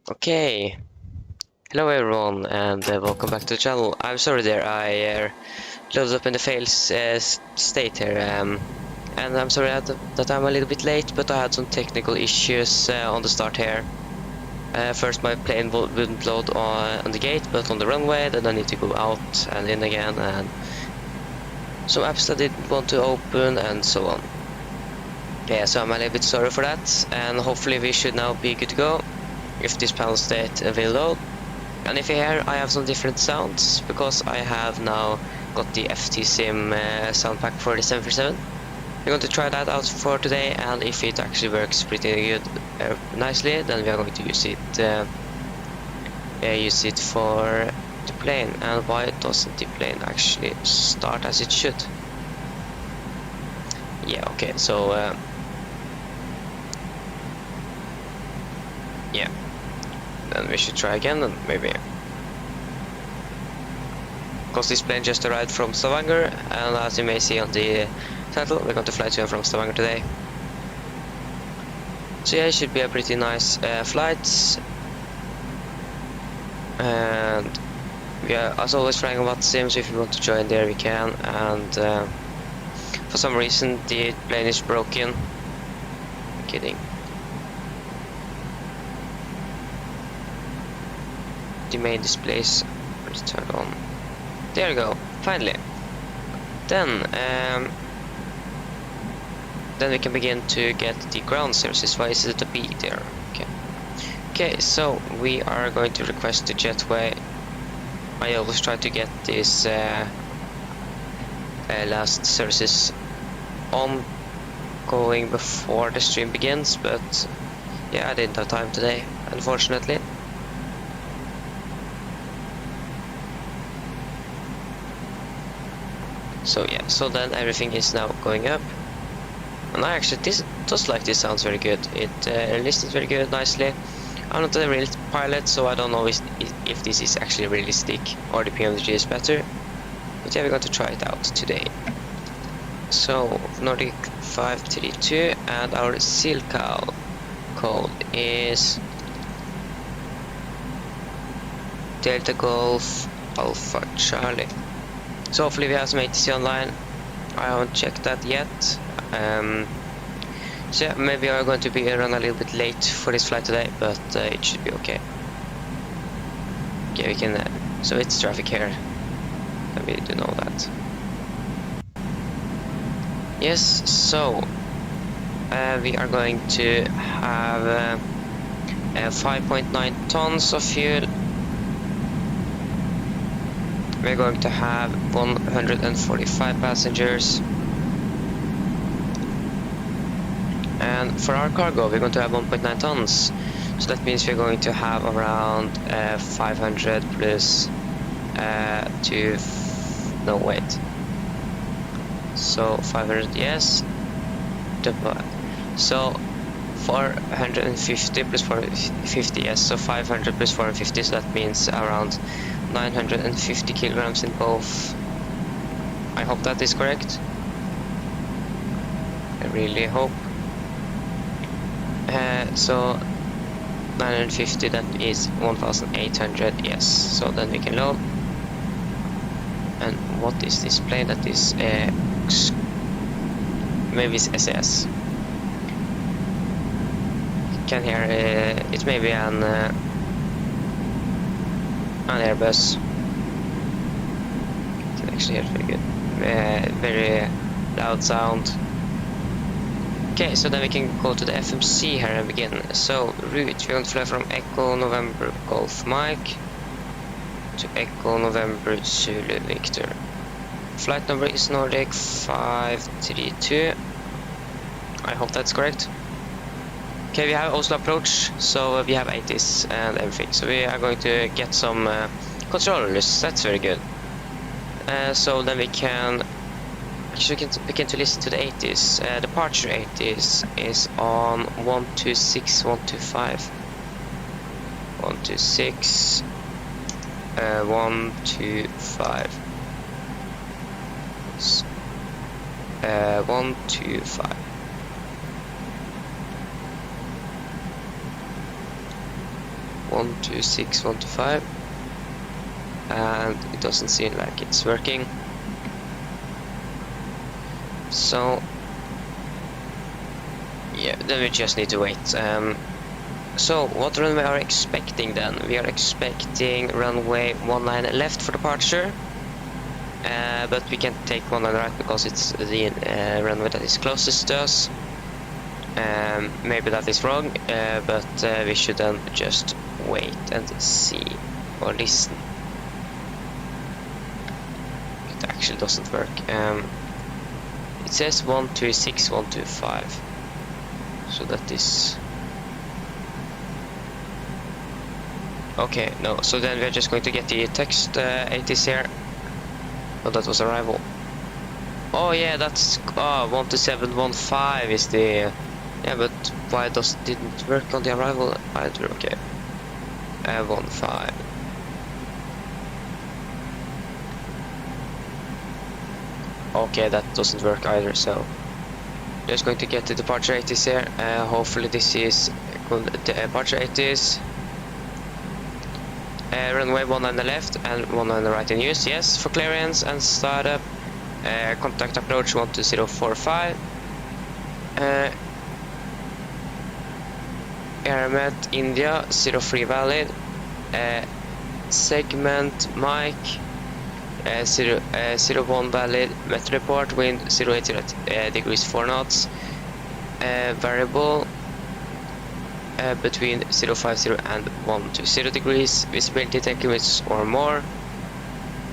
Okay, hello everyone and welcome back to the channel. I'm sorry there, I loaded up in the failed state here, and I'm sorry that I'm a little bit late, but I had some technical issues on the start here. First my plane wouldn't load on the gate, but on the runway, then I need to go out and in again, and some apps that didn't want to open and so on. Yeah, so I'm a little bit sorry for that, and hopefully we should now be good to go if this panel state will load. And if you hear, I have some different sounds because I have now got the FT Sim sound pack for the 747. We're going to try that out for today, and if it actually works pretty good, nicely, then we are going to use it for the plane. And why doesn't the plane actually start as it should? Yeah, okay, so yeah. Then we should try again, and maybe because this plane just arrived from Stavanger, and as you may see on the title, we're going to fly to and from Stavanger today. So yeah, it should be a pretty nice flight, and we are as always flying about sims. If you want to join there, we can. And for some reason the plane is broken. I'm kidding. The main displays are turned on. There we go, finally. Then we can begin to get the ground services. Why is it a B there? Okay, so we are going to request the jetway. I always try to get this last services on going before the stream begins, but yeah, I didn't have time today, unfortunately. So yeah, so then everything is now going up, and I actually does like this sounds very good. It listed very good, nicely. I'm not a real pilot, so I don't know if this is actually realistic or the PMDG is better. But yeah, we're going to try it out today. So Nordic 532, and our seal code is Delta Golf Alpha Charlie. So hopefully we have some ATC online. I haven't checked that yet. So yeah, maybe I'm going to be run a little bit late for this flight today, but it should be okay. Okay, we can. So it's traffic here. We do know that. Yes. So we are going to have 5.9 tons of fuel. We're going to have 145 passengers, and for our cargo we're going to have 1.9 tons, so that means we're going to have around 500 plus no wait, so 500, yes, so 450 plus 450, yes, so 500 plus 450, so that means around 950 kilograms in both. I hope that is correct. I really hope. So 950, that is 1800, yes. So then we can load. And what is this plane? That is maybe it's SAS. You can hear it may be an Airbus. You can actually hear it very good. Very loud sound. Okay, so then we can go to the FMC here and begin. So route, we're going to fly from Echo November Golf Mike to Echo November Zulu Victor. Flight number is Nordic 532. I hope that's correct. Okay, we have Oslo approach, so we have 80s and everything. So we are going to get some controllers. That's very good. So then we can actually begin to listen to the 80s. Departure 80s is on 126, 125, 126, 125, 125. 126, 125. And it doesn't seem like it's working. So yeah, then we just need to wait. So what runway are we expecting then? We are expecting runway 19 left for departure. But we can't take 19 right because it's the runway that is closest to us. Maybe that is wrong, but we should then just wait and see or listen. It actually doesn't work. It says 126, 125. So that is... Okay, no, so then we're just going to get the text 80s here. Oh, that was arrival. Oh yeah, that's 12715 is the... Yeah, but why didn't work on the arrival either? Okay. 15. Okay, that doesn't work either, so just going to get the departure 80s here. Hopefully this is good departure 80s. Runway 19 left and 19 right in use, yes, for clearance and startup. Contact approach 12045. Airmet India 03 valid. Segment mic 01 valid. Met report wind 080 degrees 4 knots. Variable between 050 and 120 degrees. Visibility 10 kilometers or more.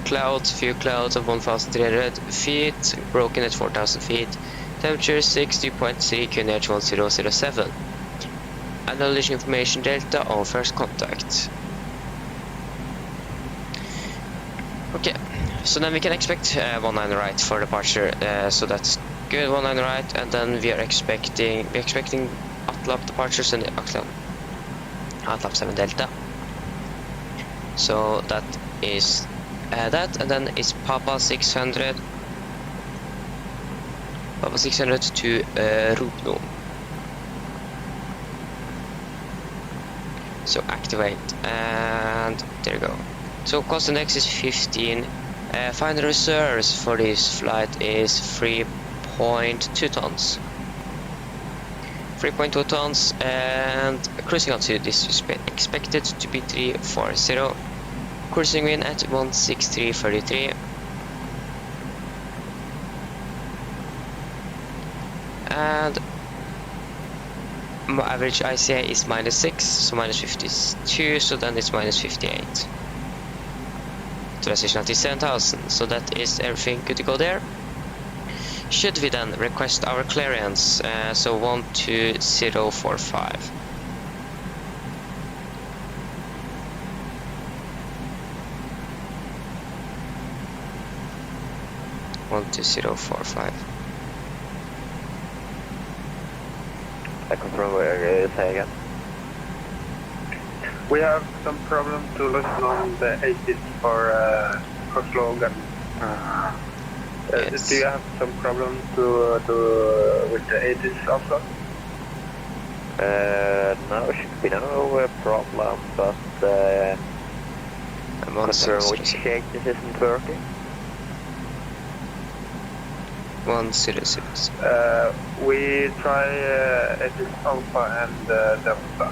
Clouds, few clouds of 1,300 feet. Broken at 4,000 feet. Temperature 60.3 QNH 1007. Acknowledge information delta on first contact. Okay, so then we can expect 19 right for departure. So that's good, 19 right, and then we're expecting Atlap departures and Atlap 7 delta. So that is that, and then it's Papa 600. Papa 600 to Rupno. So activate, and there you go. So cost index is 15. Final reserves for this flight is 3.2 tons. 3.2 tons, and cruising altitude is expected to be 340. Cruising wind at 163.33. And my average ICA is -6, so -52, so then it's -58. Transition is 7,000, so that is everything good to go there. Should we then request our clearance? So 12045. I confirm where say again. We have some problem to listen on the 80s for Oslo. Yes. Do you have some problem with the 80s also? No, should be no problem, but confirm which shake this isn't working. 106. We try 80s Alpha and Delta.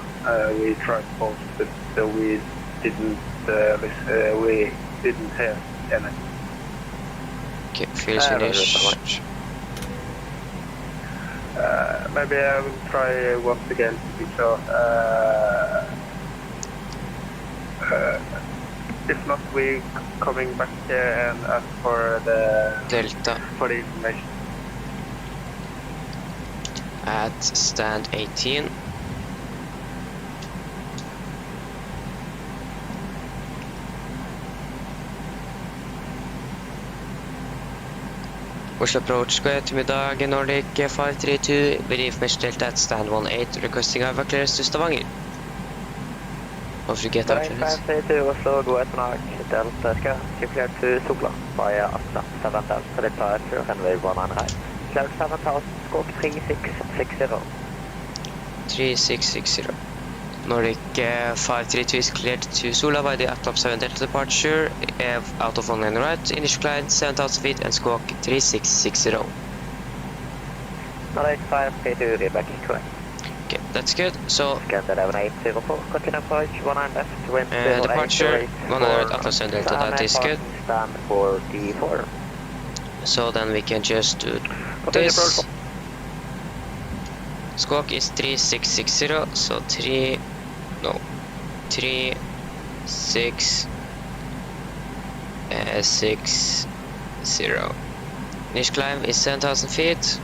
We tried both, but we didn't we didn't hear any. Okay, fuel finish. Maybe I will try once again to be sure. If not, we coming back here and ask for the Delta information. at stand 18. Oslo approach square ettermiddag, Nordic 532, with information delta at stand 18, requesting our clearance to Stavanger. Hope you get our clearance. 532 Oslo, go ettermiddag, Delta Sky, cleared to Sopla, via Atlap 7000 for departure, runway 19 right. Cleared 7000, squawk 3660. 3660. Nordic 532 is cleared to Sola by the Atlop 7 Delta departure, out of 1 lane right, initial climb 7,000 feet and squawk 3660. Nordic 532, readback is correct. Okay, that's good. So, Scan 7804, continue approach 1 left, wind departure 1 right, Atlop 7 Delta, that is good. Stand for D4. So then we can just do Continue this. approach. Squawk is 3660, so 3, 6, 0. Initial climb is 7,000 feet.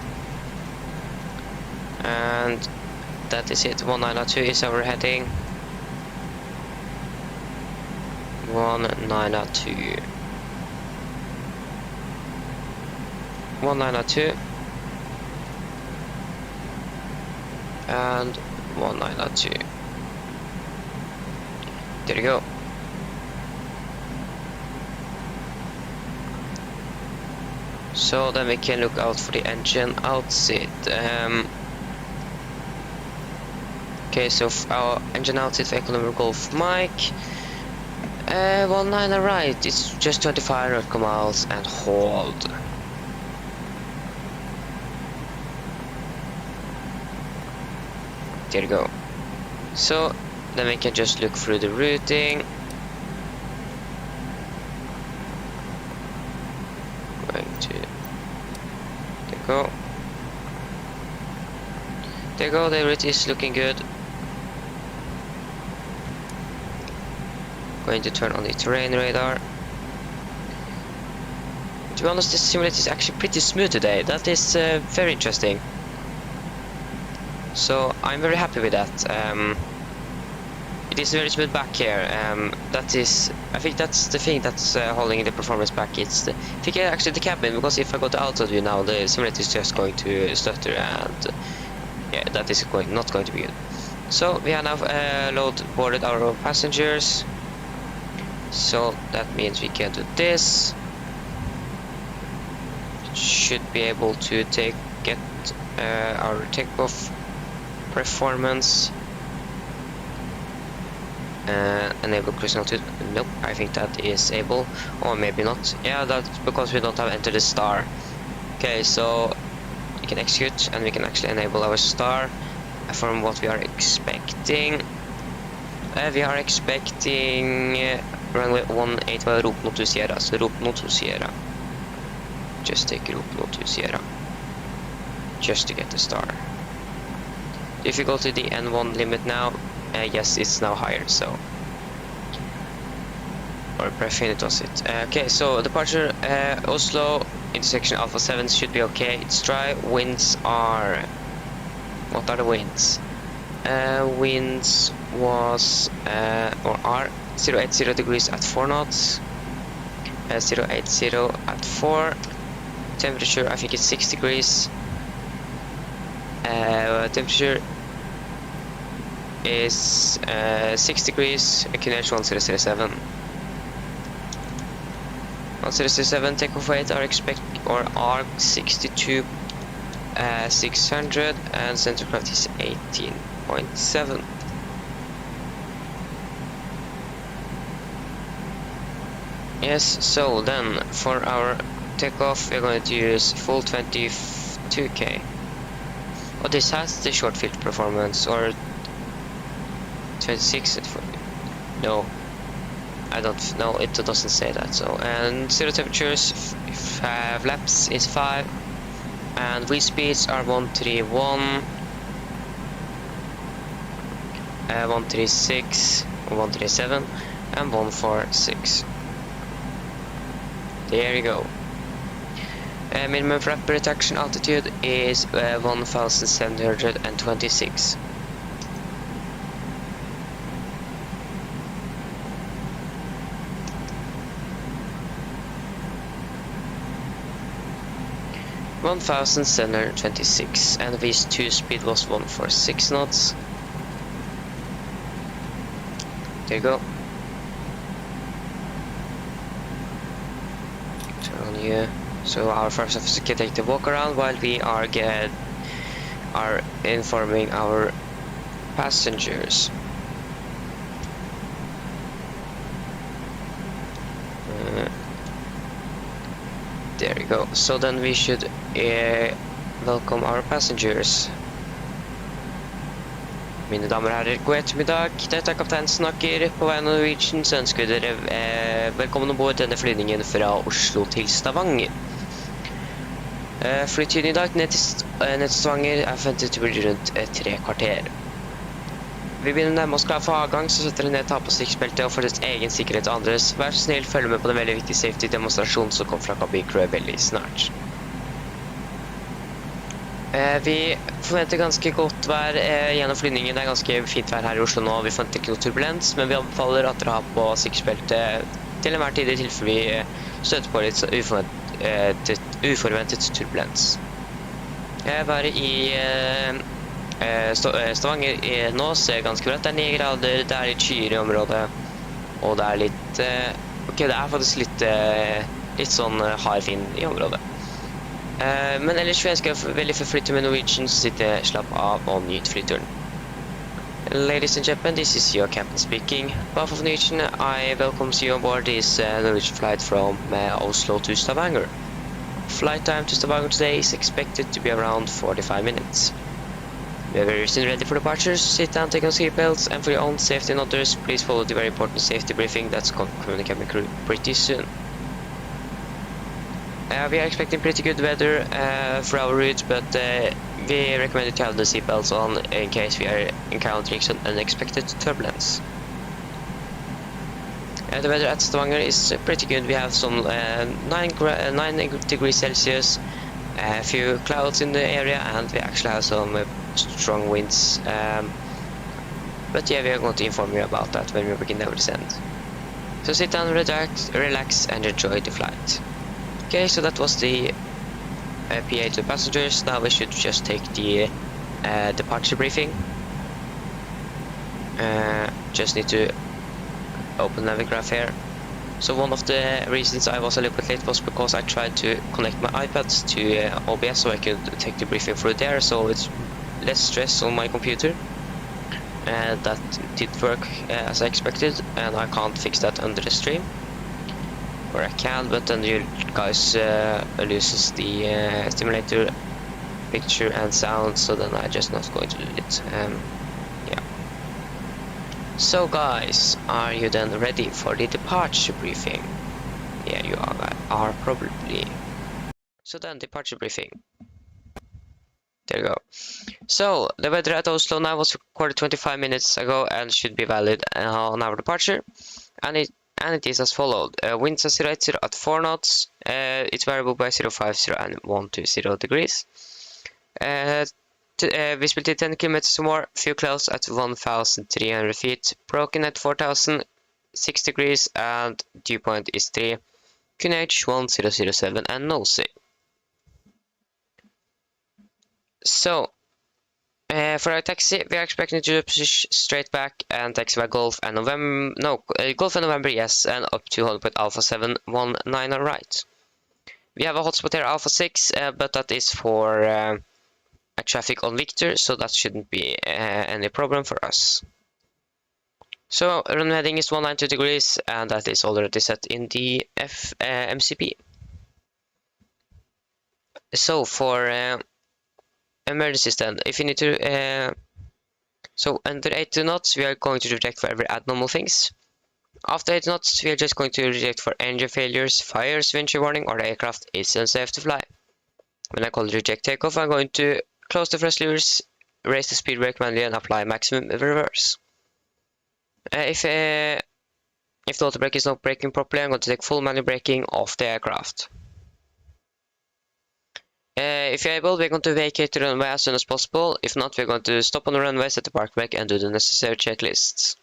And that is it. 1902 is our heading. 1902. 1902. And 1902. There you go. So then we can look out for the engine outset. Okay, so our engine outset for Economic Golf Mike. 19 right, it's just 25 nautical miles and hold. There you go. So then we can just look through the routing. Going to there you go. There you go, the route is looking good. Going to turn on the terrain radar. To be honest, this simulator is actually pretty smooth today. That is very interesting. So I'm very happy with that. It is very smooth back here. That is, I think that's the thing that's holding the performance back. It's the, I think actually the cabin, because if I go to auto view now, the simulator is just going to stutter, and yeah, that is not going to be good. So we have now boarded our passengers. So that means we can do this. Should be able to get our takeoff performance. Enable cruising altitude. Nope, I think that is able, or maybe not. Yeah, that's because we don't have entered the star. Okay, so we can execute and we can actually enable our star from what we are expecting. We are expecting runway 18 by Rop Noto Sierra, so Rop Noto Sierra. Just take Rop Noto Sierra. Just to get the star. If you go to the N1 limit now, yes, it's now higher, so. Or prefer it was it. Okay, so departure Oslo, intersection Alpha 7 should be okay. It's dry. Winds are. What are the winds? Winds was or are 080 degrees at 4 knots, 080 at 4. Temperature, I think it's 6 degrees. Temperature is 6 degrees. QNH 1007. 1007 takeoff weight are are 62 600, and center of gravity is 18.7. Yes, so then for our takeoff we're going to use full 22k. Oh, this has the short field performance, or 26. No, I don't know, it doesn't say that. So, and zero temperatures, flaps is 5, and wind speeds are 131, 136, 137, and 146. There you go. Minimum flap reduction altitude is 1726. (1,726), and V2 speed was 146 knots. There you go. Turn on you. So our first officer can take the walk around while we are informing our passengers. you go. So then we should welcome our passengers. Mine damer og herrer, god ettermiddag. Dette er kaptein snakker. På vegne av Norwegian så ønsker vi dere velkommen ombord denne flyvningen fra Oslo til Stavanger. Flytiden i dag ned til Stavanger er forventet til å bli rundt 3 kvarter. Vi begynner å nærme oss klar for avgang, så setter dere ned, ta på stikkbeltet og for deres egen sikkerhet og andres. Vær så snill, følg med på den veldig viktige safety-demonstrasjonen som kommer fra kabinkrewet veldig snart. Vi forventer ganske godt vær gjennom flyvningen. Det er ganske fint vær her i Oslo nå. Vi forventer ikke noe turbulens, men vi anbefaler at dere har på sikkerhetsbeltet til enhver tid i tilfelle vi støter på litt uforventet turbulens. Været i Stavanger nå ser ganske bra ut. Det er 9 grader, det er litt skyer i området, og det er litt ok, det er faktisk litt sånn hard vind i området. Men ellers vil jeg skal veldig forflytte med Norwegian, så sitter slapp av og nyt flyturen. Ladies and gentlemen, this is your captain speaking. Behalf of Norwegian, I welcome you on board this Norwegian flight from Oslo to Stavanger. Flight time to Stavanger today is expected to be around 45 minutes. We are very soon ready for departure, so sit down, take on seatbelts, and for your own safety and others, please follow the very important safety briefing that's going to communicate with crew pretty soon. We are expecting pretty good weather for our route, but we recommend to have the seatbelts on in case we are encountering some unexpected turbulence. The weather at Stavanger is pretty good. We have some 9 degrees Celsius, a few clouds in the area, and we actually have some strong winds. But yeah, we are going to inform you about that when we begin our descent. So sit down, relax, and enjoy the flight. Okay, so that was the PA to passengers. Now we should just take the departure briefing. Just need to open Navigraph here. So one of the reasons I was a little bit late was because I tried to connect my iPad to OBS so I could take the briefing through there, so it's less stress on my computer. That did work as I expected, and I can't fix that under the stream. Or I can, but then you guys loses the stimulator picture and sound, so then I'm just not going to do it. Yeah. So guys, are you then ready for the departure briefing? Yeah, you are probably. So then, departure briefing. There you go. So, the weather at Oslo now was recorded 25 minutes ago and should be valid on our departure. And it is as followed. Winds at 080 at 4 knots. It's variable by 050 and 120 degrees. Visibility 10 km or more. Few clouds at 1,300 feet. Broken at 4,006 degrees, and dew point is 3. QNH 1007 and nosy. So, for our taxi, we are expecting to push straight back and taxi by Golf and November. No, Golf and November, yes, and up to hold point Alpha 719 on right. We have a hotspot here, Alpha 6, but that is for a traffic on Victor, so that shouldn't be any problem for us. So, run heading is 190 degrees, and that is already set in the MCP. So, for emergencies then, if you need to so under 80 knots we are going to reject for every abnormal things. After 80 knots we are just going to reject for engine failures, fires, wind shear warning, or the aircraft is unsafe to fly. When I call reject takeoff, I'm going to close the thrust levers, raise the speed brake manually, and apply maximum reverse. If the auto brake is not braking properly, I'm going to take full manual braking off the aircraft. If you're able, we're going to vacate the runway as soon as possible. If not, we're going to stop on the runway, set the park brake, and do the necessary checklists.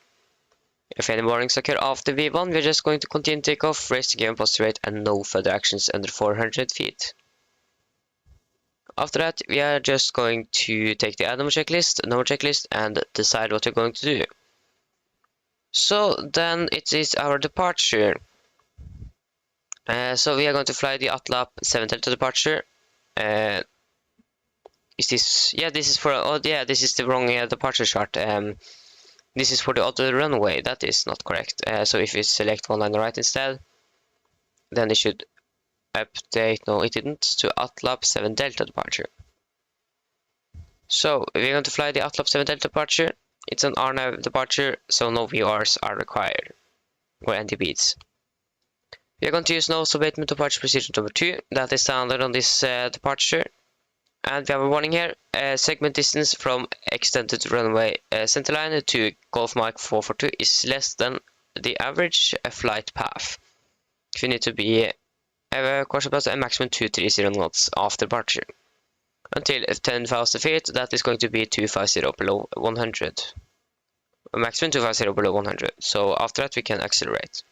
If any warnings occur after V1, we're just going to continue takeoff, raise the gear and posture rate, and no further actions under 400 feet. After that, we are just going to take the ADNOM checklist, and decide what we're going to do. So then it is our departure. So we are going to fly the ATLAP 710 to departure. Is this? Yeah, this is for. Oh, yeah, this is the wrong departure chart. This is for the other runway. That is not correct. So if we select one line right instead, then it should update, no it didn't, to ATLAB 7 Delta departure. So we're going to fly the ATLAB 7 Delta departure. It's an RNAV departure, so no VORs are required, or NDBs. We are going to use nose abatement departure procedure number 2, that is standard on this departure. And we have a warning here, segment distance from extended runway centerline to Golf Mike 442 is less than the average flight path. You need to be course about a maximum 230 knots after departure. Until 10,000 feet, that is going to be 250 below 100. A maximum 250 below 100. So after that we can accelerate.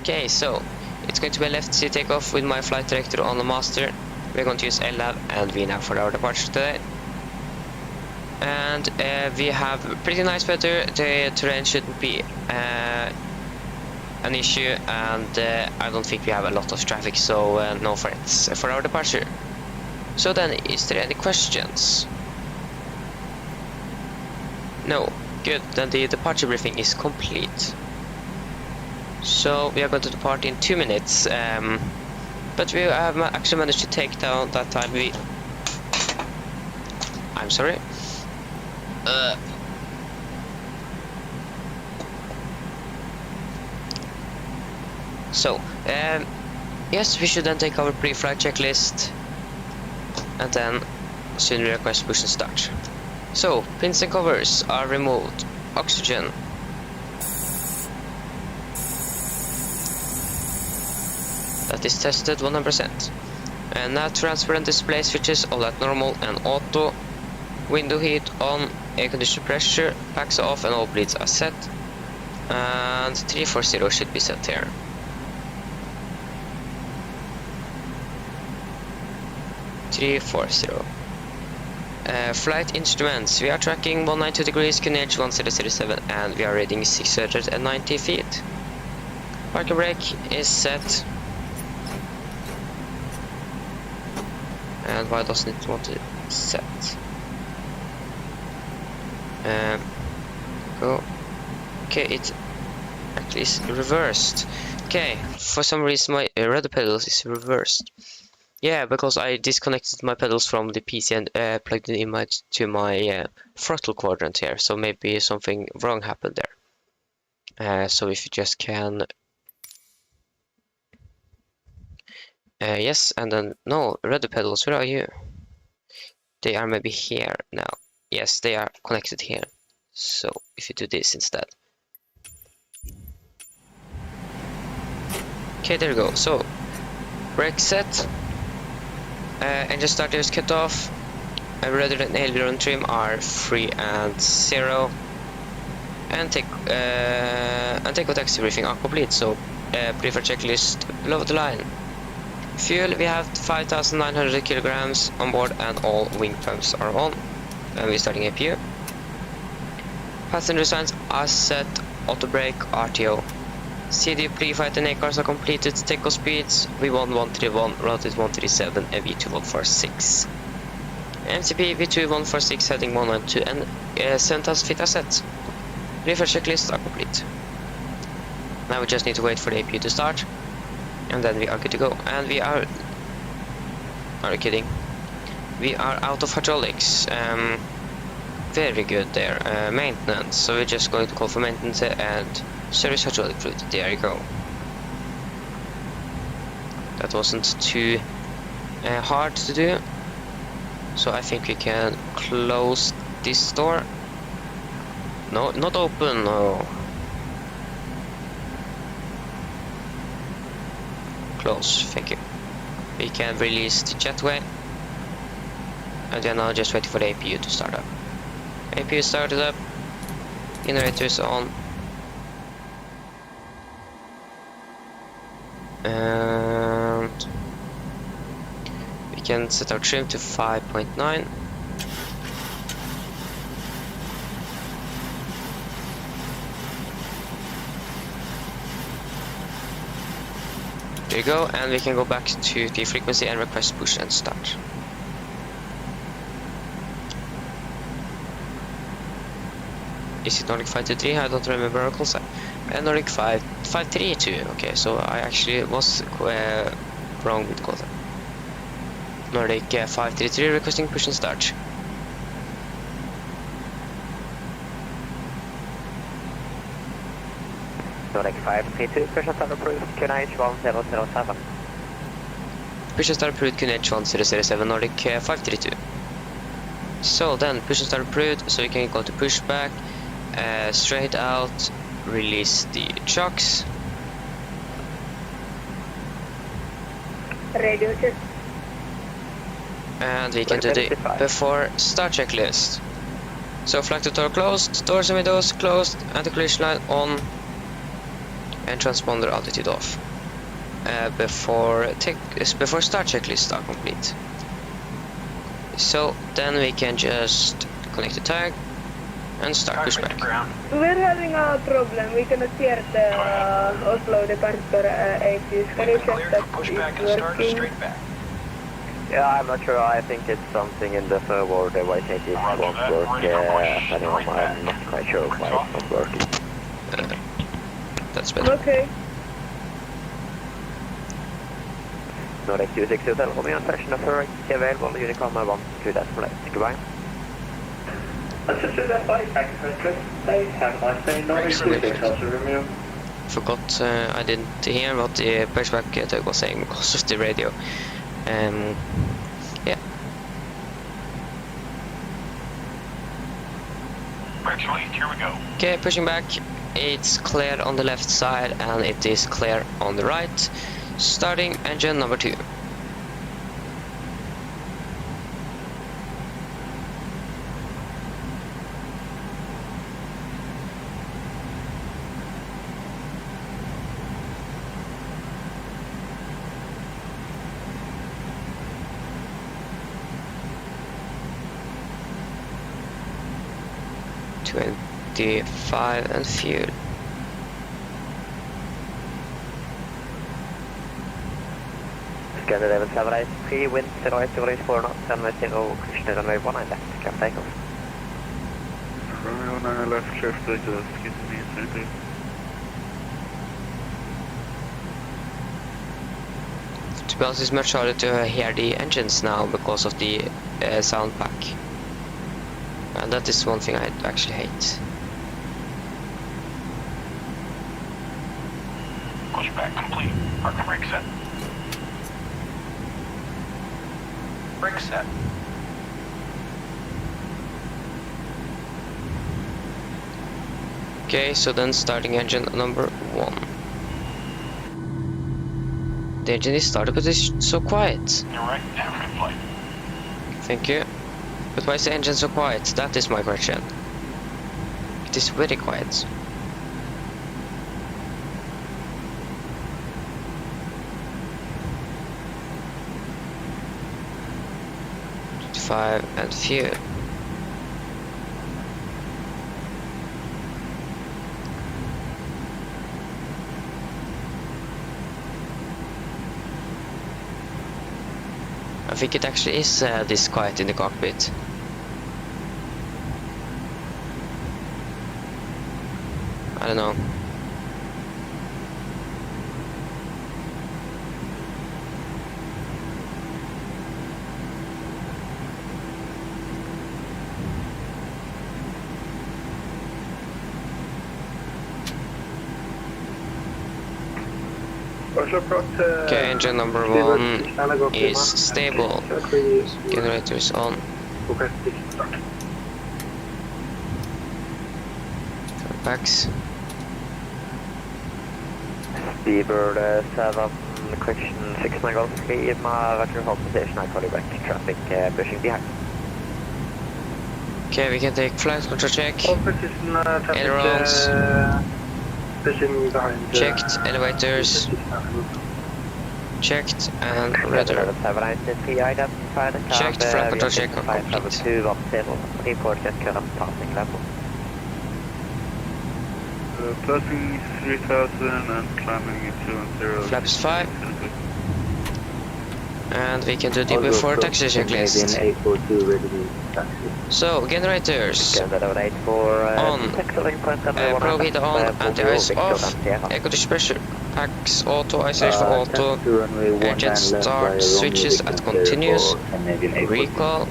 Okay, so it's going to be a left sea takeoff with my flight director on the master. We're going to use LNAV and VNAV for our departure today. And we have pretty nice weather. The terrain shouldn't be an issue, and I don't think we have a lot of traffic, so no threats for our departure. So then, is there any questions? No. Good, then the departure briefing is complete. So we are going to depart in 2 minutes, but we have actually managed to take down that time. I'm sorry. So, yes, we should then take our pre-flight checklist, and then soon request push and start. So, pins and covers are removed. Oxygen. That is tested 100%. And now transparent display switches all at normal and auto. Window heat on, air conditioner pressure, packs off, and all bleeds are set. And 340 should be set here. Flight instruments. We are tracking 192 degrees, QNH 1007, and we are reading 690 feet. Parking brake is set. And why doesn't it want to set? Go. Okay, it actually is reversed. Okay, for some reason my rudder pedals is reversed. Yeah, because I disconnected my pedals from the PC and plugged it in to my throttle quadrant here, so maybe something wrong happened there. So if you just can... yes, and then... No, rudder pedals, where are you? They are maybe here now. Yes, they are connected here. So if you do this instead. Okay, there we go. So, brake set. Engine starter is cut off. Rudder and aileron trim are 3 and 0. And take taxi briefing are complete. So, prefer checklist below the line. Fuel, we have 5,900 kilograms on board and all wing pumps are on. And we're starting APU. Passenger signs are set, auto brake, RTO. CD pre-flight and ACARs are completed, takeoff speeds V1 131, routed 137 and V2 146. MCP V2 146 heading 192 and 7,000 feet are set. Refresh checklists are complete. Now we just need to wait for the APU to start, and then we are good to go. And we are you kidding? We are out of hydraulics. Very good there. Maintenance. So we're just going to call for maintenance and service hydraulic fluid. There you go. That wasn't too hard to do. So I think we can close this door. No, not open. No. Close. Thank you. We can release the jetway. And then I'll just wait for the APU to start up. APU started up. Generators on. And we can set our trim to 5.9. There you go, and we can go back to the frequency and request push and start. Is it Nordic 523? I don't remember Oracle side. Nordic 532. Okay, so I actually was wrong with quota. Nordic 533 requesting push and start. Nordic 532, push and start approved, QNH 1007. Push and start approved, QNH 1007, Nordic 532. So then, push and start approved, so you can go to pushback, straight out, release the chocks. Radio check. And we can do the before start checklist. So flag to door closed, doors and windows closed, anti-collision line on, and transponder altitude off. Before start checklist are complete. So then we can just connect the tag and start pushback. We're having a problem. We cannot hear the Oslo departure ACs. Can you check that it's working? Yeah, I'm not sure. I think it's something in the server. The way it is won't work. Anyway, I'm not quite sure why it's not working. That's better. Okay. Nordic 26 Hotel Romeo and Fashion Authority available. Unicom 1 decimal 8. Goodbye. Let's just do that by back to they have my thing. Nordic 26 Hotel Romeo. Forgot I didn't hear what the pushback tug was saying because of the radio. Yeah. Here we go. Okay, pushing back. It's clear on the left side and it is clear on the right. Starting engine number 2. $25 and fuel. Scandinavian 783, wind 08, 4 knots, runway 0, Krishna runway 19 left, can take off. Romeo 9 left, clear for takeoff. Excuse me, sir. To be honest, it's much harder to hear the engines now because of the sound pack. And that is one thing I actually hate. Pushback complete. Park and brake set. Brake set. Okay, so then starting engine number 1. The engine is started, but it's so quiet. You're right. Have a good flight. Thank you. But why is the engine so quiet? That is my question. It is very quiet. $5 and fuel. I think it actually is this quiet in the cockpit. I don't know. Okay, engine number 1 is stable. Generator is on. Backs. Speedbird 7, correction 6 Golf 3, roger, hold position, I call you back, traffic pushing behind. Okay, we can take flight control check. Position, Ailerons. Pushing behind. Checked, elevators. Checked, and rudder. Checked, flight control check complete. 57210, report at current passing level. Passing 3000 and climbing 210. Flaps 5. And we can do the before taxi checklist. So, generators Scandinavian 84, on, taxiing point pro heater on, anti-ice off, echo dish pressure, packs auto, isolation auto, engine start, switches at continuous, recall,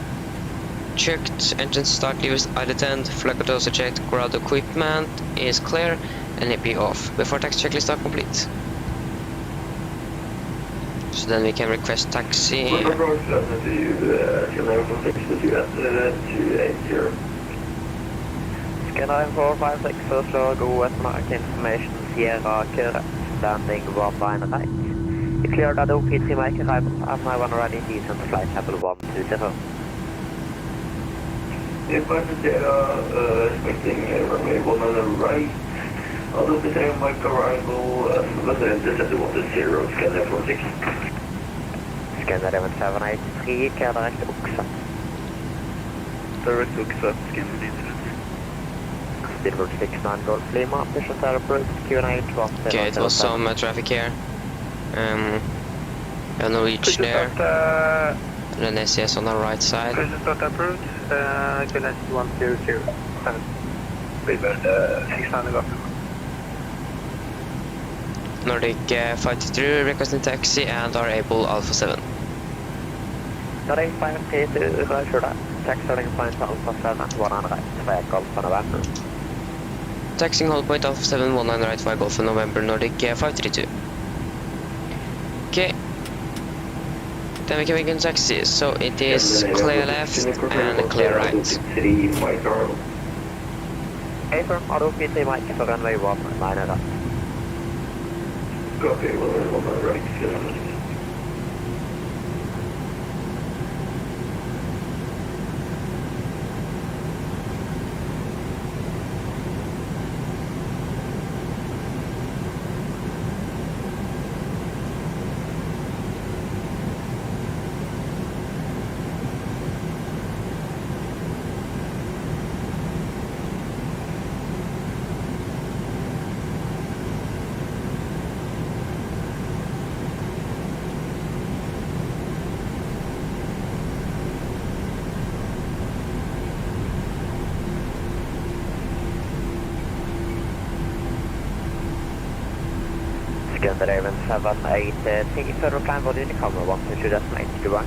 checked, engine start levers idle 10, flag autos checked, ground equipment is clear, and AP off. Before taxi checklist are complete. So then we can request taxi. Scanner 456 Oslo, go at mark information, Sierra, correct, landing 1 line right. You cleared at OPT Mike arrival, I'm now on ready decent flight level 120. If I expecting runway 1 on the right, although the same Mike arrival, intercepted 120, scanner 46. Scanner 783, correct, Oxa. Direct Oxa, scanner internet. Silver 69 Golf Lima, mission are approved, Q&A 12. Okay, it was some traffic here. A Norwegian there, and an SES on the right side. Present not approved, Q&A 100. River 600 Golf. Nordic 523 requesting taxi and are able Alpha 7. Nordic 532, roger that. Taxi starting point Alpha 7, 1 right, 2 Golf November. Taxing hold point Alpha 7, 19 right 5 Golf November, Nordic 532. Okay. Then we can begin taxi, so it is clear left and clear right. City, Mike arrival. Affirm, auto PT Mike for runway 1, line right. Copy, 1 on the right, scanner. Scandinavian 783, further climb body Unicom 122.8, goodbye.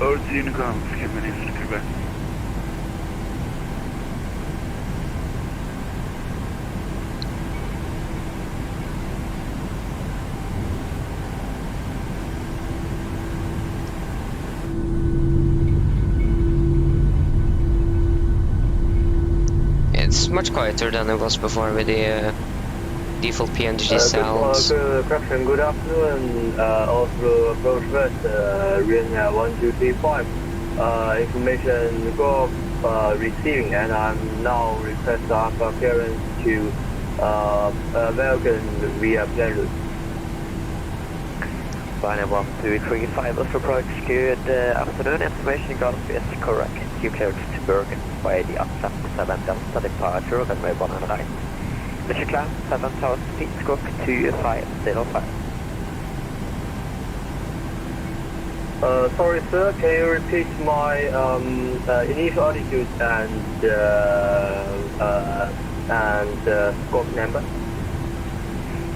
Over to Unicom, Scandinavian, goodbye. It's much quieter than it was before with the default PMDG sounds. Correction, good afternoon. Oslo approach west, RIN 1235. Information go receiving, and I'm now request Alpha clearance to American via plane route. Line 1235 Oslo approach, good afternoon, information got is correct. You cleared to Bergen by the upset 7 Delta departure, runway 1 and right. Mission climb 7,000 feet, squawk 2505. Sorry sir, can you repeat my initial altitude and scope number?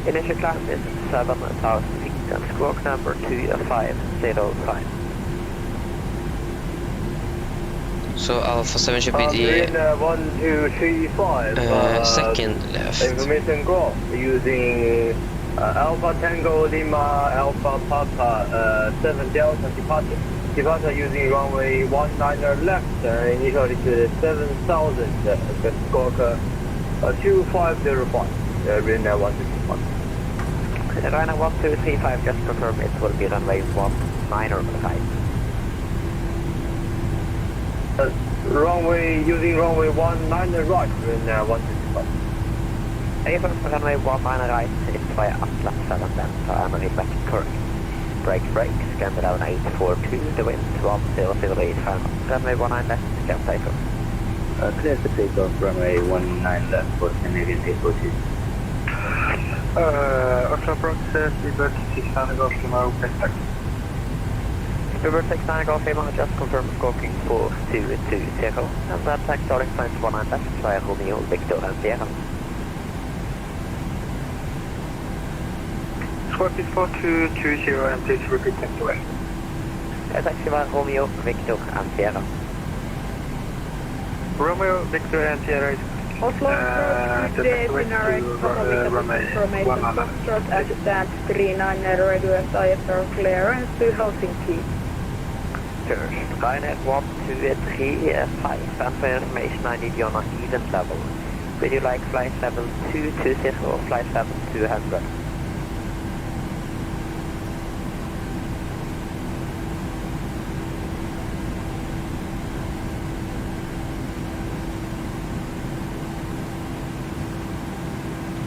Initial climb is 7,000 feet and squawk number 2505. So Alpha 7 should be the 1235. second left. Information growth using Alpha Tango Lima Alpha Papa 7 Delta departure. Departure using runway 19 left. Initially to 7,000. Squawk 2505. RIN 1235. Runway 1235, just confirm it will be runway 19 right. Using runway 19 right, RIN 1235. Affirm, runway 19 right, it's via Atlas 7 Delta, and request correct. Brake, Scandinavian 842, the wind 1008 final. Runway 19 left, Scandinavian Affirm. Clear to take off runway 19 left for Canadian 842. Oslo approach, Speedbird 600 Golf Lima, contact. Speedbird 600 Golf Lima, just confirm stalking 4220, and that tax starting flight 19 left, via Romeo, Victor and Sierra. Squawk is 4220, and please repeat taxiway. Taxi via Romeo, Victor and Sierra. Romeo, Victor and Sierra is Oslo approach, good day, Finnair information Foxtrot at stand 39 regular IFR clearance to Helsinki. First, Skynet 1235, and for information I need you on an even level. Would you like flight level 220 or flight level 200?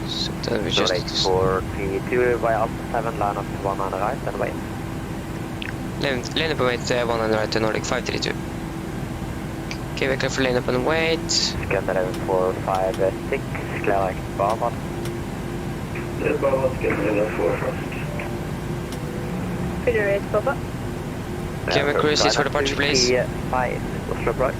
So then we Norway just 432 via Alpha 7, line up to 1 on the right and wait. lane up and wait 1 on the right to Nordic 532. Okay, we're clear for lane up and wait. Scanner 456, clear like Barman. Det är bara att scanna 4 först. Finnair 8 Papa. Okay, we're cruises for departure, please. 5, Oslo approach.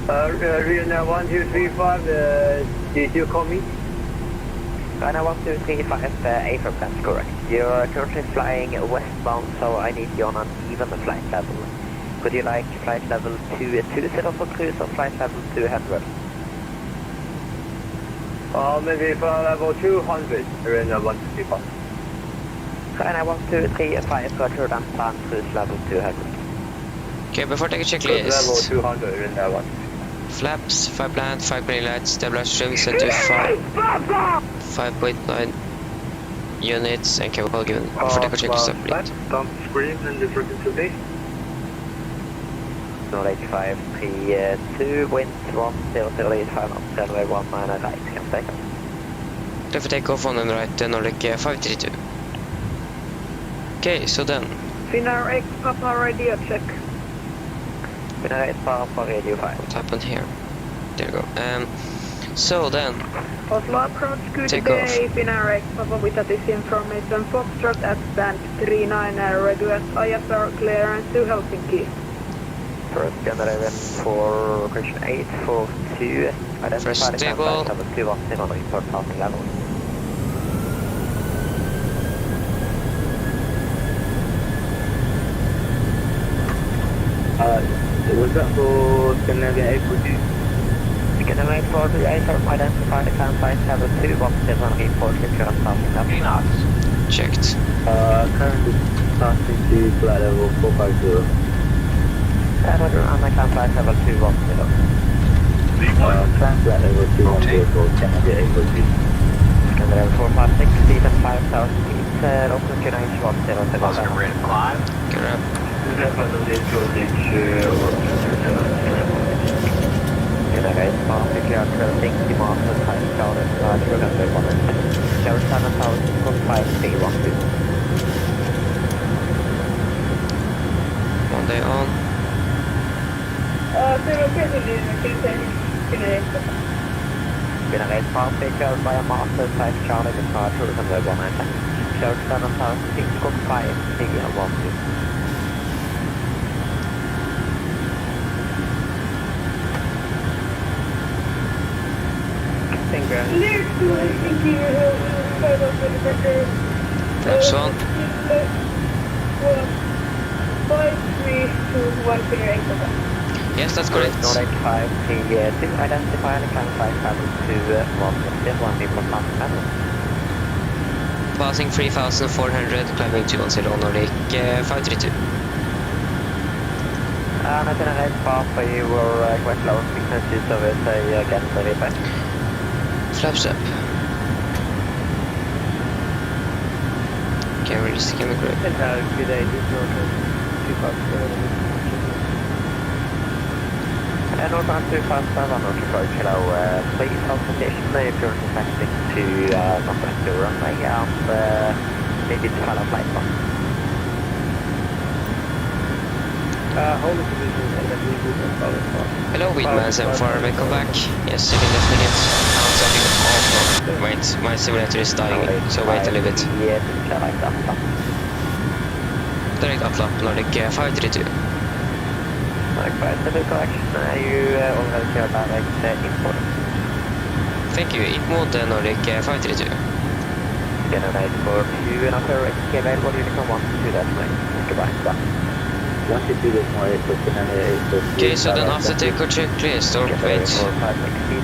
Rihanna 1235, did you call me? China 1235, AFIR plans correct. You're currently flying westbound, so I need you on an even flight level. Would you like flight level 220 for cruise or flight level 200? Maybe for level 200, Rihanna 1235. China 1235, roger, and plan cruise level 200. Okay, before taking Level checklist. 200, Rihanna 1. Flaps, 5 plant, 5 green lights, stabilizer trim set to 5.9 units, and chemical given. Before taking checklist up, please. Don't scream and just repeat to me. Norway 532, wind 1008, 5 knots, runway 19 right, can take off. Clear for takeoff on the right, Nordic 532. Okay, so then, Finnair 8 Papa radio check. Finnair 8 Papa radio 5. what happened here? There you go. So then, Oslo approach, good Take day, Finnair 8 Papa with this information Foxtrot at stand 39 regular IFR clearance to Helsinki. First Scanner 4, question 842, identify First the table. flight level 210 on report passing level. Was that for Scandinavia 842? Scanner 842, identify the flight level 210 on report current passing level. 3 knots. checked. Currently passing to flight level 450. Roger, and I can flight level 210. Flight level 210 for Scandinavia 842. Scanner 456, speed at 5,000 feet, open to 9107. Oscar ready to climb. Get up. Beträffande diskostage och Scanner 8 Papa, clear to 60 miles per time, cloud and large runway 1 show 7,000.5312. One day on. Zero Peterlin, Finnair 8 Papa. Scanner 8 Papa, cleared by a master 5 Charlie departure runway 1 show 7,000.5312. Clear to Helsinki, Flaps on. 5321 Finnair 8 Papa. Yes, that's correct. Nordic 532, identify the current flight level 210 report passing level. Passing 3,400, climbing 210 on Nordic 532. And at an 8 Papa, you were quite low frequency, so we'll say again the replay. Flaps up. Okay, release the camera grip. Good day, this is Norton 257. And Norton 257, Norton approach, hello, please hold position if you're connecting to northwest to runway and maybe to follow flight one. Hold the position and then reboot and follow far. Hello, Weedman 74, welcome back. Yes, you can definitely get outside of. Wait, my simulator is dying, so wait a little bit. Direct Atla, Nordic 532. Nordic 532 correction, you already cleared direct input. Thank you, Input Nordic 532. Generate for 2 and after available uniform 1 to that way. Goodbye. 1 to 2 this morning, Okay, so then after take or checklist, or wait,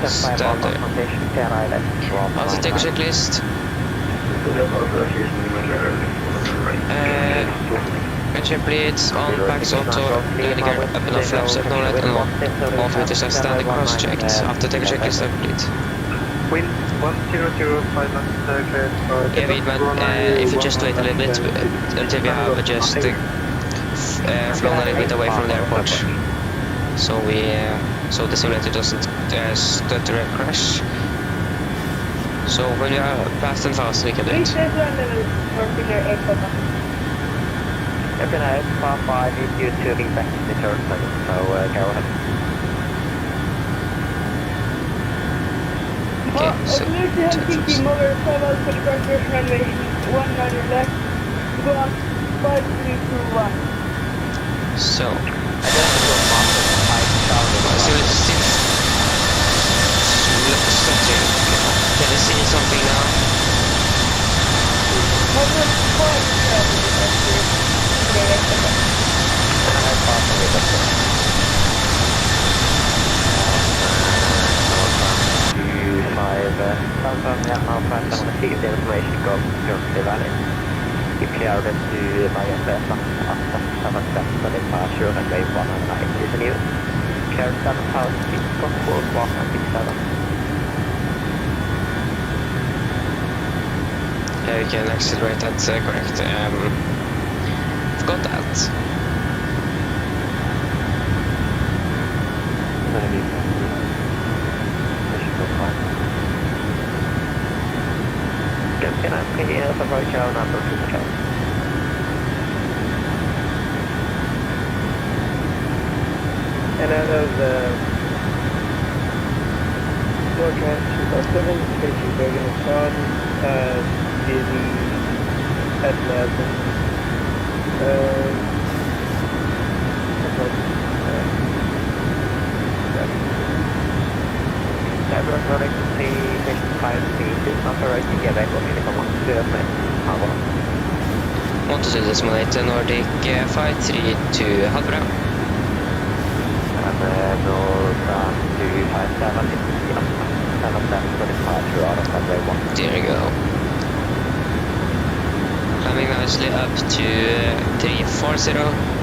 standard. After take or checklist, engine bleeds, on packs auto, landing gear up and off flaps up no right and on. All filters are standing cross checked. After take or checklist, I bleed. Wind 1005 knots cleared for... Yeah, Weedman, if you just wait a little bit until we have just flown a little bit away from the airport, so so the simulator doesn't stutter and crash. So when you are fast and fast, we can do it. Captain I need you to ring back to the turn lane, so go ahead. Okay, so so can you see something now? Received information currently valid. You cleared it to my FS after 7 steps for departure and wave 109 is in use. Cleared 7,000 feet from 4167. Yeah, you can accelerate, that's correct. I've got that. Captain, I'm going to approach our number to the top. And out of Northwest 247, station Bergen and Son, busy at Madison. Everyone running to see station 5 speed is not operating available uniform 1 to that way. How Want to do this simulator Nordic 532 Halvra. And North 257 7 steps for departure out of runway 1. There you go. Climbing nicely up to 340.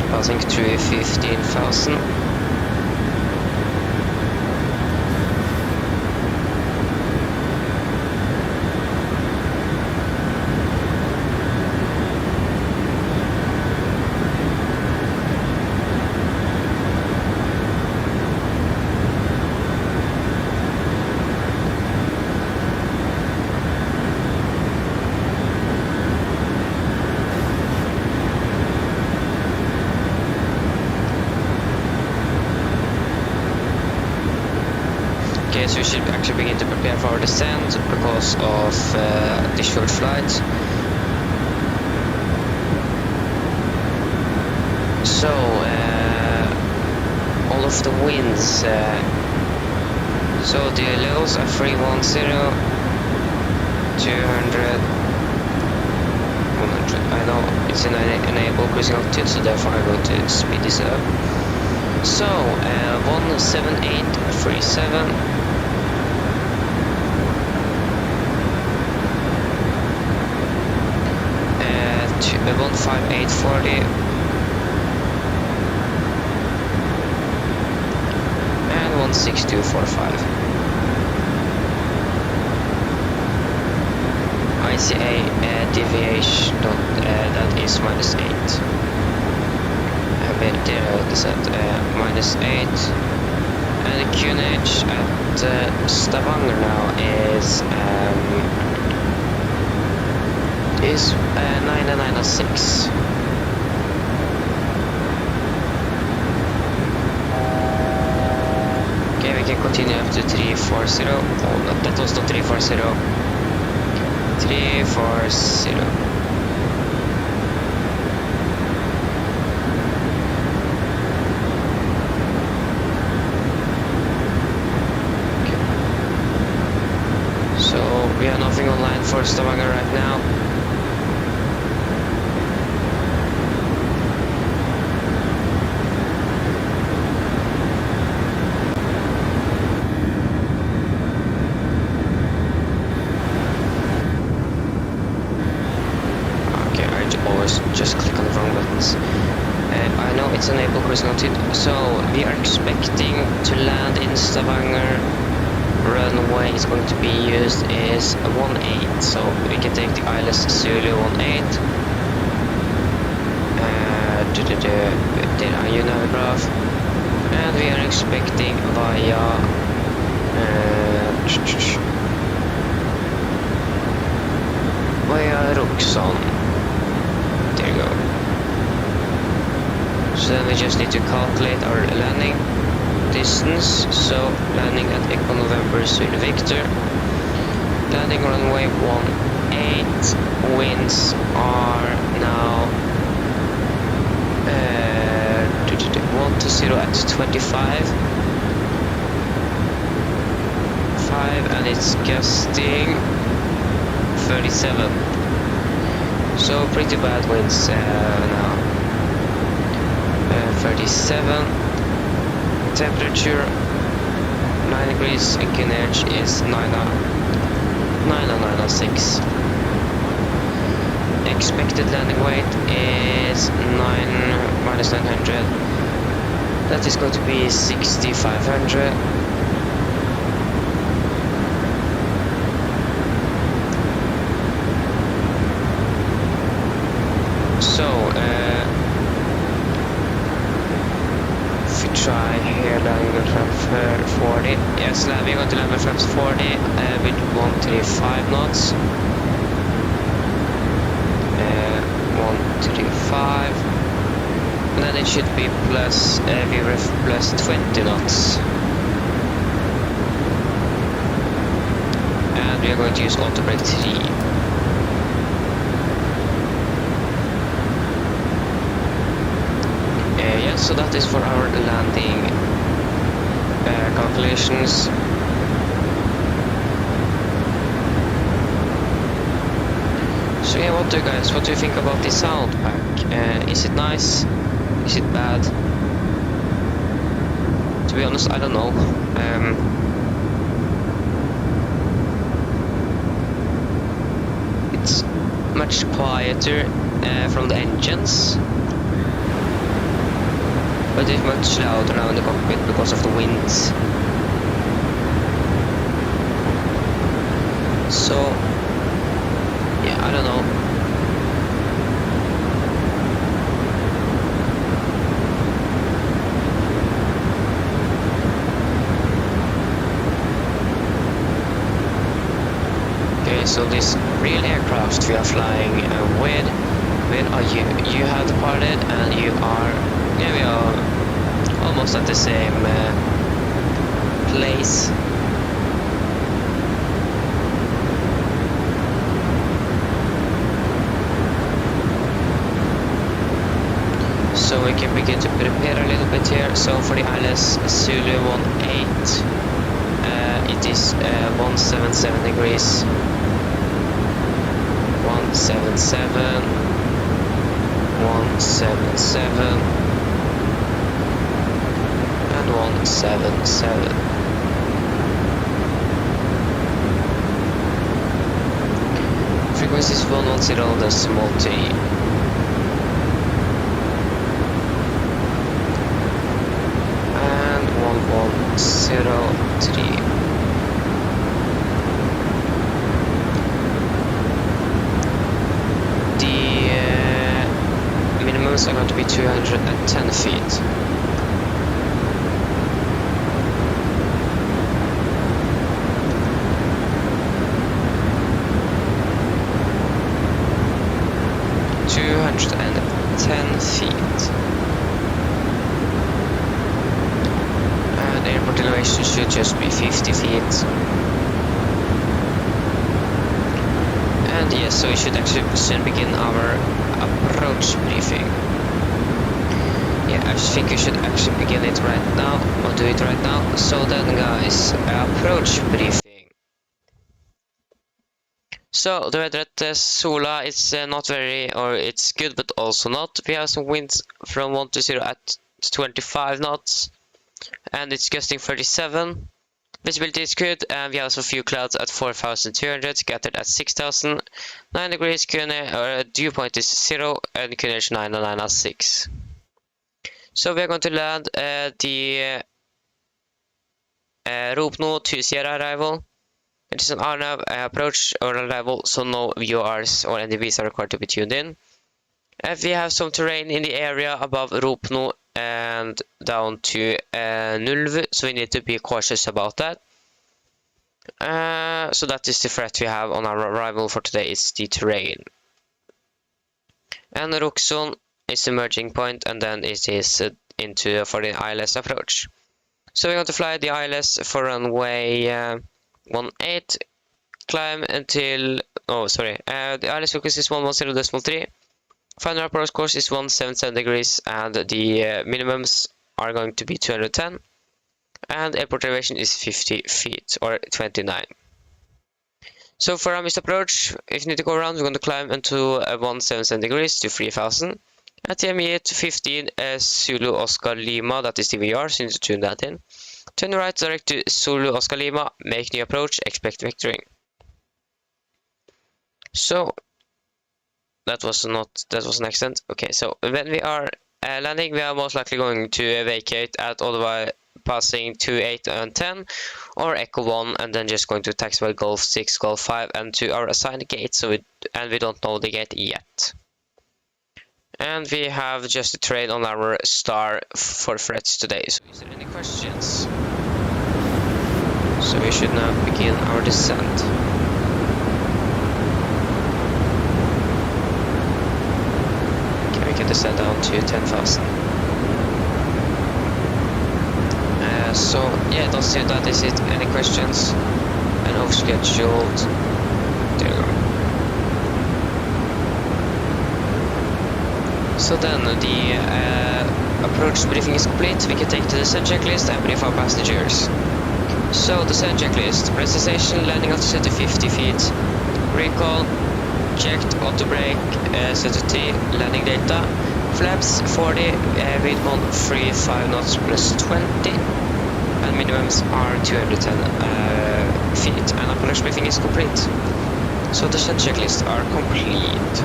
Passing through 15,000. Okay, so we should actually begin to prepare for our descent because of the short flight. So, all of the winds, so the lows are 310, 200, 100. I know it's an enable cruising altitude, so therefore I'm going to speed this up. So, 17837. 15840 and 16245. ICA deviation that is -8. There is at -8, and the QNH at Stavanger now is 996. Okay, we can continue up to 340. Oh, no, that was not 340. 340. We have nothing online for Stavanger right now. Okay, I always just click on the wrong buttons. I know it's enable cruise continue, so we are expecting to land in Stavanger. Runway is going to be used is 18, so we can take the ILS Zulu 18. There are you navgraph, and we are expecting via Roxon. There you go. So then we just need to calculate our landing distance, so landing at Echo November Zulu Victor, landing runway 18, winds are now 120 at 25, 5, and it's gusting 37, so pretty bad winds now. 37. Temperature 9 degrees and QNH is 906. Expected landing weight is -900. That is going to be 6,500. So try here landing on flap 40. Yes, we're going to land on flaps 40 with 135 knots. 135, and then it should be plus VREF plus 20 knots. And we are going to use auto brake 3. So that is for our landing calculations. So yeah, what do you think about the sound pack? Is it nice? Is it bad? To be honest, I don't know. It's much quieter from the engines, but it's much louder now in the cockpit because of the winds. So, yeah, I don't know. Okay, so this real aircraft we are flying with, where are you? You have departed and you are, yeah, we are almost at the same place. So we can begin to prepare a little bit here. So for the ILS Zulu 18, it is 177 degrees. 177, 177, and 177. Frequency is 110.3. And 1103. minimums are going to be 210 feet. And airport elevation should just be 50 feet. And yes, so we should actually soon begin our approach briefing. Yeah, I just think we should actually begin it right now, or do it right now. So then guys, approach briefing. So the weather at Sola is not very, or it's good but also not. We have some winds from 1 to 0 at 25 knots, and it's gusting 37. Visibility is good, and we have some few clouds at 4,200, scattered at 6,000. 9 degrees, dew point is 0, and QNH 9 and 9 are 6. So we are going to land the Ropno to Sierra arrival. It is an RNAV approach or arrival, so no VORs or NDVs are required to be tuned in. We have some terrain in the area above Ropno and down to Nulv, so we need to be cautious about that. So that is the threat we have on our arrival for today, is the terrain. And Roxon is the merging point, and then it is into for the ILS approach. So we're going to fly the ILS for runway 18, climb until, the ILS focus is 110.3. Final approach course is 177 degrees, and the minimums are going to be 210. And airport elevation is 50 feet, or 29. So for our missed approach, if you need to go around, we're going to climb into 177 degrees to 3000. At TME to 15 Zulu Oscar Lima, that is the VR, so you need to tune that in. Turn right direct to Zulu Oscar Lima, make new approach, expect vectoring. So that was an accident. Okay, so when we are landing, we are most likely going to vacate at otherwise passing 28 and 10, or Echo 1, and then just going to taxi by Golf 6, Golf 5, and to our assigned gate. And we don't know the gate yet. And we have just a terrain on our star for threats today. So is there any questions? So we should now begin our descent. Okay, we can descend down to 10,000. So yeah, don't see that. Is it any questions? And overscheduled. There you go. So then the approach briefing is complete. We can take the descent checklist and brief our passengers. So descent checklist: pressurization, landing altitude 50 feet, recall checked, auto brake set to T, landing data, flaps 40 with 135 knots plus 20, and minimums are 210 feet. And approach briefing is complete. So descent checklists are complete.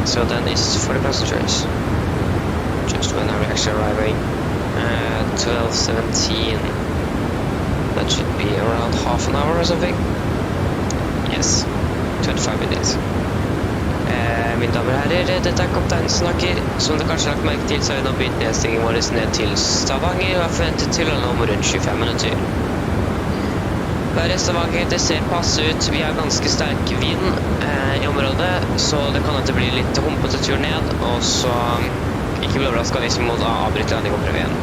So then it's for the passengers. Just when are we actually arriving? 12:17. That should be around half an hour or something. Yes, 25 minutes. Mine damer og herrer, dette er kapteinen snakker. Som dere kanskje har lagt merke til, så har vi nå begynt nedstillingen vår ned til Stavanger, og er forventet til å nå om rundt 25 minutter. Været i Stavanger, det ser passe ut. Vi har ganske sterk vind i området, så det kan at det blir litt humpete tur ned, og så ikke bli overrasket hvis vi må da avbryte landing og prøve igjen.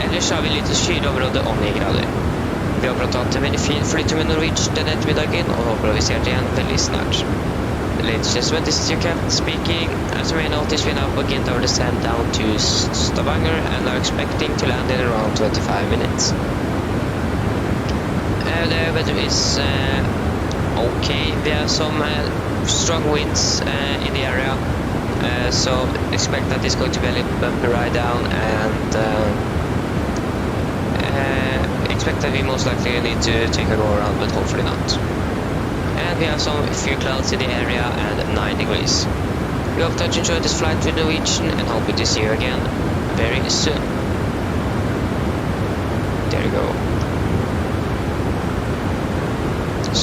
Ellers har vi litt skylig område og 9 grader. Vi håper å ta en veldig fin flytur med Norwegian den ettermiddagen, og håper å vi ser det igjen veldig snart. Ladies and gentlemen, this is your captain speaking. As you may notice, we now begin our descent down to Stavanger and are expecting to land in around 25 minutes. The weather is okay. We have some strong winds in the area, so expect that it's going to be a little bumpy ride down, and expect that we most likely need to take a go around, but hopefully not. And we have some few clouds in the area and 9 degrees. We hope that you enjoyed this flight with Norwegian and hope to see you again very soon. There you go.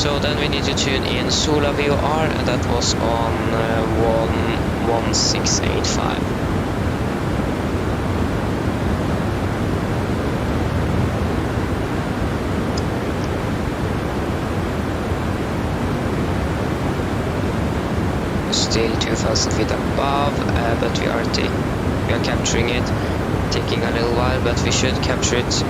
So then we need to tune in Sola VOR, and that was on 11685. Still 2,000 feet above, but we are capturing it. Taking a little while, but we should capture it.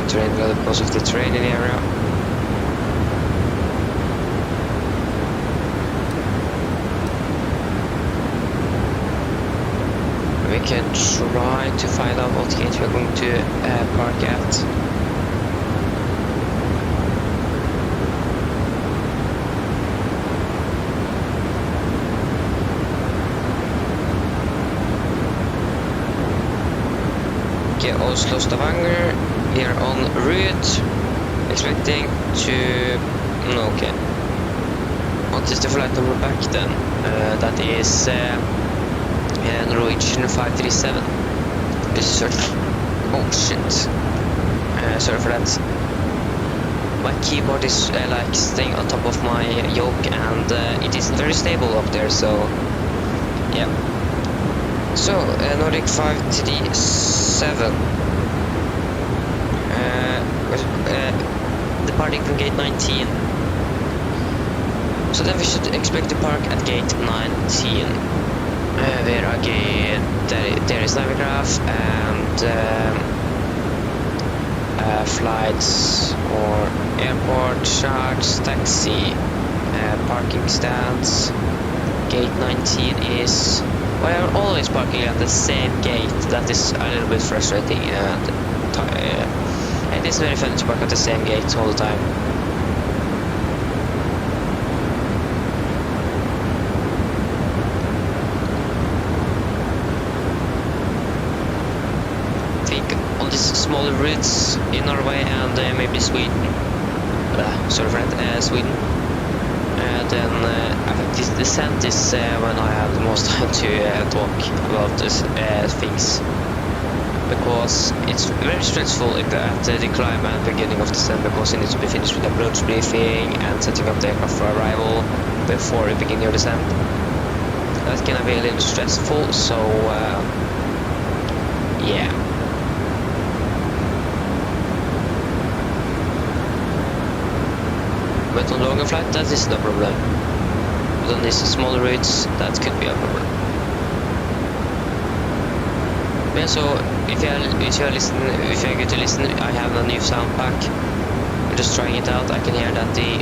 Terrain well because of the training area. We can try to find out what gate we're going to park at. Okay, Oslo Stavanger. We are on route, expecting to... no, okay. What is the flight number back then? That is Norwegian 537. This is certain... oh shit. Sorry for that. My keyboard is like staying on top of my yoke, and it isn't very stable up there, so... yeah. So, Nordic 537. Departing from gate 19. So then we should expect to park at gate 19. Where again, there is Navigraph and flights or airport, charge, taxi, parking stands. Gate 19 is... well, I'm always parking at the same gate. That is a little bit frustrating, and it is very fun to park at the same gate all the time. I think on these smaller routes in Norway and maybe Sweden, sorry friend, Sweden, then I think this descent is when I have the most time to talk about this, things. Because it's very stressful at the climb and beginning of descent, because you need to be finished with approach briefing and setting up the aircraft for arrival before you begin your descent. That can be a little stressful, so yeah. But on longer flight, that is no problem. But on these smaller routes, that could be a problem. Yeah, so if you're going to listen, I have a new sound pack. I'm just trying it out. I can hear that the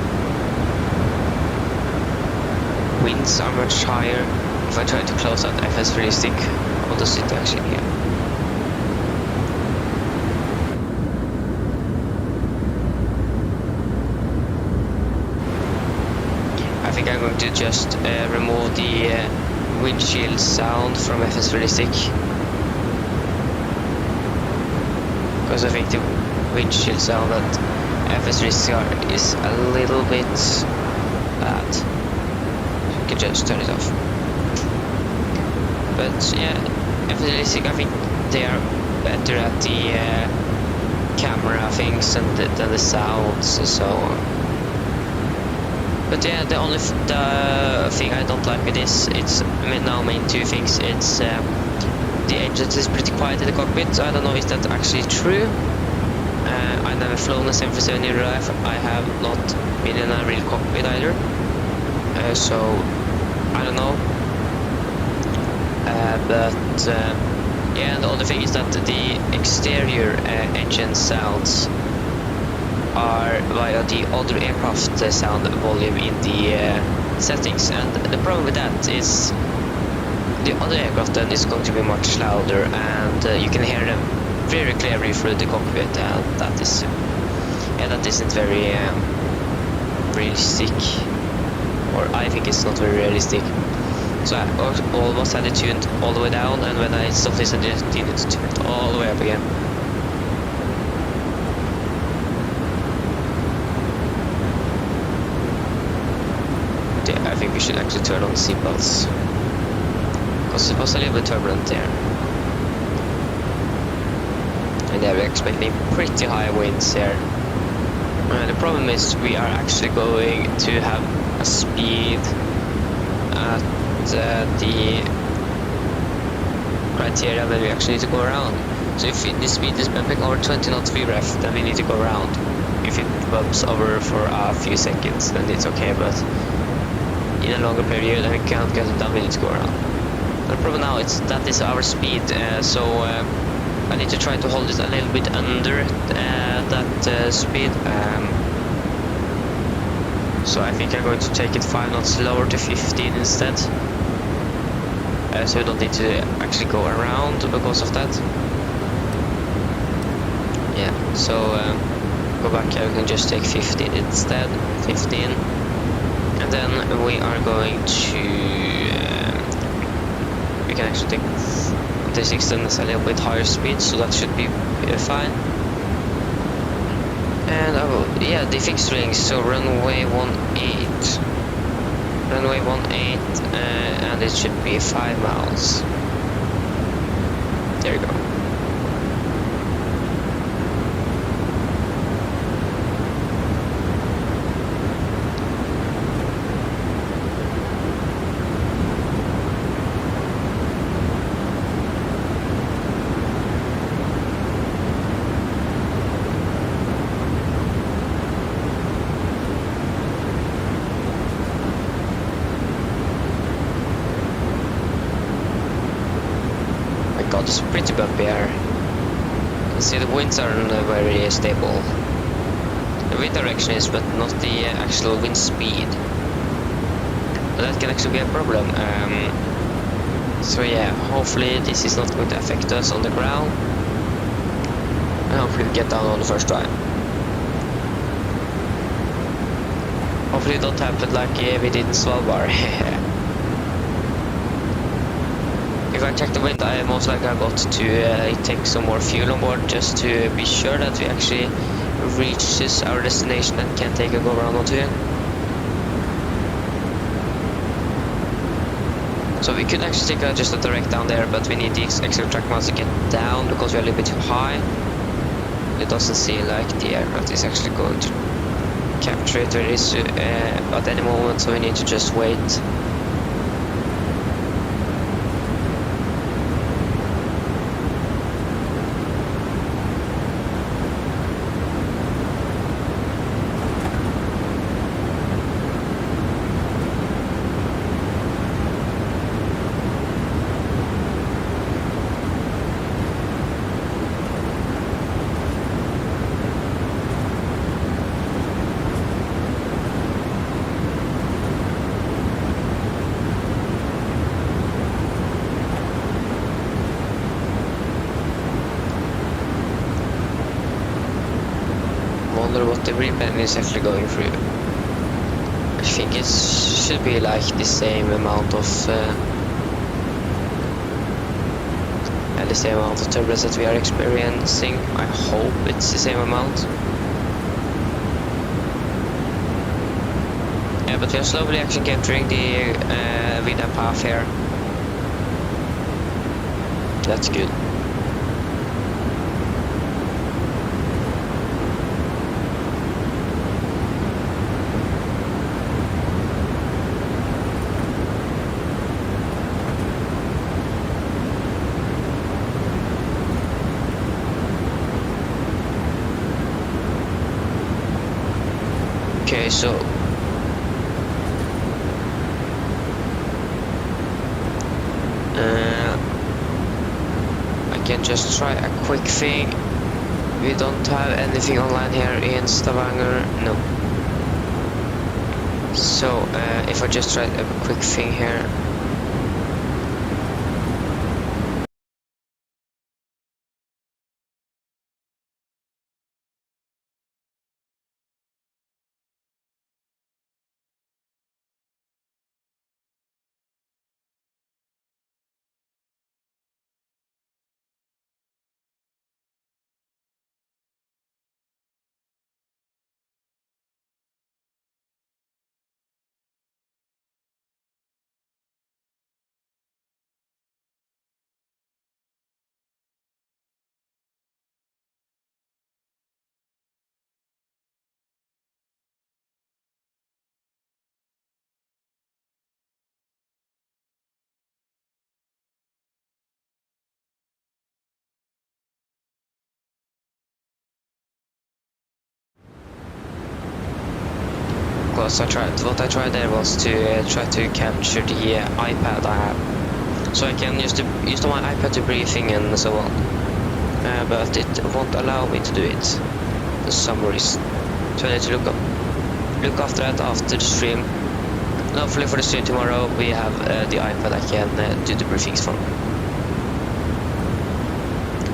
winds are much higher. If I try to close that FS3 stick, what does it actually hear? I think I'm going to just remove the windshield sound from FS3 stick. Because I think the windshield sound at FS3 is a little bit bad. So you can just turn it off. But yeah, FS3 I think they are better at the camera things and than the sounds and so on. But yeah, the thing I don't like with this, it's main two things. It's the engine is pretty quiet in the cockpit. I don't know if that's actually true. I've never flown a 737 in real life. I have not been in a real cockpit either. So I don't know. Yeah, and the other thing is that the exterior engine sounds are via the other aircraft sound volume in the settings, and the problem with that is the other aircraft then is going to be much louder, and you can hear them very clearly through the cockpit, and that is that isn't very realistic, or I think it's not very realistic. So I almost had it tuned all the way down, and when I stopped this I just needed to tune it all the way up again. Yeah, I think we should actually turn on the seatbelts, because it was a little bit turbulent there. And yeah, we're expecting pretty high winds here. The problem is we are actually going to have a speed at the criteria that we actually need to go around. So if the speed is bumping over 20 knots free ref, then we need to go around. If it bumps over for a few seconds, then it's okay, but in a longer period and we can't get it down, we need to go around. The problem now is that is our speed, so I need to try to hold it a little bit under that speed. So I think I'm going to take it 5 knots lower to 15 instead. So we don't need to actually go around because of that. Yeah, so go back here, we can just take 15 instead. 15. And then we are going to... we can actually take this extends a little bit higher speed, so that should be fine. And yeah, the fixed wings, so runway 18, runway 18, and it should be 5 miles. There you go. God, it's pretty bumpy here. You can see the winds aren't very stable. The wind direction is, but not the actual wind speed. But that can actually be a problem. So yeah, hopefully this is not going to affect us on the ground. And hopefully we get down on the first try. Hopefully it don't happen like we did in Svalbard. If I check the wind, I most likely got to take some more fuel on board just to be sure that we actually reaches our destination and can take a go around onto it. So we could actually take just a direct down there, but we need the extra track miles to get down because we're a little bit too high. It doesn't seem like the aircraft is actually going to capture it very soon, at any moment, so we need to just wait. Wonder what the rebend is actually going through. I think it should be like the same amount of turbulence that we are experiencing. I hope it's the same amount. Yeah, but we are slowly actually capturing the Vida path here. That's good. Okay, so I can just try a quick thing. We don't have anything online here in Stavanger, no. So if I just try a quick thing here. because what I tried there was to try to capture the iPad I have, so I can use my iPad to briefing and so on. But it won't allow me to do it for some reason. So I need to look after that after the stream. And hopefully for the stream tomorrow we have the iPad I can do the briefings from.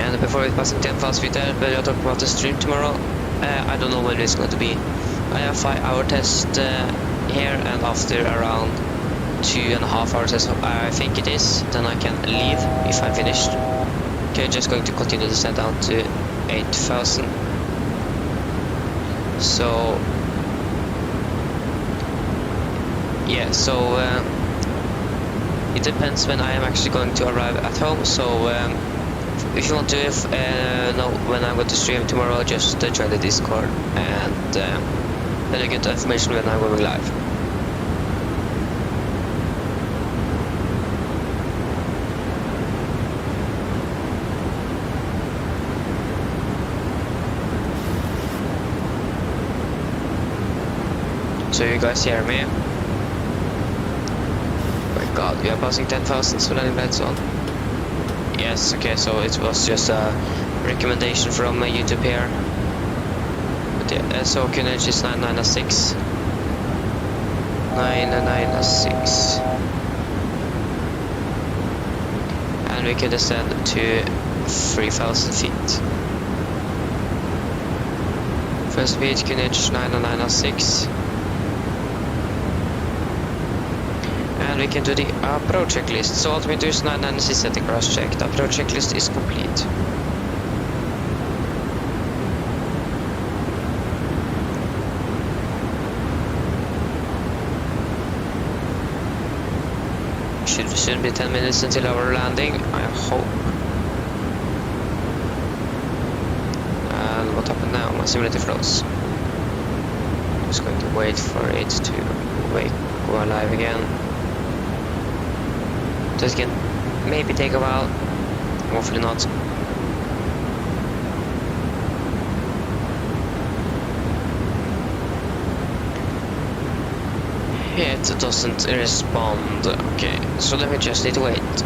And before we pass 10,000 feet there, but I'll talk about the stream tomorrow. I don't know when it's going to be. I have 5-hour test here, and after around 2.5 hours I think it is, then I can leave if I'm finished. Okay, just going to continue the set down to 8,000. So yeah, so it depends when I am actually going to arrive at home. So if you want to know when I'm going to stream tomorrow, just join the Discord, and then you get the information when I'm going live. So you guys hear me? Oh my god, we are passing 10,000, so landing lights on. Yes, okay, so it was just a recommendation from YouTube here. But yeah, so QNH is 996. 996. And we can descend to 3,000 feet. First speed QNH 996. And we can do the approach checklist. So altimeter is 996 at the cross check. The approach checklist is complete. Should soon be 10 minutes until our landing, I hope. And what happened now? My simulator froze. I'm just going to wait for it to go alive again. So it can maybe take a while, hopefully not. It doesn't respond. Okay, so then we just need to wait.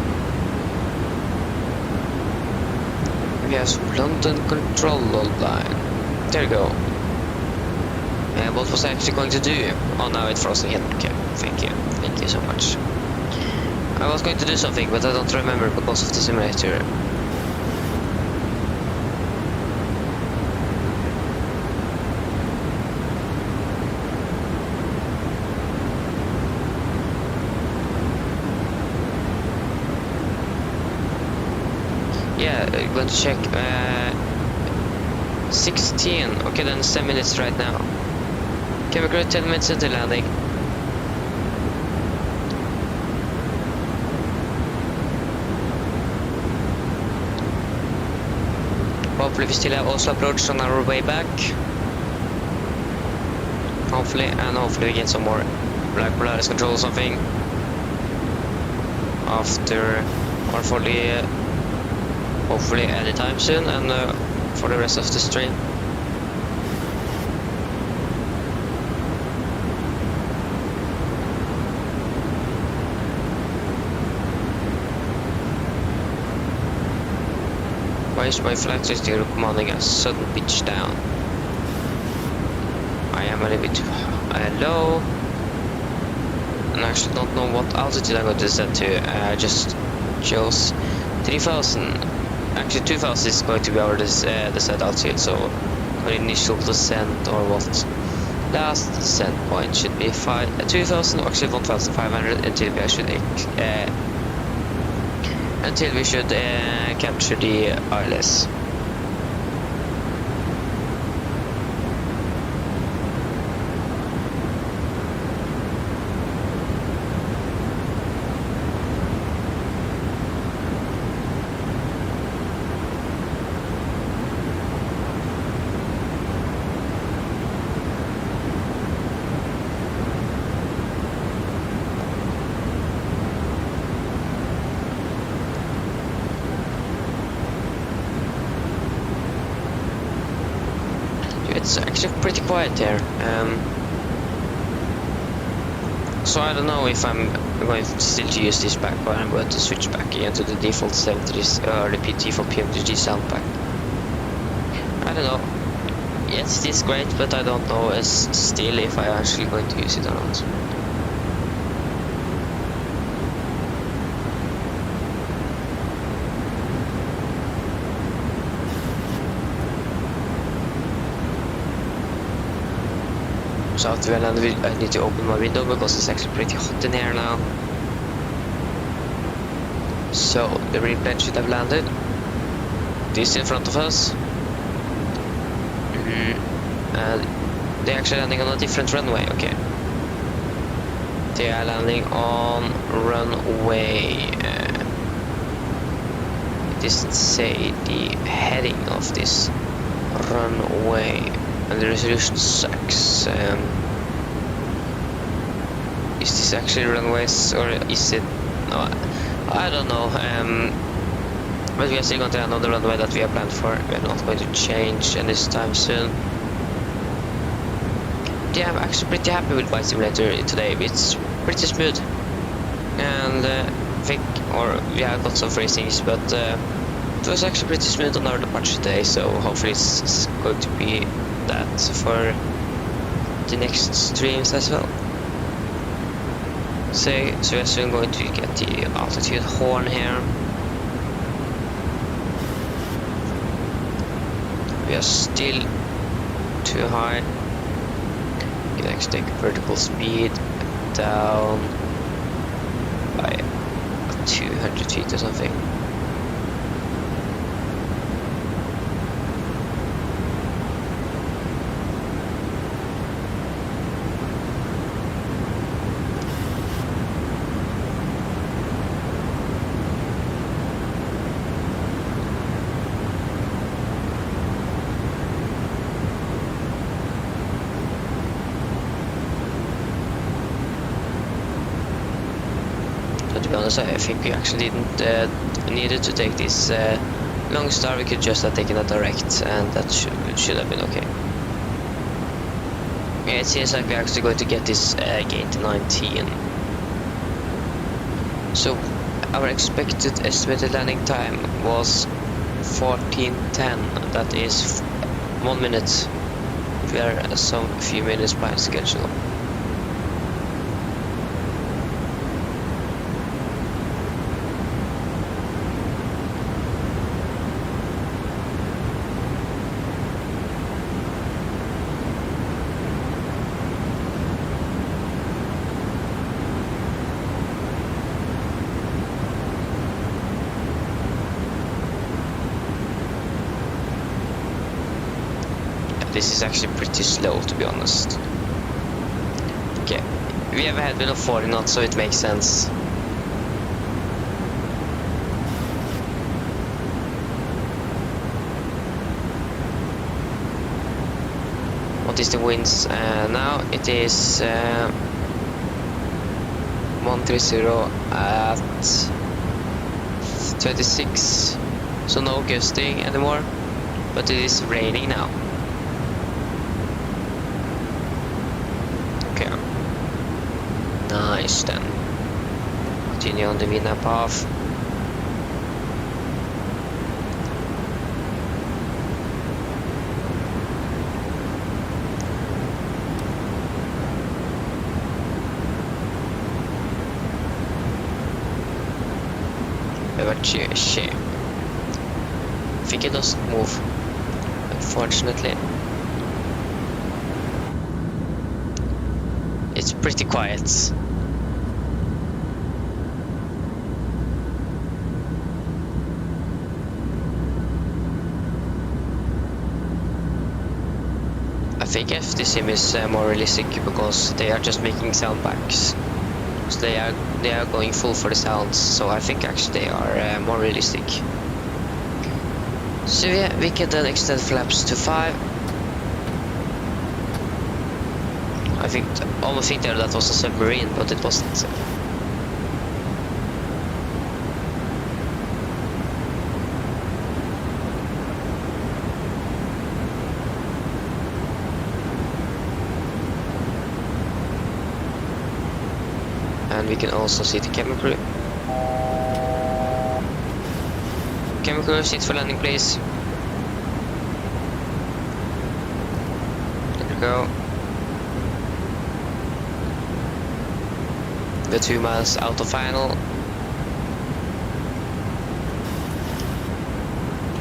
We have London control line. There we go. And what was I actually going to do? Oh, now it froze again. Okay, thank you so much. I was going to do something, but I don't remember because of the simulator. Yeah, I'm going to check 16. Okay, then it's 10 minutes right now. Okay, we're going 10 minutes until landing. Hopefully we still have Oslo approach on our way back. Hopefully, and hopefully we get some more like Polaris control or something after, or for the hopefully anytime soon, and for the rest of the stream. Why is my flight system commanding a sudden pitch down? I am a little bit low, and I actually don't know what altitude I'm going to descend to. I just chose 3,000. Actually 2,000 is going to be our descent altitude, so our initial descent, or what last descent point should be 2,000, or actually 1,500 until we should capture the ILS. It's actually pretty quiet here. So I don't know if I'm going to still to use this back or I'm going to switch back again to the default 70s repeat for PMDG sound pack. I don't know. Yes, it is great, but I don't know still if I'm actually going to use it or not. So after I landed, I need to open my window because it's actually pretty hot in here now. So the rear plane should have landed. This in front of us. And they're actually landing on a different runway. Okay. They are landing on runway. It doesn't say the heading of this runway. And the resolution sucks. Is this actually runways or is it? No, I don't know. But we are still going to land on the runway that we have planned for. We are not going to change anytime soon. Yeah, I'm actually pretty happy with my simulator today. It's pretty smooth, and we have got some phrasings, but it was actually pretty smooth on our departure today. So hopefully it's going to be that for the next streams as well. So we're soon going to get the altitude horn here. We are still too high. You can actually take vertical speed down by 200 feet or something. To be honest, I think we actually didn't needed to take this long star. We could just have taken a direct, and that should have been okay. Yeah, it seems like we're actually going to get this gate 19. So our expected estimated landing time was 14:10. That is 1 minute. We are some few minutes behind schedule. This is actually pretty slow, to be honest. Okay, we have a headwind of 40 knots, so it makes sense. What is the winds now? It is 130 at 26, so no gusting anymore, but it is raining now. Nice, then continue on the winner path. Shame. I think it doesn't move, unfortunately. It's pretty quiet. I think FD Sim is more realistic because they are just making sound packs. So they are going full for the sounds. So I think actually they are more realistic. So yeah, we can then extend flaps to 5. I think almost think there that was a submarine, but it wasn't. we can also see the cabin crew. Cabin crew, seats for landing, please. There we go. We're 2 miles out of final.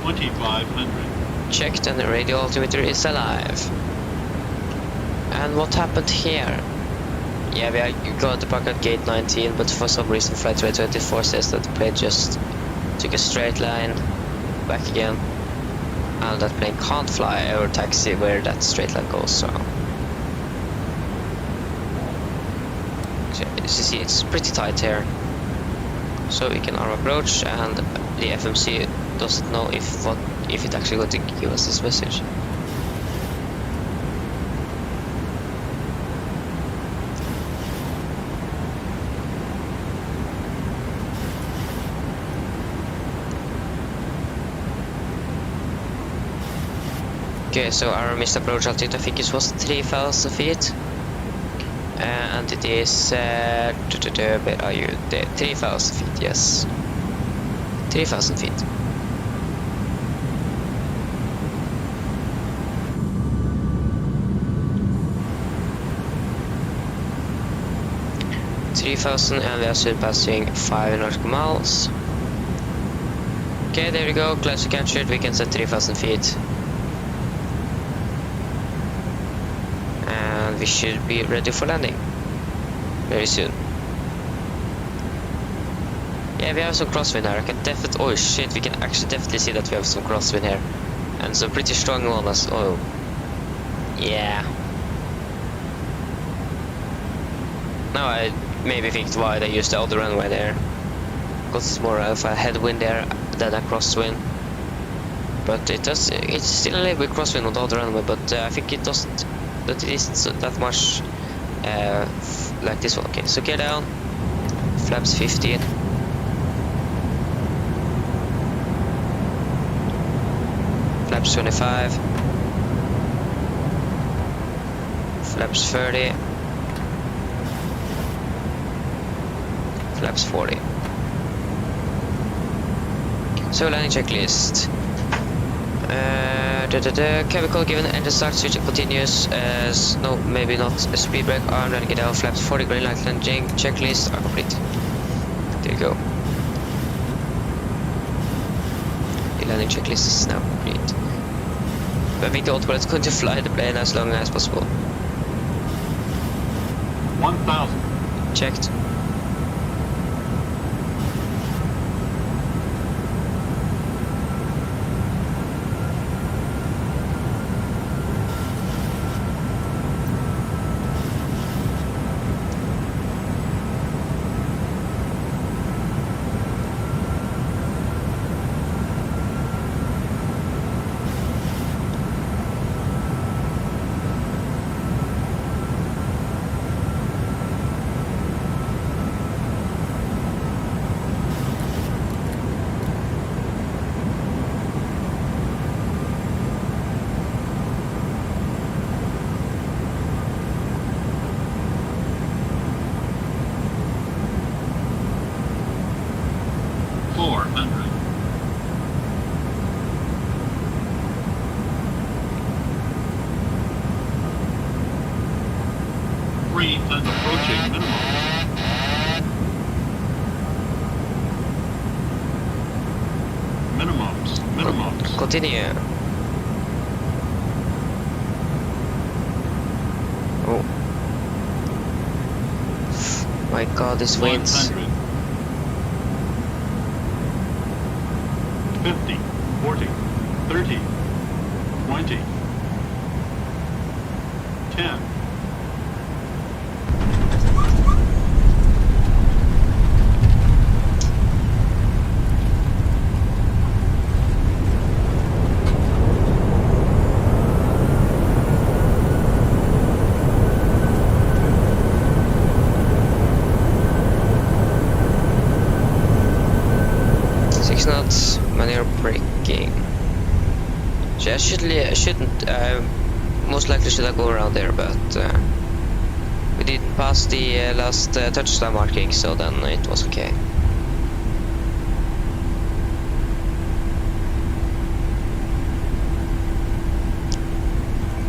2500. Checked, and the radio altimeter is alive. And what happened here? Yeah, we are going to park at gate 19, but for some reason flight 24 says that the plane just took a straight line back again, and that plane can't fly or taxi where that straight line goes. So as you see, it's pretty tight here. So we can arm approach, and the FMC doesn't know if it's actually going to give us this message. Okay, so our missed approach altitude, I think it was 3,000 feet. And it is, where are you? There, 3,000 feet, yes. 3,000 feet. And we are soon passing 5 nautical miles. Okay, there we go, close to captured, we can set 3,000 feet. We should be ready for landing very soon. Yeah, we have some crosswind here. I can definitely. Oh shit, we can actually definitely see that we have some crosswind here, and some pretty strong on us. Oh, yeah. Now I maybe think why they used the other runway there, because it's more of a headwind there than a crosswind. But it's still a little bit crosswind on the other runway, but I think it doesn't. But it isn't that much like this one. Okay, so get down. Flaps 15. Flaps 25. Flaps 30. Flaps 40. So landing checklist. Chemical given, engine start, switching continuous. No, maybe not a speed brake. Arm, landing down, flaps 40, green light landing. Checklist are complete. There you go. The landing checklist is now complete. I think the autopilot is going to fly the plane as long as possible. 1,000. Checked. And approaching minimum. Minimums. Continue. Oh. My god, this winds. 100. 50, 40, 30, 20, 10. Maneuver braking. So I shouldn't. Most likely should I go around there, but with didn't pass the last touchdown marking, so then it was okay.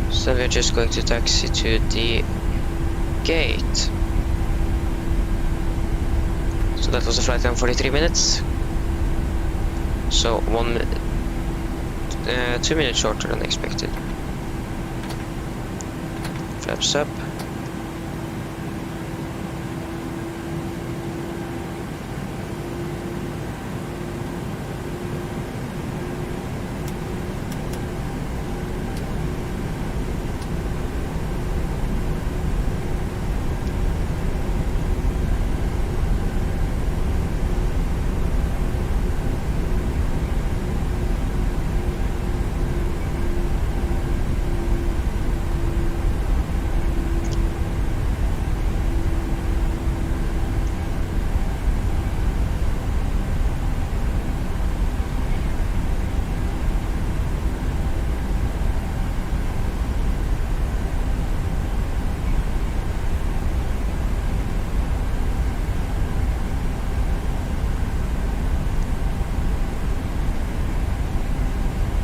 So we're just going to taxi to the gate. So that was a flight time 43 minutes. So 1 minute, 2 minutes shorter than expected. Flaps up.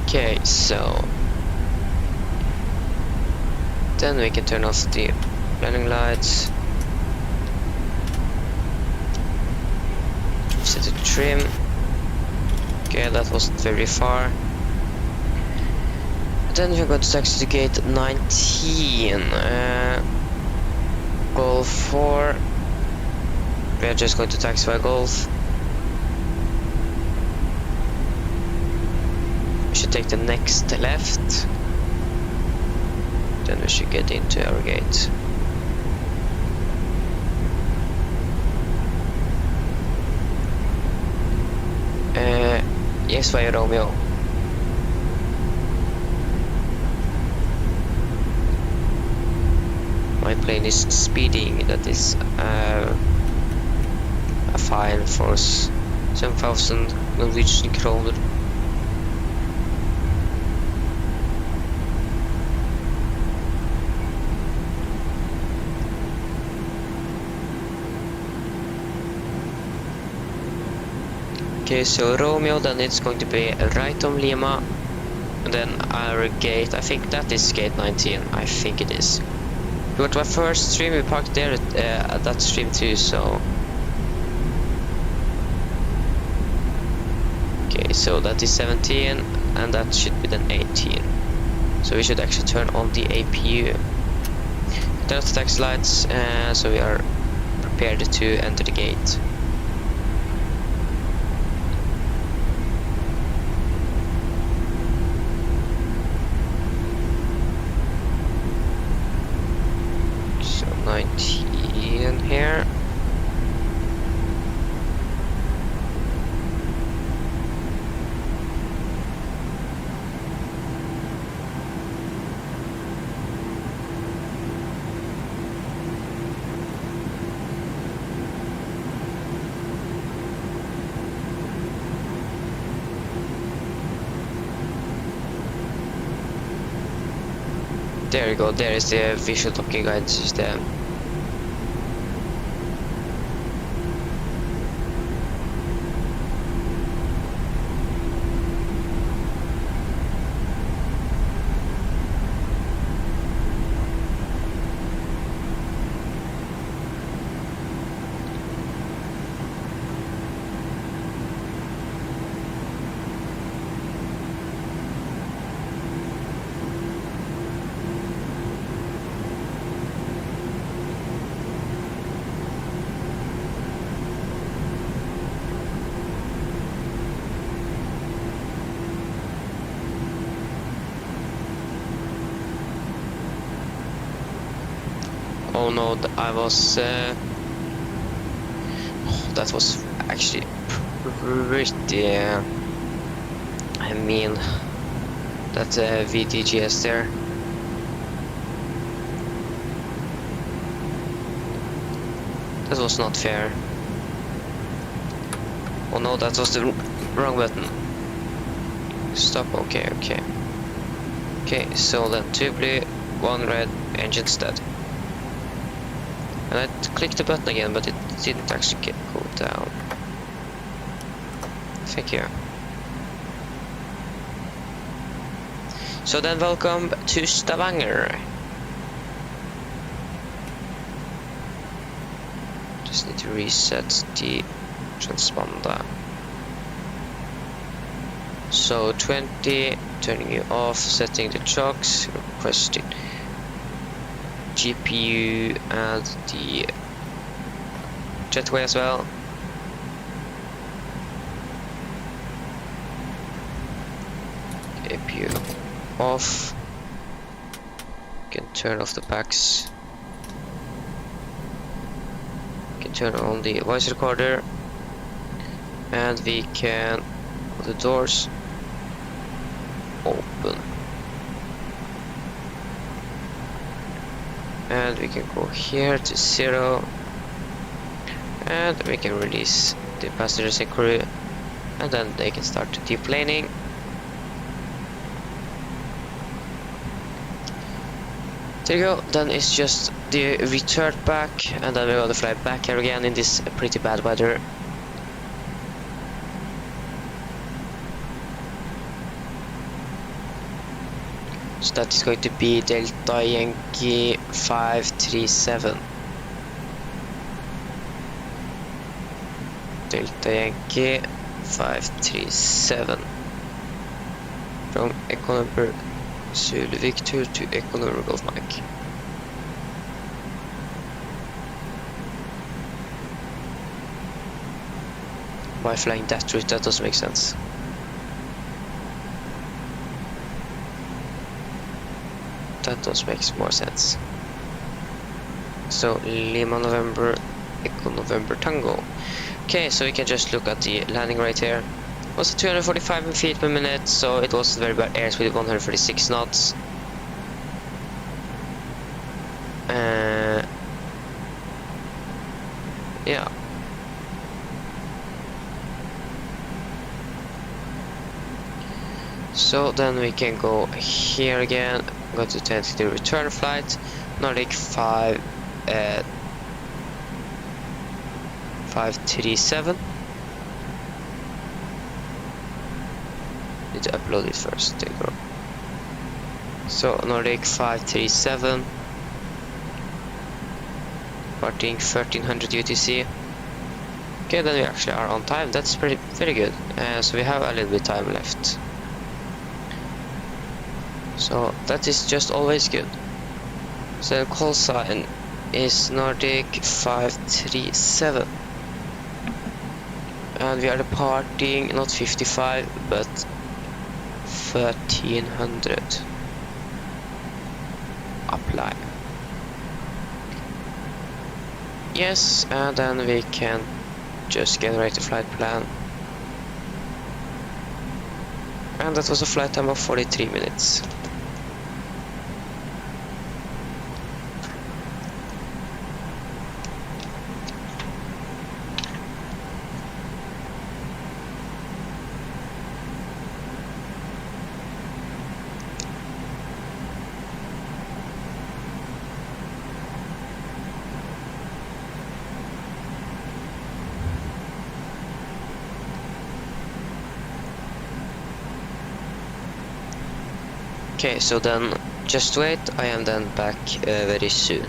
Okay, so then we can turn off the landing lights, set the trim. Okay, that wasn't very far. Then we're going to taxi to gate 19, Golf 4. We are just going to taxi by Golf. Take the next left, then we should get into our gate. Yes, via Romeo. My plane is speeding. That is a fine for 7,000 Norwegian kroner. Okay, so Romeo, then it's going to be right on Lima, and then our gate, I think that is gate 19, I think it is. We went to our first stream, we parked there at that stream too, so... Okay, so that is 17, and that should be then 18. So we should actually turn on the APU. Turn off the taxi lights, so we are prepared to enter the gate. So 19 here. There you go, there is the visual docking guide system. Oh no, I was... that was actually pretty... I mean... That VTGS there. That was not fair. Oh no, that was the wrong button. Stop, okay, okay. Okay, so then 2 blue, 1 red, engines dead. And I clicked the button again, but it didn't actually go down. Thank you. So then welcome to Stavanger. Just need to reset the transponder. So 20, turning you off, setting the chocks, requesting GPU and the jetway as well. APU off. Can turn off the backs. Can turn on the voice recorder, and we can put the doors open, and we can go here to 0, and we can release the passengers and crew, and then they can start deplaning. There you go. Then it's just the return back, and then we're gonna fly back here again in this pretty bad weather. So that is going to be Delta Yankee 537. Delta Yankee 537. From Echo number Zulu Victor to Echo number Golf Mike. Why flying that route? That doesn't make sense. That does make more sense. So Lima November, Echo November Tango. Okay, so we can just look at the landing right here. It was 245 feet per minute, so it was very bad airspeed, 136 knots. Yeah. So then we can go here again. Go to tentative return flight. Nordic 537. Need to upload it first. There you go. So Nordic 537. Departing 1300 UTC. Okay, then we actually are on time. That's very good. So we have a little bit of time left. So that is just always good. So the call sign is Nordic 537. And we are departing not 55 but 1300. Apply. Yes, and then we can just generate the flight plan. And that was a flight time of 43 minutes. Okay, so then just wait, I am then back very soon.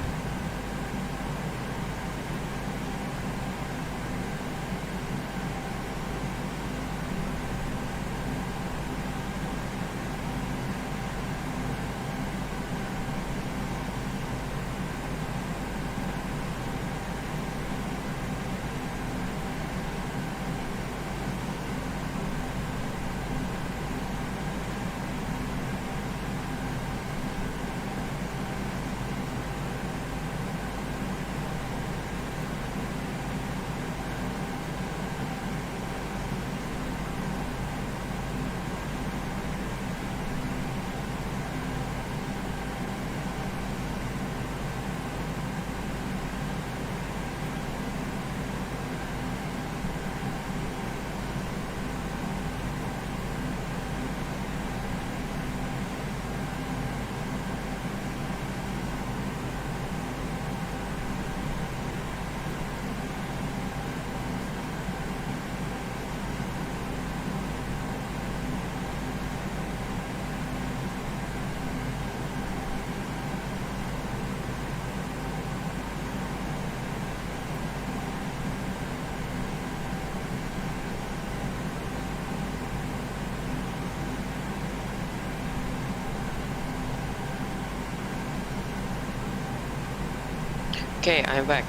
Okay, I'm back.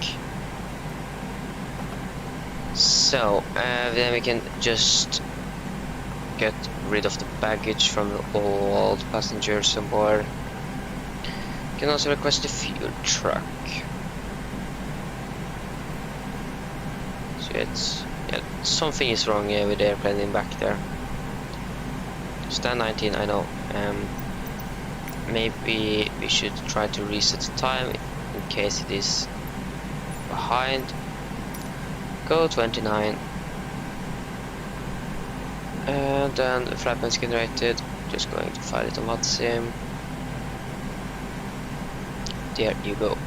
So, then we can just get rid of the baggage from the old passengers on board. You can also request a fuel truck. So it's, yeah, something is wrong with the airplane in back there. Stand 19, I know. Maybe we should try to reset the time in case it is behind. Go 29. And then the flap is generated. Just going to file it on WhatSim. There you go.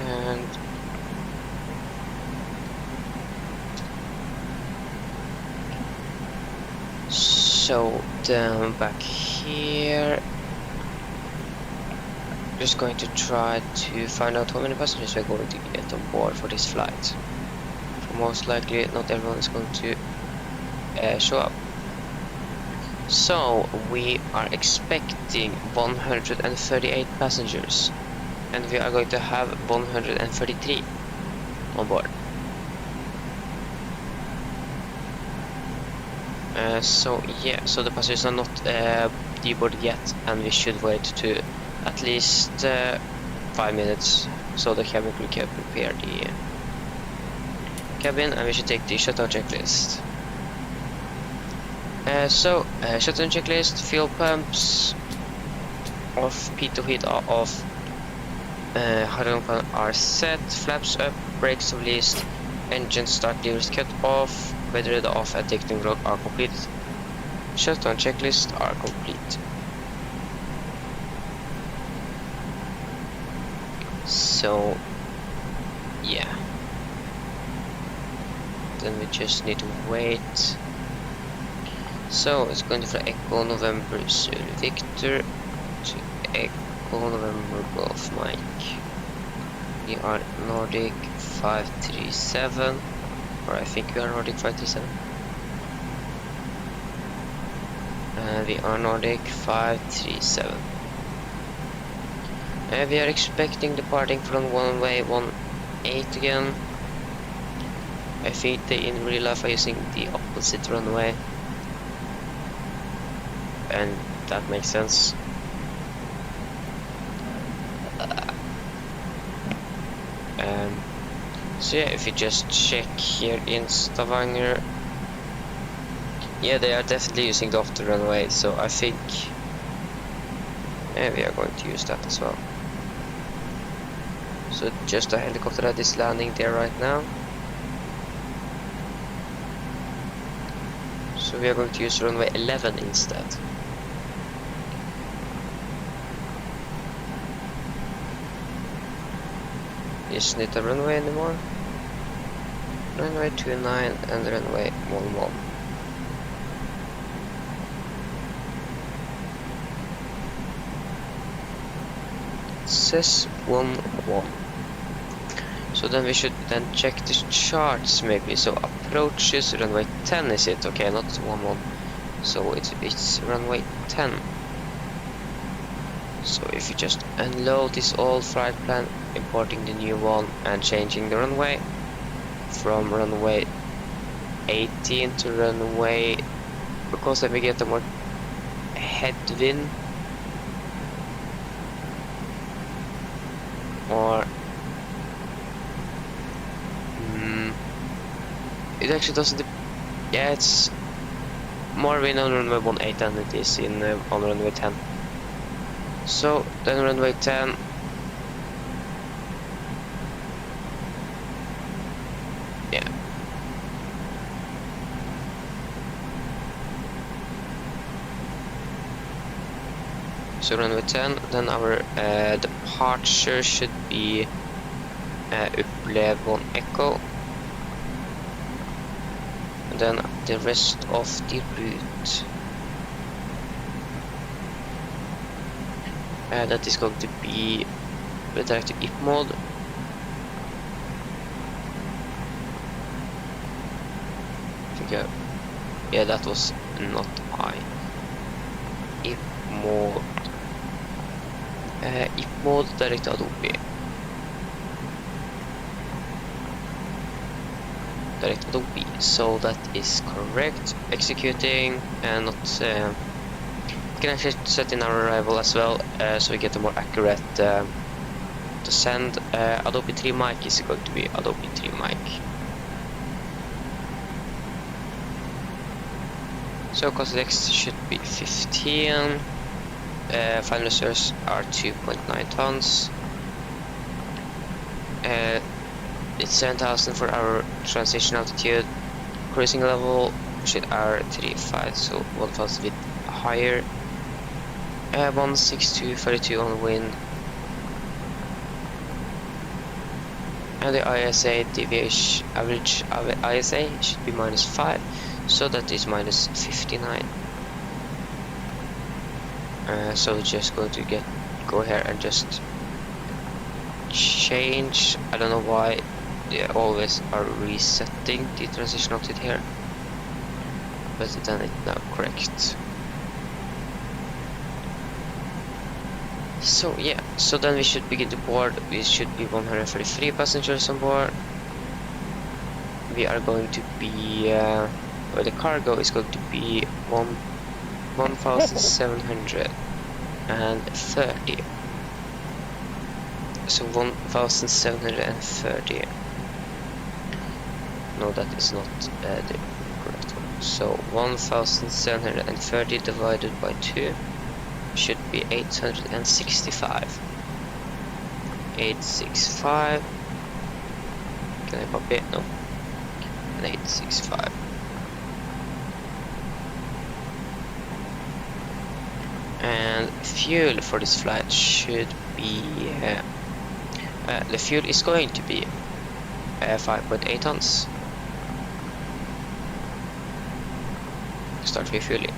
And so then back here, just going to try to find out how many passengers we're going to get on board for this flight. For most likely not everyone is going to show up. So we are expecting 138 passengers, and we are going to have 133 on board. So yeah, so the passengers are not deboarded yet, and we should wait to at least 5 minutes so the cabin crew can prepare the cabin, and we should take the shutdown checklist. Shutdown checklist: fuel pumps off, pitot heat are off, hydraulic fan are set, flaps up, brakes released, engine start levers cut off, weather radar off, and ticketing log are complete. Shutdown checklist are complete. So yeah, then we just need to wait. So it's going to fly Echo November Zulu Victor to Echo November Golf Mike. We are Nordic 537, or I think we are Nordic 537. We are Nordic 537. We are expecting departing from runway 18 again. I think they in real life are using the opposite runway, and that makes sense. So yeah, if you just check here in Stavanger, yeah, they are definitely using the off the runway, so I think we are going to use that as well. So just a helicopter that is landing there right now. So we are going to use runway 11 instead. Isn't it a runway anymore? Runway 29 and runway 11. It says 11. So then we should then check the charts maybe. So approaches runway 10 is it? Okay, not 11. So it's runway 10. So if you just unload this old flight plan, importing the new one and changing the runway from runway 18 to runway, because then we get a more headwind, or it actually doesn't. Yeah, it's more wind on runway 18 than it is in on runway 10. So then runway 10. Yeah. So runway 10, then our departure should be Upplev 1 Echo. And then the rest of the route. That is going to be redirected IP mode. I think yeah, that was not I. IP mode. IP mode direct Adobe. Direct Adobe. So that is correct. Executing and not. We can actually set in our arrival as well, so we get a more accurate to send. Adobe 3 mic is going to be Adobe 3 mic. So context should be 15. Final reserves are 2.9 tons. It's 7,000 for our transition altitude. Cruising level should R35, so 1,000 feet higher. 162.32 on wind. And the ISA deviation, average ISA should be -5, so that is -59. So we're just going to go here and just change. I don't know why they always are resetting the transition altitude here, but then it's now correct. So yeah, so then we should begin to board. We should be 133 passengers on board. We are going to be, the cargo is going to be 1,730. So 1,730. No, that is not the correct one. So 1,730 divided by 2 should be 865. 865. Can I copy it? No. And 865. And fuel for this flight should be the fuel is going to be 5.8 tons. Start refueling.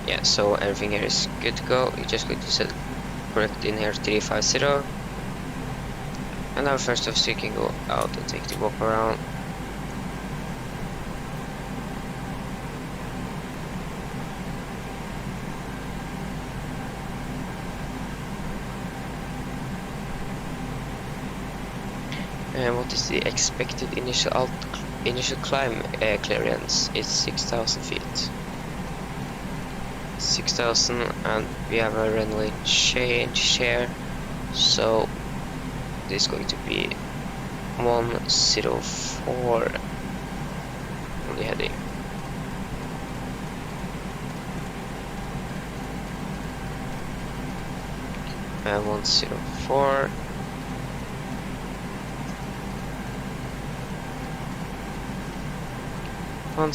Yeah, so everything here is good to go. You're just going to set correct in here 350. And now first officer can go out and take the walk around. And what is the expected initial climb clearance? It's 6,000 feet. 6,000, and we have a runway change here, so this is going to be 104 on the heading. And 104. One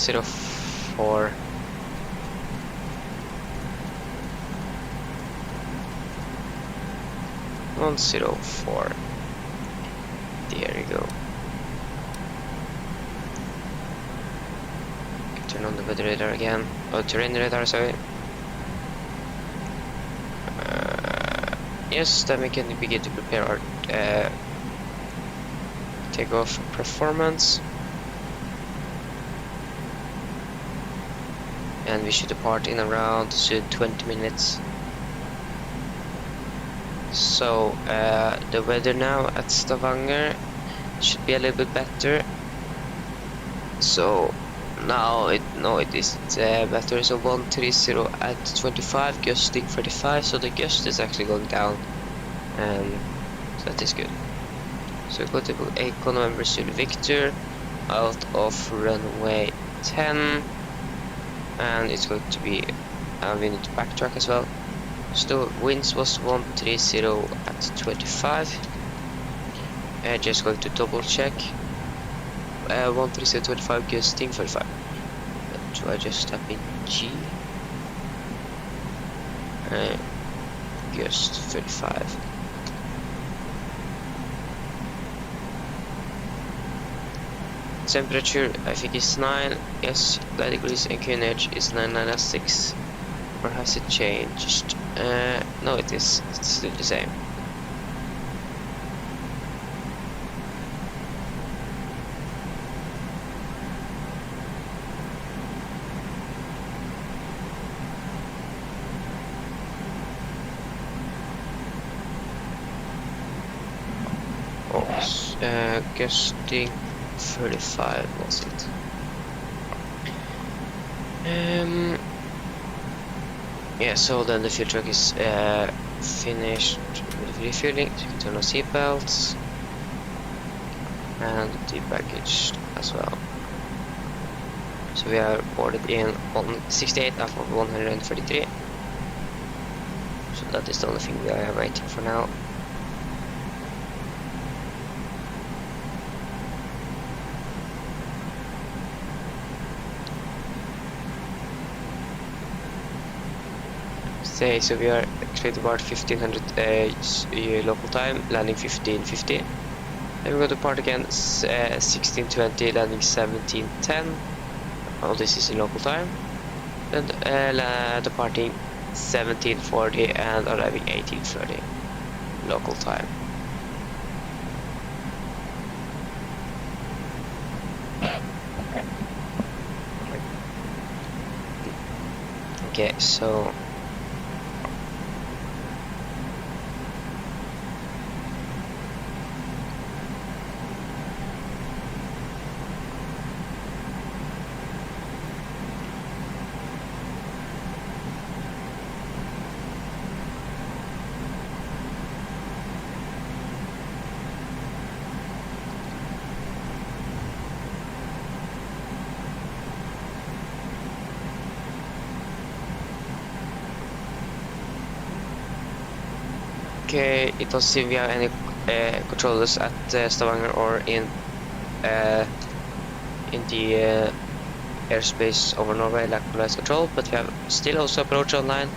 104. There you go. Turn on the weather radar again. Oh, terrain radar, sorry. Yes, then we can begin to prepare our takeoff performance. And we should depart in around 20 minutes. So the weather now at Stavanger should be a little bit better. So now it is better. So 130 at 25, gusting 35. So the gust is actually going down, and so that is good. So we go to Echo November Zulu Victor out of runway 10, and it's going to be. We need to backtrack as well. So winds was 130 at 25. Just going to double check. 130 at 25, gusting 35. So I just type in G. Gust 35. Temperature I think is 9. Yes, 9 degrees, and QNH is 996. Or has it changed? No, it's still the same. Gusting 35 was it? Yeah, so then the fuel truck is finished with refueling, so you can turn on seatbelts and depackaged as well. So we are boarded in on 68 out of 133. So that is the only thing we are waiting for now. So we are expecting about 1500 local time, landing 1550. Then we go to depart again 1620, landing 1710. Oh, this is in local time. Then departing 1740 and arriving 1830 local time. Okay, so okay, it doesn't seem we have any controllers at Stavanger or in the airspace over Norway, lack of light control, but we have still also approach online.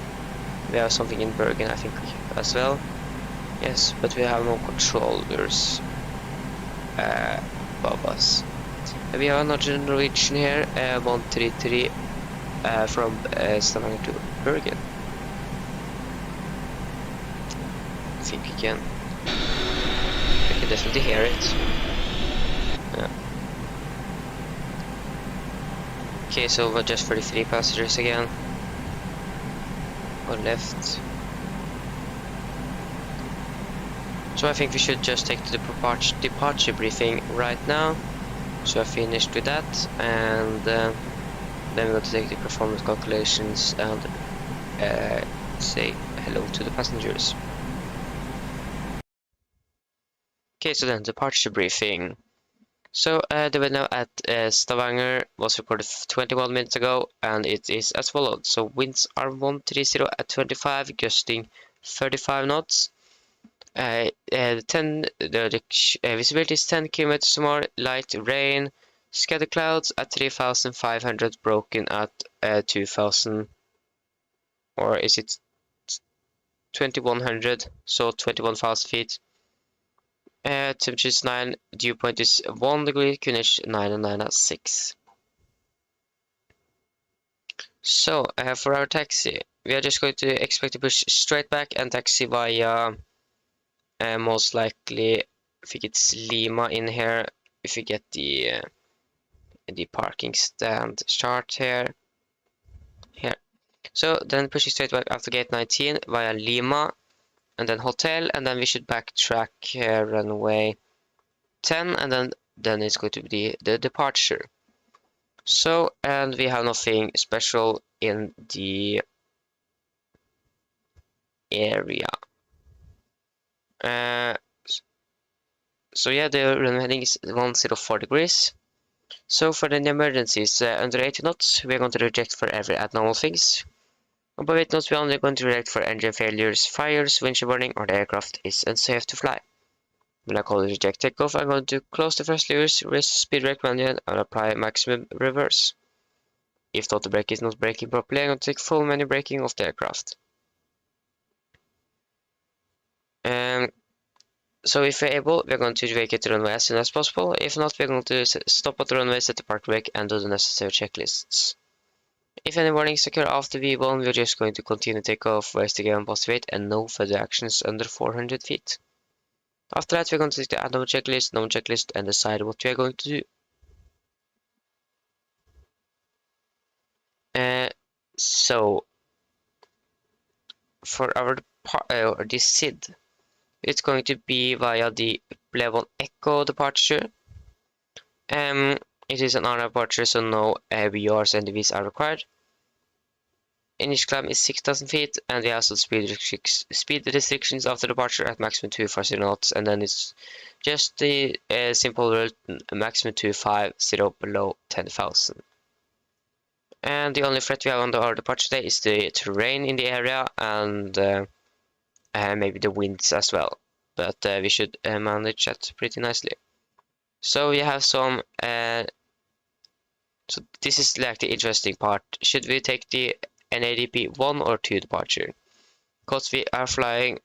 We have something in Bergen, I think, as well. Yes, but we have no controllers above us. We have another Norwegian here, 133 from Stavanger to Bergen. I think we can definitely hear it. Yeah. Okay, so we're just 33 passengers again. Or left. So I think we should just take the departure briefing right now. So I finished with that, and then we're going to take the performance calculations and say hello to the passengers. Okay, so then departure briefing. So the weather at Stavanger was recorded 21 minutes ago, and it is as follows. So winds are 130 at 25, gusting 35 knots. The visibility is 10 kilometers more, light rain, scattered clouds at 3,500, broken at 2,000, or is it 2,100, so 21,000 feet. Temperature is 9, dew point is 1 degree, Kunich 9 and 9 at 6. So for our taxi, we are just going to expect to push straight back and taxi via most likely, I think it's Lima in here, if we get the parking stand chart here. So then pushing straight back after gate 19 via Lima, and then hotel, and then we should backtrack runway 10, and then it's going to be the departure. So, and we have nothing special in the area. So yeah, the runway heading is 104 degrees. So for the emergencies, under 80 knots, we are going to reject for every abnormal things. Above 8 knots, we are only going to reject for engine failures, fires, windshield burning, or the aircraft is unsafe to fly. When I call it reject takeoff, I'm going to close the first levers, raise the speed brake manual, and apply maximum reverse. If the auto brake is not braking properly, I'm going to take full manual braking of the aircraft. So if we're able, we're going to vacate the runway as soon as possible. If not, we're going to stop at the runway, set the park brake, and do the necessary checklists. If any warnings occur after V1, we're just going to continue takeoff, raise the gear and positive weight, and no further actions under 400 feet. After that, we're going to take the add-on checklist, and decide what we are going to do. So for our this SID, It's going to be via the level Echo departure. It is an RNAV departure, so no ABRs and DVs are required. Initial climb is 6,000 feet, and we have some speed restrictions after departure at maximum 250 knots, and then it's just the simple rule maximum 250 below 10,000. And the only threat we have on our departure day is the terrain in the area and maybe the winds as well, but we should manage that pretty nicely. So we have some so this is like the interesting part. Should we take the NADP 1 or 2 departure? Because we are flying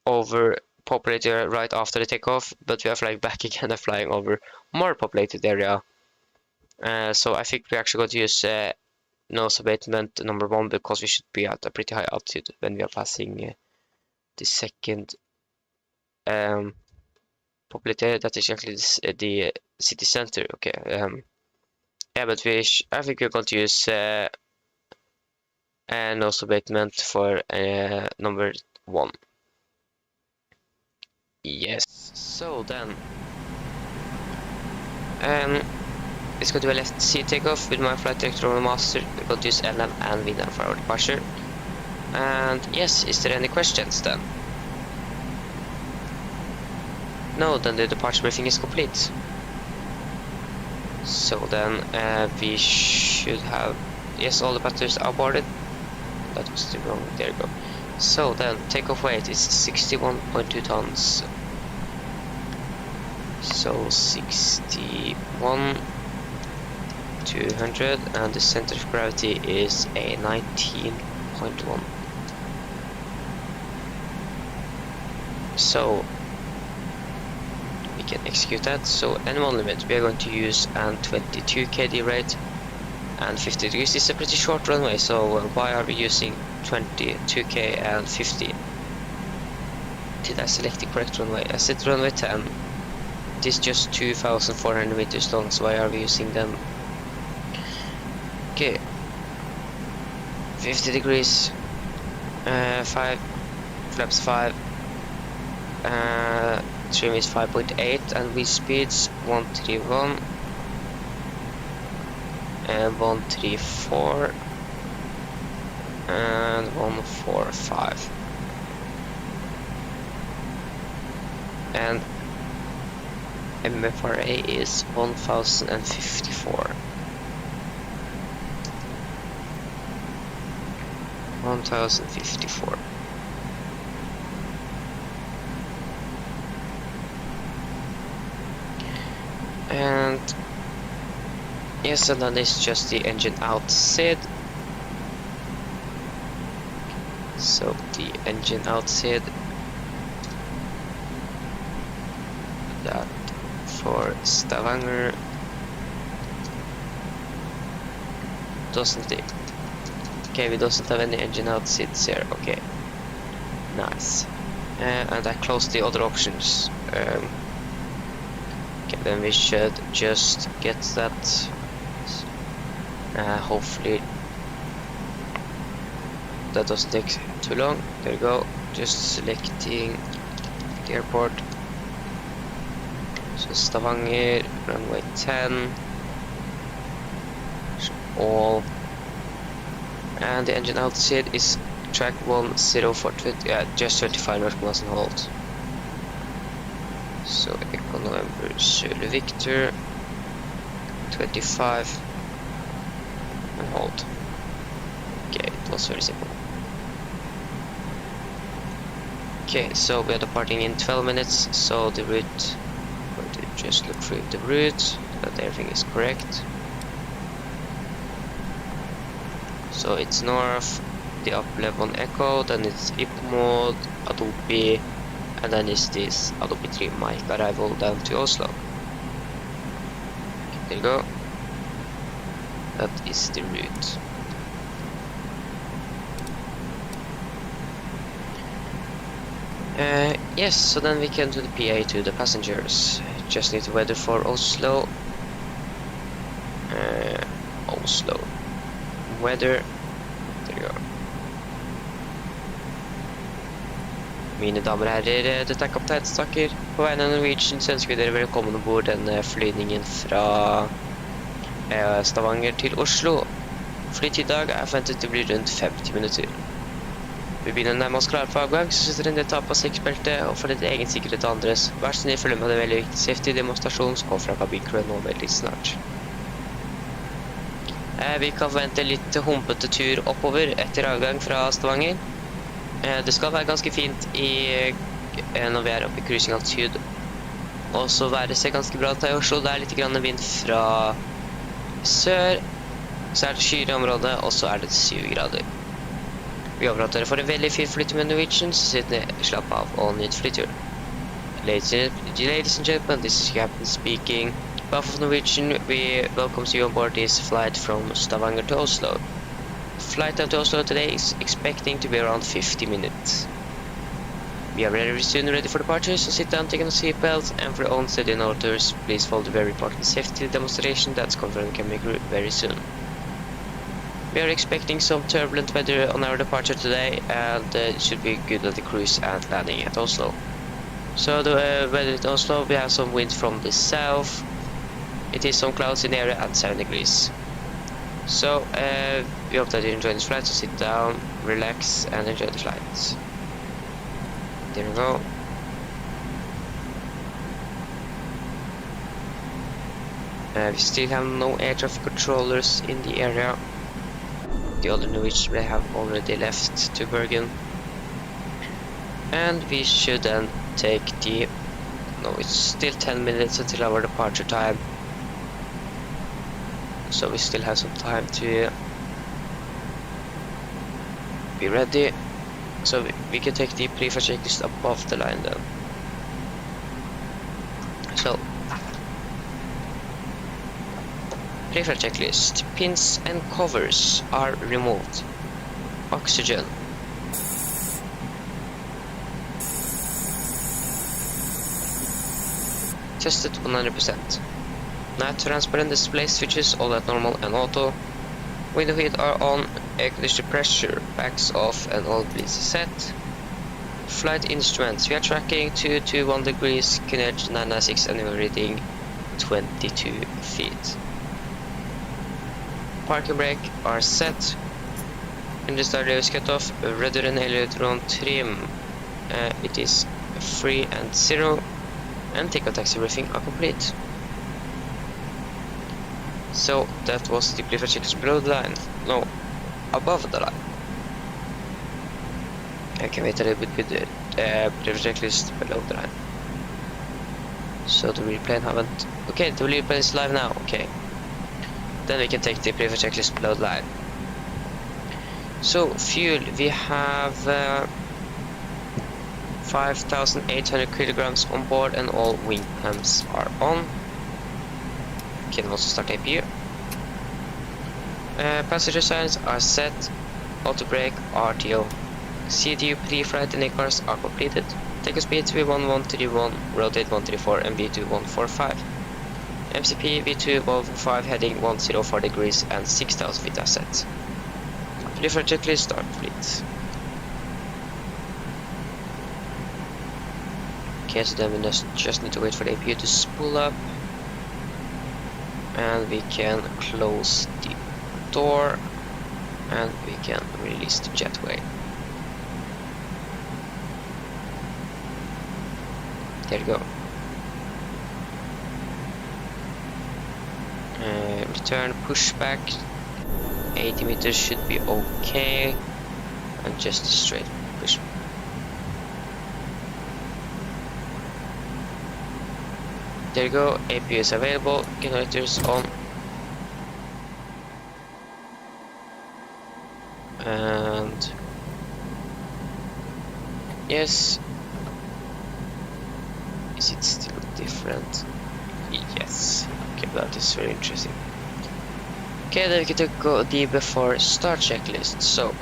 over populated area right after the takeoff, but we are flying back again and flying over more populated area. So I think we're actually going to use nose abatement number 1, because we should be at a pretty high altitude when we are passing the second populated area. That is actually the city center. Okay. Yeah, but I think we're going to use nose abatement for number 1. Yes. So then, it's going to be a left C takeoff with my flight director and master. We're going to use LM and VNAV for our departure. And yes, is there any questions then? No, then the departure briefing is complete. So then we should have, yes, all the passengers are boarded. That was the wrong, there you go. So then takeoff weight is 61.2 tons. So 61,200, and the center of gravity is a 19.1. So we can execute that. So N1 limit, we are going to use an 22 kd rate, and 50 degrees is a pretty short runway, so why are we using 22k and 50? Did I select the correct runway? I said runway 10. It is just 2,400 meters long, so why are we using them? Okay, 50 degrees, 5, flaps 5, trim is 5.8, and wheel speeds 131 and 134 and 145, and MFRA is 1054. 1054. And yes, and then it's just the engine out SID. So the engine out SID, that for Stavanger, doesn't it? Okay, we doesn't have any engine out SIDs here. Okay, nice. And I closed the other options. Okay, then we should just get that. Hopefully that doesn't take too long. There we go. Just selecting the airport. So Stavanger, runway 10. All. And the engine outside is track 10420. Yeah, just 25 nautical miles and hold. So Echo November Zulu Victor 25 and hold. Okay, it was very simple. Okay, so we are departing in 12 minutes, so the route, I'm going to just look through the route, that everything is correct. So it's north, the up level on Echo, then it's Ipmod, Adobe, and then is this Adobe 3 mic arrival down to Oslo. Okay, there you go. That is the route. Yes, so then we can do the PA to the passengers. Just need the weather for Oslo. Oslo. Weather. There you go. Mine damer og herrer, dette er kaptein Stakker. På vegne av Norwegian så ønsker vi dere velkommen ombord denne flygningen fra Stavanger til Oslo. Flytid i dag er forventet til å bli rundt 50 minutter. Vi begynner å nærme oss klar på avgang, så sitter en del ta på sikkerhetsbeltet og for litt egen sikkerhet og andres. Vær snill følge med det veldig viktige safety-demonstrasjonen som kommer fra kabincrew nå veldig snart. Vi kan forvente litt humpete tur oppover etter avgang fra Stavanger. Det skal være ganske fint når vi er oppe i cruising altitude. Og så været ser ganske bra ut i Oslo. Det er litt grann vind fra sør. Så er det skyer i området, og så er det 7 grader. Vi håper at dere får en veldig fin flytur med Norwegian, så sitt ned, slapp av og nyt flyturen. Ladies and gentlemen, this is Captain speaking. On behalf of Norwegian, we welcome you on board this flight from Stavanger to Oslo. Flight out to Oslo today is expecting to be around 50 minutes. We are very soon ready for departure, so sit down, take on the seatbelts, and for all steady notice, please follow the very important safety demonstration that's confirmed can make very soon. We are expecting some turbulent weather on our departure today, and it should be good at the cruise and landing at Oslo. So the weather at Oslo, we have some wind from the south. It is some clouds in the area at 7 degrees. So we hope that you enjoy this flight, so sit down, relax, and enjoy the flight. There we go. We still have no air traffic controllers in the area. The other Norwegian may have already left to Bergen. And we should then take the... No, it's still 10 minutes until our departure time. So we still have some time to be ready. So we can take the pre-flight checklist above the line then. So, pre-flight checklist. Pins and covers are removed. Oxygen. Tested 100%. Night transparent display switches all at normal and auto. Window heat are on, air conditioner pressure backs off, and all bleeds set. Flight instruments. We are tracking 221 degrees, QNH 996, and we're reading 22 feet. Parking brake are set. Engine starter is cut off. Rudder and aileron trim. It is 3 and 0. And takeoff taxi briefing are complete. So that was the pre-flight checklist below the line. No, above the line. I can wait a little bit with the pre-flight checklist below the line. So the real plane haven't... Okay, the real plane is live now, okay. Then we can take the pre-flight checklist below the line. So, fuel, we have 5,800 kilograms on board and all wing pumps are on. Can also start APU. Passenger signs are set. Auto brake, RTO. CDU pre-flight and cars are completed. Takeoff speed V1131, rotate 134 and V2145. MCP V2145 heading 104 degrees and 6,000 feet are set. Pre-flight checklist are complete. Okay, so then we just need to wait for the APU to spool up. And we can close the door and we can release the jetway. There you go. Return pushback. 80 meters should be okay. And just a straight push. There you go, APU is available, generators on. And yes. Is it still different? Yes. Okay, that is very interesting. Okay, then we can go the before start checklist. So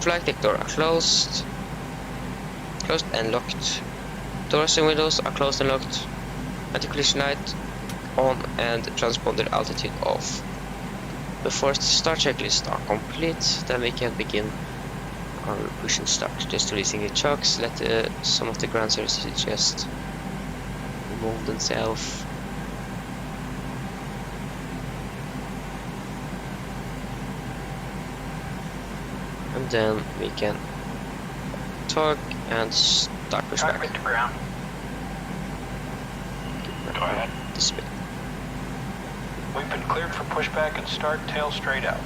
flight deck door are closed and locked. Doors and windows are closed and locked. Anti-collision light on and transponder altitude off. Before the start checklist are complete, then we can begin Or push and start, just releasing the chocks, let some of the ground surfaces just remove themselves. And then we can torque and start pushback. Cockpit to ground. Go ahead. This way. We've been cleared for pushback and start tail straight out.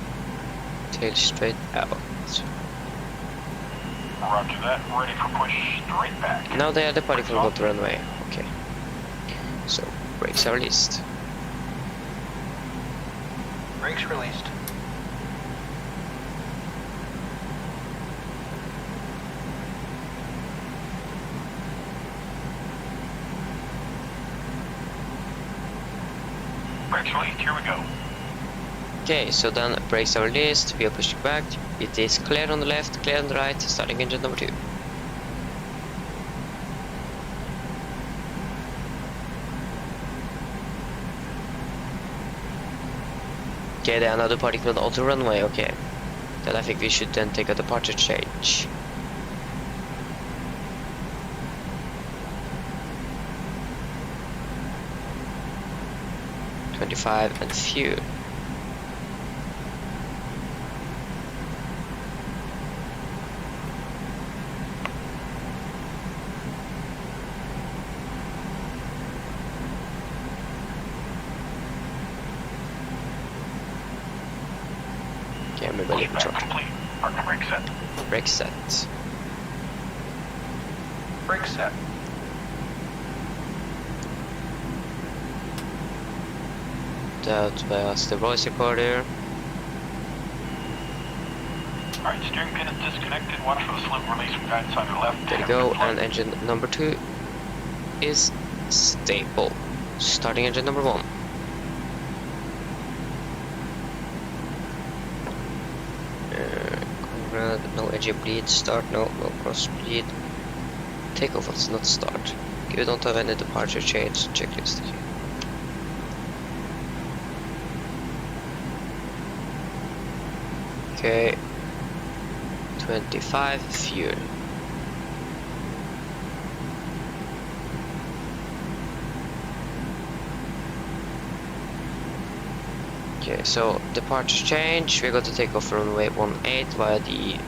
Tail straight out. Roger that. Ready for push straight back. Now they are departing from the runway. Okay. So brakes are released. Brakes released. Brakes released. Here we go. Okay, so then brakes are released, we are pushing back, it is clear on the left, clear on the right, starting engine number 2. Okay, they are now departing from the auto runway, okay. Then I think we should then take a departure change. $25 and fuel. Okay, I'm ready for Pushback truck. complete. Parking brake set. Brake set. Brake set. That was the voice recorder. Alright, steering pin is disconnected. Watch for the slip release from guidance on your left. There you go, and engine number 2 is stable. Starting engine number 1. No engine bleed, start, no cross bleed. Takeoff does not start. Okay, we don't have any departure change checklist here. Okay, 25 fuel. Okay, so departure change, we're going to take off runway 18 via the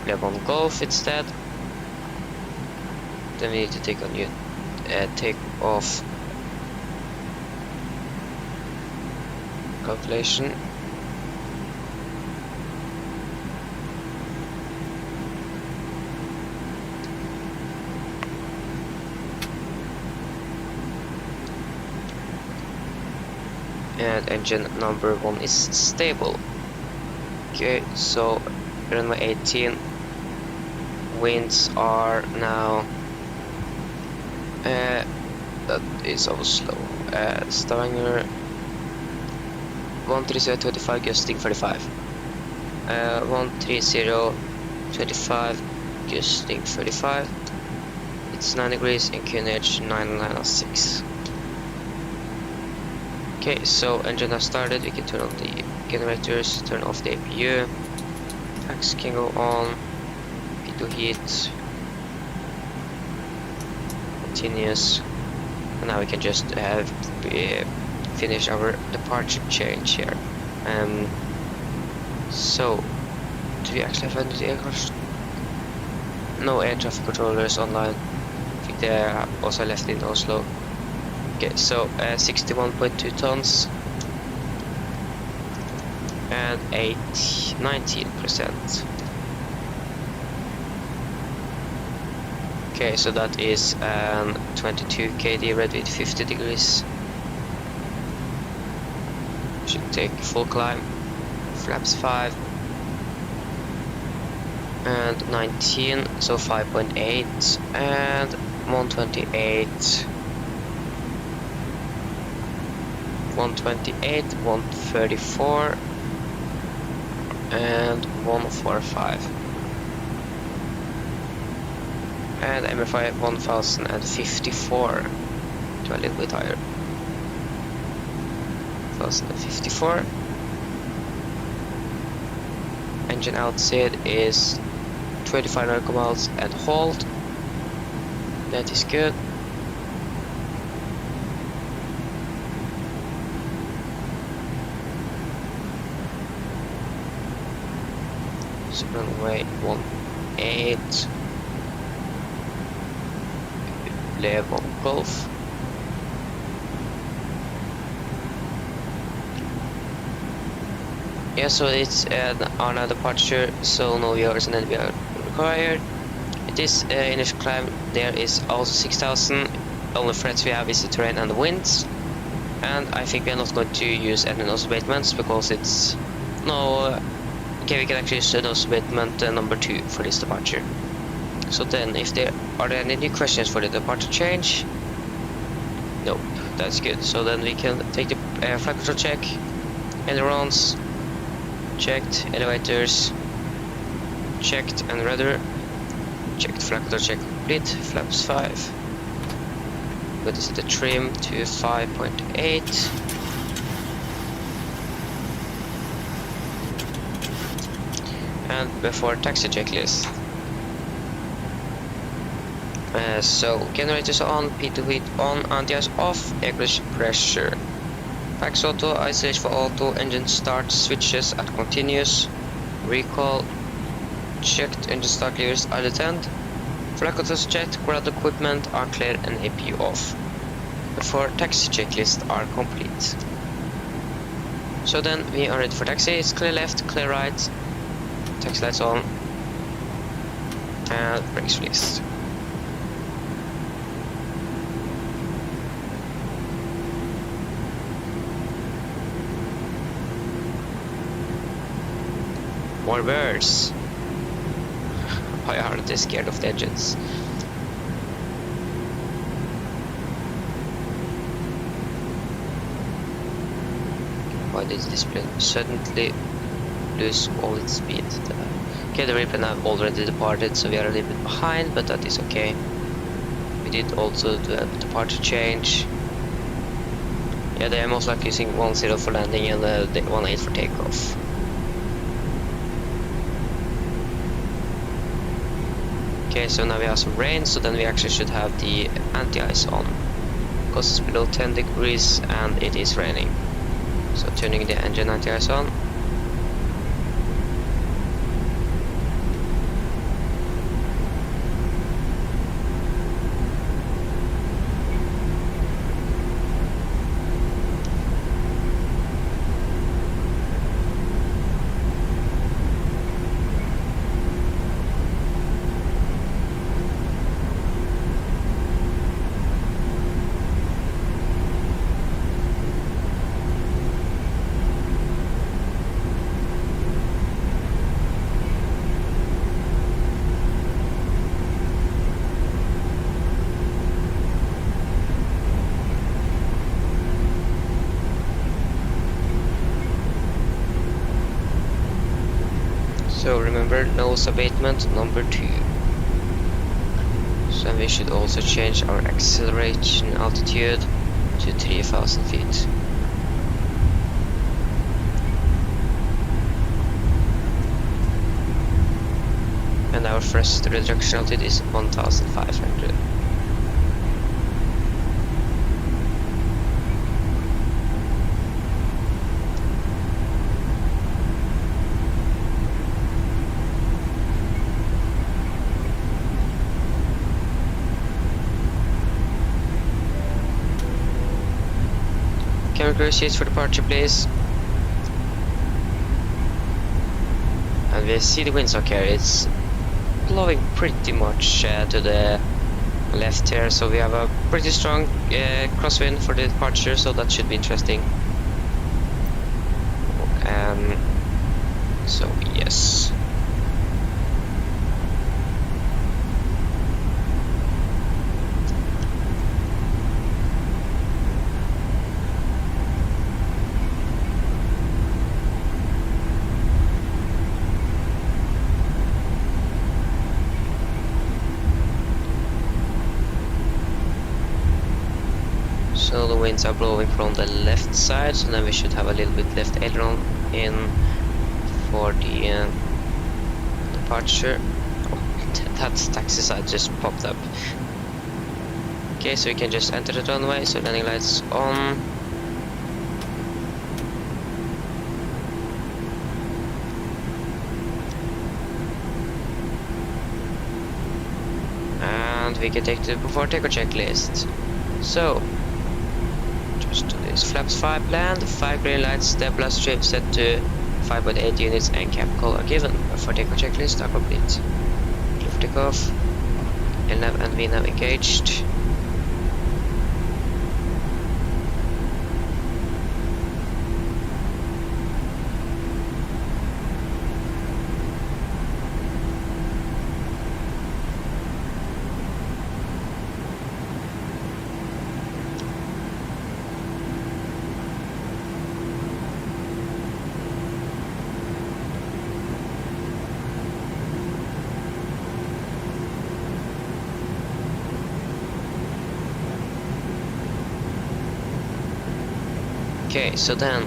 level 1 Golf instead. Then we need to take a new take off calculation. And engine number 1 is stable. Okay, so runway 18 winds are now that is Oslo, Stavanger 130.25 gusting 35, 130.25 gusting 35. It's 9 degrees in QNH 996. Okay, so engine has started. We can turn on the generators, turn off the APU, packs can go on, pitot heat, continuous, and now we can just finish our departure change here. So, do we actually have any aircraft? No air traffic controllers online. I think they are also left in Oslo. Okay, so 61.2 tons and 19%. Okay, so that is 22 kd ready at 50 degrees. Should take full climb. Flaps 5 and 19, so 5.8 and 128. 128, 134 and 145, and MFI 1054 to a little bit higher. 1054 engine outside is 25 nautical miles and hold. That is good. So runway 18. Level Golf. Yeah, so it's another departure, so no viewers and then we are required. It is initial climb, there is also 6,000. Only threats we have is the terrain and the winds. And I think we are not going to use any nose abatements because it's no. Okay, we can actually use the nose abatement number 2 for this departure. So then, if there are any new questions for the departure change? Nope, that's good. So then we can take the flight control check, ailerons, checked, elevators, checked, and rudder, checked, flight control check complete, flaps 5. Good to set the trim to 5.8. And before taxi checklist. So generators on, P2 heat on, anti-ice off, air pressure. Fax auto, isolation for auto, engine start, switches at continuous, recall, checked, engine start levers are detent, flight controls checked, ground equipment are clear and APU off. Before taxi checklist are complete. So then we are ready for taxi. It's clear left, clear right, taxi lights on, and brakes released. More birds. Why aren't they scared of the engines? Why did the display suddenly lose all its speed? Okay, the airplane have already departed, so we are a little bit behind, but that is okay. We did also do a departure change. Yeah, they are most likely using 10 for landing and 18 for takeoff. Okay, so now we have some rain, so then we actually should have the anti-ice on, because it's below 10 degrees and it is raining. So turning the engine anti-ice on. So remember, nose abatement number 2. So we should also change our acceleration altitude to 3,000 feet. And our thrust reduction altitude is 1,500. Camera seats for departure, please. And we see the windsock here. It's blowing pretty much to the left here, so we have a pretty strong crosswind for the departure, so that should be interesting. So yes. So the winds are blowing from the left side, so then we should have a little bit left aileron in for the departure. Oh, that taxi side just popped up. Okay, so we can just enter the runway, so landing lights on. And we can take the before takeoff checklist. So, just do this. Flaps 5 land, 5 green lights, Debla strip set to 5.8 units and cap color given. Before takeoff checklist are complete. Cliff takeoff. LNAV and VNAV engaged. Okay, so then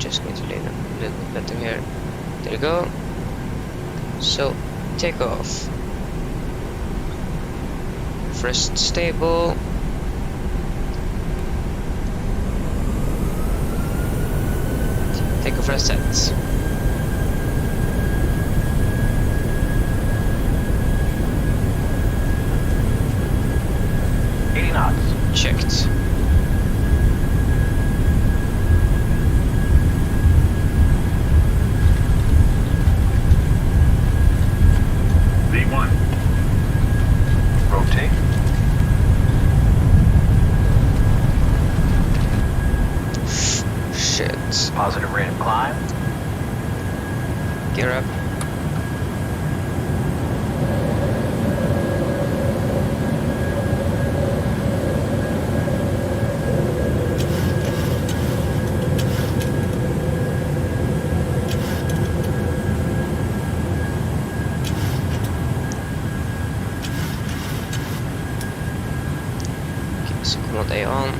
just going to lean a little bit better here. There you go. So take off. First stable. Take off first set. Checked. V1. Rotate. Shit. Positive rate of climb. Gear up. Okay, so command A on.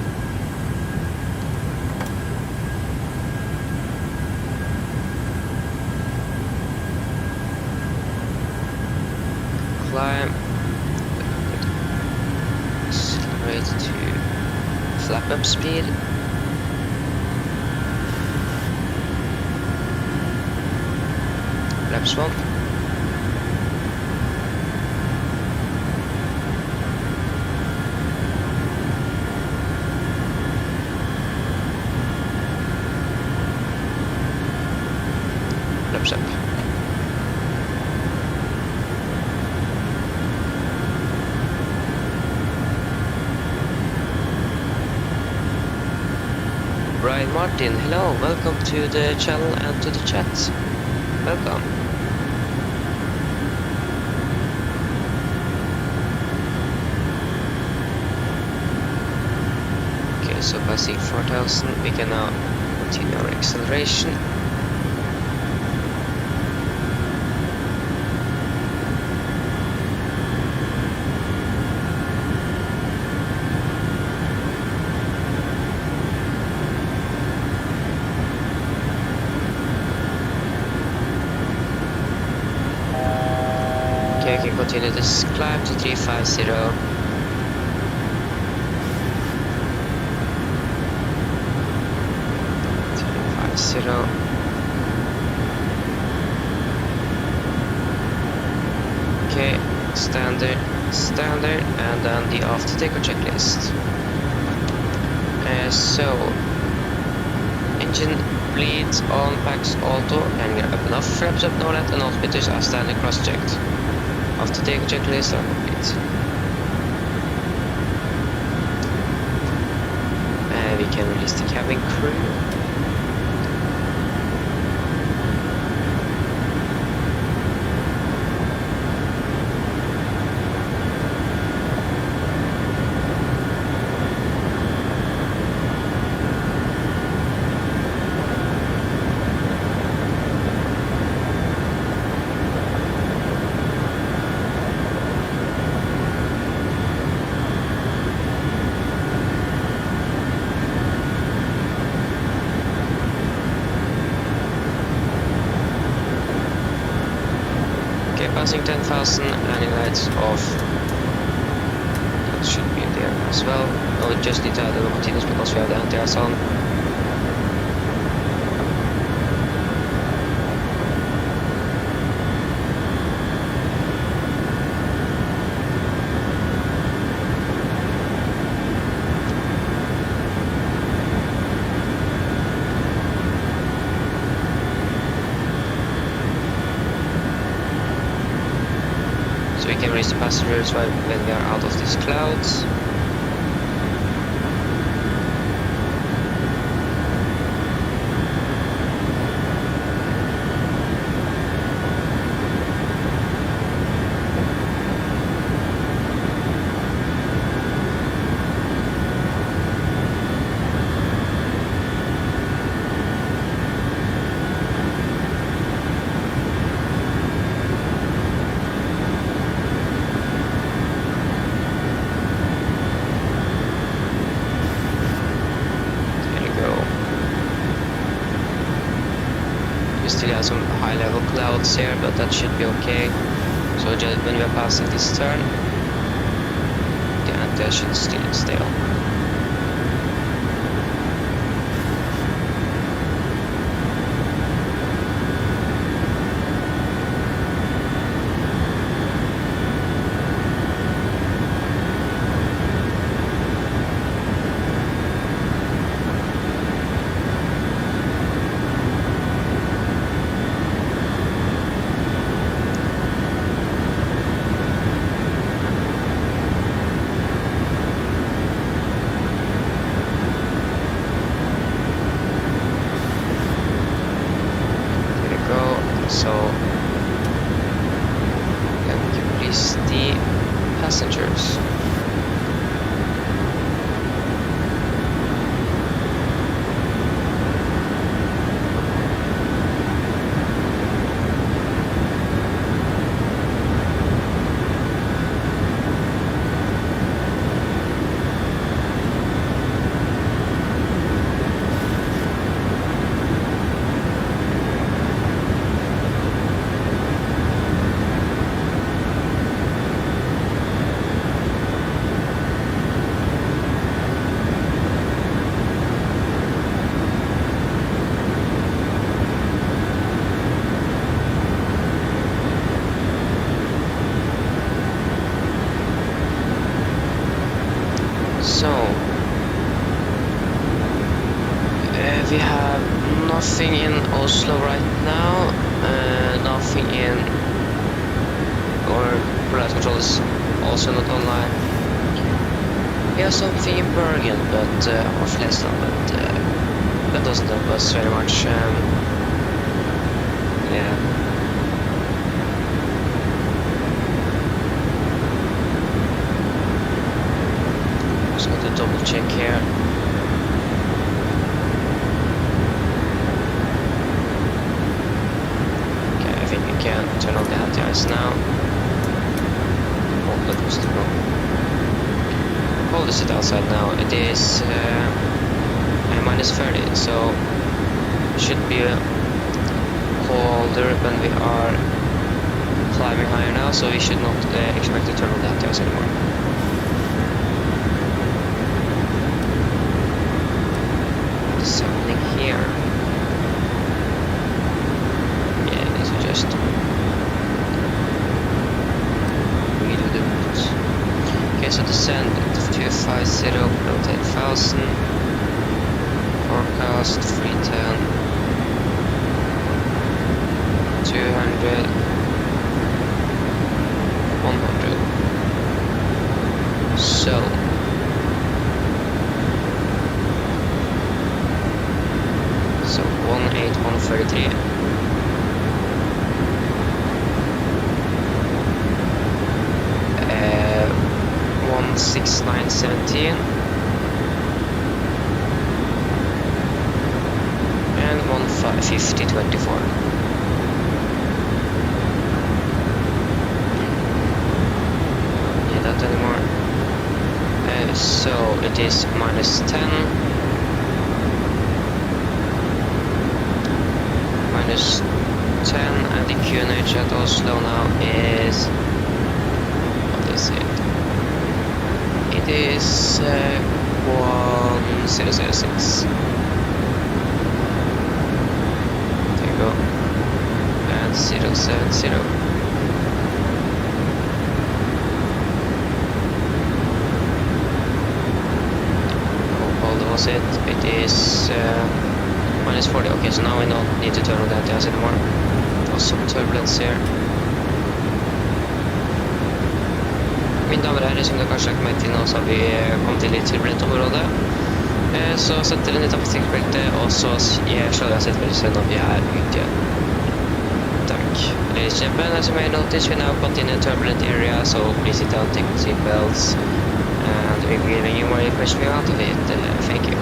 Climb. Accelerate to flap up speed. Flaps 1. Flaps up. Brian Martin, hello, welcome to the channel and to the chat. Welcome. Okay, so passing 4000, we can now continue our acceleration. Okay, we can continue this climb to 350. Okay, standard, and then the after takeoff checklist. So, engine bleeds on, packs auto, and up enough, flaps up, no let, and altimeters are standing cross-checked. After takeoff checklist are complete. We can release the cabin crew. Okay, passing 10,000, landing lights off. That should be there as well. Oh, we just need to add the continuous because we have the anti-ice on. So we can raise the passengers when we are out of these clouds. Still have some high level clouds here, but that should be okay. So just when we are passing this turn, the antenna should still stay on. So then we can release the passengers. So we have nothing in Oslo right now, nothing in, or flight control is also not online. We have something in Bergen, but or Flesland, but that doesn't help us very much. Yeah. Just got to double check here. Okay, I think we can turn on the anti-ice now. Oh, that was too low. How cold is it outside now? It is minus 30, so it should be colder when we are climbing higher now, so we should not expect to turn on the anti-ice anymore. What's happening here? Yeah, this is just redo the routes. Okay, so descend to 250, below 10,000. Forecast 310. 200. 100. So 18133. 16917 and 15024. Not anymore. So it is minus 10, minus 10, and the QNH at Oslo now is... what is it? It is 1006. There you go. And 070. How was it? It is minus 40. Okay, so now we don't need to turn on the anti-ice anymore. There was some turbulence here. Mine damer og herrer, som dere kanskje har lagt meg til nå, så har vi kommet til litt turbulent område. Så setter den utenfor sikkerhetsbeltet, og så slår jeg settbeltet når vi er ute. Takk. Ladies and gentlemen, as you may notice, we now continue turbulent area, so please sit down, take the seatbelts, and we're giving you more information out of it. Thank you.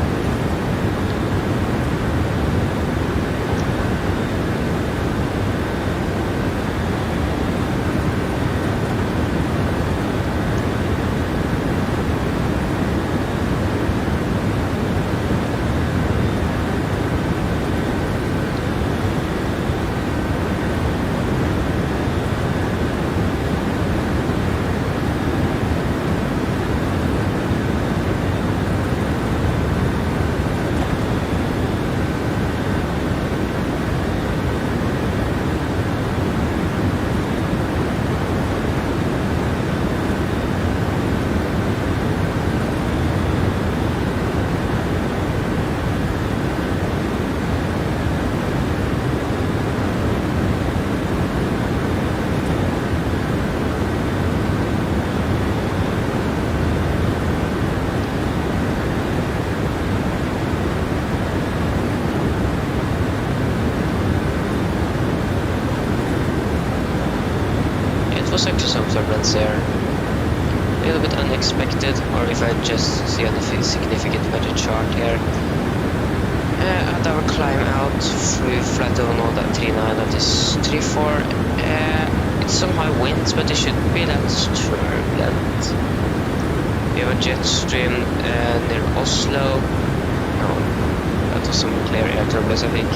Was actually some turbulence there. A little bit unexpected, or if I just see on the significant weather chart here. At our climb out through Flato now that 39 of this 34. It's some high winds, but it shouldn't be that turbulent. We have a jet stream near Oslo. No, that was some clear air turbulence, I think.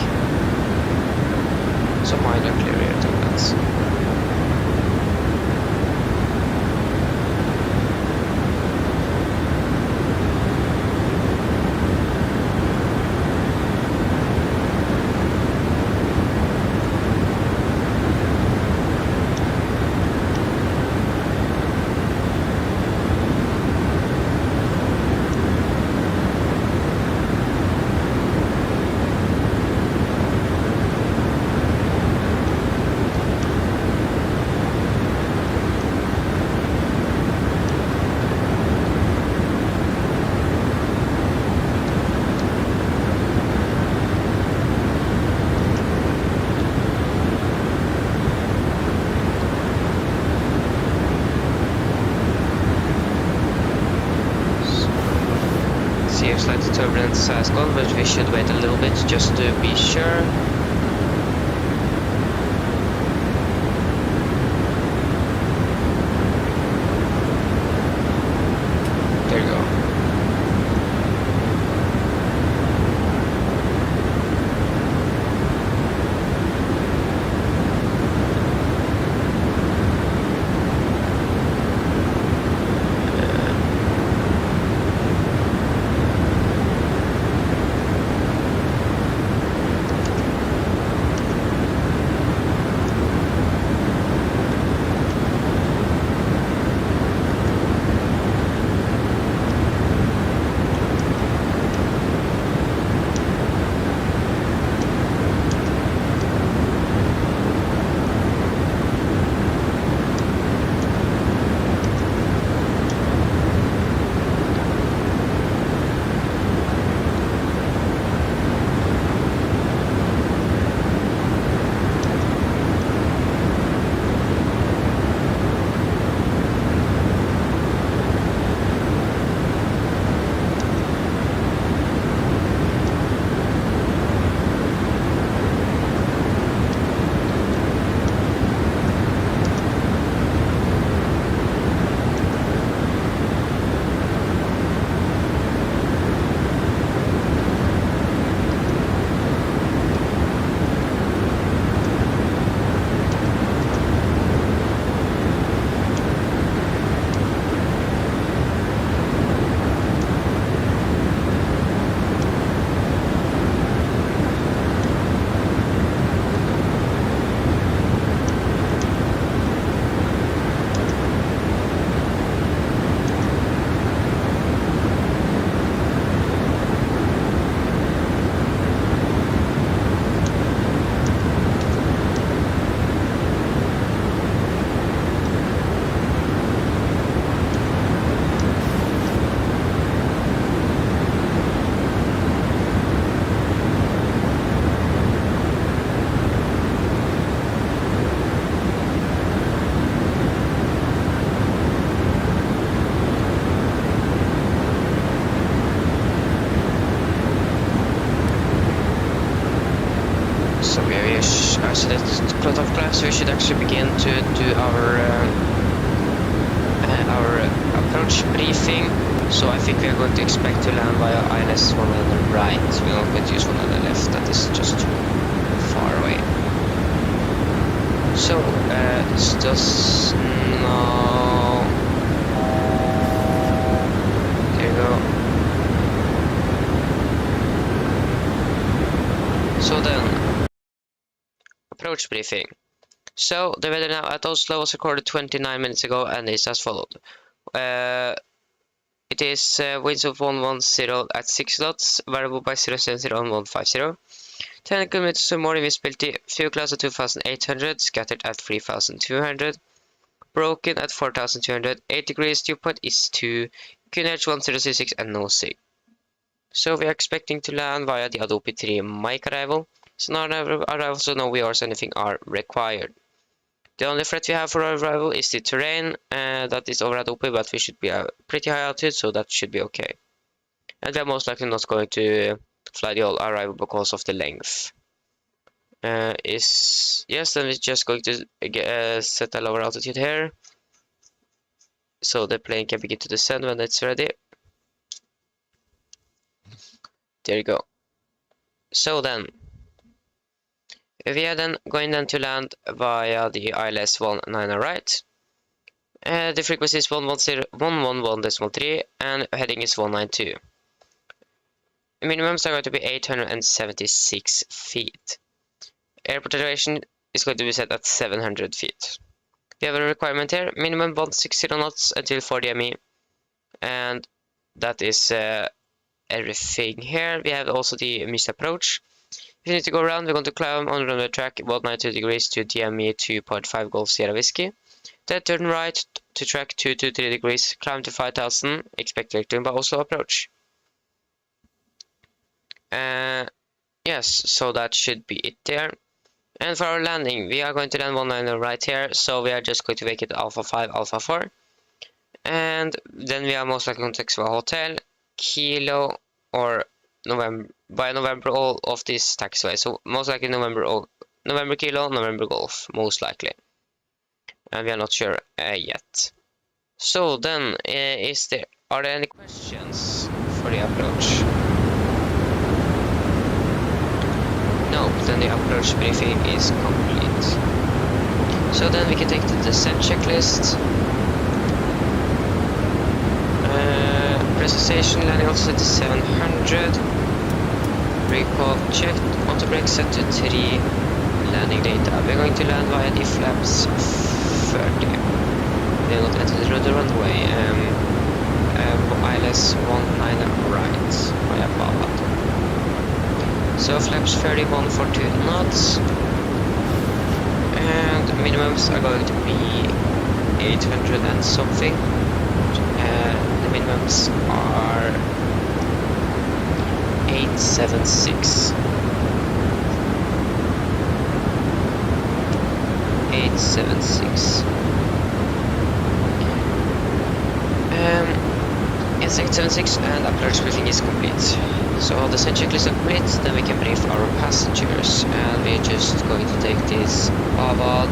Some minor clear air turbulence. Seems like the turbulence has gone, but we should wait a little bit just to be sure. There you go. of clouds, we should actually begin to do our approach briefing. So I think we are going to expect to land via ILS 1 on the right. We're not going to use one on the left, that is just too far away. So, it's just now. There you go. So then, approach briefing. So, the weather now at Oslo was recorded 29 minutes ago and is as followed. It is winds of 110 at 6 knots, variable by 070 on 150. 10 kilometers or more in visibility, few clouds at 2800, scattered at 3200, broken at 4200, 8 degrees, dew point is 2, QNH 1066 and no sig. So we are expecting to land via the Adobe 3 mic arrival. So now arrival, so no VRs or anything are required. The only threat we have for our arrival is the terrain, that is over Adobe, but we should be pretty high altitude, so that should be okay. And we are most likely not going to fly the whole arrival because of the length. Then we're just going to set a lower altitude here, so the plane can begin to descend when it's ready. There you go. So then, we are then going to land via the ILS 19 right. The frequency is 111.3 and heading is 192. Minimums are going to be 876 feet. Airport elevation is going to be set at 700 feet. We have a requirement here, minimum 160 knots until 40 ME, and that is everything here. We have also the missed approach. If you need to go around, we're going to climb on runway track 192 degrees to DME 2.5 Golf Sierra Whiskey. Then turn right to track 223 degrees, climb to 5000, expect vectoring by Oslo approach. Yes, so that should be it there. And for our landing, we are going to land 19 right here, so we are just going to make it Alpha 5, Alpha 4. And then we are most likely going to text a hotel, Kilo, or November all of this taxiway. So most likely November Kilo, November Golf, most likely. And we are not sure yet. So then, are there any questions for the approach? No, then the approach briefing is complete. So then we can take the descent checklist. Precision landing offset to 700. Recall checked. Auto brake set to 3. Landing data. We're going to land via the flaps 30. We are not entering the runway. ILS 19 right via Babad. So flaps 31 for 2 knots, and minimums are going to be 800 and something. The minimums are 876. 876. Yes, 876, and approach briefing is complete. So the descent checklist is complete, then we can brief our passengers, and we're just going to take this Babad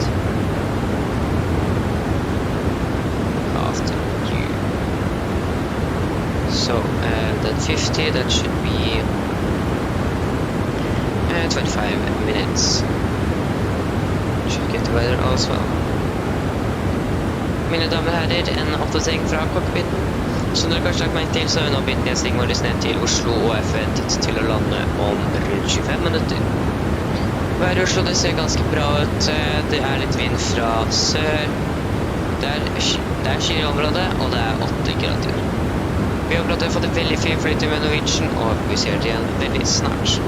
after you. So, then 50, that should be 25 minutes. Should get the weather as well. Mine damer og herrer, en oppdatering fra cockpiten. Som dere kanskje har lagt meg til, så har vi nå begynt nedstigning vår ned til Oslo og F1 til å lande om rundt 25 minutter. Været i Oslo, det ser ganske bra ut. Det er litt vind fra sør. Det er skyr i området, og det er 8 grader. Vi håper at dere har fått en veldig fin flytur med Norwegian, og vi ser det igjen veldig snart.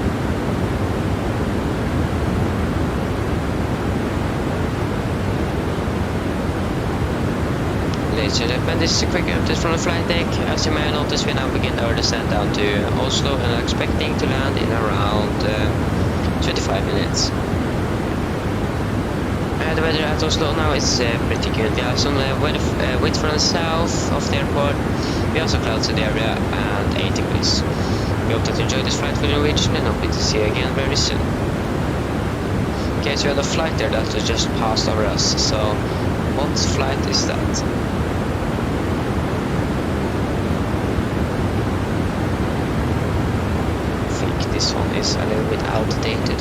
Ladies and gentlemen, this is a quick update from the flight deck. As you may notice, we now begin our descent down to Oslo and are expecting to land in around 25 minutes. The weather at Oslo now is pretty good. We have some wind from the south of the airport. We have also clouds in the area and 8 degrees. We hope that you enjoyed this flight with Norwegian and hope to see you again very soon. Okay, so we had a flight there that just passed over us. So, what flight is that? I think this one is a little bit outdated.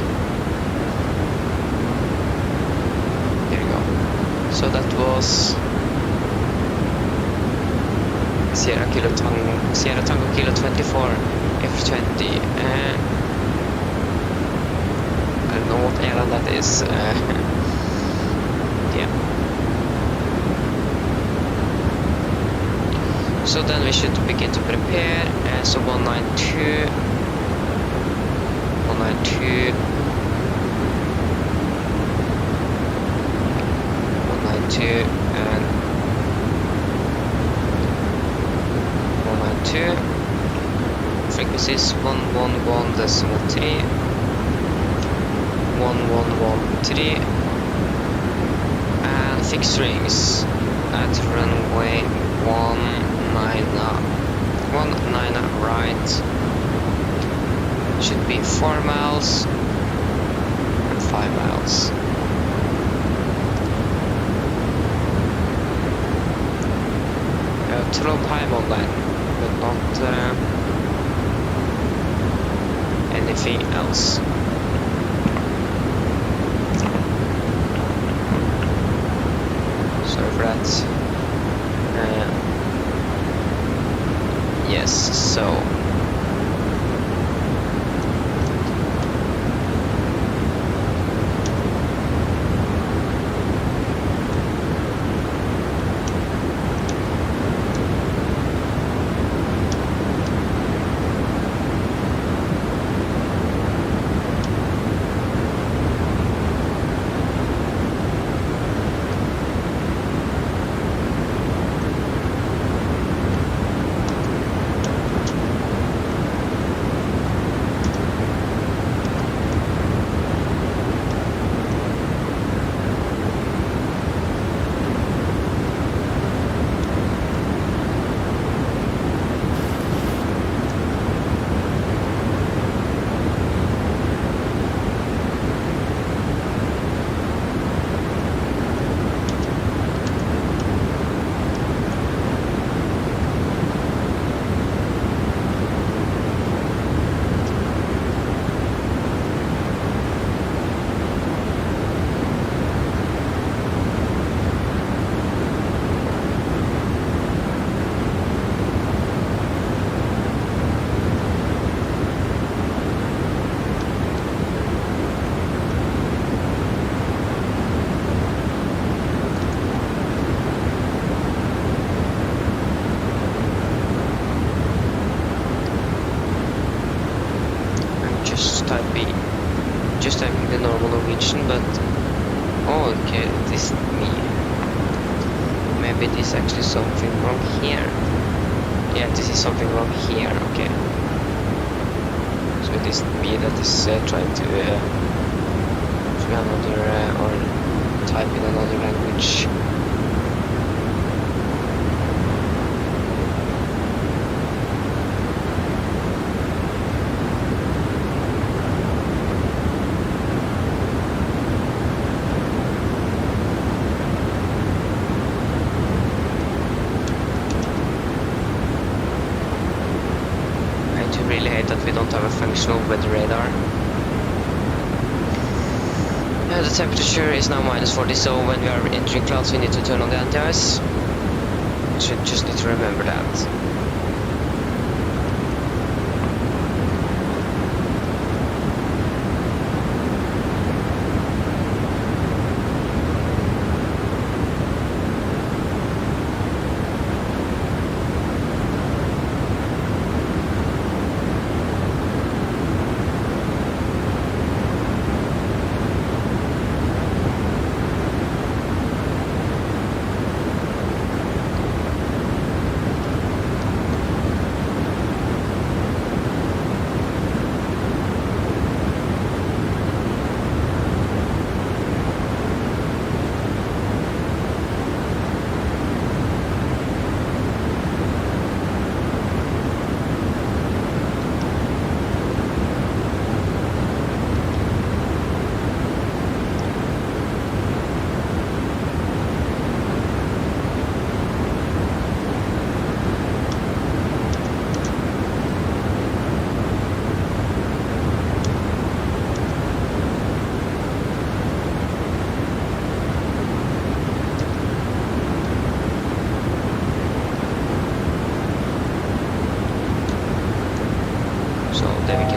There you go. So that was Sierra Tango Kilo 24 F20. I don't know what airline that is. Yeah. So then we should begin to prepare. So 192, 192, 192, and 192. Frequencies 111.3, 1113, and fixed rings at runway 19 right. Should be 4 miles and 5 miles. Trondheim online, but not anything else. Sorry for that. Yes, so just typing the normal Norwegian, but oh, okay, this is me. Maybe this is actually something wrong here. Yeah, this is something wrong here. Okay. So it is me that is trying to another or type in another language. Really hate that we don't have a functional weather radar. The temperature is now -40, so when we are entering clouds we need to turn on the anti-ice. Should just need to remember that.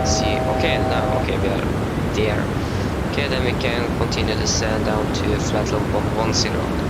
Let's see. Okay, now, okay, we are there. Okay, then we can continue the descent down to flat level 110.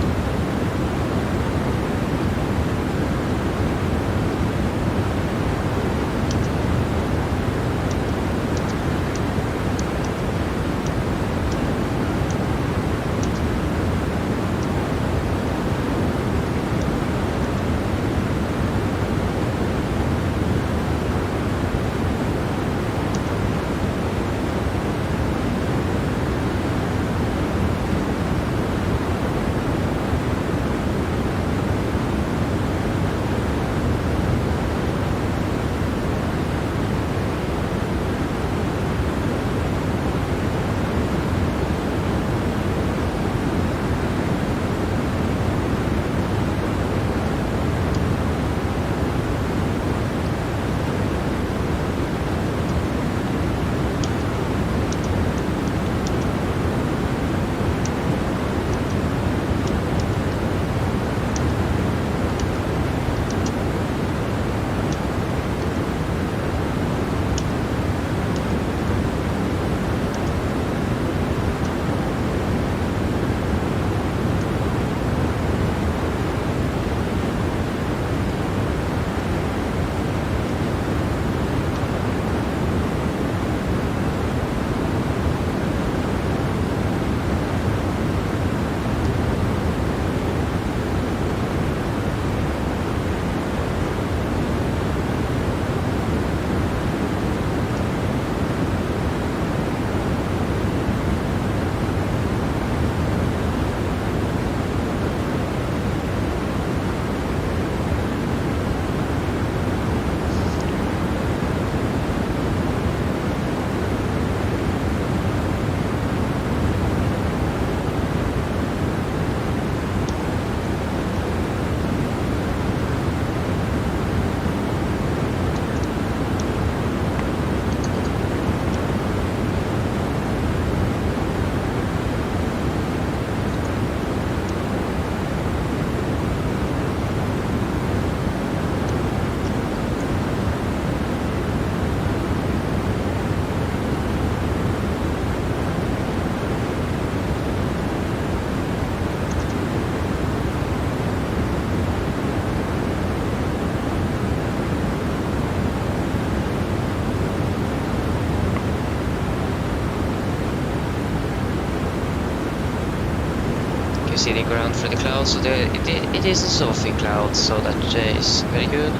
See the ground through the clouds, so it is a Sophie cloud, so that is very good.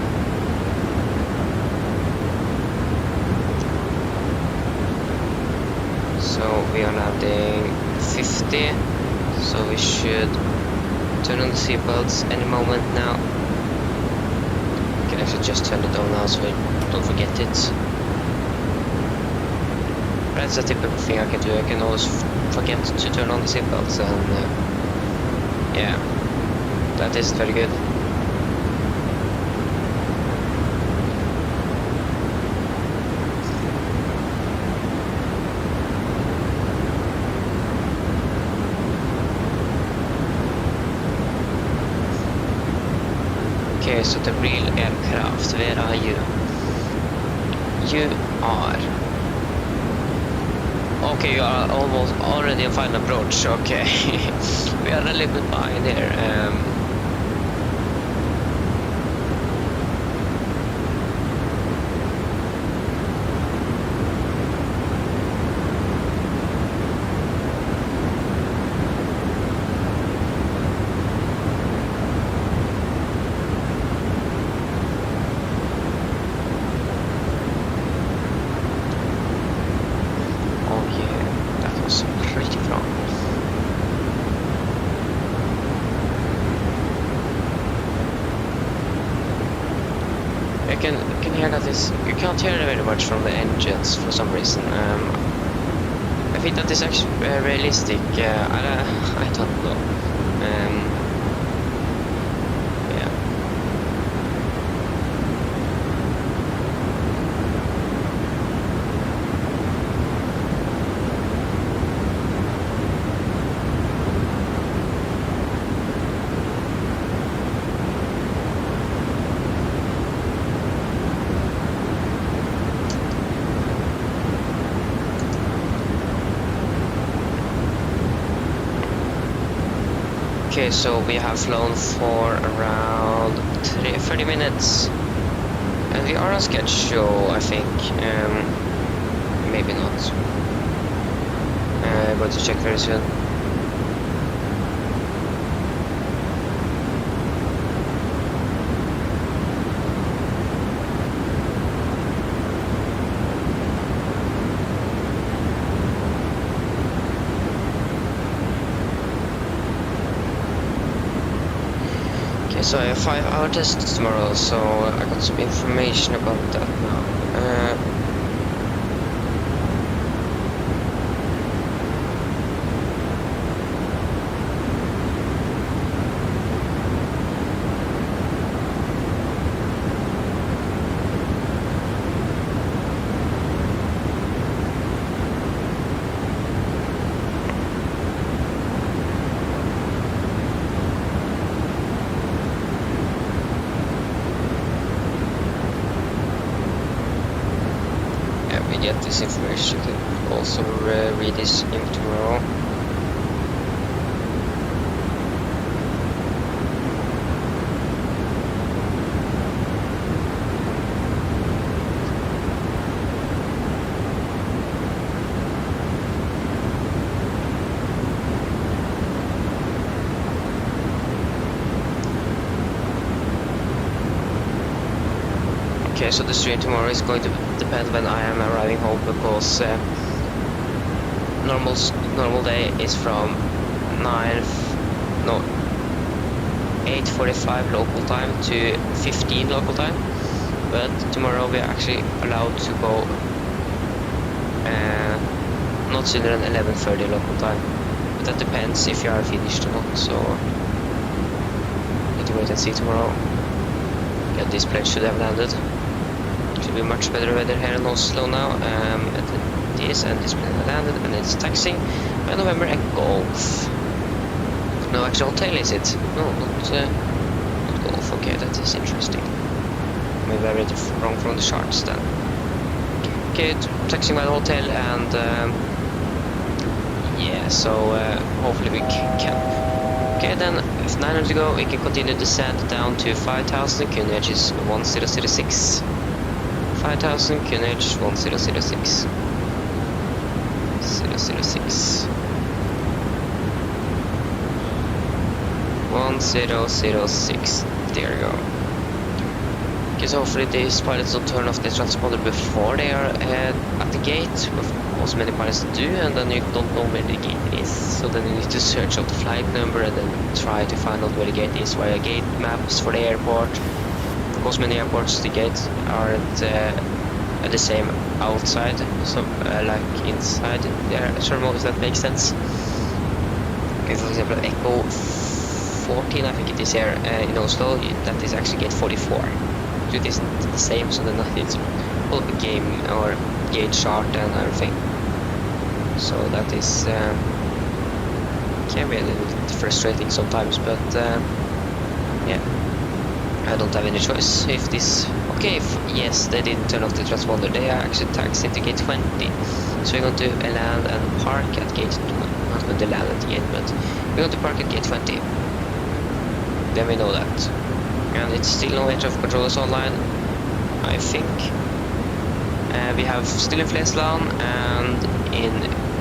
So we are landing 50, so we should turn on the seatbelts any moment now. We can actually just turn it on now so we don't forget it. That's a typical thing I can do. I can always forget to turn on the seatbelts, and yeah, that is very good. Okay, so the real aircraft, where are you? You are... Okay, you are almost already in final approach. Okay, we are a little bit behind here. I can hear that you can't hear very much from the engines for some reason. I think that is actually realistic. I don't know. Yeah. Okay, so we have flown for around 30 minutes. And we are on schedule, I think. Maybe not. I'm going to check very soon. Okay, so I have 5-hour test tomorrow, so I got some information about that now. We get this information, we can also read this in tomorrow. Okay, so the stream tomorrow is going to depend when I am arriving home, because normal day is from 8:45 local time to 15 local time, but tomorrow we are actually allowed to go not sooner than 11:30 local time. But that depends if you are finished or not, so need to wait and see tomorrow. Yeah, this plane should have landed. Should be much better weather here in Oslo now. This plane landed and it's taxiing by November and Golf. No actual hotel, is it? No, not Golf. Okay, that is interesting. Maybe I read it wrong from the charts then. Okay, taxiing by the hotel, and yeah, so hopefully we can. Okay, then if 900 to go, we can continue descent down to 5,000 QNH is 1006. 5,000 QNH 1006. 006. 1006. There you go. Okay, so hopefully these pilots don't turn off the transponder before they are at the gate. Of course, many pilots do, and then you don't know where the gate is. So then you need to search out the flight number and then try to find out where the gate is via gate maps for the airport. Of course, many airports, the gates aren't the same outside, so like inside the terminal, if that makes sense. Okay, for example, Echo 14, I think it is here in Oslo, that is actually gate 44. So it isn't the same, so then it's all a game or gate chart and everything. So that is can be a little bit frustrating sometimes, but yeah, I don't have any choice. If this yes, they didn't turn off the transponder, they are actually taxiing to gate 20, so we're going to land and park at gate 20. Not going to land at the gate, but we're going to park at gate 20. Then we know that. And it's still no air traffic controllers online, I think. We have still in Flesland and in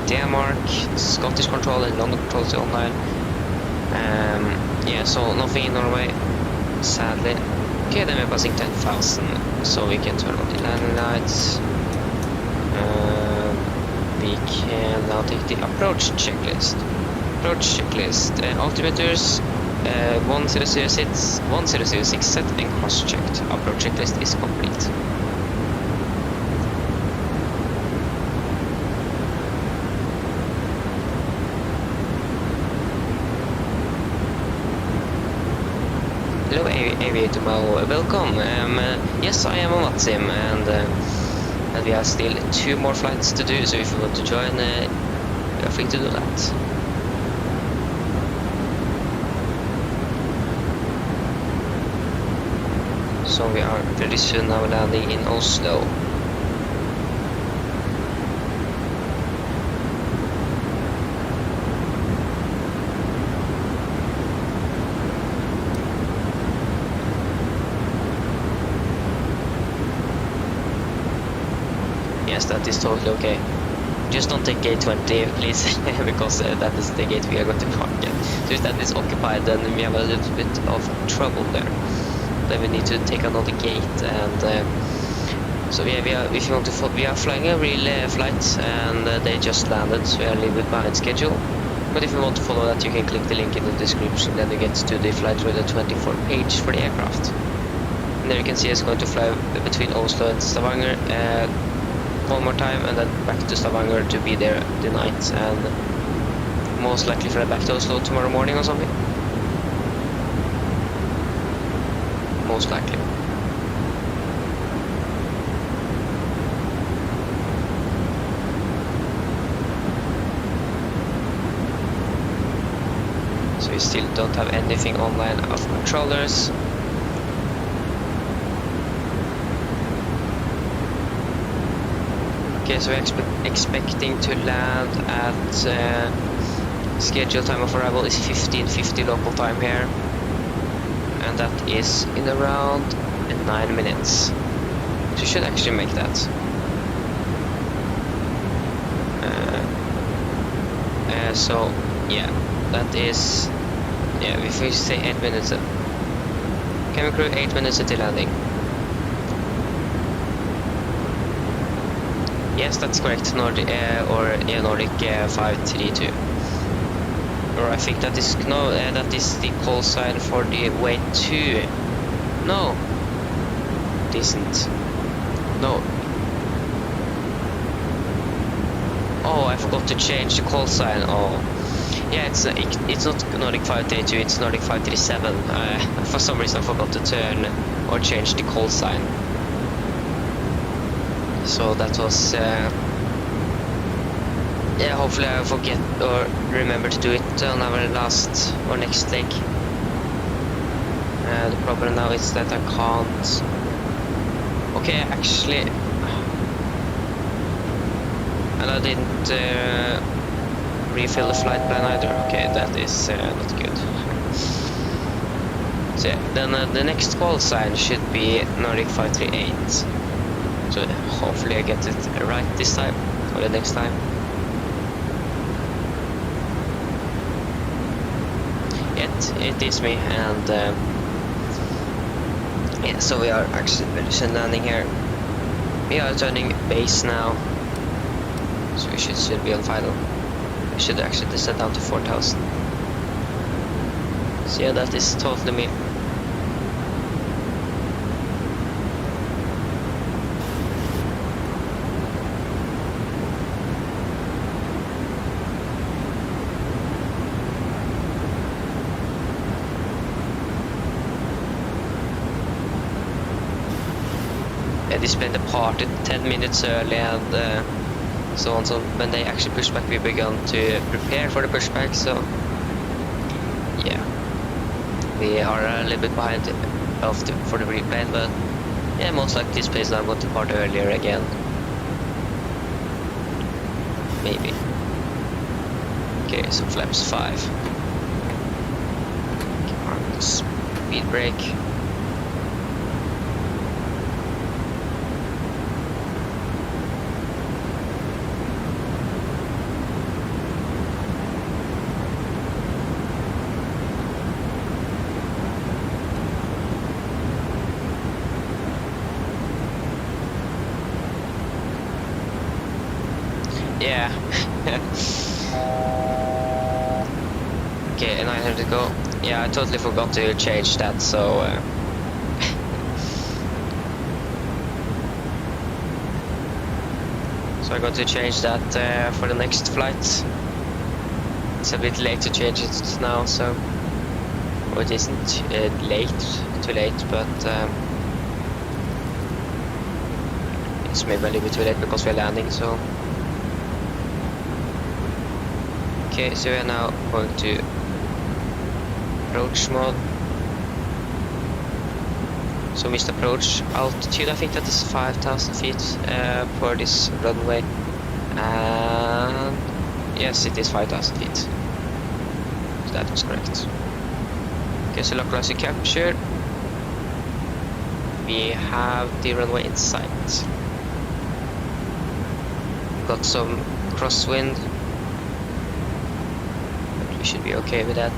Denmark, Scottish control and London control is online. Yeah, so nothing in Norway, sadly. Okay, then we're passing 10,000, so we can turn on the landing lights. We can now take the approach checklist. Altimeters 1006 set and cross-checked. Approach checklist is complete. Hello Aviator Mo, welcome. Yes, I am Matsim, and we have still 2 more flights to do, so if you want to join, you're free to do that. So we are very soon now landing in Oslo. yes, that is totally okay. Just don't take gate 20, please, because that is the gate we are going to park at. So if that is occupied, then we have a little bit of trouble there. Then we need to take another gate, and so yeah, if you want to, we are flying a real flight, and they just landed, so we are a little bit behind schedule. But if you want to follow that, you can click the link in the description, then you get to the flight radar 24 page for the aircraft. And there you can see it's going to fly between Oslo and Stavanger one more time, and then back to Stavanger to be there the night, and most likely fly back to Oslo tomorrow morning or something. Most likely. So we still don't have anything online of controllers. Okay, so we're expecting to land at scheduled time of arrival is 15:50 local time here, and that is in around 9 minutes. So we should actually make that. So yeah, that is, yeah, if we say 8 minutes, cabin crew 8 minutes until landing. Yes, that's correct. Nordic 532. Or I think that is no, that is the call sign for the way 2. No, it isn't. No. Oh, I forgot to change the call sign. Oh, yeah, it's not Nordic 532. It's Nordic 537. For some reason, I forgot to turn or change the call sign. So that was, yeah, hopefully I forget or remember to do it on our last or next leg. The problem now is that I can't. Okay, actually, and I didn't refill the flight plan either. Okay, that is not good. So yeah, then the next call sign should be Nordic 538. So hopefully I get it right this time, or the next time. It is me, and yeah, so we are actually landing here. We are turning base now, so we should be on final. We should actually descend down to 4,000. So yeah, that is totally me. They spent the party 10 minutes early, and so on. So when they actually pushed back, we began to prepare for the pushback. So yeah, we are a little bit behind for the replane, but yeah, most likely this place now going to part earlier again. Maybe. Okay, so flaps 5. Arm the speed brake. Yeah. Okay, 900 to go. Yeah, I totally forgot to change that, so so I got to change that for the next flight. It's a bit late to change it now, so, or it isn't too late, but it's maybe a little bit too late because we're landing, so. Okay, so we are now going to approach mode. So missed approach altitude, I think that is 5,000 feet for this runway. And yes, it is 5,000 feet. So that was correct. Okay, so localizer captured. We have the runway in sight. got some crosswind. But we should be okay with that.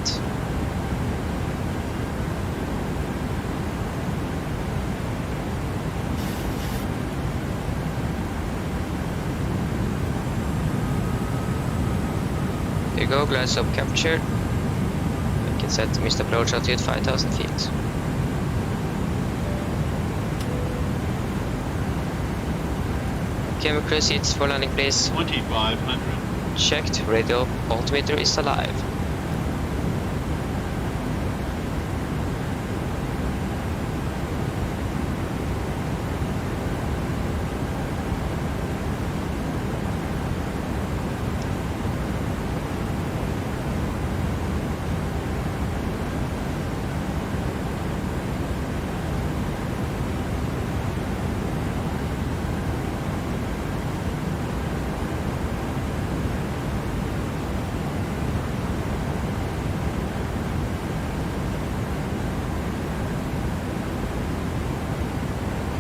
There you go, glide slope captured. We can set missed approach altitude 5,000 feet. Camera crew seats for landing please. 2,500. Checked, radio altimeter is alive.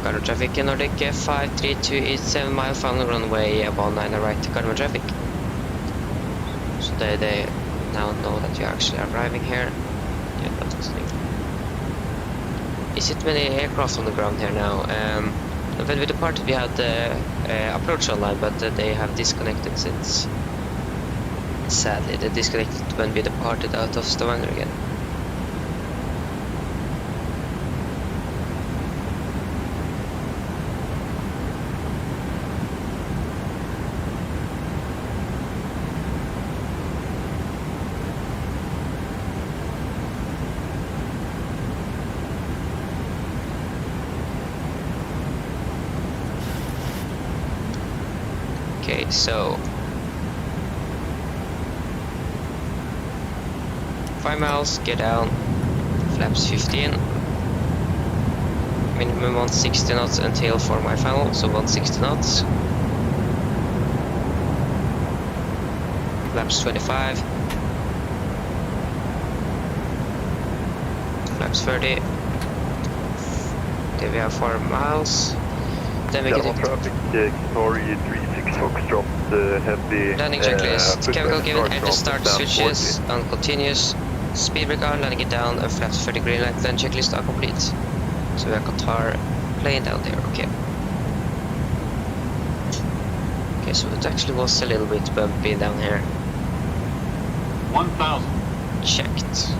Garden traffic in Nordic 532 is 7 mile final runway 19 right Garden traffic. So they now know that you actually arriving here. Yeah, that was the thing. Is it many aircraft on the ground here now? When we departed we had the approach online, but they have disconnected since. Sadly, they disconnected when we departed out of Stavanger again. Okay, so 5 miles, get down, flaps 15, minimum 160 knots until for my final, so 160 knots, flaps 25, flaps 30, there we have 4 miles, then we get it. Traffic, Story 36 Foxtrot, heavy. Landing checklist, chemical given, enter start switches, on continuous, speed brake on, landing it down, and flaps 30 green light, then checklist are complete. So we have Qatar plane down there, okay. Okay, so it actually was a little bit bumpy down here. 1,000. Checked.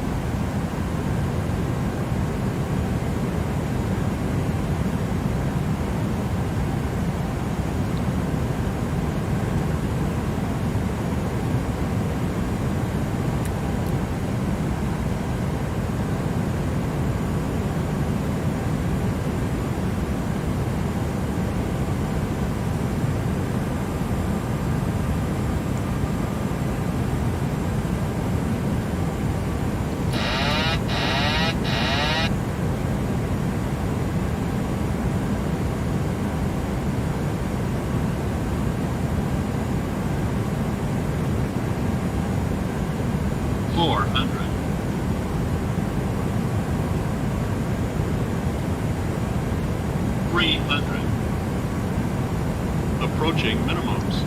Approaching minimums.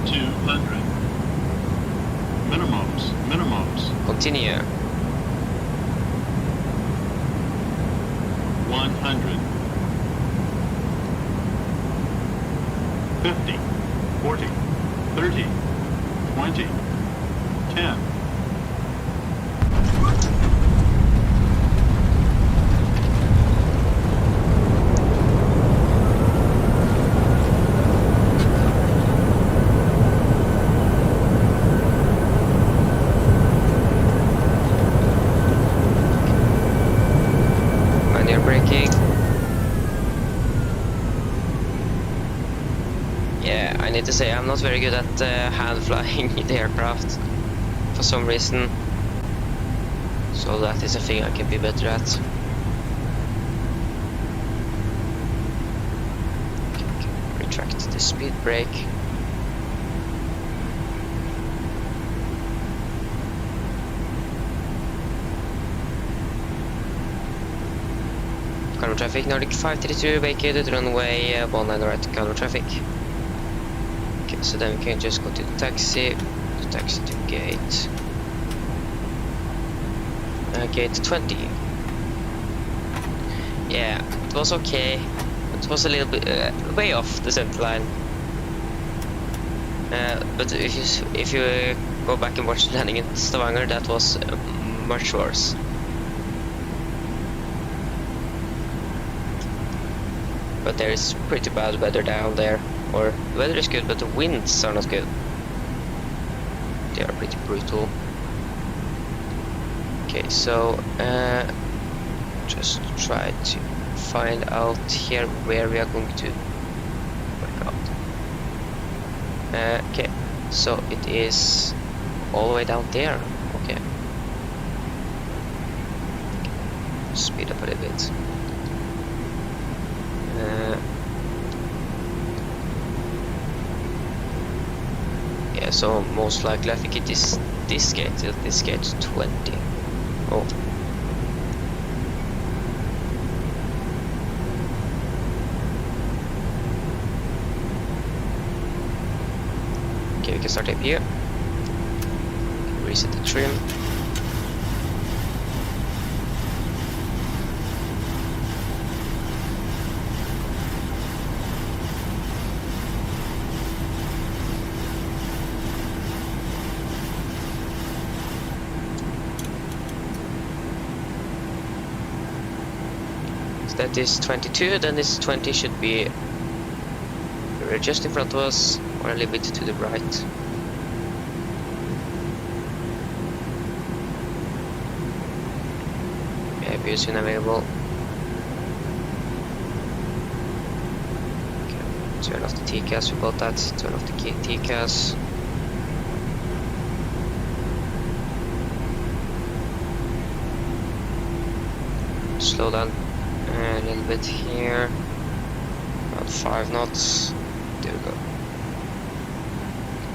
200. Minimums. Continue. 100. 50. 40. 30. 20. 10. Braking. Yeah, I need to say I'm not very good at hand flying the aircraft for some reason, so that is a thing I can be better at. Okay, retract the speed brake. counter traffic. Nordic 532 vacated runway 19 right counter traffic. Okay, so then we can just go to the taxi to gate. Gate 20. Yeah, it was okay. It was a little bit way off the center line. But if you go back and watch the landing in Stavanger, that was much worse. But there is pretty bad weather down there. Or the weather is good, but the winds are not good. They are pretty brutal. Okay, so just try to find out here where we are going to work out. Okay, so it is all the way down there. Okay, speed up a little bit. Yeah, so most likely I think it is this gate, this gate 20. Oh. Okay, we can start up here. Reset the trim. That is 22, then this 20 should be just in front of us or a little bit to the right. Maybe it's unavailable. Okay, turn off the TCAS, we got that. Turn off the TCAS. Slow down a little bit here, about 5 knots. There we go.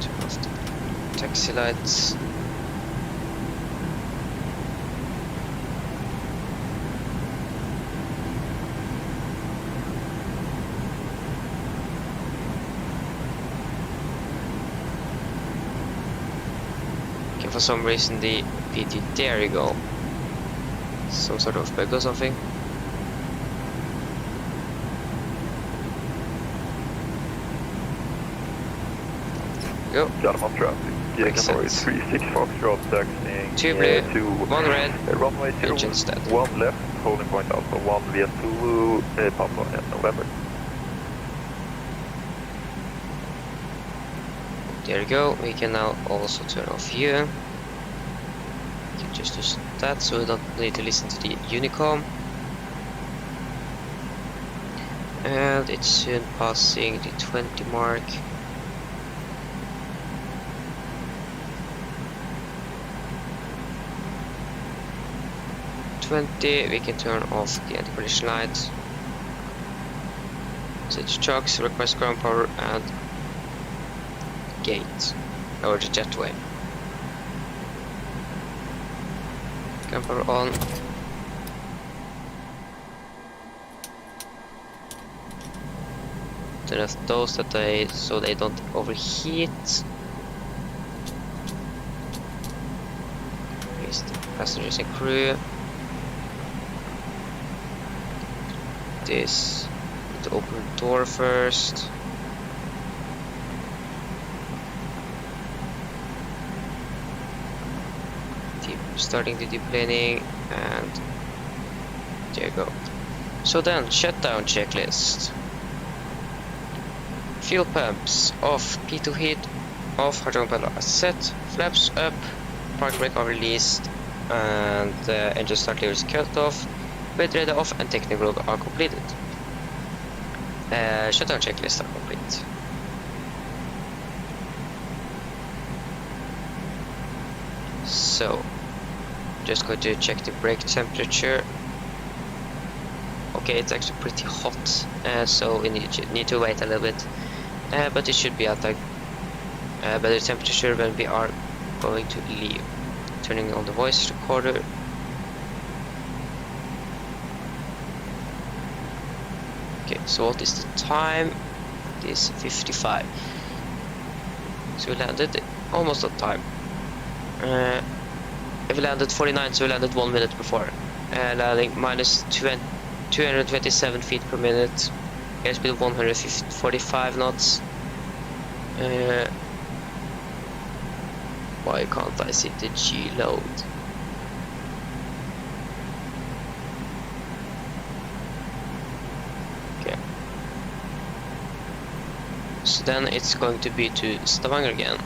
Turn off the taxi lights. Okay, for some reason the PT, there you go. Some sort of bug or something. Go. German traffic. Norway 36 Foxtrot taxiing 2 blue, to 1 red, runway 0, engines dead. 1 left, holding point Alpha 1 via Zulu, Papa and November. There you go, we can now also turn off here. We can just do that so we don't need to listen to the Unicom. And it's soon passing the 20 mark. We can turn off the anti-collision lights. Switch chocks, request ground power and gate or the jetway. Ground power on. Turn off those so they don't overheat. Release the passengers and crew. This to open the door first. Starting the deplaning, and there you go. So then, shutdown checklist. Fuel pumps off, P2 heat off, hydrogen pedal are set, flaps up, park brake are released, and engine start lever is cut off. Bed radar off and technical log are completed. Shutdown checklist are complete. So, just going to check the brake temperature. Okay, it's actually pretty hot, so we need to wait a little bit. But it should be at a better temperature when we are going to leave. Turning on the voice recorder. Okay, so what is the time? It is 55. So we landed almost on time. If we landed 49, so we landed 1 minute before. Landing minus 227 feet per minute. Airspeed 145 knots. Why can't I see the G load? Okay. So then it's going to be to Stavanger again.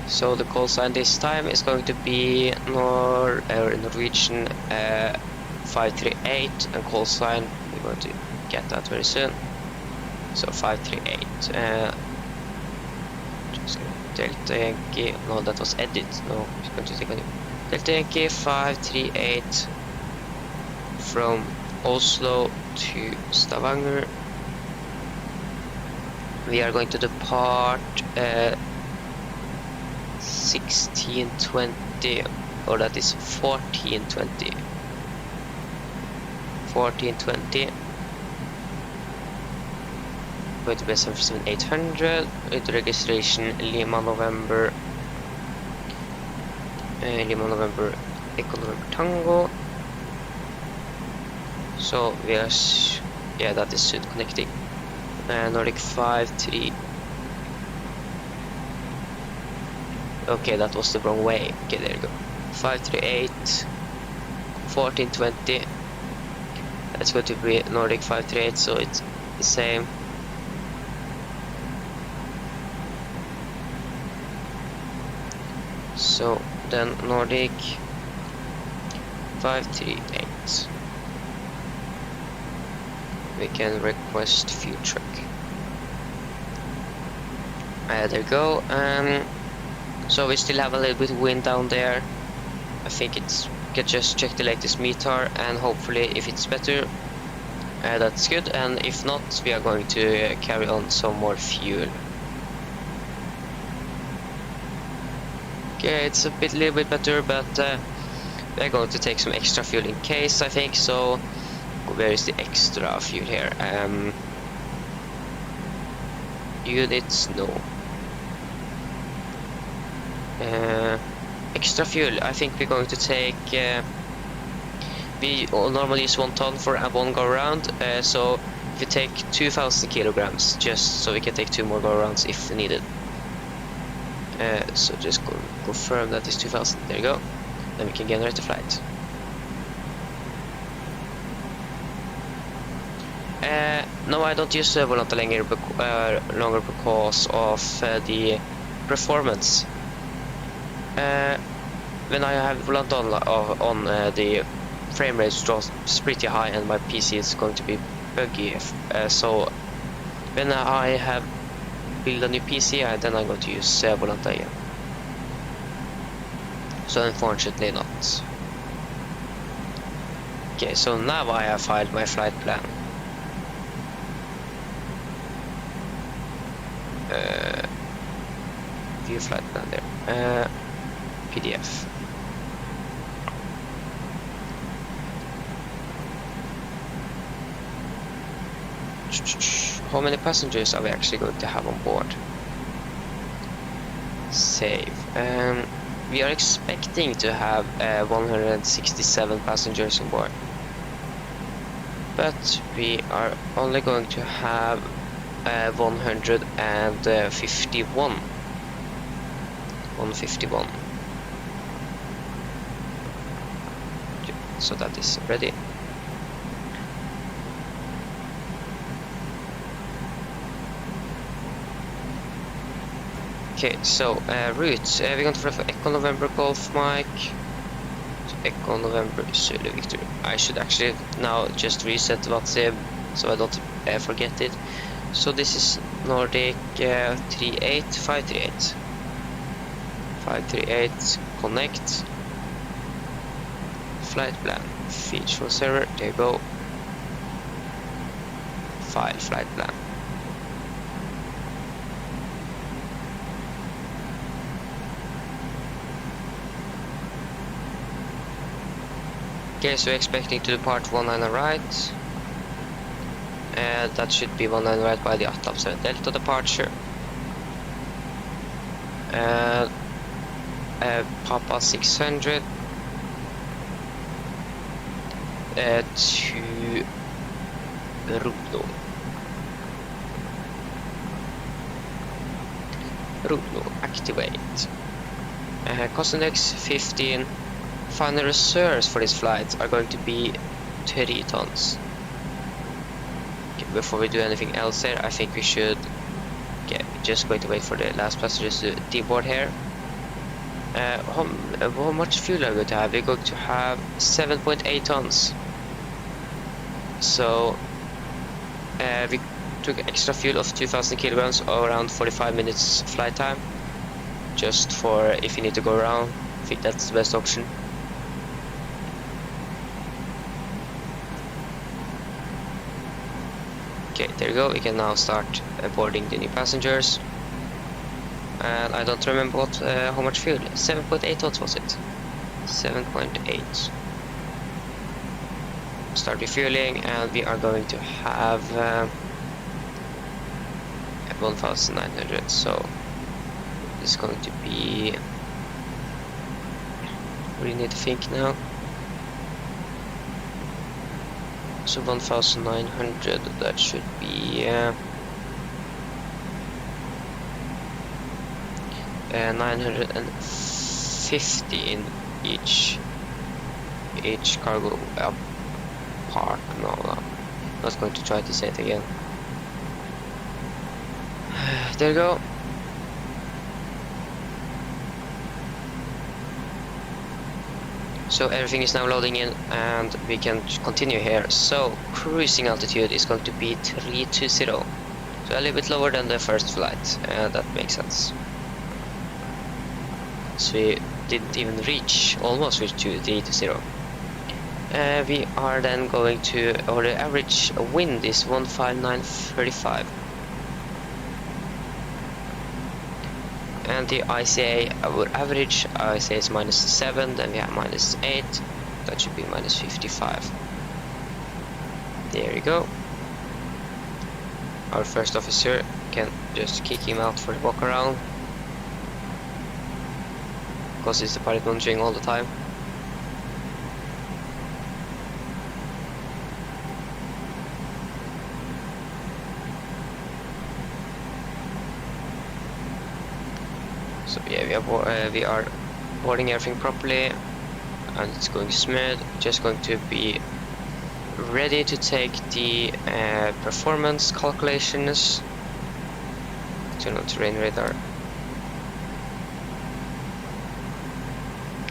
So the call sign this time is going to be Norwegian 538, and call sign we're going to get that very soon. So 538. Just Delta Yankee. No, that was edit. No, it's going to take a new Delta Yankee 538 from Oslo to Stavanger. We are going to depart 1620, or that is 1420. 1420. Going to be 77800 with registration Lima November. Lima November Echo November Tango. So we are, yeah, that is soon connecting. Nordic 53. Okay, that was the wrong way. Okay, there you go. 538 1420. That's going to be Nordic 538, so it's the same. So then Nordic 538. We can request fuel truck. There you go. So we still have a little bit of wind down there. I think it's, we can just check the latest METAR, and hopefully if it's better, that's good, and if not, we are going to carry on some more fuel. Okay, it's a little bit better, but we're going to take some extra fuel in case, I think. So where is the extra fuel here? Units, no. Extra fuel, I think we're going to take, we normally use 1 ton for 1 go around, so if we take 2000 kilograms, just so we can take 2 more go arounds if needed. So just confirm that is 2000, there you go, then we can generate the flight. No, I don't use Volanta longer because of the performance. When I have Volanta on the frame rate drops pretty high, and my PC is going to be buggy. So when I have built a new PC, then I'm going to use Volanta again. So unfortunately not. Okay, so now I have filed my flight plan. View flight plan there. PDF. How many passengers are we actually going to have on board? Save. We are expecting to have 167 passengers on board, but we are only going to have 151. 151. Okay, so that is ready. Okay, so routes. We're going to fly for Echo November Golf Mike. So Echo November Zulu Victor. I should actually now just reset WhatsApp so I don't forget it. So this is Nordic 38538. 538 connect. Flight plan. Feature from server. There you go. File flight plan. Okay, so we're expecting to depart 19 right. That should be 19 right by the Atlab 7 Delta departure. Papa 600 to Rudno. Rudno, activate. Cost index 15. Final reserves for this flight are going to be 30 tons. Okay, before we do anything else here, I think we should. Okay, we're just going to wait for the last passengers to deboard here. How much fuel are we going to have? We're going to have 7.8 tons. So we took extra fuel of 2,000 kilograms or around 45 minutes flight time. Just for if you need to go around, I think that's the best option. Okay, there you go. We can now start boarding the new passengers. And I don't remember what how much fuel. 7.8 tons was it? 7.8. Start refueling, and we are going to have 1,900. So it's going to be. What do you need to think now? So 1,900. That should be 950 in each cargo part. No, not going to try to say it again. There you go. So everything is now loading in, and we can continue here. So cruising altitude is going to be 320, so a little bit lower than the first flight. That makes sense. So we didn't even almost reach to 320. We are then going to, or the average wind is 15935. And the ICA, our average ICA is -7, then we have -8, that should be -55. There you go. Our first officer can just kick him out for the walk around, because it's the pilot monitoring all the time. So yeah, we are boarding everything properly, and it's going smooth. Just going to be ready to take the performance calculations. Turn on terrain radar.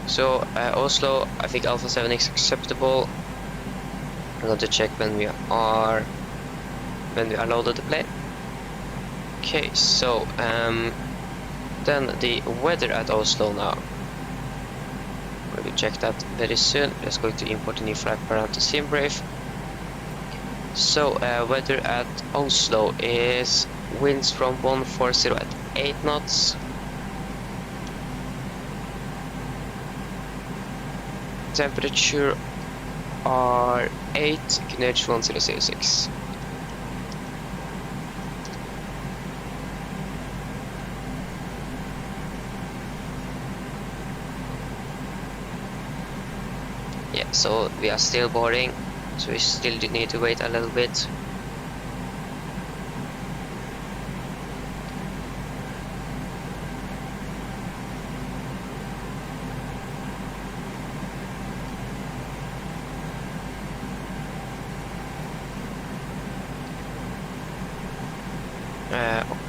So Oslo, I think Alpha 7 is acceptable. I'm going to check when we are loaded the plane. Okay, so then the weather at Oslo now. We will check that very soon. Just going to import a new flight parameter SimBrief. So weather at Oslo is winds from 140 at 8 knots. Temperature are 8, QNH 1006. Yeah, so we are still boarding, so we still need to wait a little bit.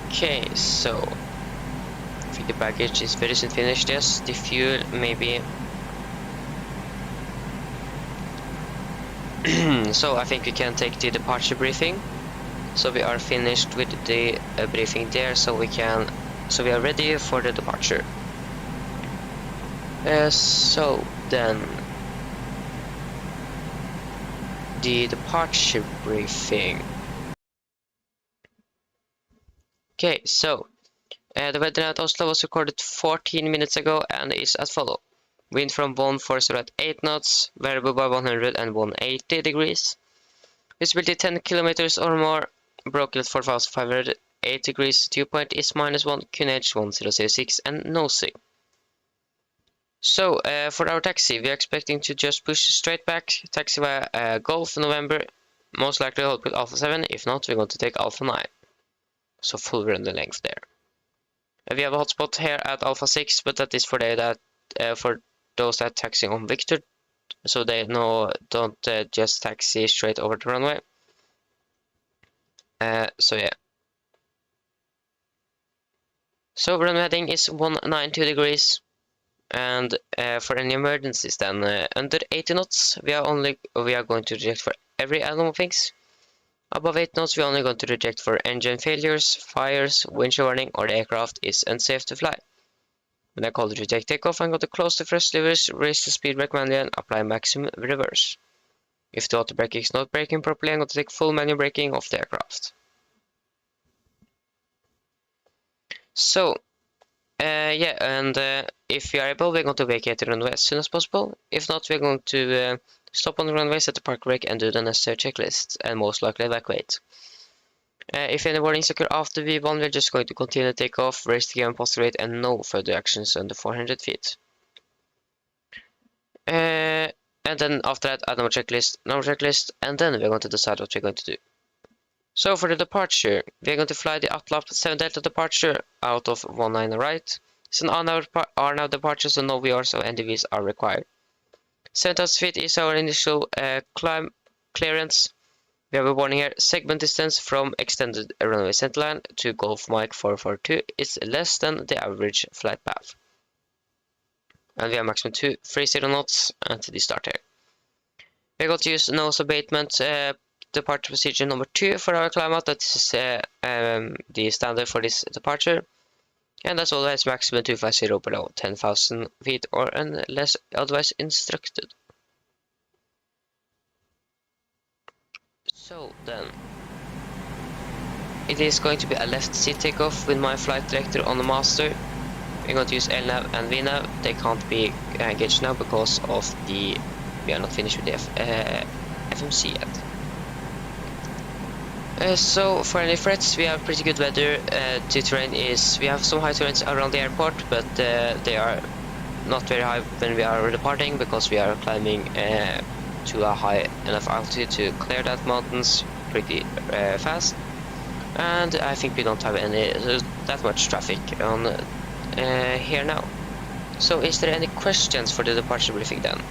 Okay, so I think the baggage is very soon finished. Yes, the fuel maybe. So I think we can take the departure briefing. So we are finished with the briefing there, so we are ready for the departure. So then the departure briefing. Okay, so the weather at Oslo was recorded 14 minutes ago and is as follows. Wind from 140 at 8 knots, variable by 100 and 180 degrees. Visibility 10 kilometers or more, broken at 4508 degrees, dew point is -1, QNH 1006 and nosing. So, for our taxi, we are expecting to just push straight back, taxi via Golf November, most likely hold with Alpha 7, if not, we're going to take Alpha 9. So full run the length there. We have a hotspot here at Alpha 6, but that is for those that taxiing on Victor, so they don't just taxi straight over the runway. So yeah. So runway heading is 192 degrees. And for any emergencies then, under 80 knots we are going to reject for every animal things. Above 8 knots we are only going to reject for engine failures, fires, wind shear warning, or the aircraft is unsafe to fly. When I call the reject takeoff, I'm going to close the thrust levers, raise the speed brake manually, and apply maximum reverse. If the auto braking is not braking properly, I'm going to take full manual braking of the aircraft. So yeah, and if we are able, we're going to vacate the runway as soon as possible. If not, we're going to stop on the runway, set the park brake, and do the necessary checklist, and most likely evacuate. If any warnings occur after V1, we're just going to continue to take off, raise the gear and posture rate, and no further actions under 400 feet. And then after that, another checklist, and then we're going to decide what we're going to do. So for the departure, we're going to fly the Atlap 7 Delta departure out of 19 right. It's an R-now departure, so no VRs or NDVs are required. 7,000 feet is our initial climb clearance. We have a warning here. Segment distance from extended runway centerline to Golf Mike 442 is less than the average flight path. And we have maximum 230 knots until the start here. We're going to use nose abatement departure procedure number 2 for our climb out. That is the standard for this departure. And as always, maximum 250 below 10,000 feet or unless otherwise instructed. So then, it is going to be a left seat takeoff with my flight director on the master. We're going to use LNAV and VNAV. They can't be engaged now because of we are not finished with the FMC yet. So for any threats, we have pretty good weather. The terrain we have some high terrains around the airport, but they are not very high when we are departing because we are climbing to a high enough altitude to clear that mountains pretty fast. And I think we don't have that much traffic on here now. So is there any questions for the departure briefing then?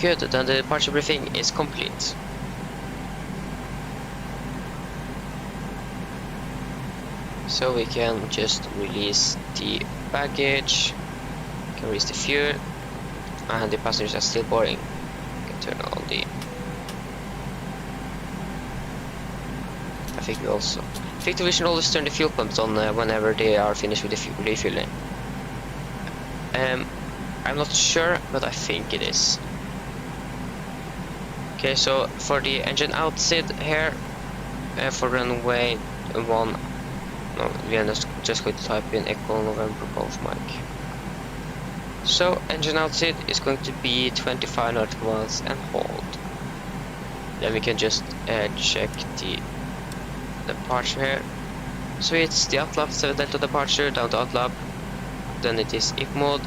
Good, then the departure briefing is complete. So we can just release the baggage, can release the fuel, and the passengers are still boarding. We can turn on the... I think we should always turn the fuel pumps on whenever they are finished with the refueling. I'm not sure, but I think it is. Okay, so for the engine outside here, for runway 1, no, we are just going to type in Echo November Golf Mike. So engine outside is going to be 25 nautical miles and hold. Then we can just check the departure here. So it's the Atlap 7 Delta departure down to Atlap, then it is IP mode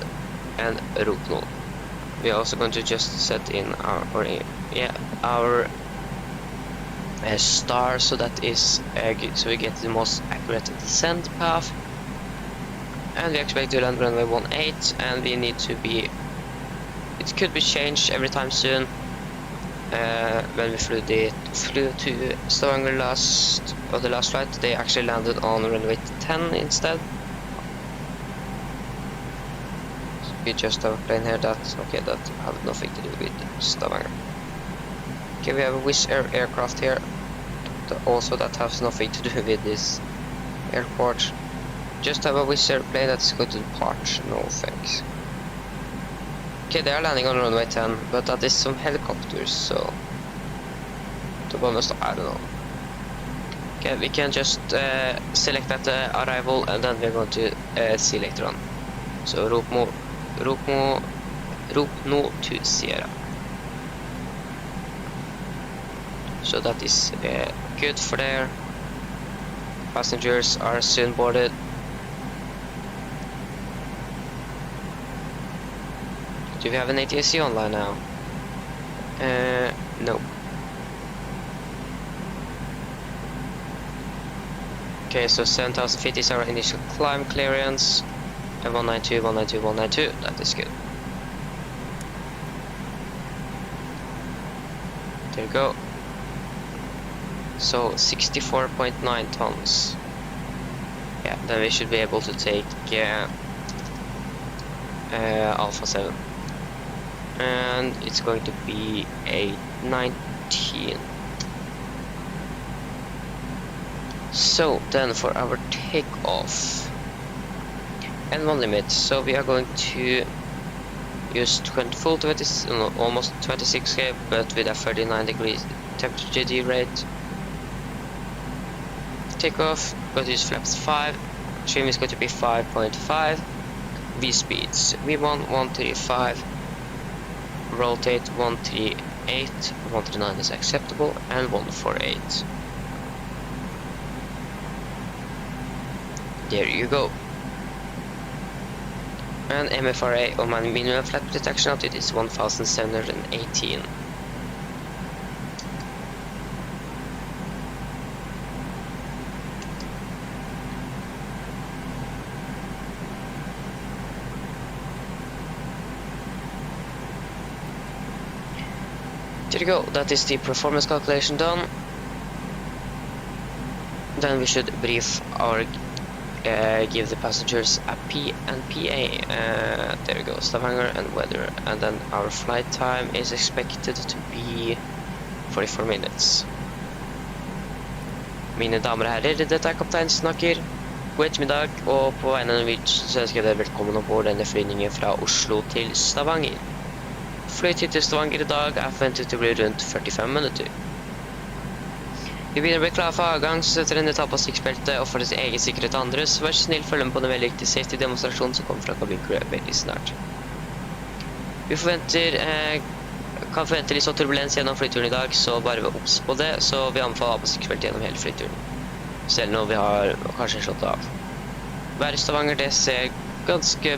and route mode. We are also going to just set in our star, so that is so we get the most accurate descent path. And we expect to land runway 18, and we need to be. It could be changed every time soon. When we flew to Stavanger the last flight, they actually landed on runway 10 instead. We just have a plane here that have nothing to do with Stavanger. Okay, we have a Wizz Air aircraft here, also that has nothing to do with this airport. Just have a Wizz Air plane that's going to depart, no thanks. Okay, they are landing on runway 10, but that is some helicopters, so to be honest, I don't know. Okay, we can just select that arrival, and then we're going to see later on. So rop no to Sierra. So that is good for there. Passengers are soon boarded. Do we have an ATSC online now? No. Okay, so 7,000 feet is our initial climb clearance. And 192, 192, 192. That is good. There you go. So 64.9 tons. Yeah, then we should be able to take Alpha 7. And it's going to be a 19. So then for our takeoff and one limit, so we are going to use full 20, almost 26k, but with a 39 degrees temperature G rate. Takeoff, going to use flaps 5, trim is going to be 5.5, V speeds V1 135, rotate 138, 139 is acceptable, and 148. There you go. And MFRA on my minimum flat detection altitude is 1718. There you go, that is the performance calculation done. Then we should brief our give the passengers a P and PA. There we go, Stavanger and weather, and then our flight time is expected to be 44 minutes. Mine damer og herrer, dette er kaptein snakker. God ettermiddag, og på vegne av Norwegian så ønsker jeg dere velkommen ombord denne flyvningen fra Oslo til Stavanger. Flytid til Stavanger i dag er forventet til å bli rundt 45 minutter. Vi begynner å bli klar for avgang, så setter dere ta på sikkerhetsbeltet og for deres egen sikkerhet og andres. Vær så snill, følg med på den veldig viktige safety-demonstrasjonen som kommer fra kabinkrøet veldig snart. Vi kan forvente litt sånn turbulens gjennom flyturen i dag, så bare vær obs på det, så vi anbefaler å ha på sikkerhetsbeltet gjennom hele flyturen. Selv når vi har kanskje slått av. Været i Stavanger, det ser ganske...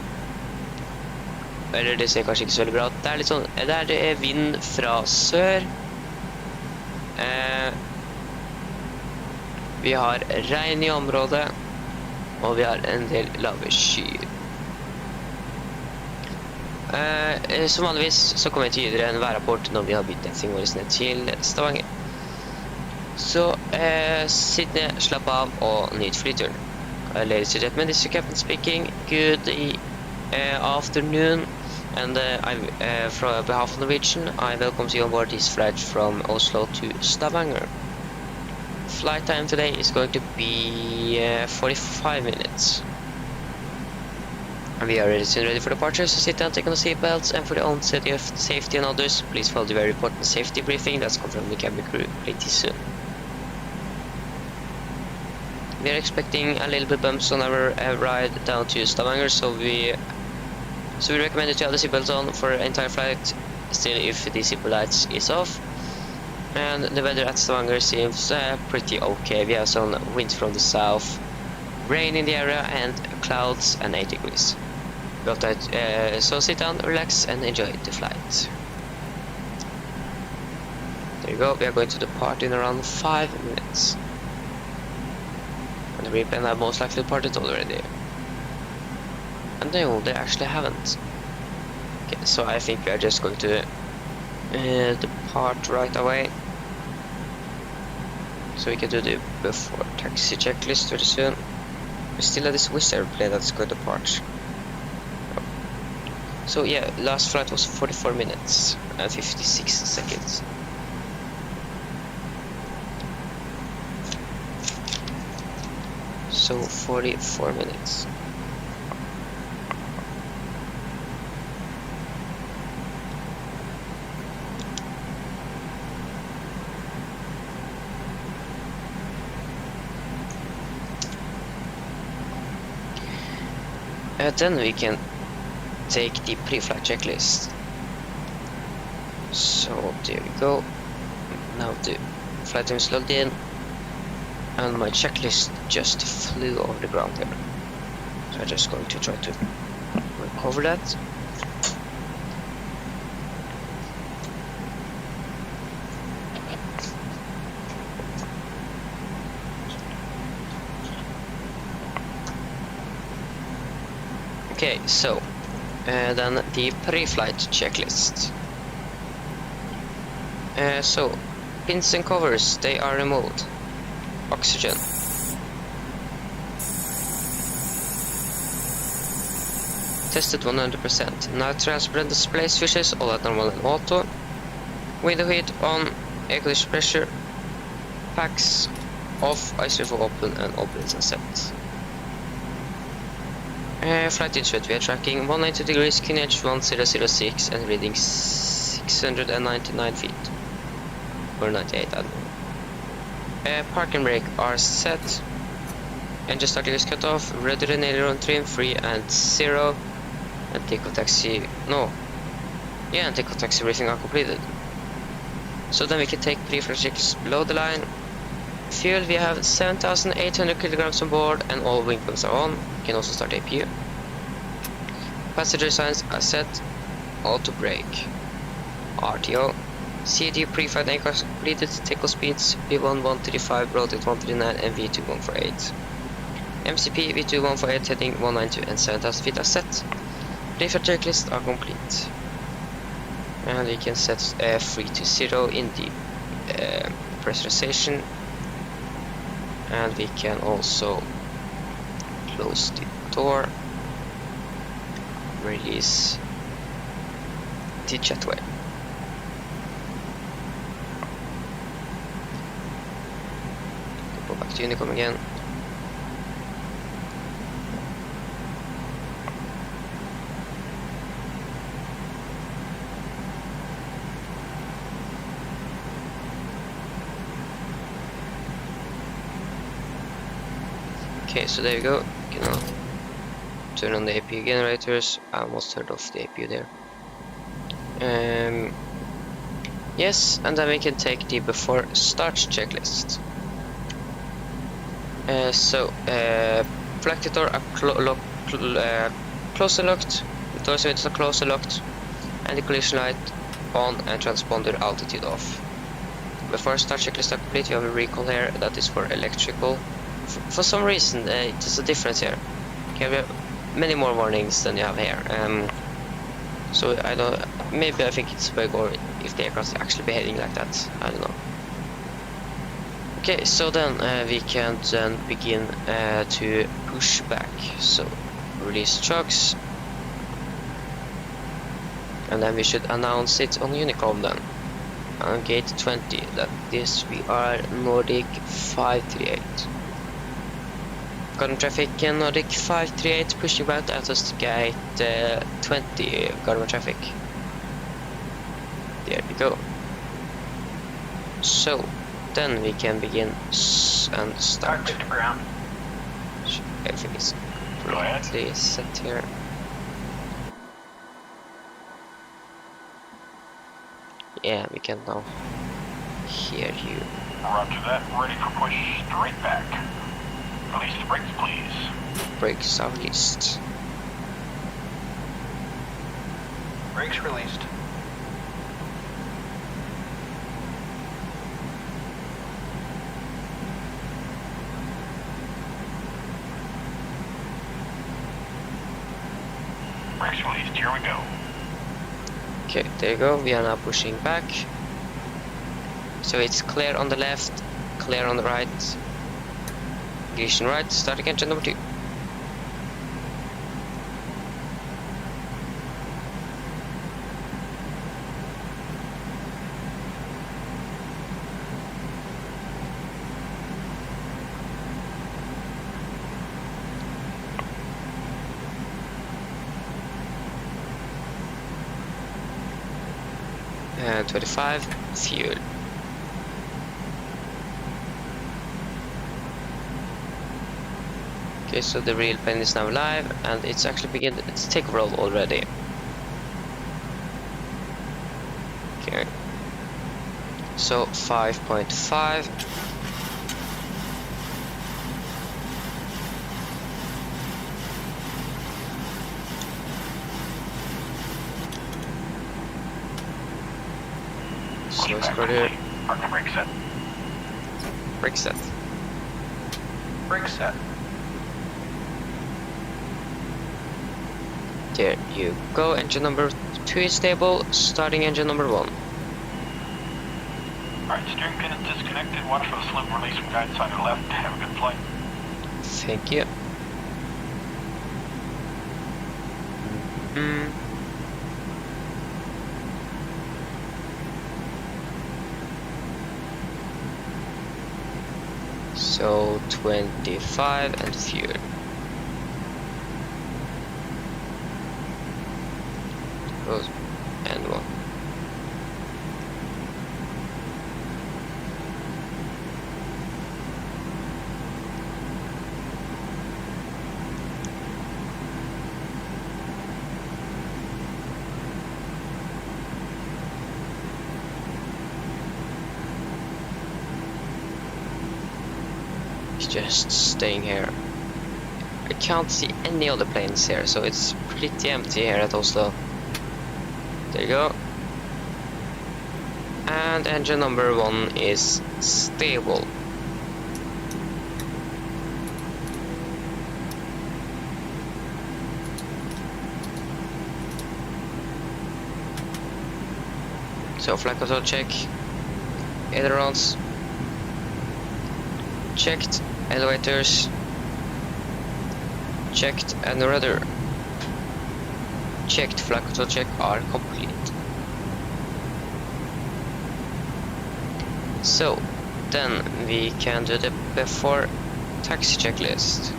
Eller det ser kanskje ikke så veldig bra ut. Det er litt sånn... Det er vind fra sør. Vi har regn i området, og vi har en del lave skyer. Som vanligvis så kommer jeg til å gi dere en værrapport når vi har byttet densingen vår ned til Stavanger. Så sitt ned, slapp av og nyt flyturen. Ladies and gentlemen, this is Captain speaking. Good afternoon, and from behalf of Norwegian, I welcome you on board this flight from Oslo to Stavanger. Flight time today is going to be 45 minutes. And we are ready for departure, so sit down, take on the seatbelts, and for the own safety and others, please follow the very important safety briefing that's come from the cabin crew pretty soon. We are expecting a little bit bumps on our ride down to Stavanger, so we recommend you to have the seatbelts on for the entire flight, still if the seatbelt lights is off. And the weather at Stavanger seems pretty okay. We have some winds from the south, rain in the area, and clouds and 8 degrees. So sit down, relax, and enjoy the flight. There you go, we are going to depart in around 5 minutes. And the replane have most likely departed already. And no, they actually haven't. Okay, so I think we are just going to depart right away. So we can do the before taxi checklist very soon. We still have this Swiss airplane that's going to depart. So yeah, last flight was 44 minutes and 56 seconds. So 44 minutes. Then we can take the pre-flight checklist. So there we go. Now the flight time is logged in, and my checklist just flew over the ground here. So I'm just going to try to recover that. Okay, so then the pre-flight checklist. So pins and covers, they are removed. Oxygen. Tested 100%. Now transparent display switches, all at normal and auto. Window heat on, air condition pressure. Packs off, ice level open, and all pins are set. Flight instrument, we are tracking 190 degrees, QNH 1006 and reading 699 feet. Or 98, I don't know. Park and brake are set. Engine starting is cut off, rudder and aileron trim, 3 and 0. And takeoff taxi, no. Yeah, and takeoff taxi briefing are completed. So then we can take pre-flight checks below the line. Fuel, we have 7,800 kilograms on board and all wing pumps are on. We can also start APU. Passenger signs are set. Auto brake. RTO. CAD pre-flight anchors completed. Takeoff speeds V1 135, rotate 139 and V2 148. MCP V2 148 heading 192 and 7,000 feet are set. Pre-flight checklist are complete. And we can set 3 to 0 in the pressurization. And we can also close the door, release the jetway. Go back to Unicom again. Okay, so there you go. You can now turn on the APU generators. I almost turned off the APU there. Yes, and then we can take the before start checklist. Flight door are closed and locked. The door windows are closed and locked, and the collision light on and transponder altitude off. Before start checklist are complete, we have a recall here that is for electrical. For some reason, there's a difference here. Okay, we have many more warnings than you have here. So I don't. Maybe I think it's bug, or if the aircraft is actually behaving like that. I don't know. Okay, so then we can then begin to push back. So release chugs, and then we should announce it on Unicom then. On gate 20 that this we are Nordic 538. Garden traffic Nordic 538 pushing back out of gate 20 Garden traffic. There we go. So then we can begin and start. Back to ground. Everything is correctly set here. Yeah, we can now hear you. Roger that. Ready for push straight back. Release the brakes, please. Brakes southeast. Brakes released. Brakes released. Here we go. Okay, there you go. We are now pushing back. So it's clear on the left, clear on the right. Ignition right, starting engine number 2. And 25, fuel. Okay, so the real plane is now live, and it's actually beginning its take roll already. Okay. So 5.5. So it's got here. Park the brake set. Brake set. Brake set. There you go. Engine number 2 is stable. Starting engine number 1. Alright, steering pin is disconnected. Watch for the slip release from guide side to the left. Have a good flight. Thank you. So 25 and fuel. Goes and 1. Just staying here. I can't see any other planes here, so it's pretty empty here at Oslo. There you go. And engine number 1 is stable. So flight control check. Ailerons checked. Elevators checked, and rudder checked. Flight control check are complete. So then we can do the before taxi checklist.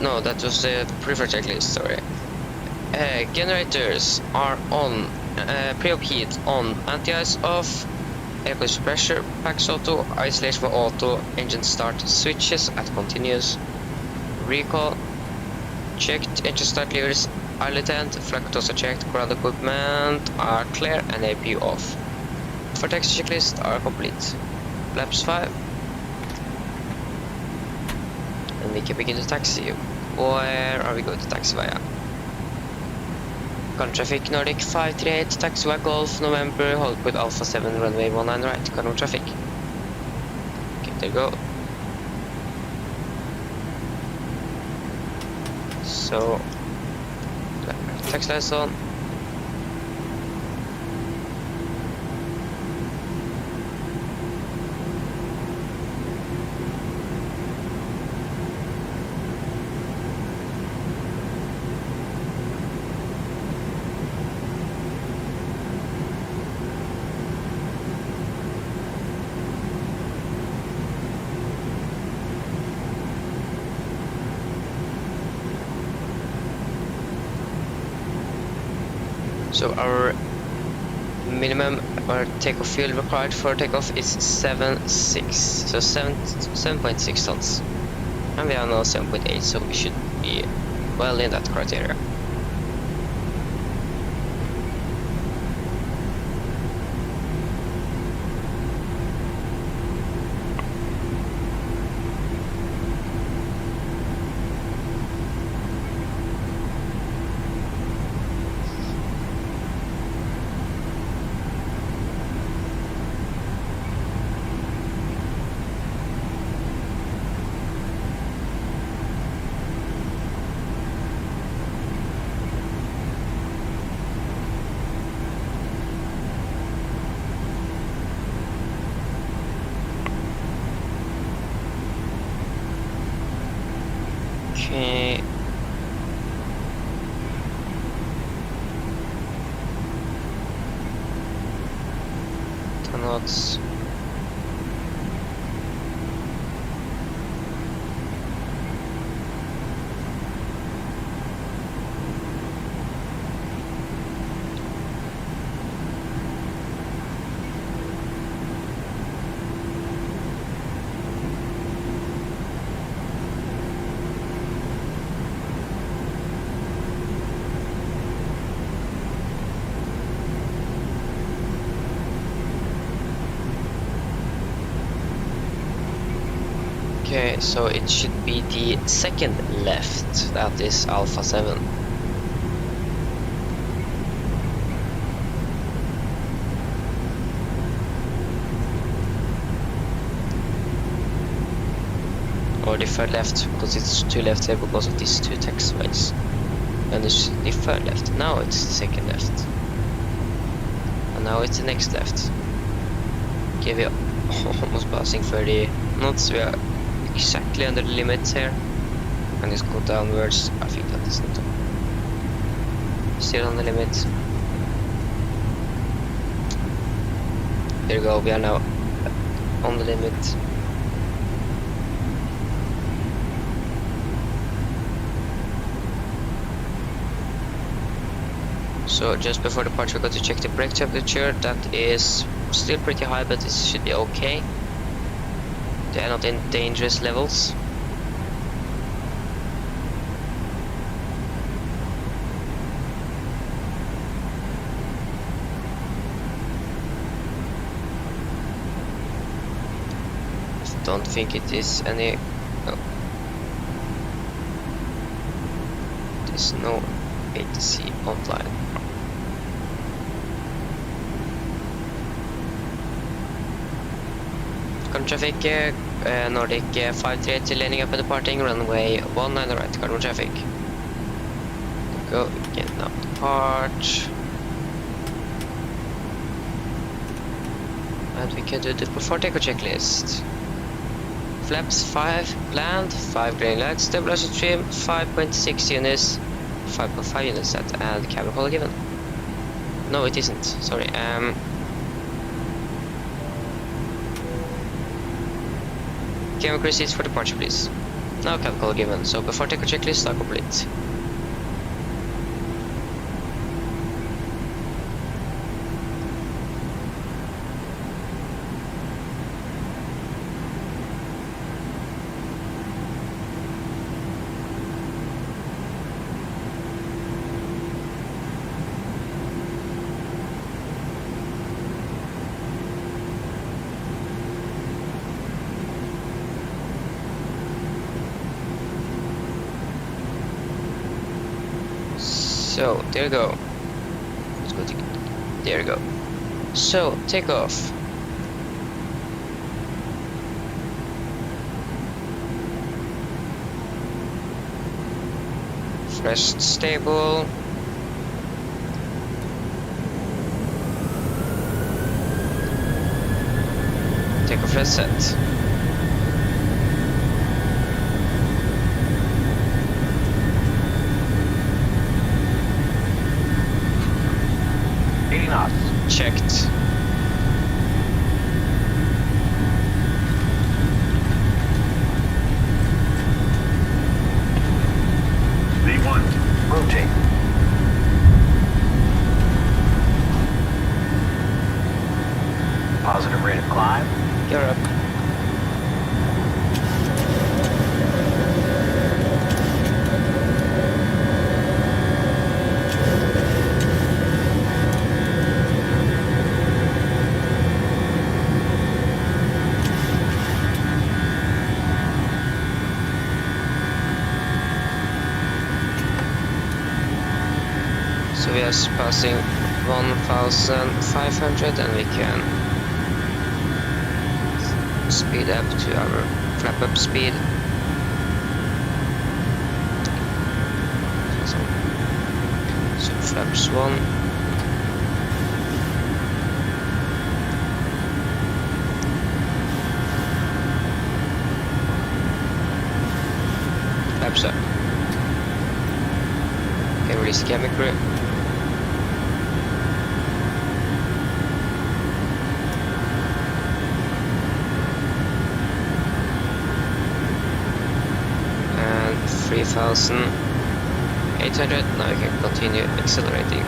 No, that was the preferred checklist, sorry. Generators are on, pre-op heat on, anti-ice off, air pressure pressure, packs auto, isolation for auto, engine start switches at continuous, recall, checked, engine start levers are latent, flight controls are checked, ground equipment are clear, and APU off. For taxi checklist are complete. Flaps 5. And we can begin to taxi. Where are we going to taxi via? Current traffic Nordic 538, taxi via Golf, November, hold with Alpha 7, runway 19 right, current traffic. Okay, there you go. So, taxi lights on. So our minimum or takeoff fuel required for takeoff is 7.6, so 7.6 tons, and we are now 7.8, so we should be well in that criteria. Okay. Knots. Okay, so it should be the second left, that is Alpha 7. Or the third left, because it's two left here because of these two taxiways. And it's the third left. Now it's the second left. And now it's the next left. Okay, we are almost passing 30 knots. We are exactly under the limit here. And just go downwards. I think that is not still on the limit. There we go, we are now on the limit. So just before departure, we got to check the brake temperature. That is still pretty high, but it should be okay. They are not in dangerous levels. Don't think it is any. No. There's no ATC online. Current traffic, Nordic 538 landing up and departing, runway 19 right, current traffic. Go, we can now depart. And we can do the before takeoff checklist. Flaps 5 planned, 5 green lights, stabilizer trim 5.6 units, 5.5 units set, and cabin call given. No, it isn't, sorry. Cabin crew seats for departure, please. Now cabin call given, so before takeoff checklist are complete. So, there you go. Let's go to, there you go. So, take off. Thrust stable. Take off thrust set. Checked. V1, rotate. Positive rate of climb. You're up. So we are passing 1,500 and we can speed up to our flap up speed. So flaps 1. Flaps up. Okay, release the cabin crew. And 3,800. Now we can continue accelerating.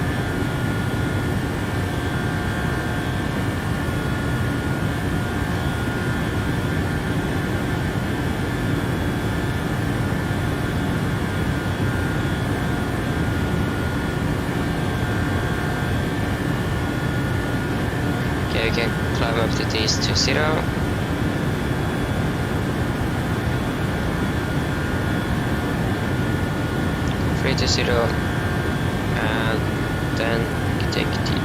Okay, we can climb up to these 20. altimeter 0, and then take the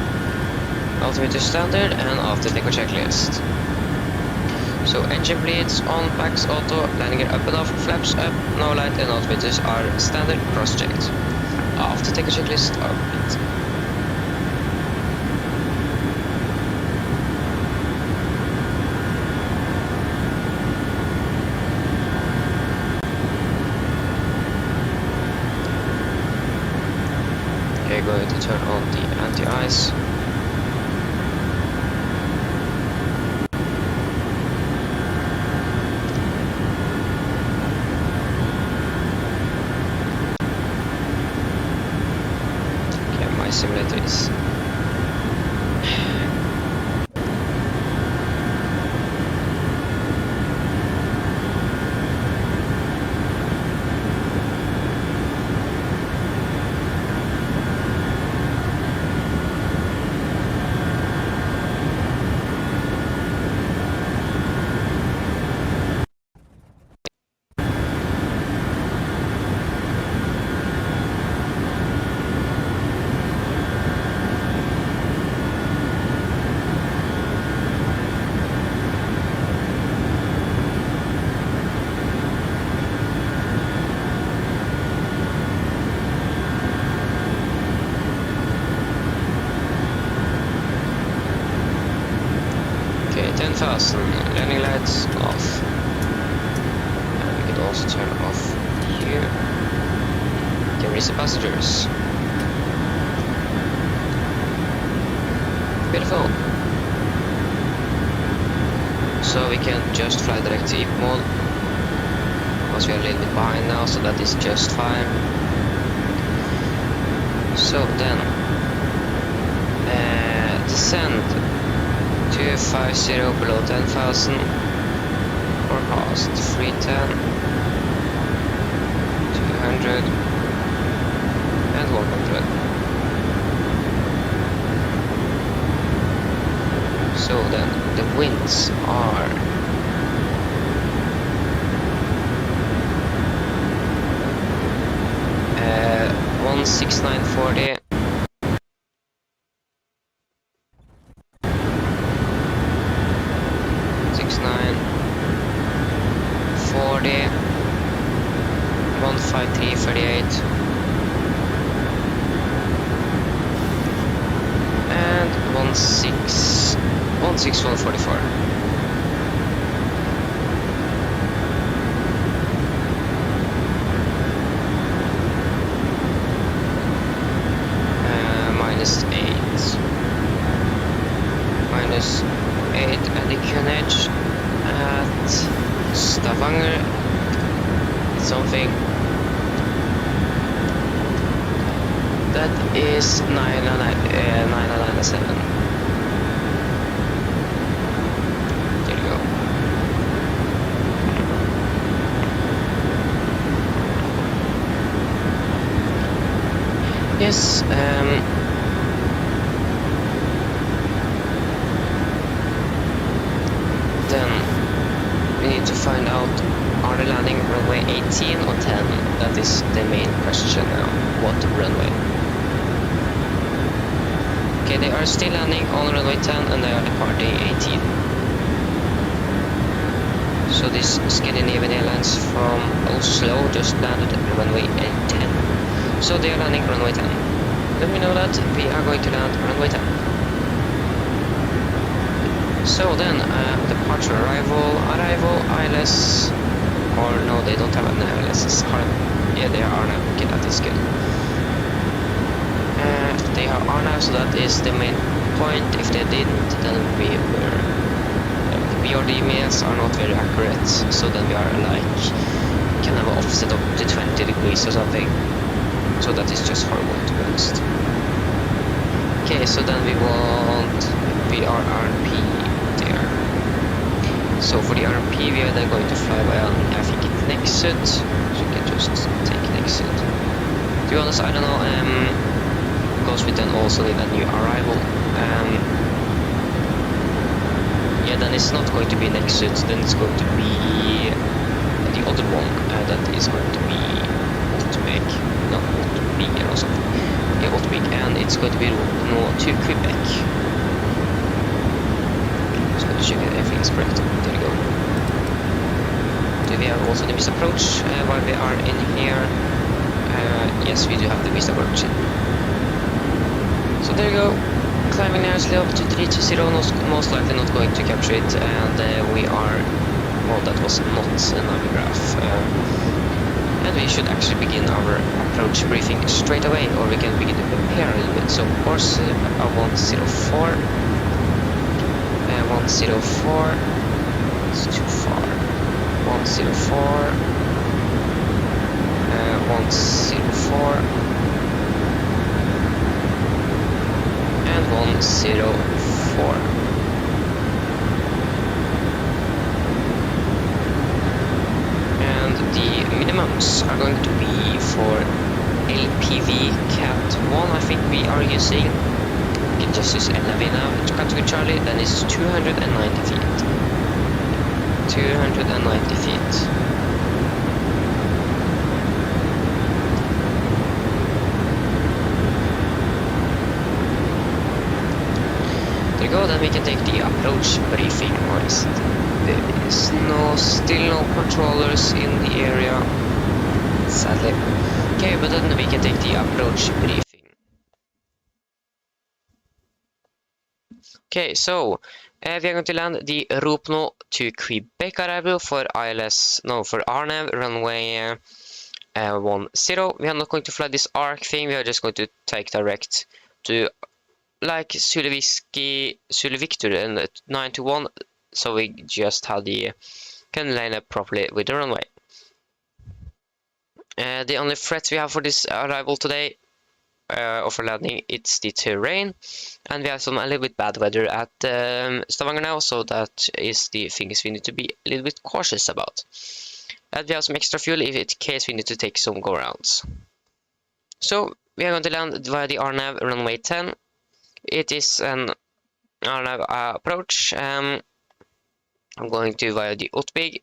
altimeter standard and after take a checklist. So engine bleeds on, packs auto, landing gear up and off, flaps up, no light, and altimeters are standard cross-checked. After take a checklist are complete. Okay, going to turn on the anti-ice. Simulator is okay, 10,000, landing lights off. And we can also turn off here. There is the passengers. Beautiful. So we can just fly direct to EP mode. Because we are a little bit behind now, so that is just fine. So then, descend 250 below 10,000, forecast 310, 200, and 100. So then the winds are 16940. 15338 and 16144. -8 at the Cunage at Stavanger. Something that is 997. There you go. Yes, then we need to find out, are they landing runway 18 or 10? That is the main question now. What runway? Okay, they are still landing on runway 10 and they are departing 18. So this Scandinavian Airlines from Oslo just landed at runway 10. So they are landing runway 10. Let me know that we are going to land runway 10. So then, departure, arrival, ILS, or no, they don't have an ILS. Yeah, they are now. Okay, that is good. They are now, so that is the main point. If they didn't, then we were. BRD emails are not very accurate, so then we are like can have an offset up to 20 degrees or something. So that is just horrible, to be honest. Okay, so then we want VRRP there. So for the RP, we are then going to fly by, I think it's Nexut. So you can just take Nexut. To be honest, I don't know. Because we then also need a new arrival. Yeah, then it's not going to be Nexut. Then it's going to be the other one. That is going to be Ultimate. No, Stavanger or something. Yeah, Ottervik, and it's going to be route to Quebec. Just going to check if everything is correct. There we go. Do we have also the missed approach while we are in here? Yes, we do have the missed approach. So there you go. Climbing nicely up to 320, most likely not going to capture it, and we are... Well, that was not a naviggraph. And we should actually begin our approach briefing straight away, or we can begin to prepare a little bit. So, of course, 104. 104. It's too far. 104. 104. And 104. And the minimums are going to be for LPV Cat 1, I think we are using. We can just use LAV now. Category Charlie, then it's 290 feet. 290 feet. There we go, then we can take the approach briefing. Or is there is still no controllers in the area, sadly. Okay, but then we can take the approach briefing. Okay, so we are going to land the Ropno to Quebec arrival for RNAV runway 10. We are not going to fly this arc thing, we are just going to take direct to like Zulu Victor and 921, so we just have can line up properly with the runway. The only threat we have for this arrival today of our landing, it's the terrain, and we have a little bit bad weather at Stavanger now, so that is the things we need to be a little bit cautious about. And we have some extra fuel in case we need to take some go-rounds. So we are going to land via the RNAV runway 10. It is an RNAV approach. I'm going to via the Ottervik,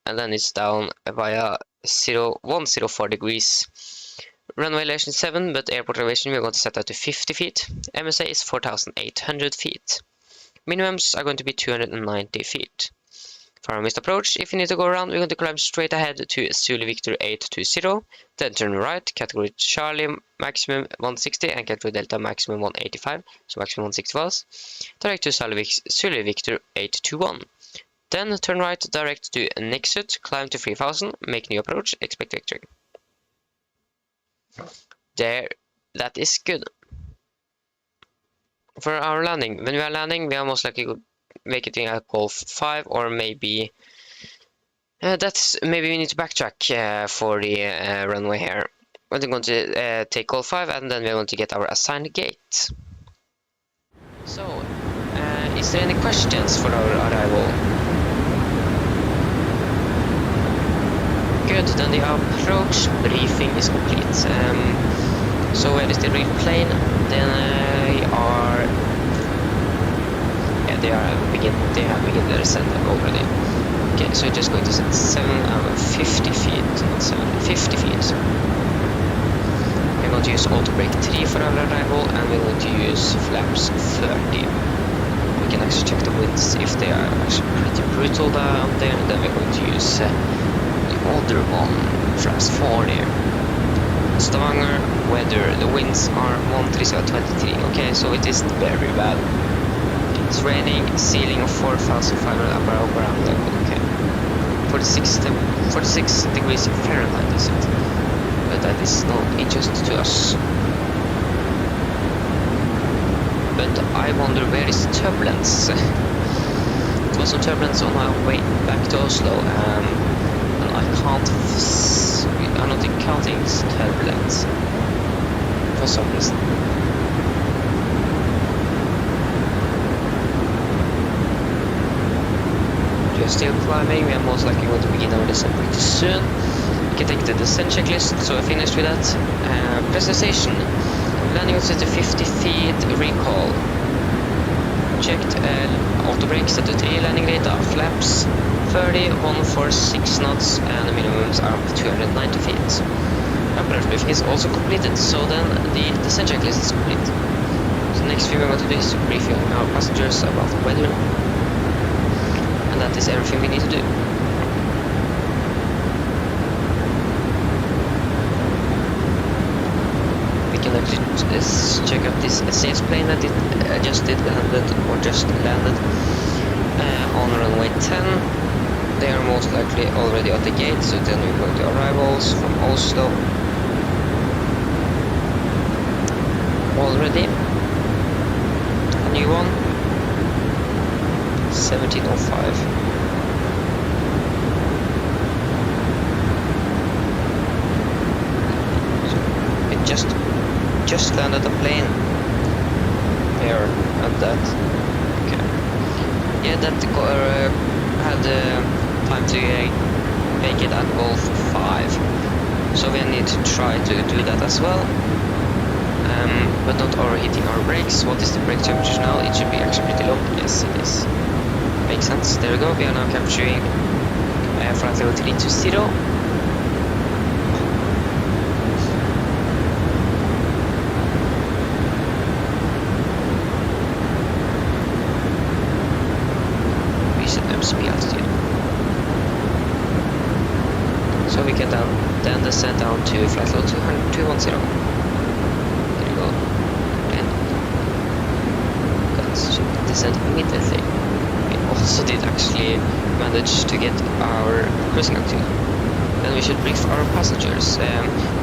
and then it's down via 104 degrees. Runway elevation 7, but airport elevation we're going to set that to 50 feet. MSA is 4,800 feet. Minimums are going to be 290 feet. For our missed approach, if you need to go around, we're going to climb straight ahead to Zulu Victor 820, then turn right, category Charlie maximum 160 and category Delta maximum 185, so maximum 160 was, direct to Zulu Victor 821. Then turn right direct to Nexut, climb to 3000, make new approach, expect victory. There, that is good. For our landing, when we are landing, we are most likely make it in a Golf 5, or maybe maybe we need to backtrack for the runway here. We're going to take Golf 5, and then we're going to get our assigned gate. So, is there any questions for our arrival? Good, then the approach briefing is complete. So where is the real plane? Then they have begun their ascent already. Okay, so we're just going to set 50 feet. We're going to use auto brake 3 for our arrival, and we're going to use flaps 30. We can actually check the winds if they are actually pretty brutal down there. Then we're going to use the other one, flaps 40. Stavanger weather, the winds are 137.23. Okay, so it is very bad. It's raining, ceiling of 4,500 above ground level. Okay, 46 degrees Fahrenheit is it, but that is no interest to us. But I wonder where is turbulence. It was some turbulence on our way back to Oslo, and I'm not encountering turbulence for some reason. We are still climbing, we are most likely going to begin our descent pretty soon. We can take the descent checklist, so I finished with that. Presentation. Landing was at 50 feet, recall. Checked auto brake set to 3, landing rate of flaps 30, 146 knots, and the minimums are 290 feet. apparatus briefing is also completed, so then the descent checklist is complete. So next thing we're going to do is briefing our passengers about the weather, and that is everything we need to do. We can actually check out this SAS plane that it just landed on runway 10. They are most likely already at the gate, so then we go to arrivals from Oslo. Already. A new one. 17:05. So it just landed a plane. Here and that. Okay. Yeah, that had time to make it at Golf 5, so we need to try to do that as well, but not overheating our brakes. What is the brake temperature now? It should be actually pretty low. Yes, it is. Makes sense. There we go. We are now capturing flight level 320. Altitude. So we can then descend down to flight level 210. There you go. And that should descend immediately. We also did actually manage to get our cruising altitude. Then we should brief our passengers.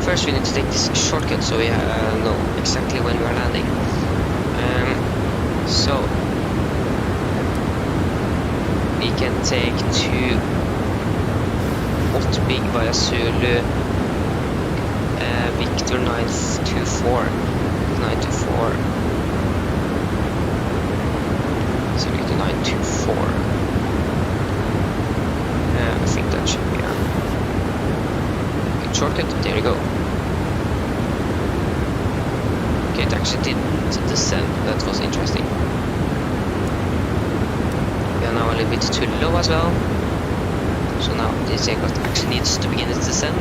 First we need to take this shortcut so we know exactly when we are landing. So we can take to Otbig via Zulu, Victor 924, so Victor 924, I think that should be a good shortcut. There you go. Okay, it actually did descend, that was interesting. We are now a little bit too low as well, so now this aircraft actually needs to begin its descent,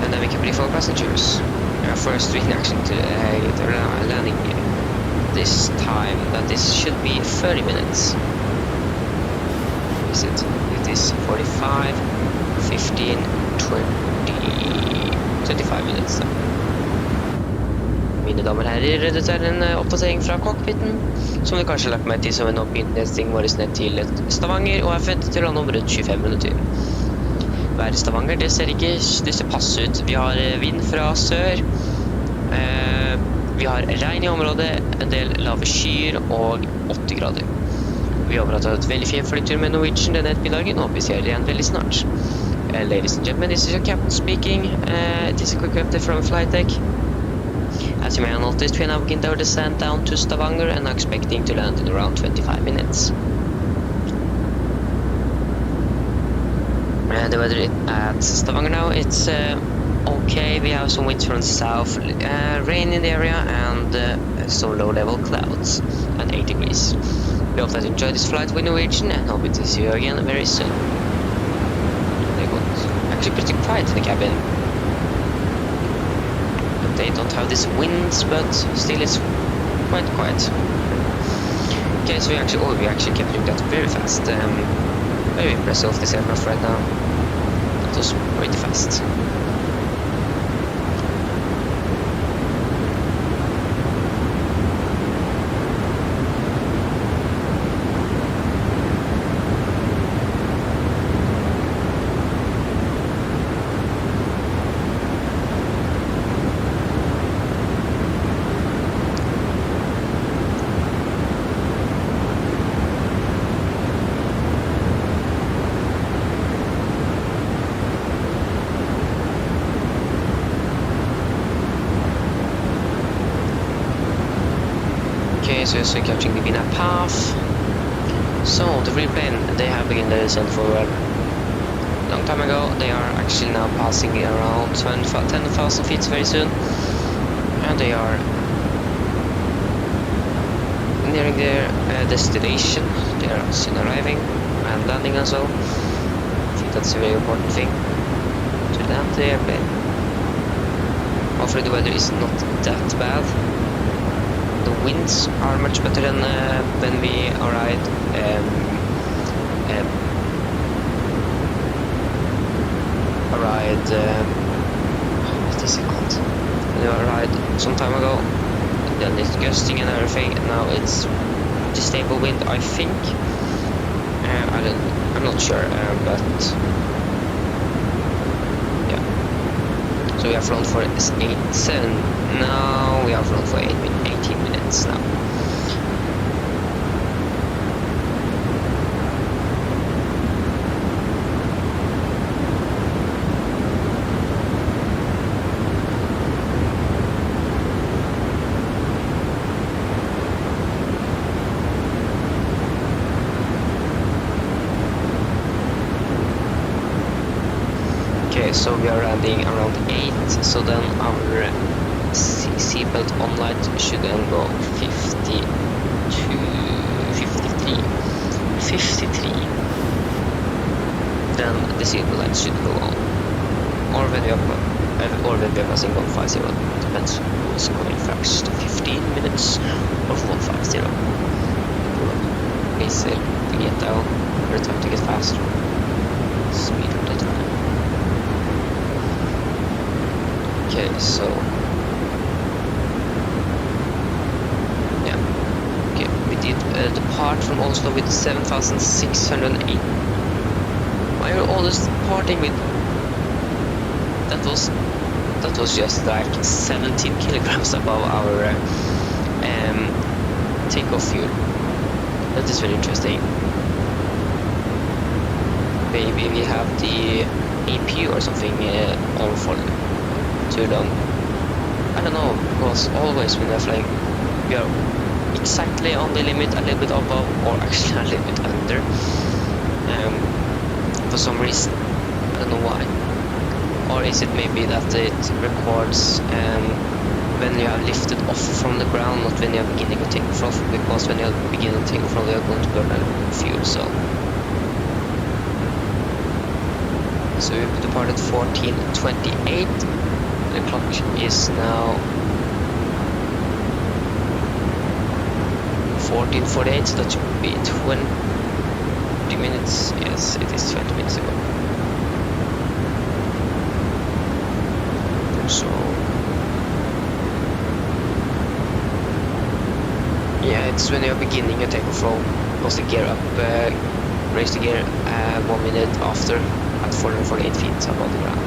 and then we can brief our passengers. First we can actually get a landing this time, that this should be 30 minutes. Is it? It is 45, 15, 25 minutes. Mine damer og herrer, dette en oppdatering fra cockpiten, som du kanskje har lagt meg til som en oppdatering vår ned til Stavanger, og er forventet til å lande om rundt 25 minutter. Været i Stavanger, det ser passe ut. Vi har vind fra sør, vi har regn i området, en del lave skyer og 8 grader. Vi håper at du har et veldig fin flytur med Norwegian denne ettermiddagen, og vi ser dere igjen veldig snart. Ladies and gentlemen, this is your captain speaking. This is a quick update from flight deck. As you may have noticed, we are now beginning our descent down to Stavanger and are expecting to land in around 25 minutes. The weather at Stavanger now, it's okay. We have some winds from the south, rain in the area, and some low-level clouds at 8 degrees. We hope that you enjoyed this flight with Norwegian and hope to see you again very soon. They got actually pretty quiet in the cabin. They don't have these winds, but still it's quite quiet. Okay, so we're actually capturing that very fast. Very impressive of this aircraft right now. That was pretty fast. So you're capturing the Vina path. So the real plane, they have begun their descent for a long time ago. They are actually now passing around 10,000 feet very soon, and they are nearing their destination. They are soon arriving and landing as well. I think That's a very important thing. To land the airplane. Hopefully the weather is not that bad. The winds are much better than when we arrived. What is it called? When we arrived some time ago. Then it's gusting and everything. Now it's pretty stable wind, I think. I'm not sure, but yeah. So we have flown for 7. Now we have flown for 18 minutes now. Okay, so we are landing around 8, so then our seatbelt on light should then go 53. Then the seatbelt light should go on. Or when we are passing 150, depends who's going first. 15 minutes of 150. Please get down, every time to get faster. Speed up the time. Okay, so yeah, okay, we did depart from Oslo with 7,608. Why are all this departing with? That was just like 17 kilograms above our takeoff fuel. That is very interesting. Maybe we have the AP or something on for too long. I don't know, because always when we're flying, we are exactly on the limit, a little bit above, or actually a little bit under. For some reason, I don't know why. Or is it maybe that it records when you have lifted off from the ground, not when you are beginning to take off, because when you are beginning to take off, you are going to burn out fuel, so we departed 14:28. The clock is now 14:48, so that should be 20 minutes. Yes, it is 20 minutes ago. So yeah, it's when you're beginning a takeoff roll, because the gear up, raise the gear 1 minute after at 448 feet above the ground.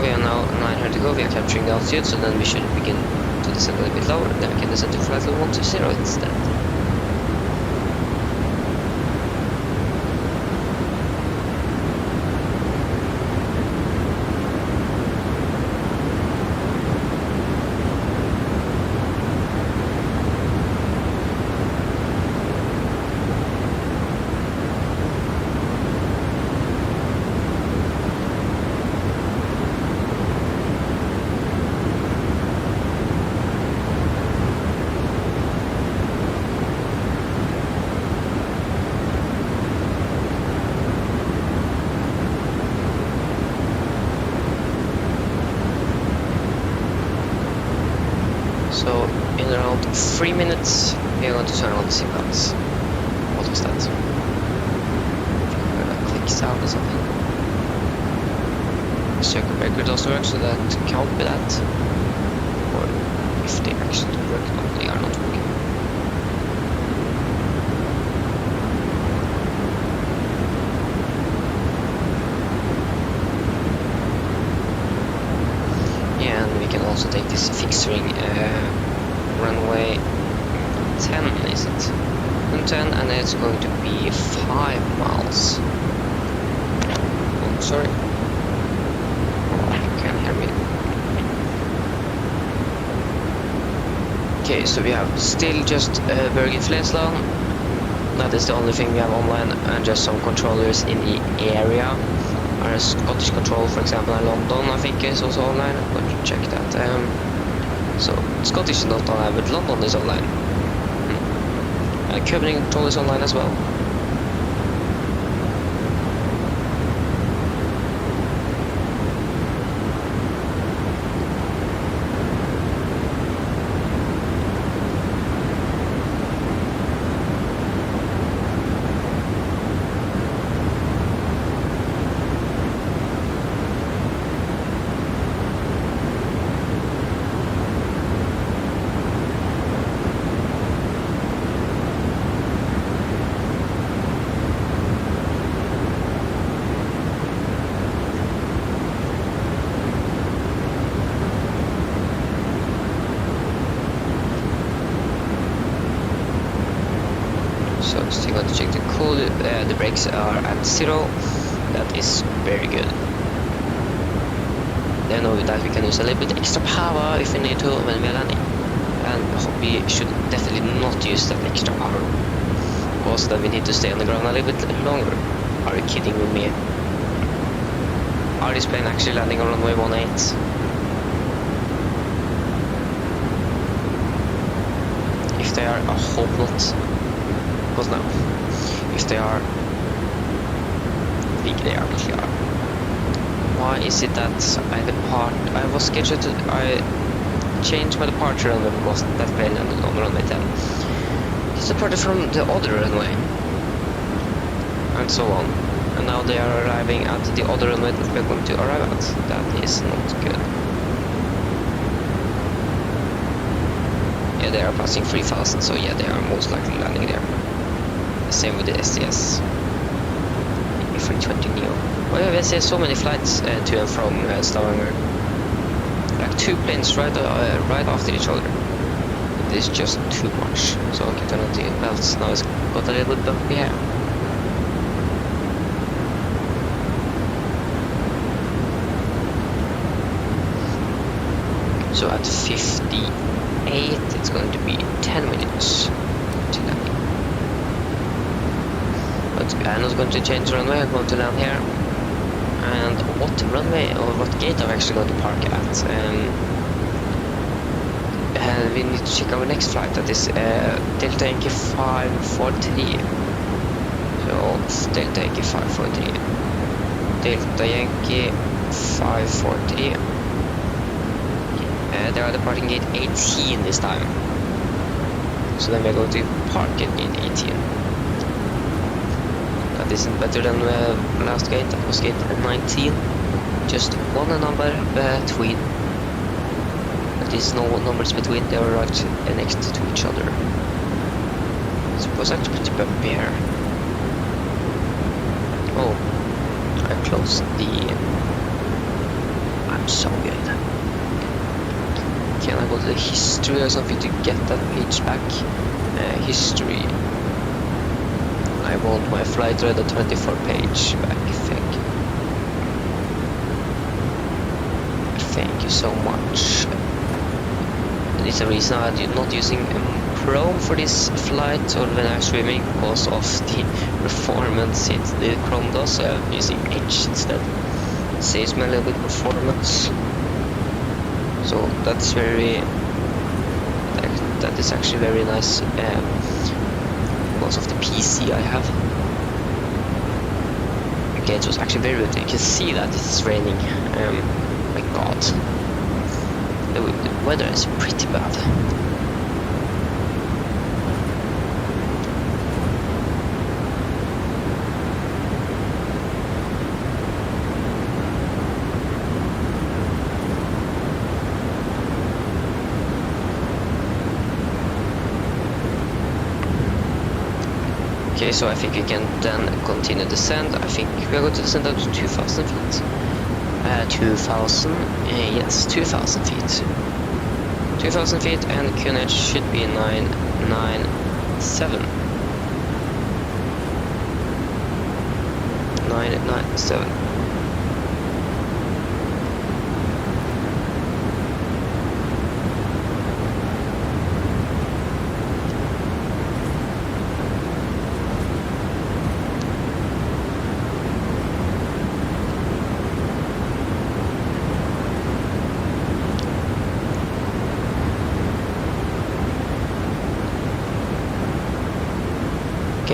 We are now 900 to go, we are capturing the altitude, so then we should begin to descend a little bit lower, then we can descend to flight level 120 instead. So in around 3 minutes we are going to turn on the seatbelts. What was that? Click sound or something. The circuit breaker doesn't work, so that can't be that. Or if they actually work, no, they are not working. Yeah, and we can also take this fixed ring runway 10, is it? 10, and it's going to be 5 miles. Oh, sorry. You can't hear me. Okay, so we have still just Bergen Flesland. That is the only thing we have online, and just some controllers in the area. Or Scottish Control, for example, in London, I think is also online. I'm going to check that. So Scottish is not online, but London is online. Cuban Control is online as well. So still going to check the cool. The brakes are at 0. That is very good. Then with that we can use a little bit extra power if we need to when we are landing. And we should definitely not use that extra power. Also then we need to stay on the ground a little bit longer. Are you kidding with me? Are this plane actually landing on runway 18? If they are, I hope not. But no, if they are, I think they actually are. Why is it that I was scheduled to, I changed my departure runway because that plane landed on runway 10. It's departed from the other runway, and so on. And now they are arriving at the other runway that we're going to arrive at. That is not good. Yeah, they are passing 3,000, so yeah, they are most likely landing there. Same with the STS. A320neo. Oh yeah, we see so many flights to and from Stavanger. Like 2 planes right after each other. It is just too much. So I can turn on the belts. Now it's got a little bit bumpy here. So at 58, it's going to be 10 minutes to land. But I'm not going to change the runway, I'm going to land here. And what runway or what gate I'm actually going to park at? We need to check our next flight, that is Delta Yankee 543. So Delta Yankee 543. Delta Yankee 543. They are departing gate 18 this time. So then we're going to park at gate 18. That isn't better than the last gate, that was gate 19. Just one number between. There is no numbers between, they are right next to each other. So it was actually pretty bumpy here. Oh, I closed the... I'm so good. Can I go to the history or something to get that page back? History. I want my flight radar 24 page back. Thank you so much. There is a reason I'm not using Chrome for this flight or when I'm swimming, because of the performance the Chrome does, so I'm using Edge instead. It saves me a little bit performance. So that's that is actually very nice because of the PC I have. Okay, it was actually very good. You can see that it's raining. My god. The weather is pretty bad. Okay, so I think we can then continue descent. I think we are going to descend up to 2,000 feet. 2,000, yes, 2,000 feet. 2,000 feet, and QNH should be 997. 997.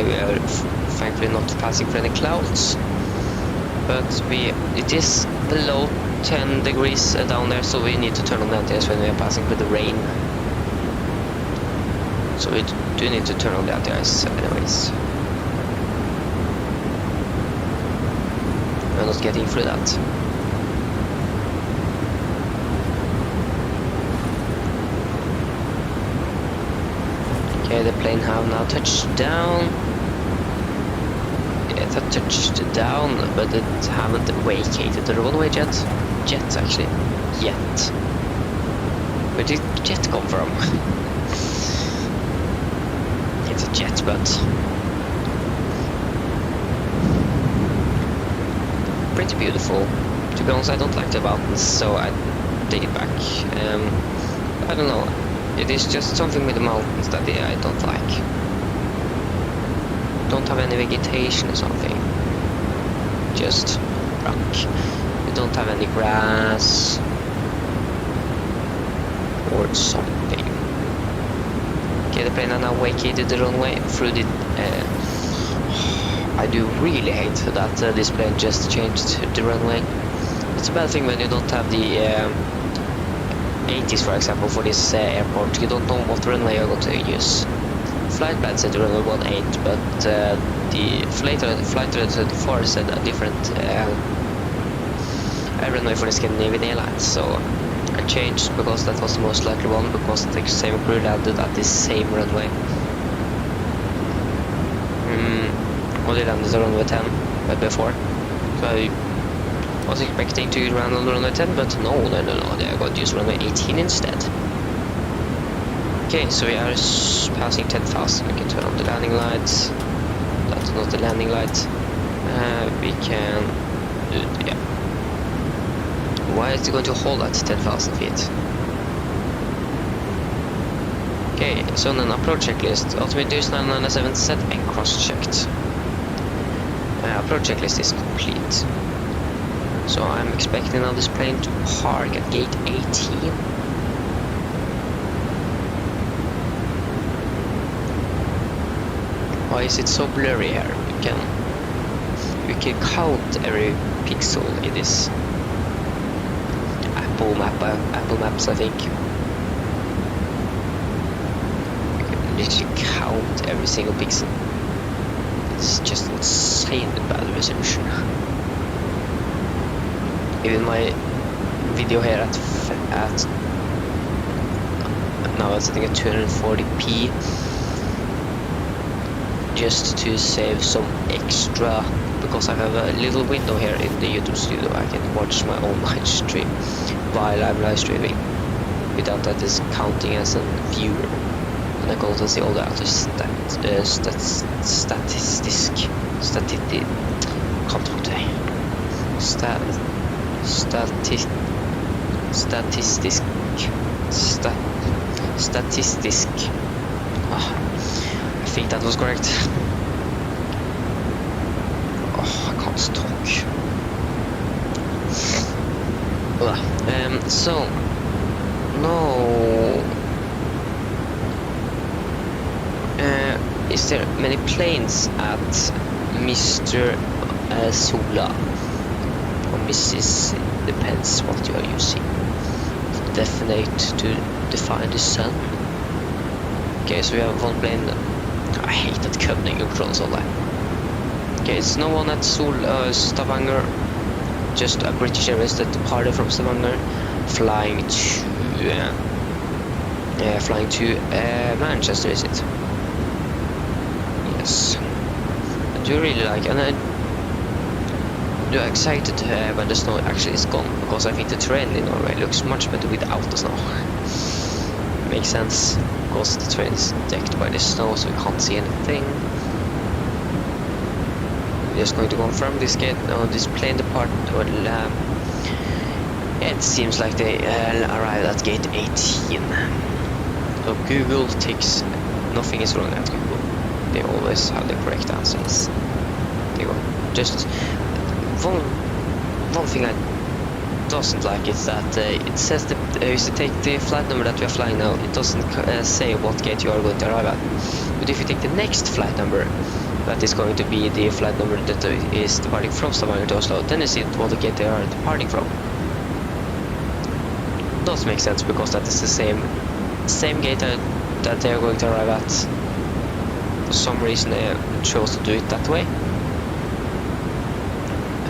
we are thankfully not passing for any clouds. But it is below 10 degrees down there, so we need to turn on the anti-ice when we are passing through the rain. So we do need to turn on the anti-ice anyways. We're not getting through that. Okay, the plane have now touched down. It had touched down, but it haven't vacated the runway yet. Actually. Yet. Where did jet come from? It's a jet, but pretty beautiful. To be honest, I don't like the mountains, so I take it back. I don't know. It is just something with the mountains that I don't like. Don't have any vegetation or something. Just rock. We don't have any grass or something. Okay, the plane has now vacated the runway through the... I do really hate that this plane just changed the runway. It's a bad thing when you don't have the 80s, for example, for this airport. You don't know what runway you're going to use. Flight plan said runway 18, but the flight 34 said a different runway for the Scandinavian Airlines, so I changed because that was the most likely one, because the same crew landed at the same runway. Only landed on runway 10 before, so I was expecting to land on runway 10, but no, they are going to use runway 18 instead. Okay, so we are passing 10,000. We can turn on the landing lights. That's not the landing light. We can do it, yeah. Why is it going to hold at 10,000 feet? Okay, so then approach checklist. Ultimate use 997 set and cross-checked. Approach checklist is complete. So I'm expecting now this plane to park at gate 18. Why is it so blurry here? We can count every pixel in this Apple Maps, I think. You can literally count every single pixel. It's just insane bad resolution. Even my video here at now I'm setting at 240p, just to save some extra, because I have a little window here in the YouTube studio. I can watch my own live stream while I'm live streaming without that is counting as a viewer, and I can also see all the other statistics. I think that was correct. Oh, I can't talk. So no. Is there many planes at Mr. Sola or Mrs. Depends what you are using. Definite to define the sun. Okay, so we have one plane. I hate that coding controls all that. Okay, it's no one at Stavanger. Just a British Airways that departed from Stavanger, flying to Manchester, is it? Yes. I do really like, and I do excited when the snow actually is gone, because I think the terrain in Norway looks much better without the snow. Makes sense, because the terrain is decked by the snow, so we can't see anything. We're just going to confirm this gate. No, this plane depart. Well, it seems like they arrived at gate 18. So Google ticks. Nothing is wrong at Google. They always have the correct answers. There you go. Just one thing I doesn't like is that it says that if you take the flight number that we are flying now, it doesn't say what gate you are going to arrive at. But if you take the next flight number, that is going to be the flight number that is departing from Stavanger to Oslo. Then you see what the gate they are departing from. Does make sense because that is the same gate that they are going to arrive at. For some reason they chose to do it that way,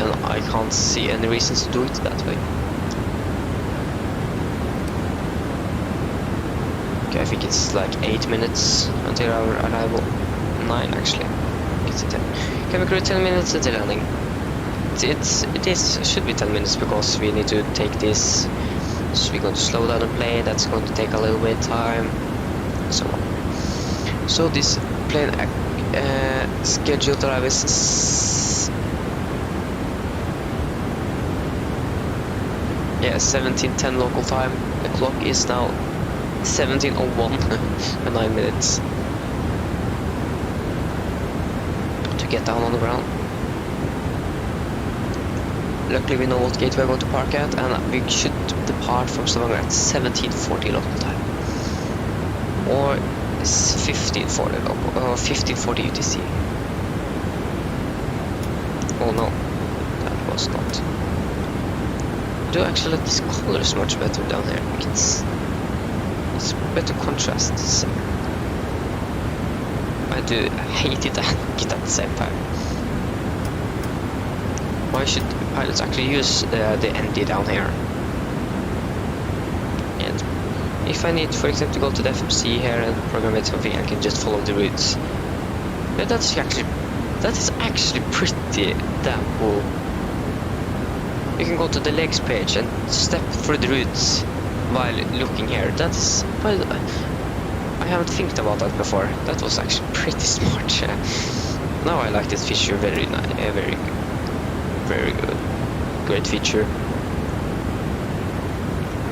and I can't see any reasons to do it that way. Okay, I think it's like 8 minutes until our arrival. 9 actually. It's 10. Can we crew 10 minutes until landing? It should be 10 minutes because we need to take this. So we're going to slow down the plane. That's going to take a little bit of time. So on. So this plane scheduled arrival is 17:10 local time. The clock is now 17:01 and 9 minutes to get down on the ground. Luckily we know what gate we are going to park at, and we should depart from Stavanger at 17:40 local time, or 15:40 local, or 15:40 UTC. Oh no, that was not. I do actually like this color is much better down here. It's better contrast. I do hate it and like it at the same time. Why should pilots actually use the ND down here? And if I need, for example, to go to the FMC here and program it something, I can just follow the routes. But that is actually pretty damn cool. You can go to the legs page and step through the routes while looking here. That is, well, I haven't think about that before. That was actually pretty smart. Now I like this feature very good. Great feature.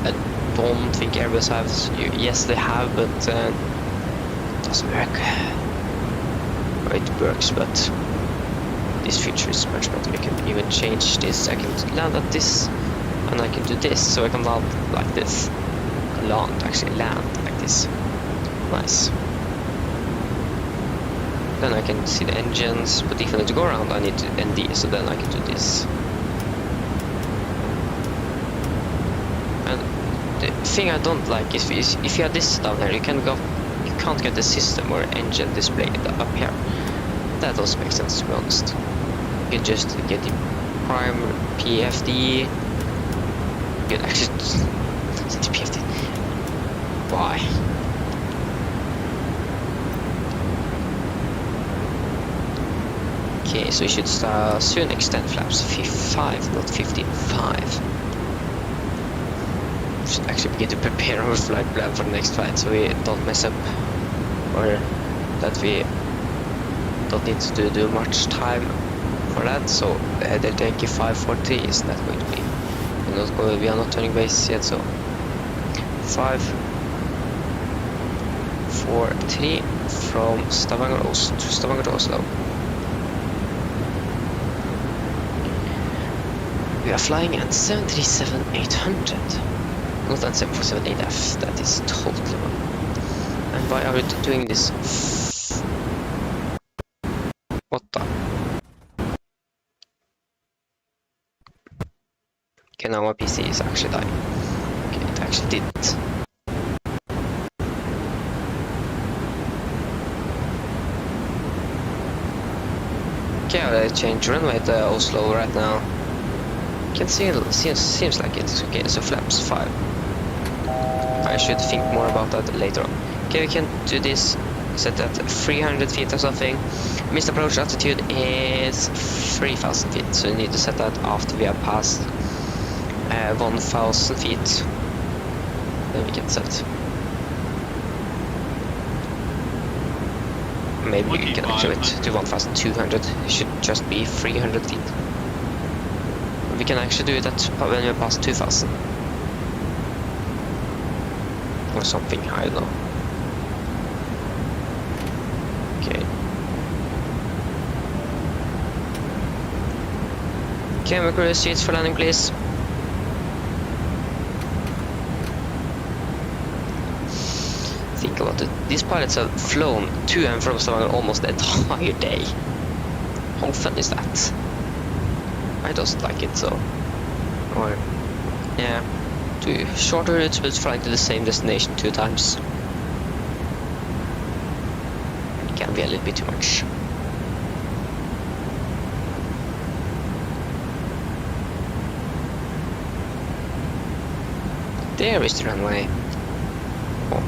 I don't think Airbus has. Yes, they have, but it doesn't work. Or it works, but this feature is much better. We can even change this. I can land at this, and I can do this, so I can land like this. Actually land like this. Nice. Then I can see the engines, but if I need to go around, I need to ND, so then I can do this. And the thing I don't like is if you have this down here, you can't get the system or engine displayed up here. That doesn't make sense, to be honest. You can just get the prime PFD. You can actually see the PFD. Why? Okay, so we should soon extend flaps 5, not 15.5. We should actually begin to prepare our flight plan for the next flight, so we don't mess up, or that we don't need to do much time for that. So the Delta 543 is not going to be. We are not turning base yet, so 5, 4, 3 from Stavanger to Oslo. We are flying at 737-800, not at 747-8F. That is totally wrong. And why are we doing this? What the? Okay, now my PC is actually dying. Okay, it actually didn't. Okay, I changed runway to Oslo right now. Can see it seems like it's okay. So flaps 5. I should think more about that later on. Okay, we can do this. Set at 300 feet or something. Missed approach altitude is 3,000 feet. So you need to set that after we have passed 1,000 feet. Then we can set. Maybe we can actually it to 1,200. It should just be 300 feet. We can actually do that when we pass 2,000. Or something, I don't know. Okay. Camera crew seats for landing, please. Think about it. These pilots have flown to and from Stavanger almost the entire day. How fun is that? I just like it so. Or, yeah, do shorter routes but flying to the same destination 2 times. Can be a little bit too much. There is the runway. Oh.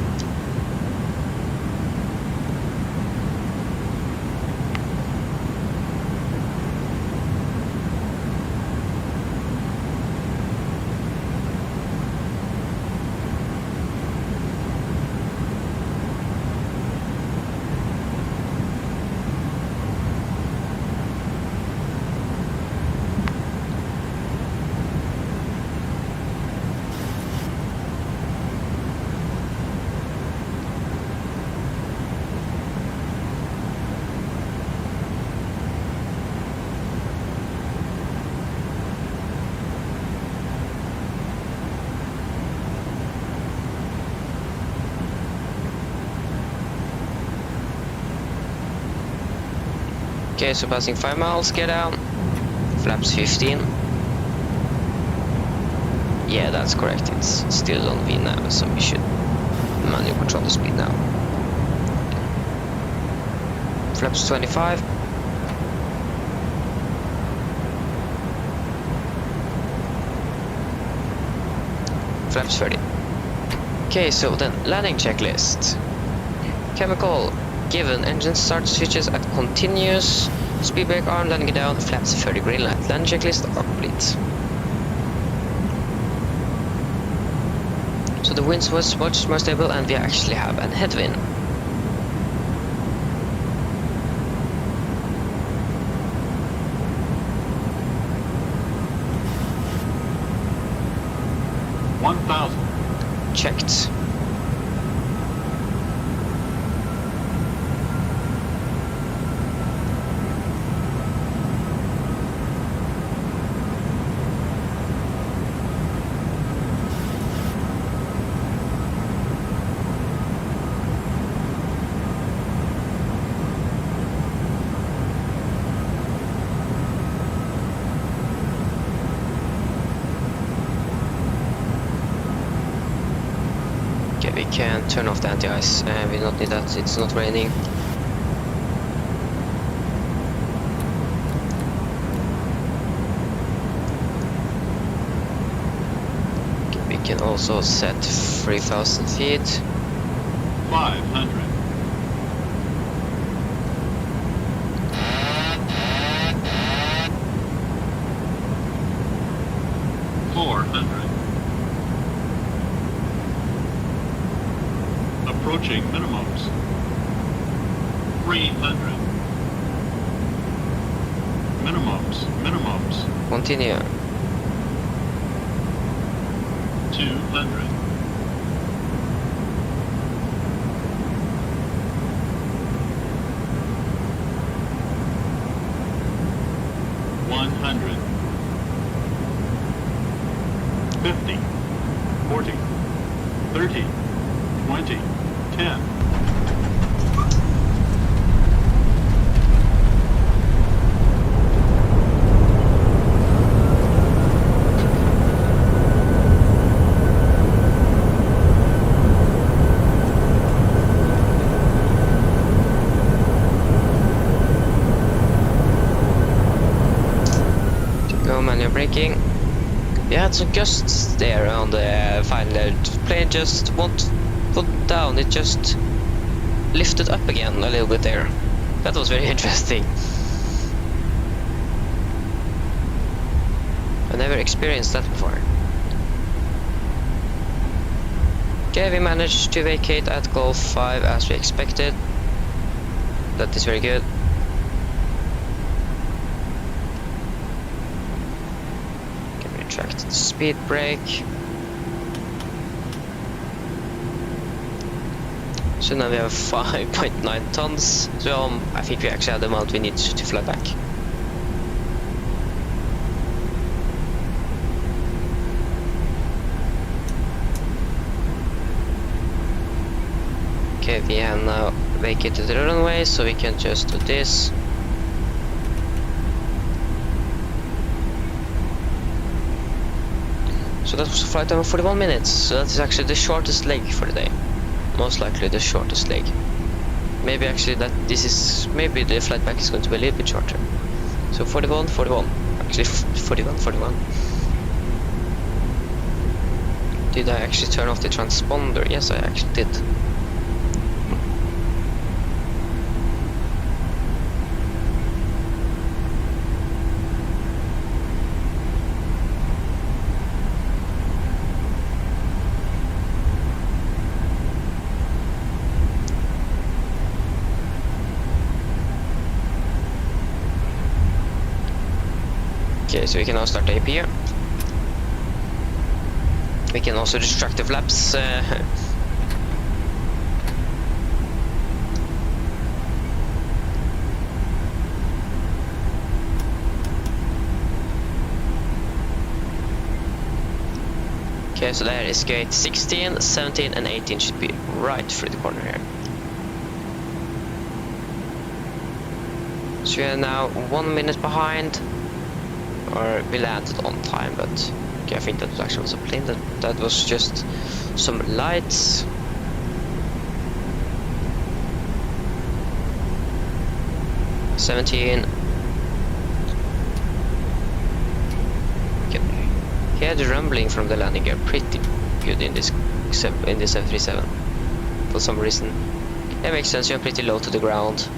Okay, so passing 5 miles, get down. Flaps 15. Yeah, that's correct. It's still on V now, so we should manually control the speed now. Flaps 25. Flaps 30. Okay, so then landing checklist. Chemical. Given engine start switches at continuous, speed brake arm, landing down, flaps 30, green light. Landing checklist are complete. So the wind was much more stable and we actually have a headwind. Checked. We can turn off the anti-ice, we don't need that, it's not raining. Okay, we can also set 3,000 feet. 500. Approaching minimums. 300. Minimums. Continue. 200. 100. 50. 40. 30. 20. 10. Go manual braking. We had some gusts there on the final. The plane just won't put down, it just lifted up again a little bit there. That was very interesting. I never experienced that before. Okay, we managed to vacate at Golf 5 as we expected. That is very good. Can retract the speed brake. So now we have 5.9 tons, so I think we actually have the amount we need to fly back. Okay, we have now vacated the runway, so we can just do this. So that was a flight time of 41 minutes. So that is actually the shortest leg for the day. Most likely the shortest leg. Maybe actually maybe the flight back is going to be a little bit shorter. So 41. Actually 41. Did I actually turn off the transponder? Yes, I actually did. Okay, so we can now start the AP here. We can also distract the flaps. Okay, so there is gate 16, 17 and 18 should be right through the corner here. So we are now 1 minute behind. Or we landed on time, but okay, I think that was actually a plane. That was just some lights. Okay. Here the rumbling from the landing gear pretty good in this F-37 for some reason. It makes sense. You're pretty low to the ground.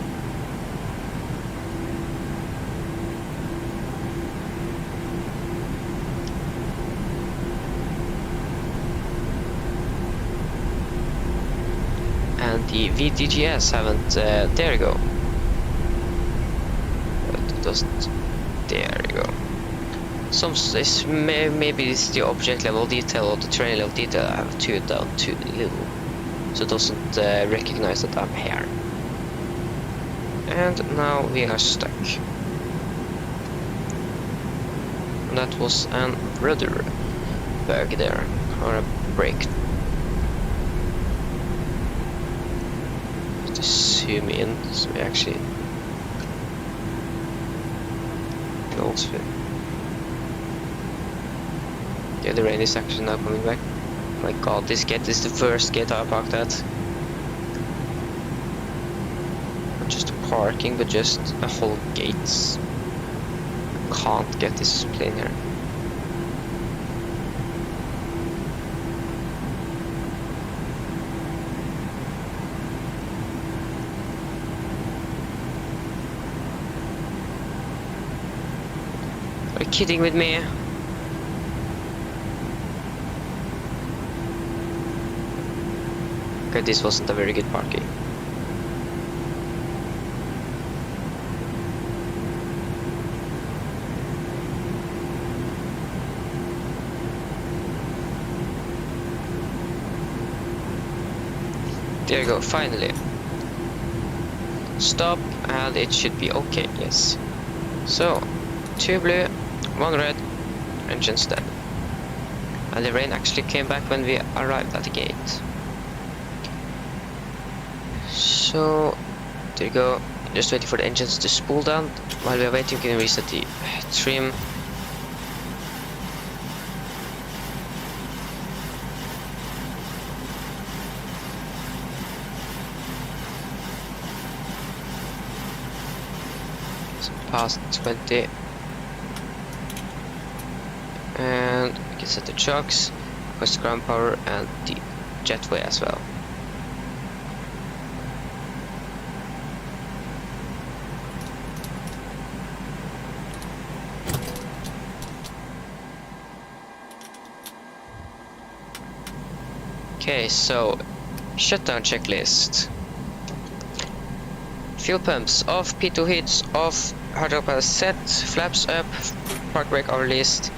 And the VDGS haven't, there you go. It doesn't, there you go. Maybe it's the object level detail or the terrain level detail I have tuned down too little. So it doesn't recognize that I'm here. And now we are stuck. And that was an rudder bug there, or a brake. Zoom in so we actually can also. Yeah, the rain is actually now coming back. Oh my god, this gate is the first gate I parked at. Not just parking, but just a whole gate. Can't get this plane here. Are you kidding with me? Okay, this wasn't a very good parking. There you go, finally. Stop, and it should be okay, yes. So, 2 blue, 1 red, engines dead. And the rain actually came back when we arrived at the gate. So, there you go. Just waiting for the engines to spool down. While we are waiting, we can reset the trim. So past 20. And we can set the chocks, push the ground power and the jetway as well. Okay, so shutdown checklist. Fuel pumps off, P2 heats off, hard drop is set, flaps up, park brake are released,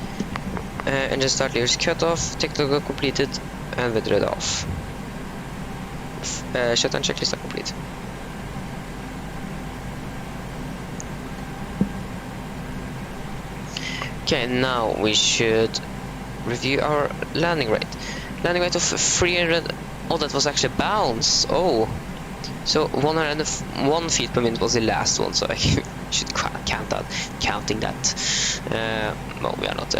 engine start levers cut off, technical completed, and weather off. Shutdown checklist are complete. Okay, now we should review our landing rate. Landing rate of 300. Oh, that was actually bounce. Oh, so 101 feet per minute was the last one. So I should count that. Counting that. No, we are not.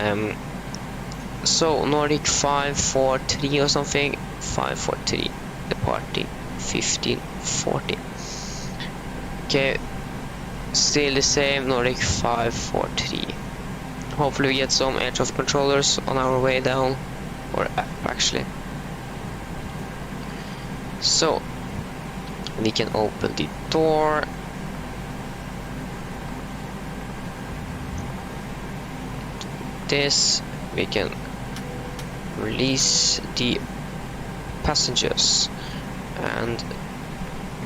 So Nordic 543 or something. 543 departing 1540. Okay, still the same, Nordic 543. Hopefully we get some air traffic controllers on our way down, or up actually. So we can open the door. This, we can release the passengers and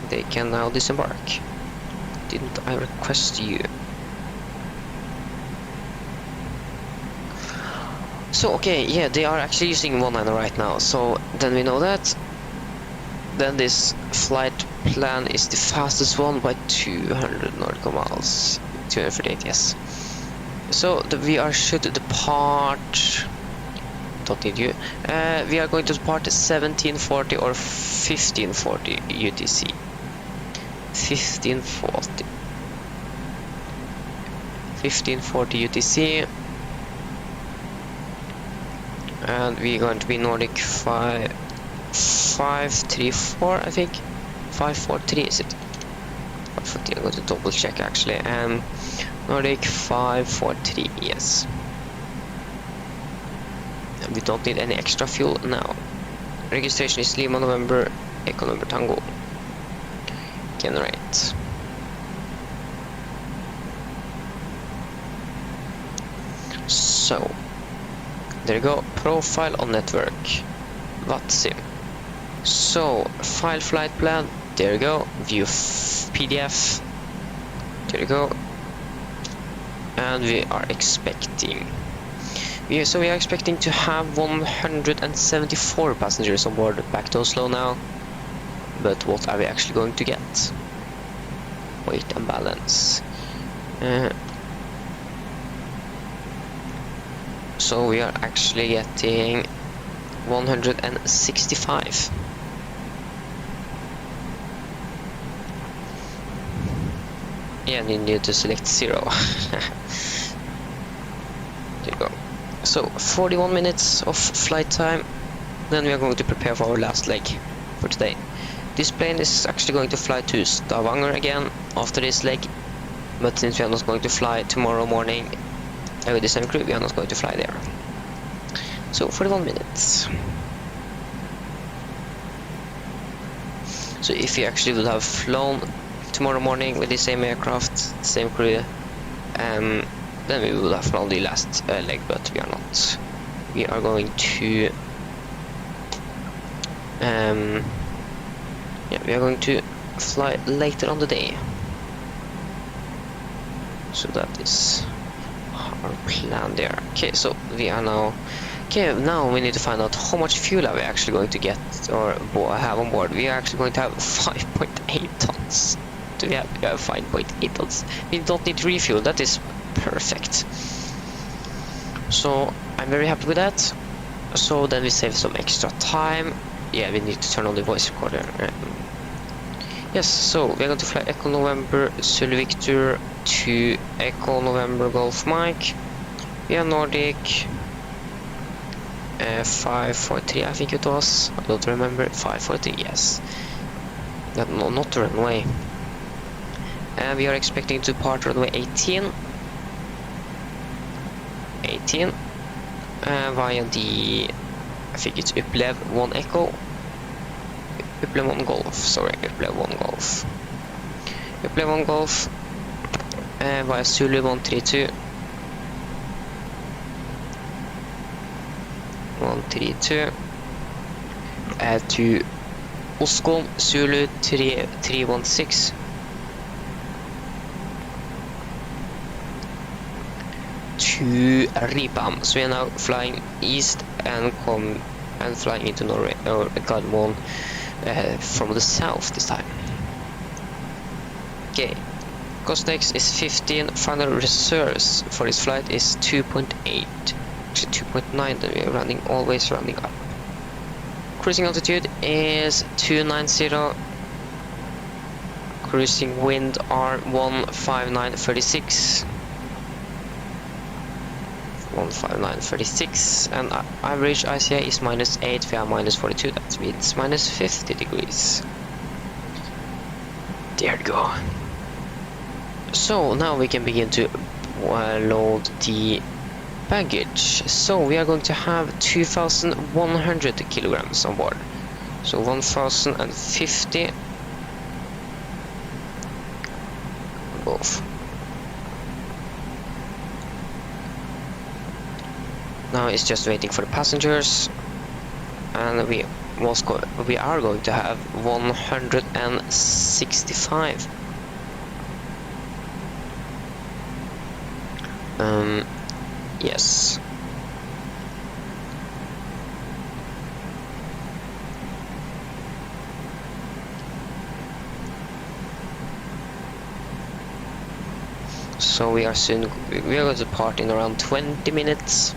they can now disembark. Didn't I request you? So okay, yeah, they are actually using 1-liner right now, so then we know that. Then this flight plan is the fastest one by 200 nautical miles. 248, yes. So we should depart. Don't need you. We are going to depart 1740 or 1540 UTC. 1540. 1540 UTC. And we're going to be Nordic 534, I think. 543 is it? 543, I'm going to double check actually. Nordic 543, yes. And we don't need any extra fuel now. Registration is Lima November, Echo November Tango. Generate. So, there you go. Profile on network. VATSIM. So, file flight plan. There you go. View PDF. There you go. And we are expecting. So we are expecting to have 174 passengers on board back to Oslo now. But what are we actually going to get? Weight and balance. So we are actually getting 165. Yeah, and you need to select 0. There you go. So 41 minutes of flight time. Then we are going to prepare for our last leg for today. This plane is actually going to fly to Stavanger again after this leg. But since we are not going to fly tomorrow morning with the same crew, we are not going to fly there. So 41 minutes. So if we actually would have flown tomorrow morning with the same aircraft, same crew, then we will have flown the last leg, but we are not. We are going to we are going to fly later on the day. So that is our plan there. Okay, so we are now. Okay, now we need to find out how much fuel are we actually going to get or have on board. We are actually going to have 5.8 tons. So we have 5.8 tons. We don't need refuel. That is perfect. So I'm very happy with that. So then we save some extra time. Yeah, we need to turn on the voice recorder. Yes, so we're going to fly Echo November Zulu Victor to Echo November Golf Mike. We are Nordic 543, I think it was. I don't remember. 543, yes. No, not the runway. And we are expecting to depart runway 18. 18. Via the, I think it's Upplev 1 Echo. Upplev 1 Golf, sorry, Upplev 1 Golf. Upplev 1 Golf. Via Zulu 132. 132 to Oslo Zulu 316 to Ripam. So we are now flying east and flying into Norway, or Gardermoen from the south this time. Okay, Costex is 15. Final reserves for this flight is 2.8. 2.9, then we are always rounding up. Cruising altitude is 290. Cruising wind are 159.36. 159.36, and average ICA is -8, we are -42, that means -50 degrees. There we go. So now we can begin to load the baggage. So we are going to have 2,100 kilograms on board. So 1,050 both. Now it's just waiting for the passengers, and we are going to have 165. Yes. So we are going to depart in around 20 minutes.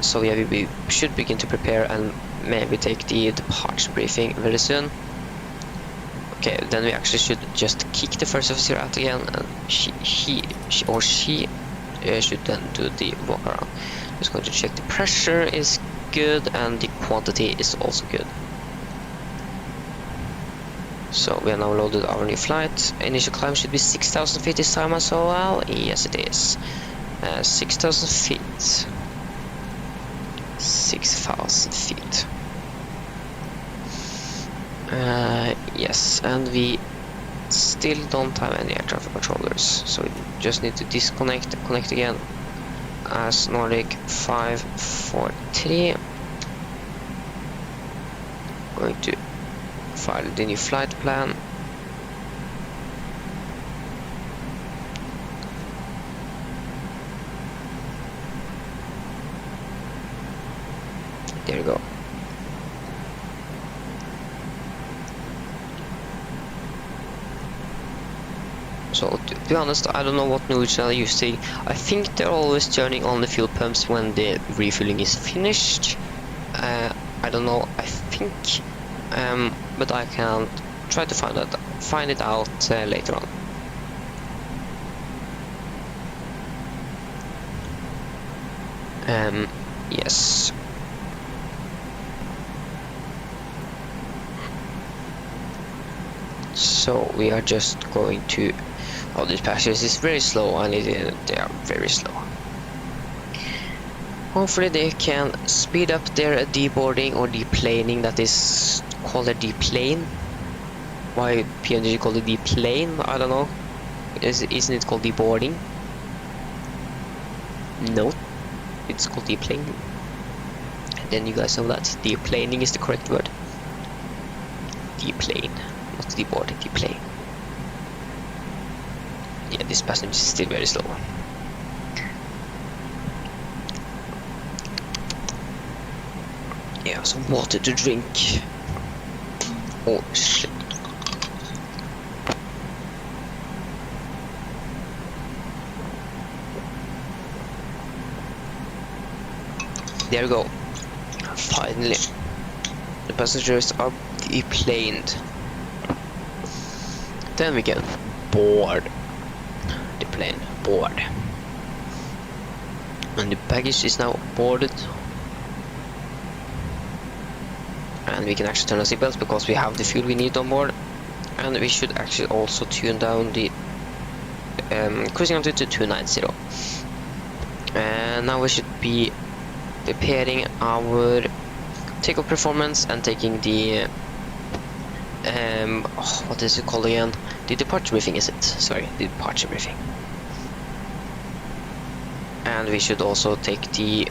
So yeah, we should begin to prepare and maybe take the departure briefing very soon. Okay, then we actually should just kick the first officer out again, and she should then do the walk around. Just going to check the pressure is good and the quantity is also good. So we are now loaded our new flight. Initial climb should be 6,000 feet this time as well. Yes, it is. 6,000 feet. 6,000 feet. Yes, and we still don't have any air traffic controllers, so we just need to disconnect and connect again as Nordic 543. Going to file the new flight plan. There you go. So to be honest, I don't know what Norwegian are using. I think they're always turning on the fuel pumps when the refueling is finished. I don't know, I think, but I can try to find it out later on. Yes. So we are just going to. Oh, this passengers is very slow, and they are very slow. Hopefully they can speed up their deboarding or deplaning. That is called a deplane. Why PMDG called it deplane? I don't know. Isn't it called deboarding? No, it's called deplane. Then you guys know that deplaning is the correct word. Deplane, not deboarding, deplane. Yeah, this passenger is still very slow. Yeah, some water to drink. Oh shit. There we go. Finally, the passengers are deplaned. Then we can board the plane. Board. And the baggage is now boarded. And we can actually turn on seatbelts because we have the fuel we need on board. And we should actually also tune down the cruising altitude to 290. And now we should be preparing our takeoff performance and taking the what is it called again? The departure briefing, is it? Sorry, the departure briefing. And we should also take be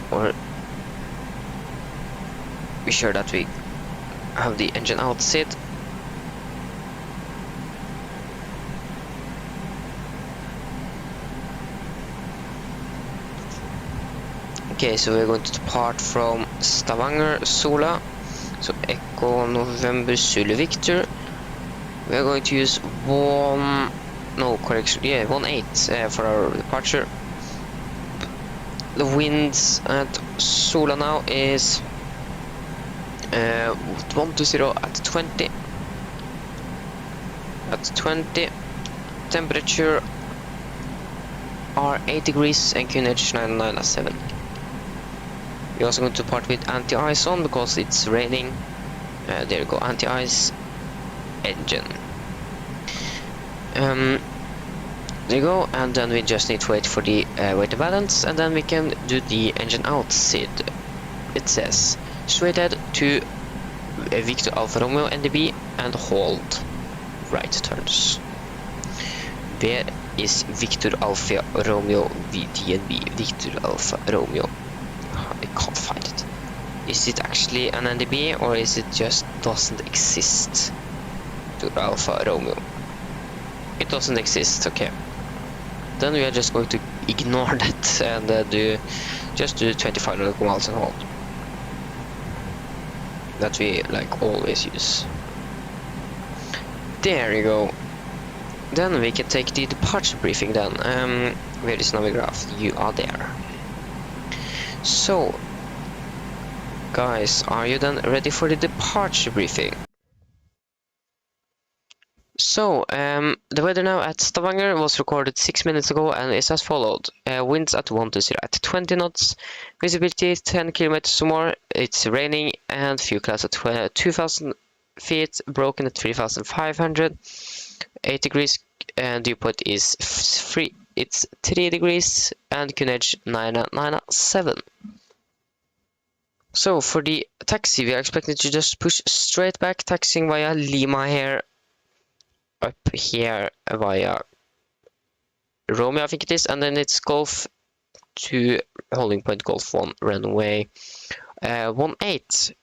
sure that we have the engine out sit. Okay, so we're going to depart from Stavanger, Sola. So Echo November Zulu Victor. We are going to use 1.8 for our departure. The winds at Sola now is 120 at 20. At 20. Temperature are 8 degrees and QNH 997. We're also going to part with anti-ice on because it's raining. There you go, anti-ice engine. There you go, and then we just need to wait for the weight and balance, and then we can do the engine out SID. It says straight ahead to Victor Alfa Romeo NDB and hold right turns. Where is Victor Alfa Romeo VDNB? Victor Alfa Romeo. I can't find it. Is it actually an NDB or is it just doesn't exist? Victor Alfa Romeo. It doesn't exist, okay. Then we are just going to ignore that and do 2500 miles and hold. That we like always use. There you go. Then we can take the departure briefing then. Where is Navigraph? You are there. So, guys, are you then ready for the departure briefing? So, the weather now at Stavanger was recorded 6 minutes ago and is as followed. Winds at 120 at 20 knots, visibility 10 kilometers or more, it's raining, and fuel clouds at 2,000 feet, broken at 3,500, 8 degrees, and dew point is free. It's 3 degrees, and QNH 997. So, for the taxi, we are expected to just push straight back, taxiing via Lima here, up here via Romeo, I think it is, and then it's Golf to holding point Golf 1 runway 18.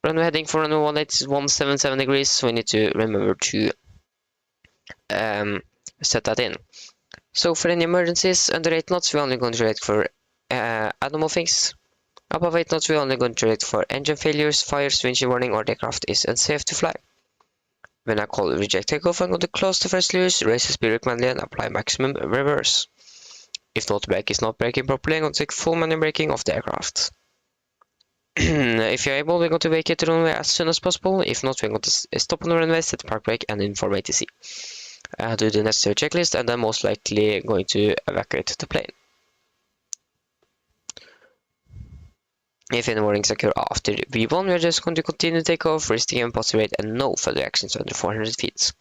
Runway heading for runway 18 is 177 degrees, so we need to remember to set that in. So for any emergencies under 8 knots, we're only going to rate for abnormal things. Above 8 knots, we're only going to rate for engine failures, fires, windshield warning, or the aircraft is unsafe to fly. When I call reject takeoff, I'm going to close the first lewis, raise the speed recommendedly, and apply maximum reverse. If not, brake is not braking properly, I'm going to take full manual braking of the aircraft. If you're able, we're going to vacate the runway as soon as possible. If not, we're going to stop on the runway, set the park brake, and inform ATC. Do the necessary checklist, and then most likely going to evacuate the plane. If any warnings occur after V1, we're just going to continue takeoff, resting and positive rate, and no further actions under 400 feet.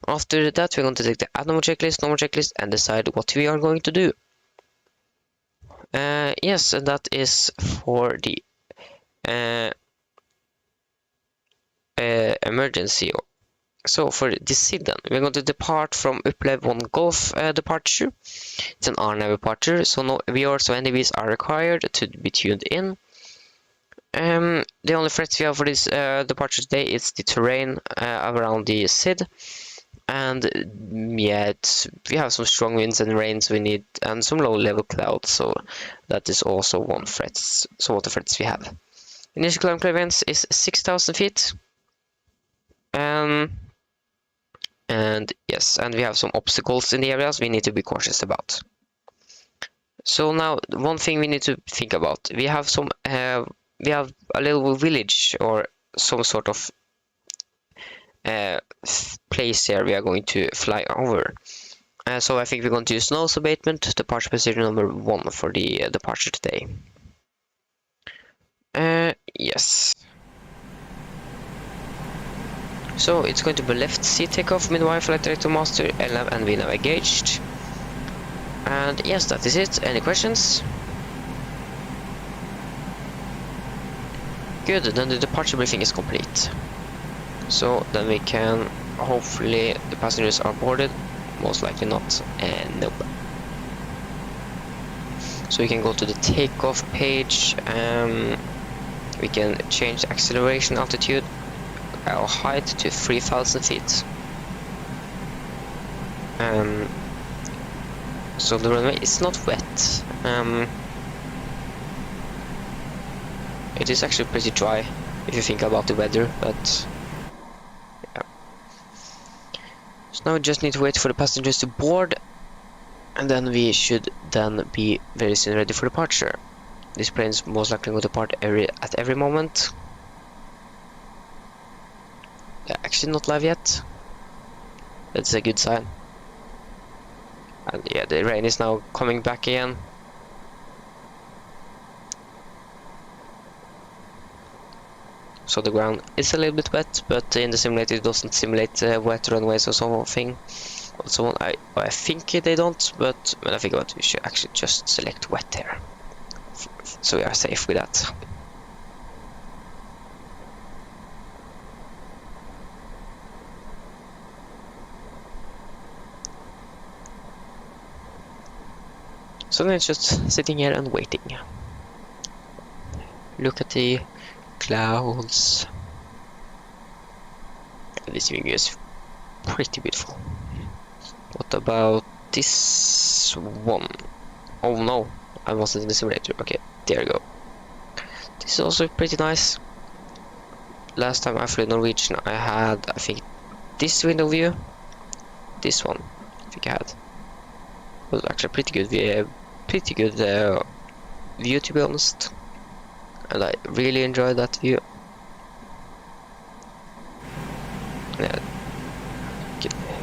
After that, we're going to take the abnormal checklist, normal checklist, and decide what we are going to do. Yes, and that is for the emergency. So for the SID then, we're going to depart from Upplev 1 Golf departure. It's an RNAV departure, so no VRs or NDBs are required to be tuned in. The only threats we have for this departure today is the terrain around the SID. And yeah, we have some strong winds and rains we need, and some low level clouds, so that is also one threat. So what the threats we have. Initial climb clearance is 6,000 feet. And yes, and we have some obstacles in the areas we need to be cautious about. So now, one thing we need to think about. We have some, we have a little village or some sort of place here we are going to fly over. So I think we're going to use nose abatement, departure position number 1 for the departure today. Yes. So it's going to be left seat takeoff, meanwhile flight director master, LNAV and VNAV engaged. And yes, that is it. Any questions? Good, then the departure briefing is complete. So then we can, hopefully the passengers are boarded, most likely not, and nope. So we can go to the takeoff page, we can change the acceleration altitude, our height to 3,000 feet. So the runway is not wet. It is actually pretty dry if you think about the weather, but yeah. So now we just need to wait for the passengers to board, and then we should then be very soon ready for departure. This plane is most likely going to depart at every moment. Actually not live yet. That's a good sign. And yeah, the rain is now coming back again. So the ground is a little bit wet, but in the simulator it doesn't simulate wet runways or something. Also, I think they don't, but when I think about it, we should actually just select wet here. So we are safe with that. So then it's just sitting here and waiting. Look at the clouds. This view is pretty beautiful. What about this one? Oh no, I wasn't in the simulator. Okay, there you go. This is also pretty nice. Last time I flew Norwegian, I had, I think, this window view. This one, I think I had. It was actually pretty good view, to be honest. And I really enjoyed that view. Yeah,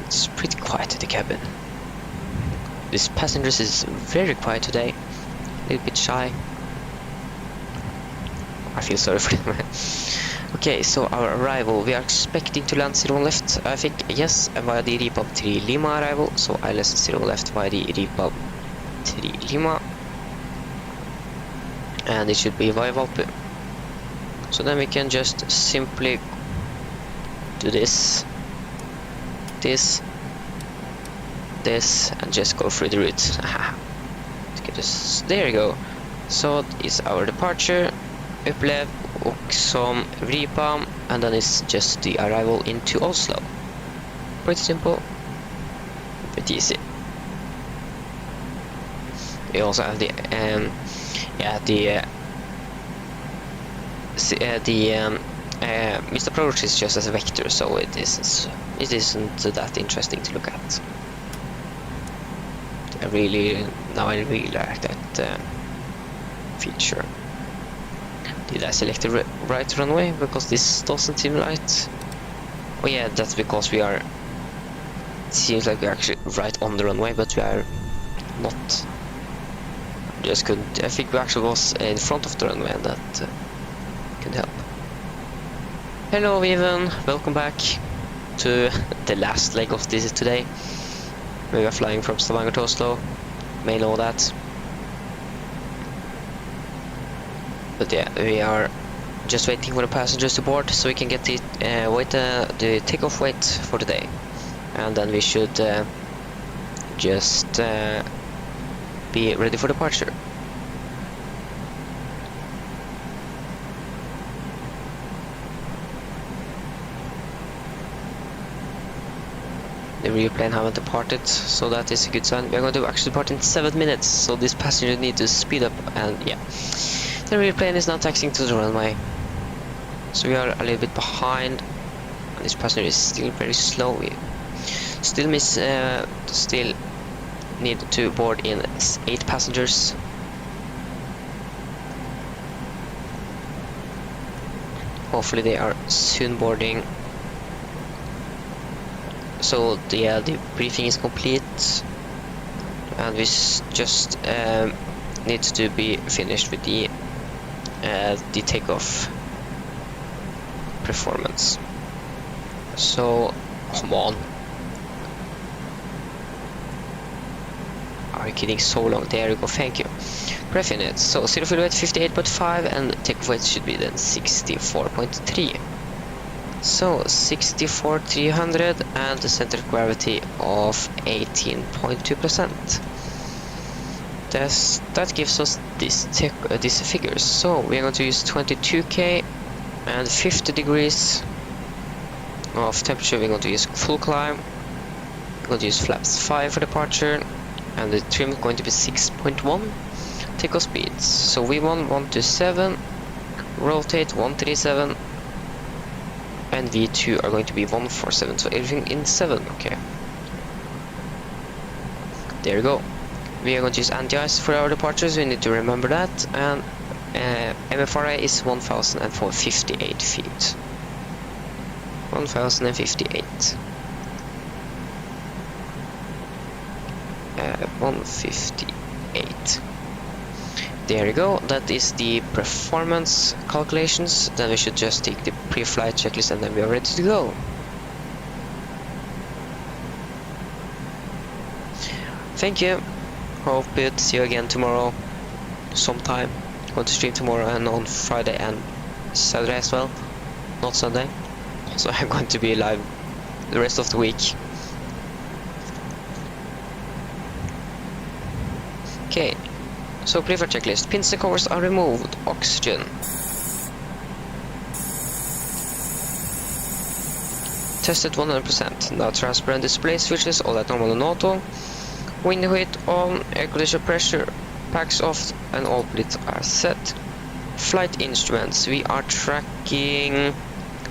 it's pretty quiet in the cabin. This passengers is very quiet today, a little bit shy. I feel sorry for them. Okay, so our arrival, we are expecting to land 0 left, I think, yes, via the Repub 3 Lima arrival, so ILS 0 left via the Repub 3 Lima. And it should be via Valpu. So then we can just simply do this, and just go through the route. There you go. So it's our departure, upplev och som Vripa, and then it's just the arrival into Oslo. Pretty simple, pretty easy. We also have the missed approach is just as a vector, so it isn't that interesting to look at. I really like that feature. Did I select the right runway? Because this doesn't seem right. Oh yeah, that's because we are. It seems like we're actually right on the runway, but we are not. Just couldn't. I think we actually was in front of the runway, and that could help. Hello, Vivian. Welcome back to the last leg of this today. We are flying from Stavanger to Oslo. May know that. But yeah, we are just waiting for the passengers to board so we can get the the takeoff weight for the day, and then we should just be ready for departure. The rear plane haven't departed, so that is a good sign. We are going to actually depart in 7 minutes, so this passenger needs to speed up, and yeah. The rear plane is now taxiing to the runway, so we are a little bit behind. This passenger is still very slow. We still need to board in 8 passengers. Hopefully they are soon boarding. So the briefing is complete, and we just need to be finished with the takeoff performance. So come on, are you kidding? So long? There you go. Thank you. Prefin it. So zero fuel weight 58.5, and takeoff weight should be then 64.3. So 64,300, and the center of gravity of 18.2%. That gives us these figures. So we are going to use 22k and 50 degrees of temperature. We're going to use full climb. We're going to use flaps 5 for departure, and the trim is going to be 6.1. Takeoff speeds. So V1 127, rotate 137. And V2 are going to be 147, so everything in 7, okay. There you go. We are going to use anti-ice for our departures, we need to remember that, and MFRA is 1,058 feet. 1,058. 158. There you go, that is the performance calculations. Then we should just take the pre-flight checklist and then we are ready to go. Thank you. Hope to see you again tomorrow sometime. Going to stream tomorrow and on Friday and Saturday as well. Not Sunday. So I'm going to be live the rest of the week. Okay. So pre-flight checklist. Pins and covers are removed. Oxygen. Tested 100%. Now transparent display switches all at normal and auto. Window height on, air conditioner pressure packs off, and all blitzes are set. Flight instruments. We are tracking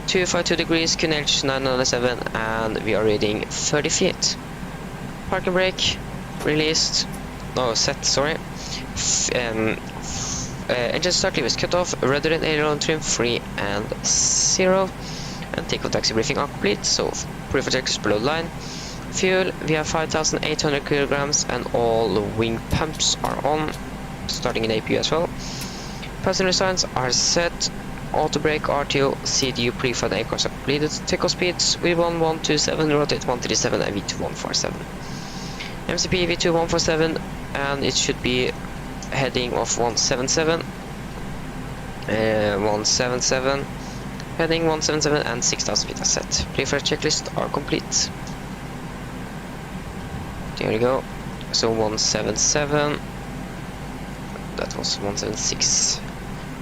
252 degrees, QNH 997, and we are reading 30 feet. Parking brake released. No, set, sorry. Engine start lever is cut off. Rudder and aileron trim free and 0. And takeoff taxi briefing are complete. So pre-flight checklist below the line. Fuel, we have 5,800 kilograms and all the wing pumps are on, starting in APU as well. Passenger signs are set. Auto brake, RTO, CDU, pre-flight aircraft are completed. Takeoff speeds V1 127, rotate 137 and V2 147. MCP V2 147, and it should be heading of 177. 177. Heading 177 and 6,000 feet are set. Pre-flight checklist are complete. There we go. So 177. That was 176.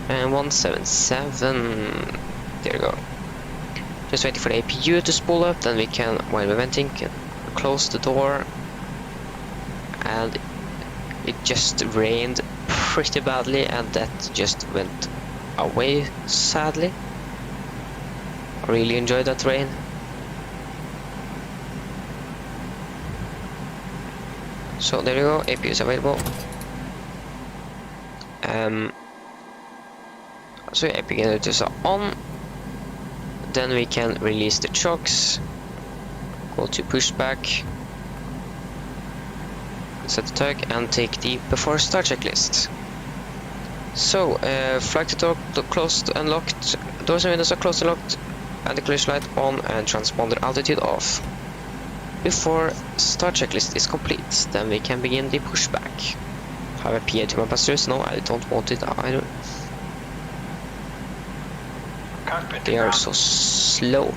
And 177. There we go. Just waiting for the APU to spool up, then we can, while we're venting, can close the door. And it just rained pretty badly, and that just went away, sadly. I really enjoyed that rain. So there you go, APU is available. So APU generators are on. Then we can release the chocks. Go to pushback. Set the tug and take the before start checklist. So, flight door closed and locked. Doors and windows are closed and locked. And the collision light on and transponder altitude off. Before start checklist is complete, then we can begin the pushback. Have a PA to my passengers? No, I don't want it either. Cockpit They are so slow.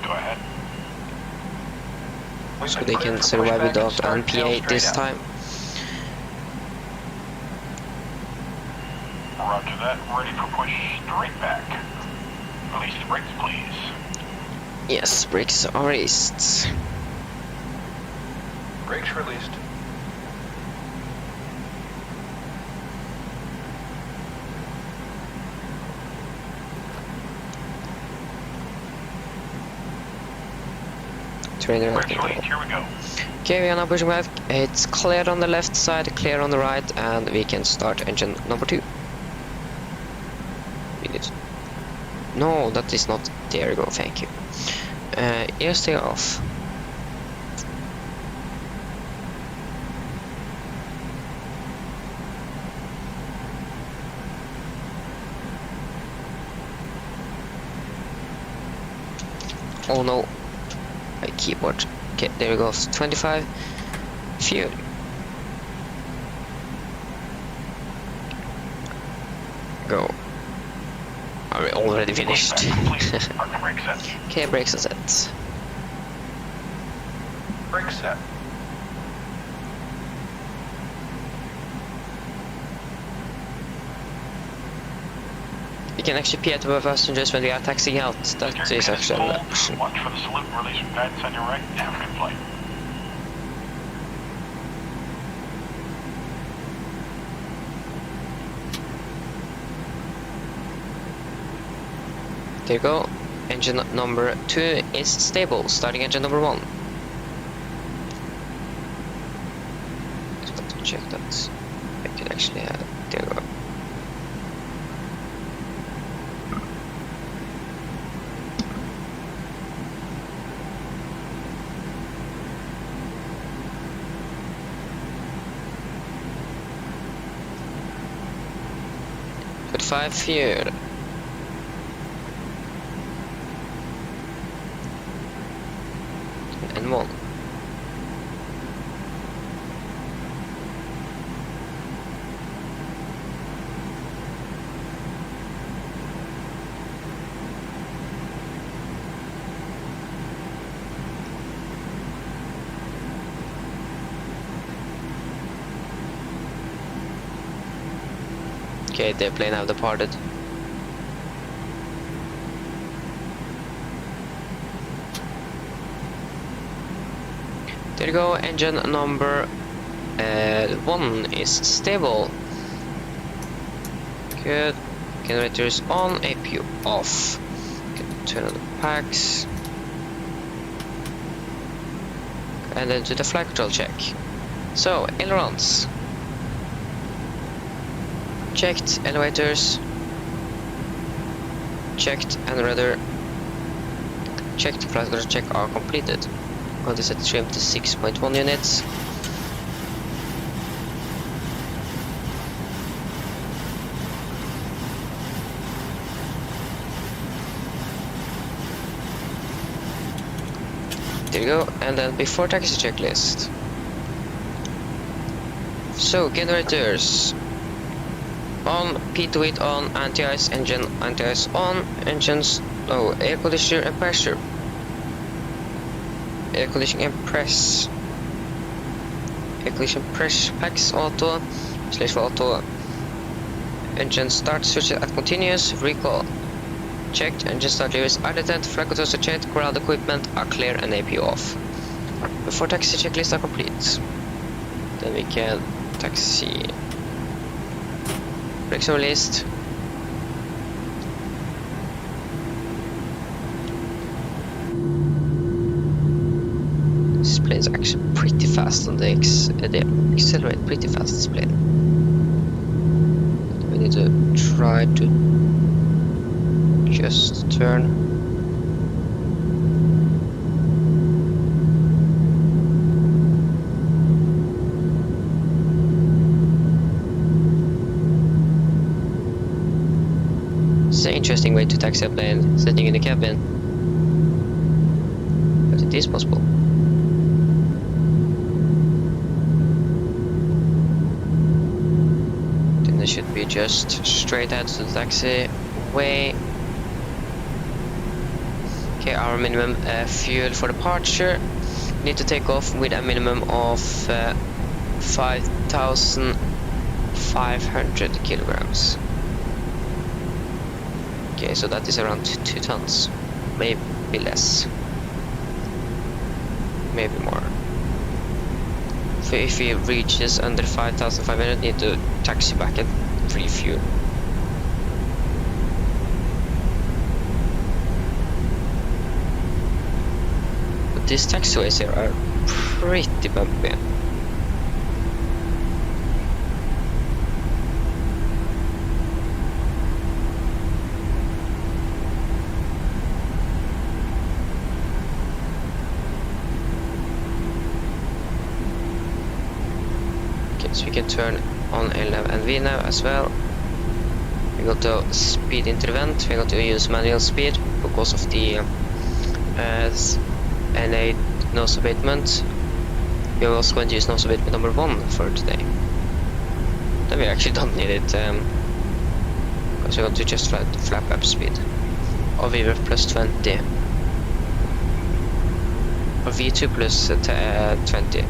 Go ahead. So they can survive without an PA this time. Roger that. Ready for push straight back. Release the brakes, please. Yes, brakes are released. Brakes released. Trainer, Brakes released. Here we go. okay, we are now pushing back. It's clear on the left side, clear on the right, and we can start engine number 2. We need. No, that is not. There we go. Thank you. Ears stay off. Oh no, my keyboard. Okay, there we go. 25. Fuel. Go. Are we already finished? Okay, brakes are set. Brakes set. You can actually peer to our passengers when we are taxiing out. That is actually an option. Watch for the salute and release from guidance on your right. Have a good flight. There you go. Engine number 2 is stable. Starting engine number 1. Just got to check that. I can actually have. There you go. With 5 fuel. And 1. Okay, the plane have departed. There you go, engine number 1 is stable. Good. Generators on, APU off. Can turn on the packs. And then to the flight control check. So, ailerons. Checked, elevators. Checked, and rudder. Checked, flight control check are completed. On this set trim to 6.1 units. There you go, and then before taxi checklist. So, generators on, P2 weight on, anti-ice engine, anti-ice on, engines, oh, air conditioner and pressure. Air conditioning and press. Air conditioning press packs auto, slash for auto. Engine start switch at continuous, recall. Checked, engine start levers are detent, flight controls are checked, ground equipment are clear and AP off. Before taxi checklist are complete. Then we can taxi. Brakes are released. This plane is actually pretty fast on they accelerate pretty fast, this plane. We need to try to just turn. It's an interesting way to taxi a plane, sitting in the cabin. But it is possible. Then it should be just straight out to the taxi way. Okay, our minimum fuel for departure. Need to take off with a minimum of 5,500 kilograms. Okay, so that is around 2 tons, maybe less, maybe more. So if it reaches under 5,500, need to taxi back and refuel. But these taxiways here are pretty bumpy. So we can turn on LNAV and VNAV as well. We go to speed intervent. We're going to use manual speed because of the NA nose abatement. We're also going to use nose abatement number 1 for today. Then we actually don't need it because we're going to just flap up speed. Or VV plus 20. Or V2 plus 20.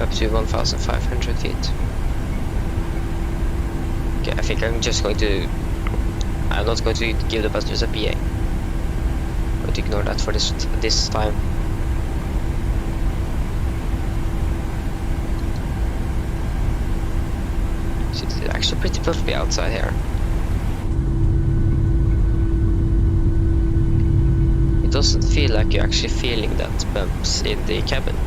Up to 1,500 feet. Okay, I think I'm just going to... I'm not going to give the buttons a PA. I'm going to ignore that for this time. So it's actually pretty bumpy outside here. It doesn't feel like you're actually feeling that bumps in the cabin.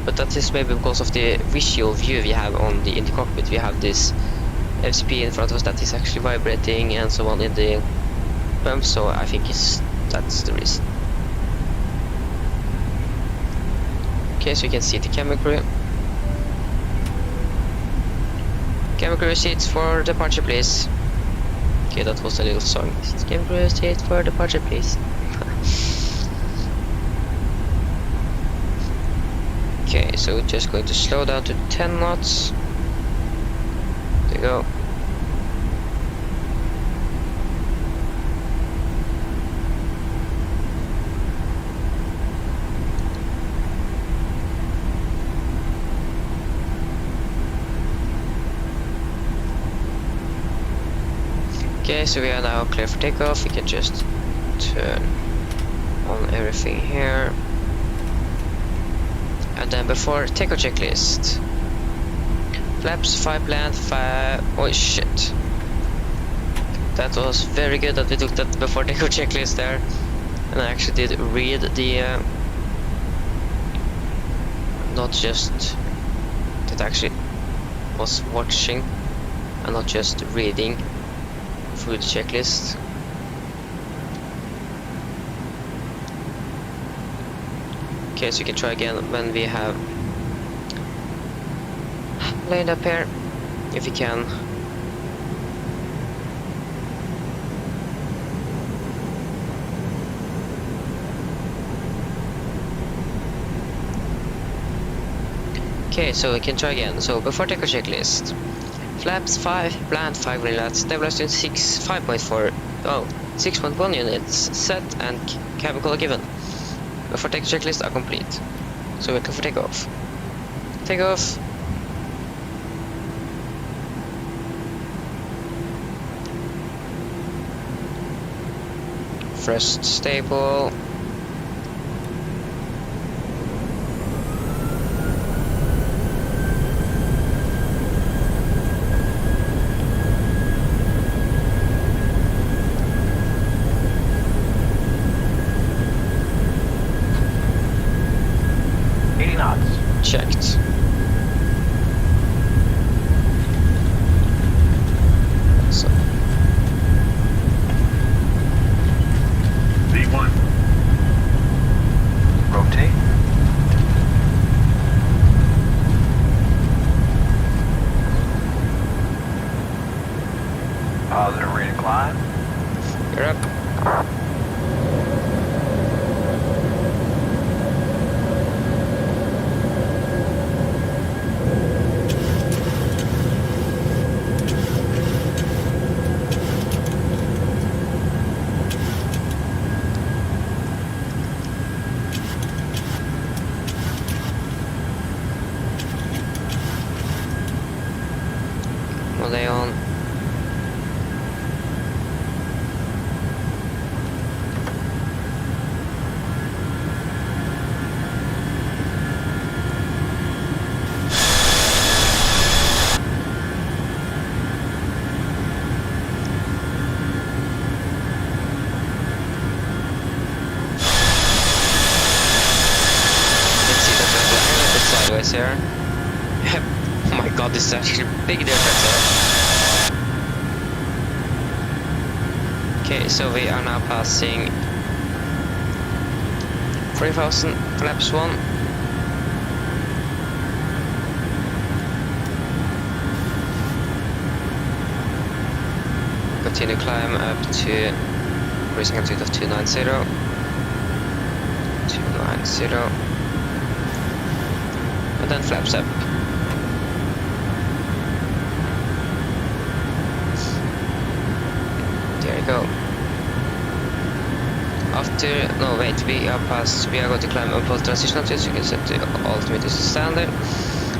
But that is maybe because of the visual view we have in the cockpit. We have this FCP in front of us that is actually vibrating and so on in the bump, so I think that's the reason. Okay, so you can see the camera crew. Okay, Cabin crew seats for departure, please. Okay, that was a little song. Cabin crew seats for departure, please. Okay, so we're just going to slow down to 10 knots. There you go. Okay, so we are now clear for takeoff. We can just turn on everything here. And then before takeoff checklist. Flaps, 5 land, 5... Oh shit. That was very good that we took that before takeoff checklist there. And I actually did read the... not just... that actually was watching and not just reading through the checklist. Okay, so you can try again when we have lined up here, if you can. Okay, so we can try again. So before takeoff checklist. Flaps 5, land 5 relats, stabilized in 5.4, 6.1 units set and cabin color given. Before takeoff checklist are complete. So we're clear for takeoff. Takeoff. Thrust stable. Checked. So. V1. Rotate. Positive rate of climb. You're up. Are they on? Let's see that we're flying a bit sideways here. Oh my god, this is actually a big difference here. Okay, so we are now passing 3000 flaps 1. Continue climb up to cruising altitude of 290. 290. And then flaps up. There you go. After, no wait, we are going to climb up all transition altitude, so you can set the ultimate to standard.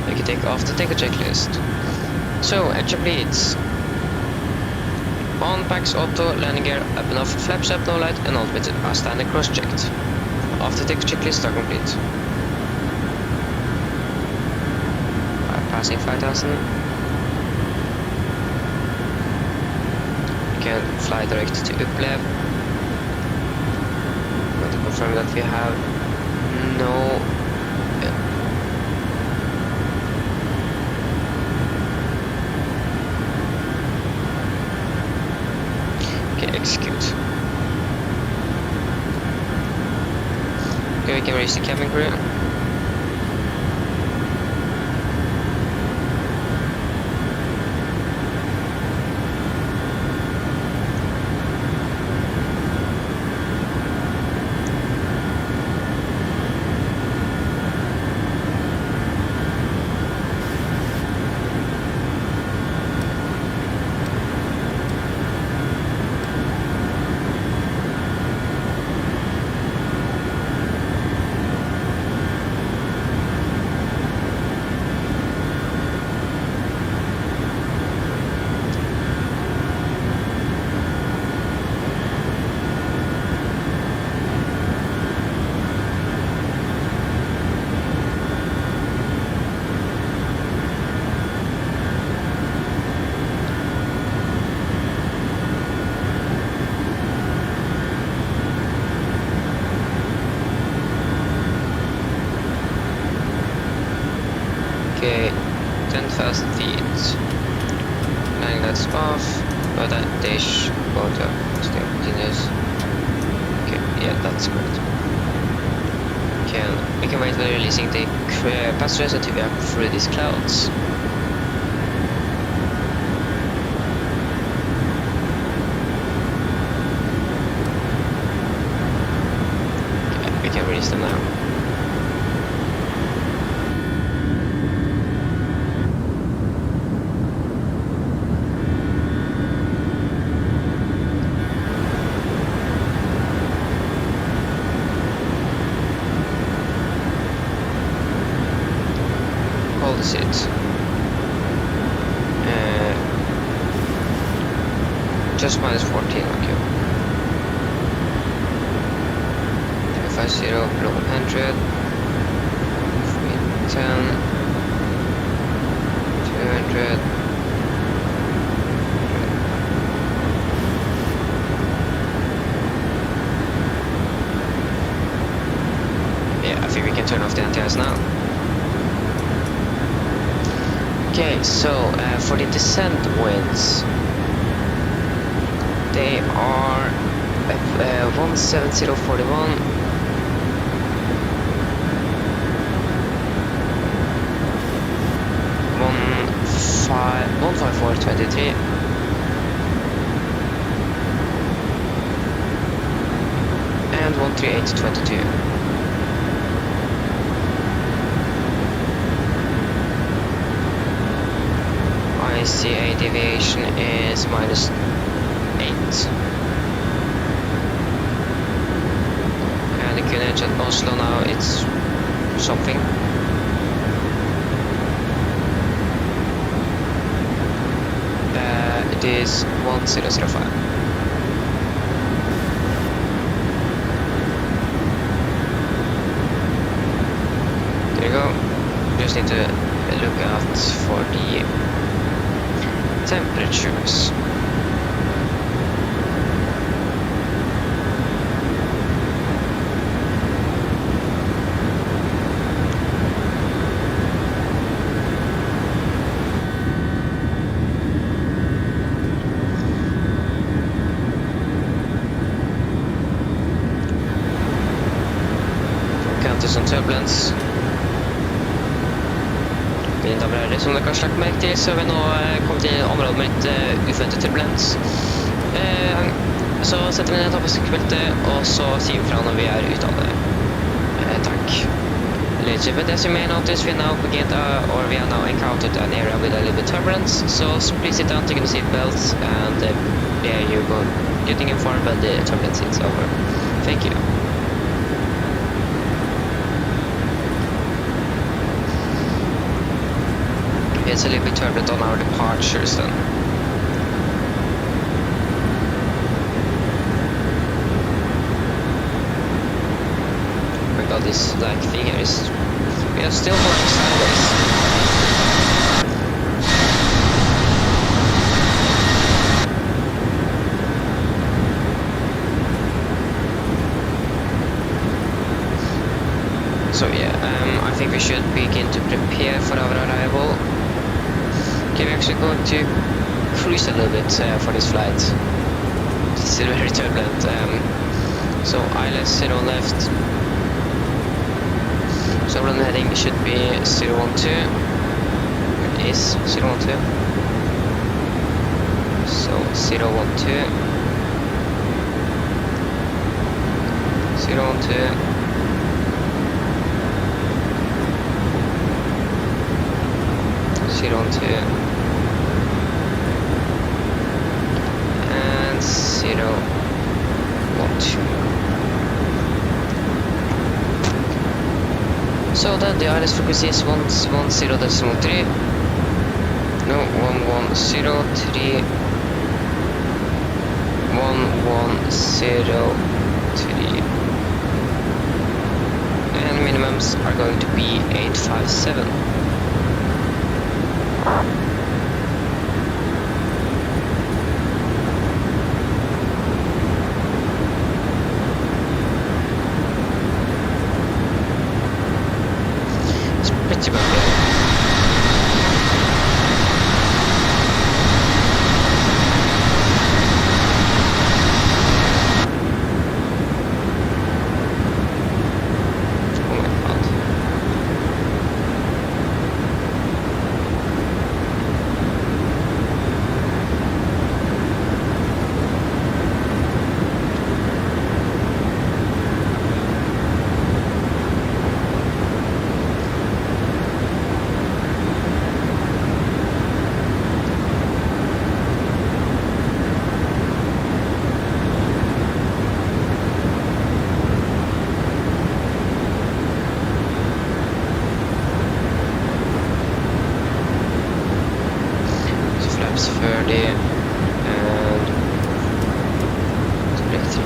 You can take off the takeoff checklist. So, engine bleeds. On packs auto, landing gear up and off, flaps up, no light, and ultimate are standard cross checked. After takeoff checklist are complete. Passing 5000. You can fly direct to Upplev. I'm going to confirm that we have no... Okay, execute. Okay, we can raise the cabin crew. Okay, 10,000 feet. Landing lights off. Oh, that dish. Water. Still continues. Okay, yeah, that's correct. We can wait for releasing the passengers until we are through these clouds. Okay, we can release them now. Hold the seat. Just minus 14, okay. 350, below 100. 10. 200. Yeah, I think we can turn off the antennas now. Okay, so for the descent winds, they are 17041, 15423, and 13822. ICA deviation is minus 8. And the QNH at Oslo now, it's something. It is 1005. There you go. Just need to look out for the temperatures. Encounter some turbulence. Mine damer og herrer, som dere har slagt merke til, så har vi nå kommet til området med litt uforventet turbulens. Så setter vi ned tappesykkelbeltet, og så sier vi fra når vi er ute av det. Takk. Ladies and gentlemen, as you may notice, we now begin or we are now encountered an area with a little bit turbulence. So please sit down, take the seat belts, and yeah, you're getting informed when the turbulence is over. Thank you. It's a little bit turbulent on our departures then. Look at this like thing here is we are still going sideways. So yeah, I think we should begin to prepare for our arrival. Okay, we're actually going to cruise a little bit for this flight. It's still very turbulent. So ILS 0 left. So run heading should be 012. It is 012. So 012. 012. 012. And 012. So then the ILS frequency is 110.3. No, 1103. 1103. And minimums are going to be 857. It's pretty bad. MS30 and break 3.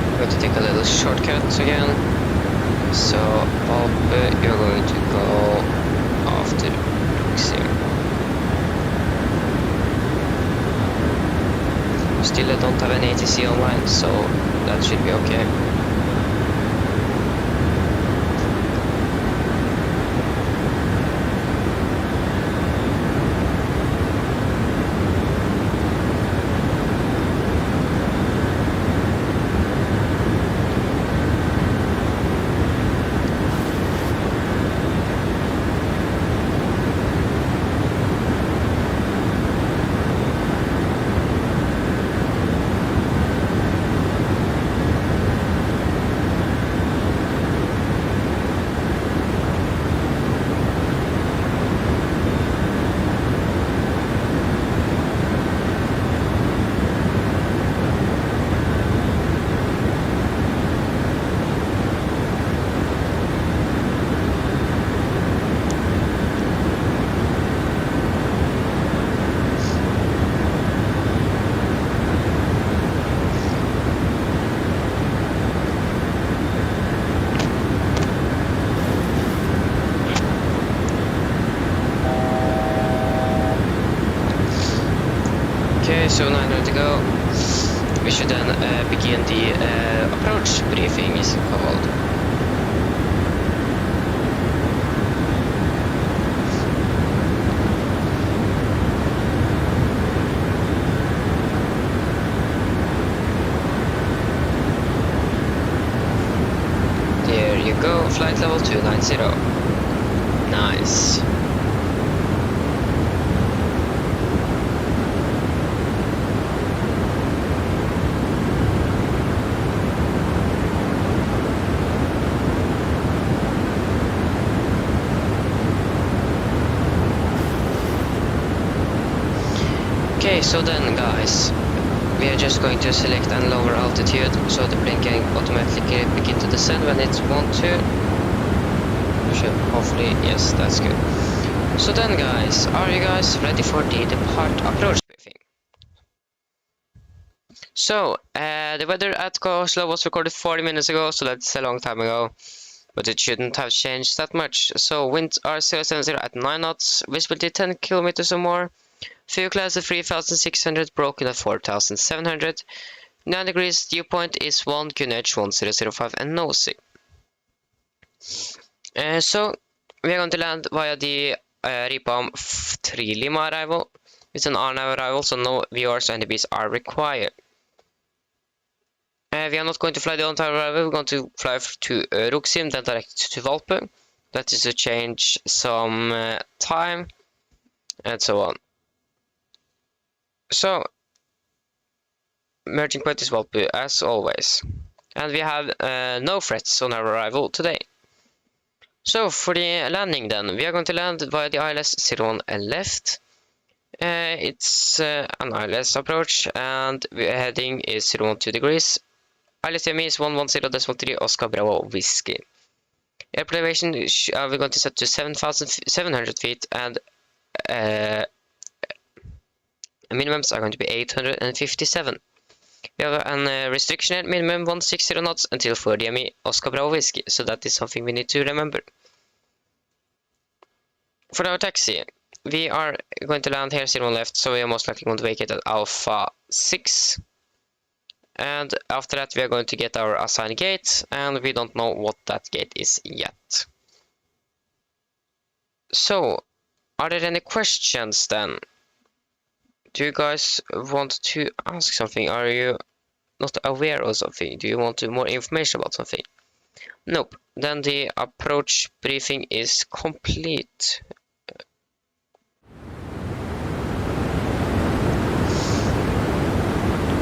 I'm going to take a little shortcut again. So up you're going to go after Luxim. Still I don't have an ATC online, so that should be okay. Okay, so 900 to go. We should then begin the approach briefing, is it called. There you go, flight level 290. Nice. Okay, so then guys, we are just going to select a lower altitude so the plane can automatically begin to descend when it wants to. Should hopefully, yes, that's good. So then guys, are you guys ready for the depart approach briefing? So, the weather at Oslo was recorded 40 minutes ago, so that's a long time ago. But it shouldn't have changed that much. So winds are 070 at 9 knots, visibility 10 kilometers or more. Fuel class at 3600, broken at 4700. 9 degrees, dew point is 1, QNH 1005 and nosy. So we are going to land via the Ripam 3 Lima arrival. It's an RNAV arrival, so no VRs or NDBs are required. We are not going to fly the entire arrival, we're going to fly to Ruxim, then direct to Valpe. That is to change some time and so on. So, merging point is Valpe as always. And we have no threats on our arrival today. So, for the landing then, we are going to land via the ILS 01 left. It's an ILS approach and the heading is 012 degrees. ILS TME is 110.3 Oscar Bravo Whiskey. Airport elevation we're going to set to 7,700 feet and minimums are going to be 857. We have a restriction at minimum 160 knots until 4 DME Oscar Bravo Whiskey, so that is something we need to remember. For our taxi, we are going to land here 01 left, so we are most likely going to vacate at Alpha 6. And after that we are going to get our assigned gate, and we don't know what that gate is yet. So, are there any questions then? Do you guys want to ask something? Are you not aware of something? Do you want more information about something? Nope. Then the approach briefing is complete.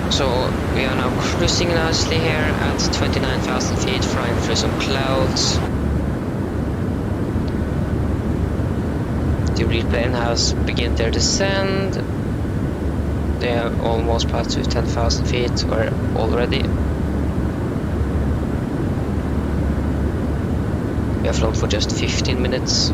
So we are now cruising nicely here at 29,000 feet, flying through some clouds. The reed plane has begun their descent. They have almost passed to 10,000 feet or already. We have flown for just 15 minutes.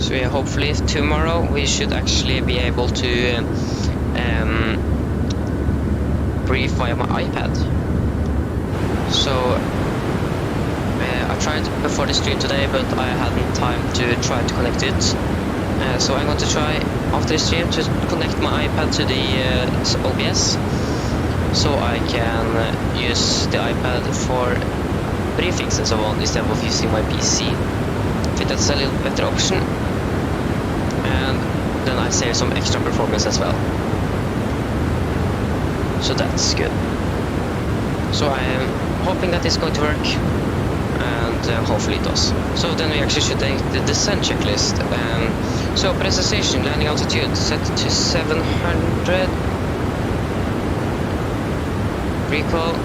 So yeah, hopefully tomorrow we should actually be able to brief via my iPad. So I tried before the stream today, but I hadn't time to try to connect it. So I'm going to try after the stream to connect my iPad to the OBS, so I can use the iPad for briefings and so on instead of using my PC. I think that's a little better option, and then I save some extra performance as well. So that's good. So I am hoping that it's going to work, and hopefully it does. So then we actually should take the descent checklist. So pressurization, landing altitude set to 700. Recall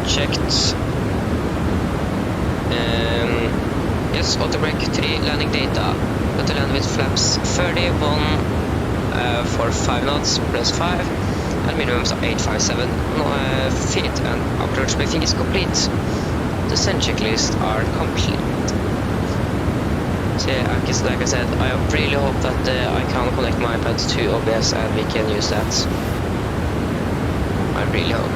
checked. Yes, auto brake 3 landing data. Got to land with flaps 31 for 5 knots plus 5, and minimums are 857 feet, and approach briefing is complete. Descent checklist are complete. So yeah, like I said, I really hope that I can connect my iPad to OBS and we can use that. I really hope.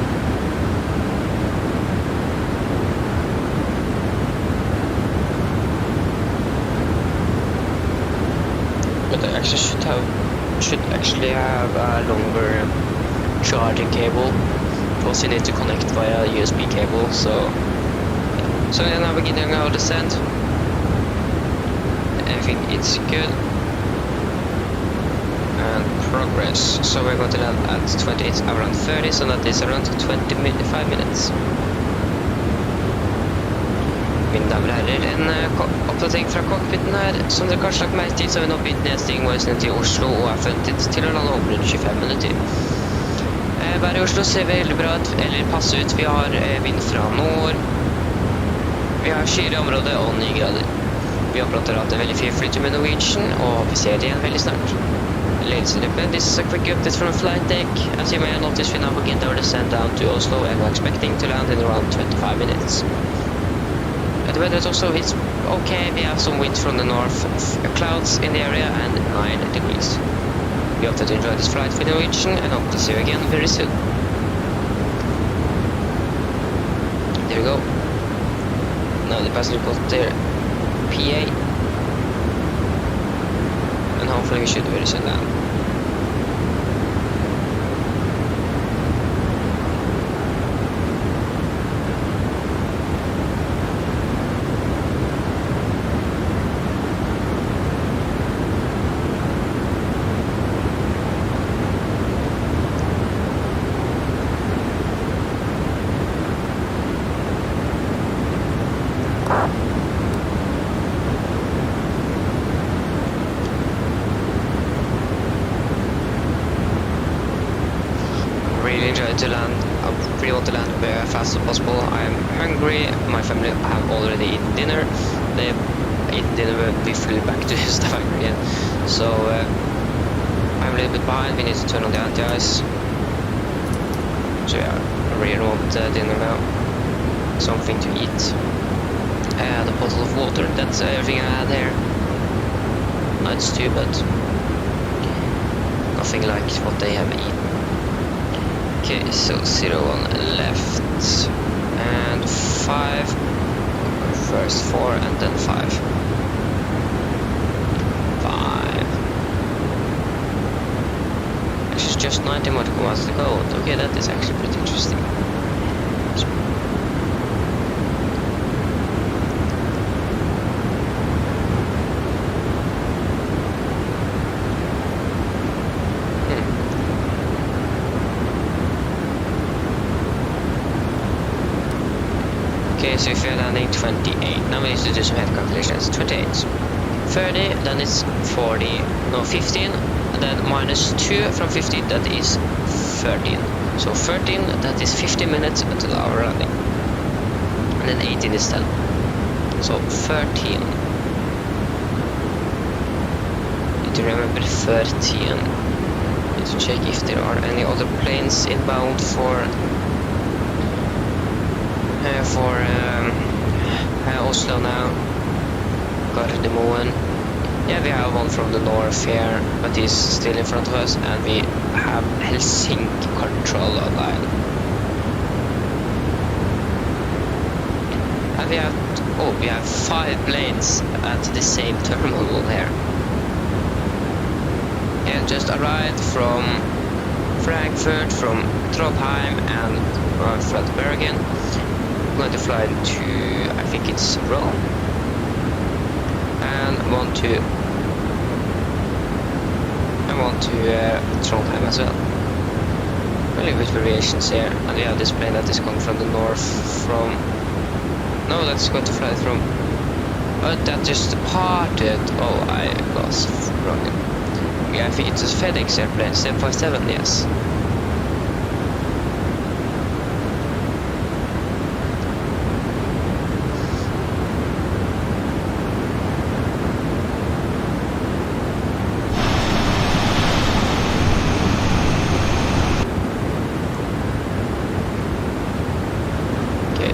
But I should actually have a longer charging cable, because you need to connect via USB cable. So yeah. So now we're beginning our descent. I think it's good. And progress. So we're going to land at 28 around 30, so that is around 25 minutes. Mine damer og herrer, en oppdatering fra cockpiten her. Som dere kanskje har lagt merke til, så har vi nå begynt nedstigning vår ned til Oslo og er forventet til å lande over 25 minutter. Været i Oslo ser veldig bra ut, eller passe ut. Vi har vind fra nord. Vi har skylig område og 9 grader. Vi håper at dere har hatt en veldig fin flytur med Norwegian, og vi ser det igjen veldig snart. Ladies and gentlemen, this is a quick update from flight deck. As you may have noticed, we now begin our descent down to Oslo and are expecting to land in around 25 minutes. The weather is also okay. We have some wind from the north, clouds in the area, and 9 degrees. We hope that you enjoy this flight with Norwegian and hope to see you again very soon. There we go. Now the passenger got their PA, and hopefully we should very soon land. To land, I really want to land very fast as possible. I'm hungry. My family have already eaten dinner. They ate dinner when we flew back to Stavanger again. So I'm a little bit behind. We need to turn on the anti-ice. So yeah, I really want dinner now. Something to eat. The bottle of water. That's everything I had here. Not stew, but nothing like what they have eaten. Okay, so 01 left, and 5, first 4 and then 5. 5. Actually, it's just 90 more miles to go. Okay, that is actually pretty interesting. Okay, so if you're landing 28, now we need to do some head calculations. 28, 30, then it's 40, no 15, and then minus 2 from 15, that is 13. So 13, that is 15 minutes until our landing. And then 18 is 10. So 13. Need to remember 13. Need to check if there are any other planes inbound for Oslo now. Gardermoen. Yeah, we have one from the north here, but he's still in front of us, and we have Helsinki control online. And we have 5 planes at the same terminal here. Yeah, just arrived from Frankfurt, from Trondheim, and from Bergen. I'm going to fly to, I think it's Rome, and one to Trondheim as well. A little bit variations here, and we have this plane that is coming from the north from. No, that's going to fly from. Oh, that just departed. Oh, I was wrong. Yeah, I think it's a FedEx airplane, 757, yes.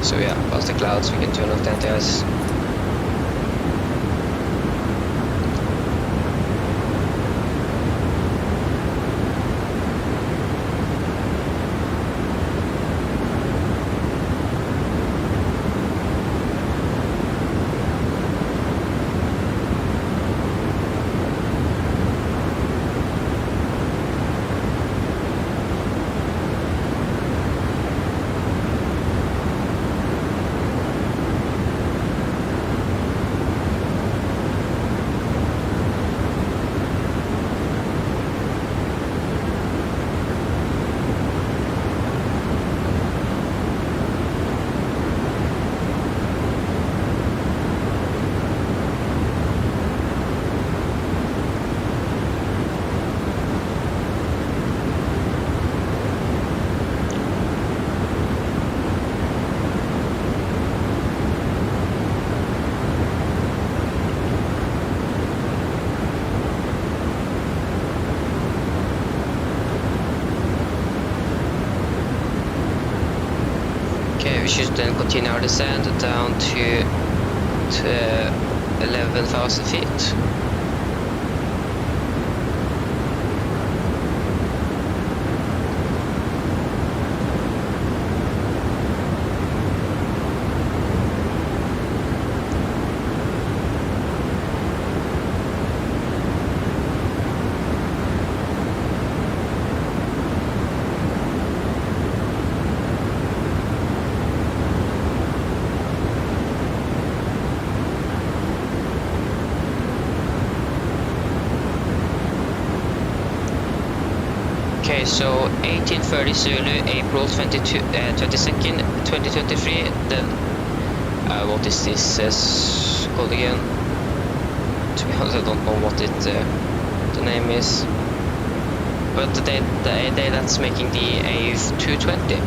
So yeah, past the clouds, we can turn off the anti-ice. We should then continue our descent down to 11,000 feet. Okay, so 1830 Zulu, April 22nd, 2023. Then, what is this called again? To be honest, I don't know what the name is. But the day that's making the AF220,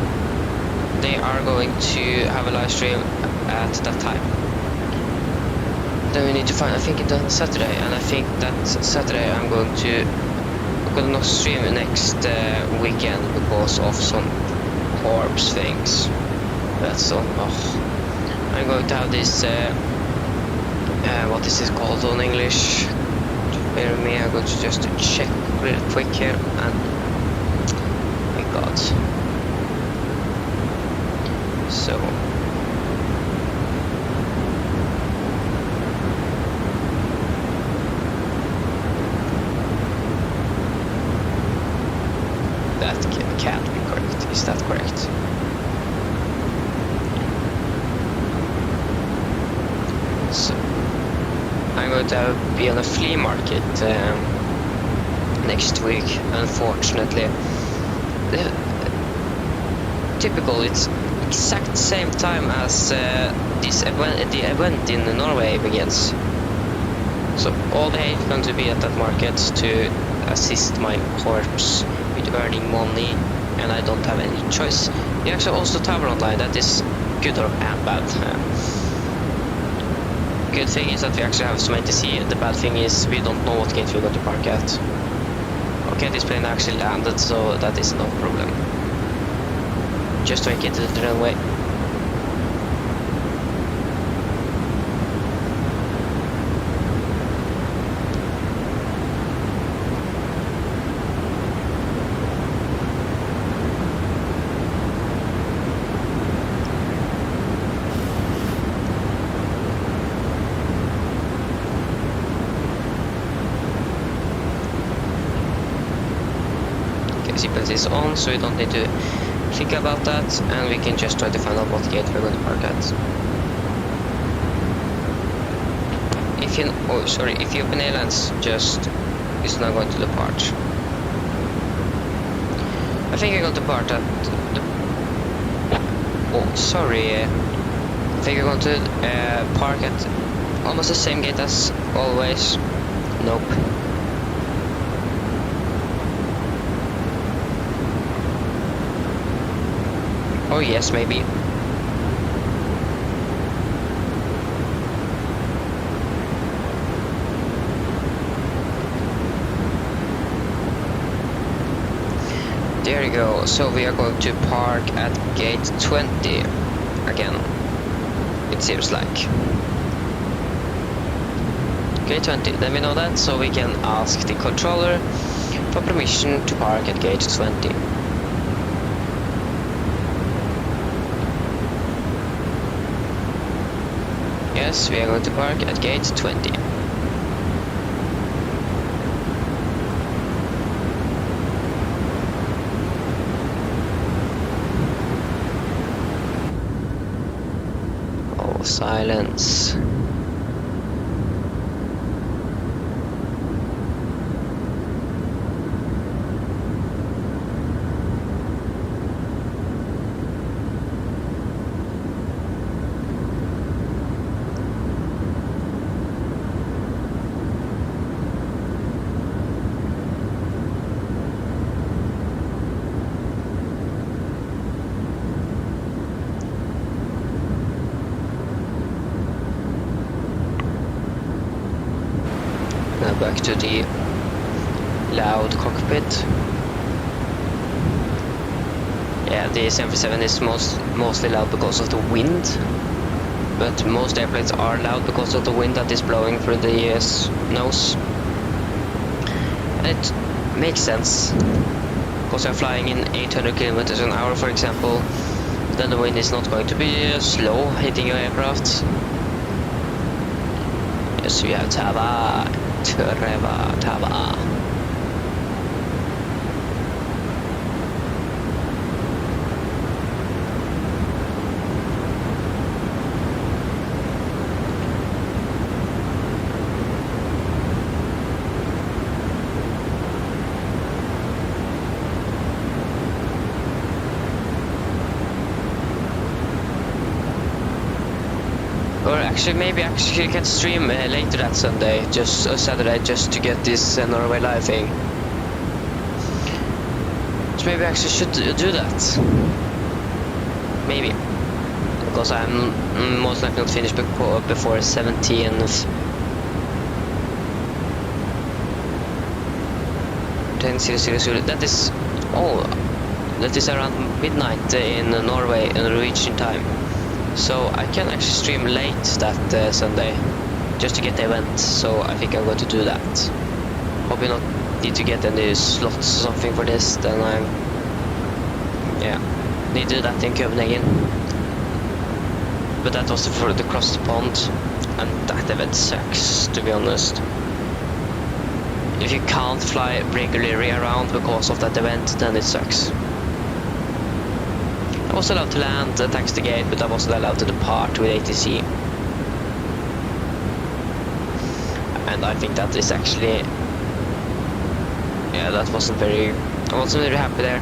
they are going to have a live stream at that time. Then we need to find, I think it's on Saturday, and I think that Saturday I'm going to not stream next weekend because of some corpse things. That's all. Oh. I'm going to have this what is it called on English? Bear with me, I'm going to just check real quick here, and my god. So that can't be correct. Is that correct? So I'm going to be on a flea market next week. Unfortunately, typical. It's exact same time as the event in Norway begins. So all day I'm going to be at that market to assist my corps with earning money, and I don't have any choice. We actually also tower online. That is good or bad. Good thing is that we actually have some ATC. The bad thing is we don't know what gate we're going to park at. Okay, this plane actually landed, so that is no problem. Just make it to the runway. Seatbelt is on, so we don't need to think about that, and we can just try to find out what gate we're going to park at. If you open airlines, just it's not going to depart. I think I'm going to depart at the. Oh, sorry. I think I'm going to park at almost the same gate as always. Nope. Oh yes, maybe. There you go. So we are going to park at gate 20 again, it seems like. Gate 20, then we know that, so we can ask the controller for permission to park at gate 20. Yes, we are going to park at gate 20. Oh, silence. Now back to the loud cockpit. Yeah, the 747 is mostly loud because of the wind, but most airplanes are loud because of the wind that is blowing through the nose. And it makes sense, because you're flying in 800 kilometers an hour, for example, then the wind is not going to be slow hitting your aircraft. Yes, we have Tava. Tava. Or actually, maybe you can stream later that Sunday, Saturday, just to get this Norway Live thing. So maybe I actually should do that. Maybe. Because I'm most likely not finished before 17th. 10:00. That is around midnight in Norway in Norwegian time. So I can actually stream late that Sunday, just to get the event. So I think I'm going to do that. Hope you not need to get any slots or something for this. Then need to do that in Copenhagen. But that was for the cross the pond, and that event sucks, to be honest. If you can't fly regularly around because of that event, then it sucks. I was allowed to land thanks to the gate, but I wasn't allowed to depart with ATC. And I think that is actually... yeah, that wasn't very... I wasn't very happy there.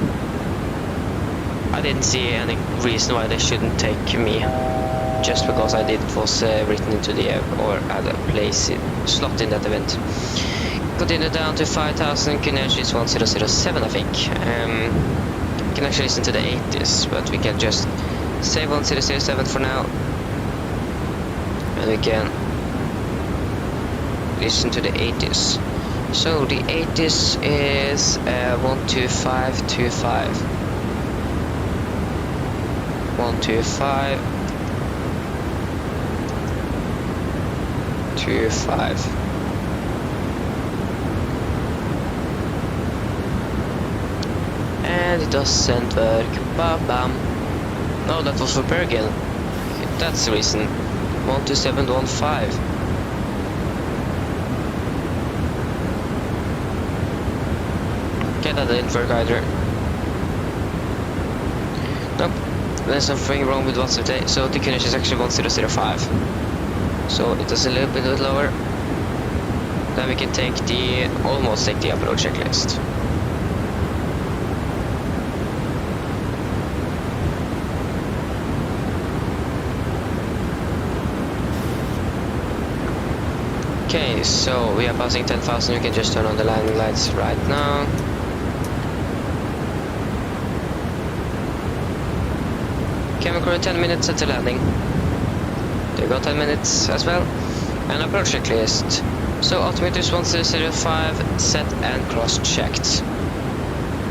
I didn't see any reason why they shouldn't take me. Just because I did was written into the or at a place slot in that event. Continue down to 5,000, can actually 1007 I think. Can actually listen to the 80s, but we can just save 1007 for now. And we can listen to the 80s. So the 80s is 12525. 125 25. And it doesn't work. Ba-bam. No, that was for Bergen. That's the reason. 12715. Okay, that didn't work either. Nope. There's something wrong with what's today. So the Kunich is actually 1005. So it is a little bit lower. Then we can almost take the approach checklist. Okay, so we are passing 10,000. You can just turn on the landing lights right now. Camera crew 10 minutes at the landing. They got 10 minutes as well. And approach checklist. So altimeters 1005 set and cross-checked.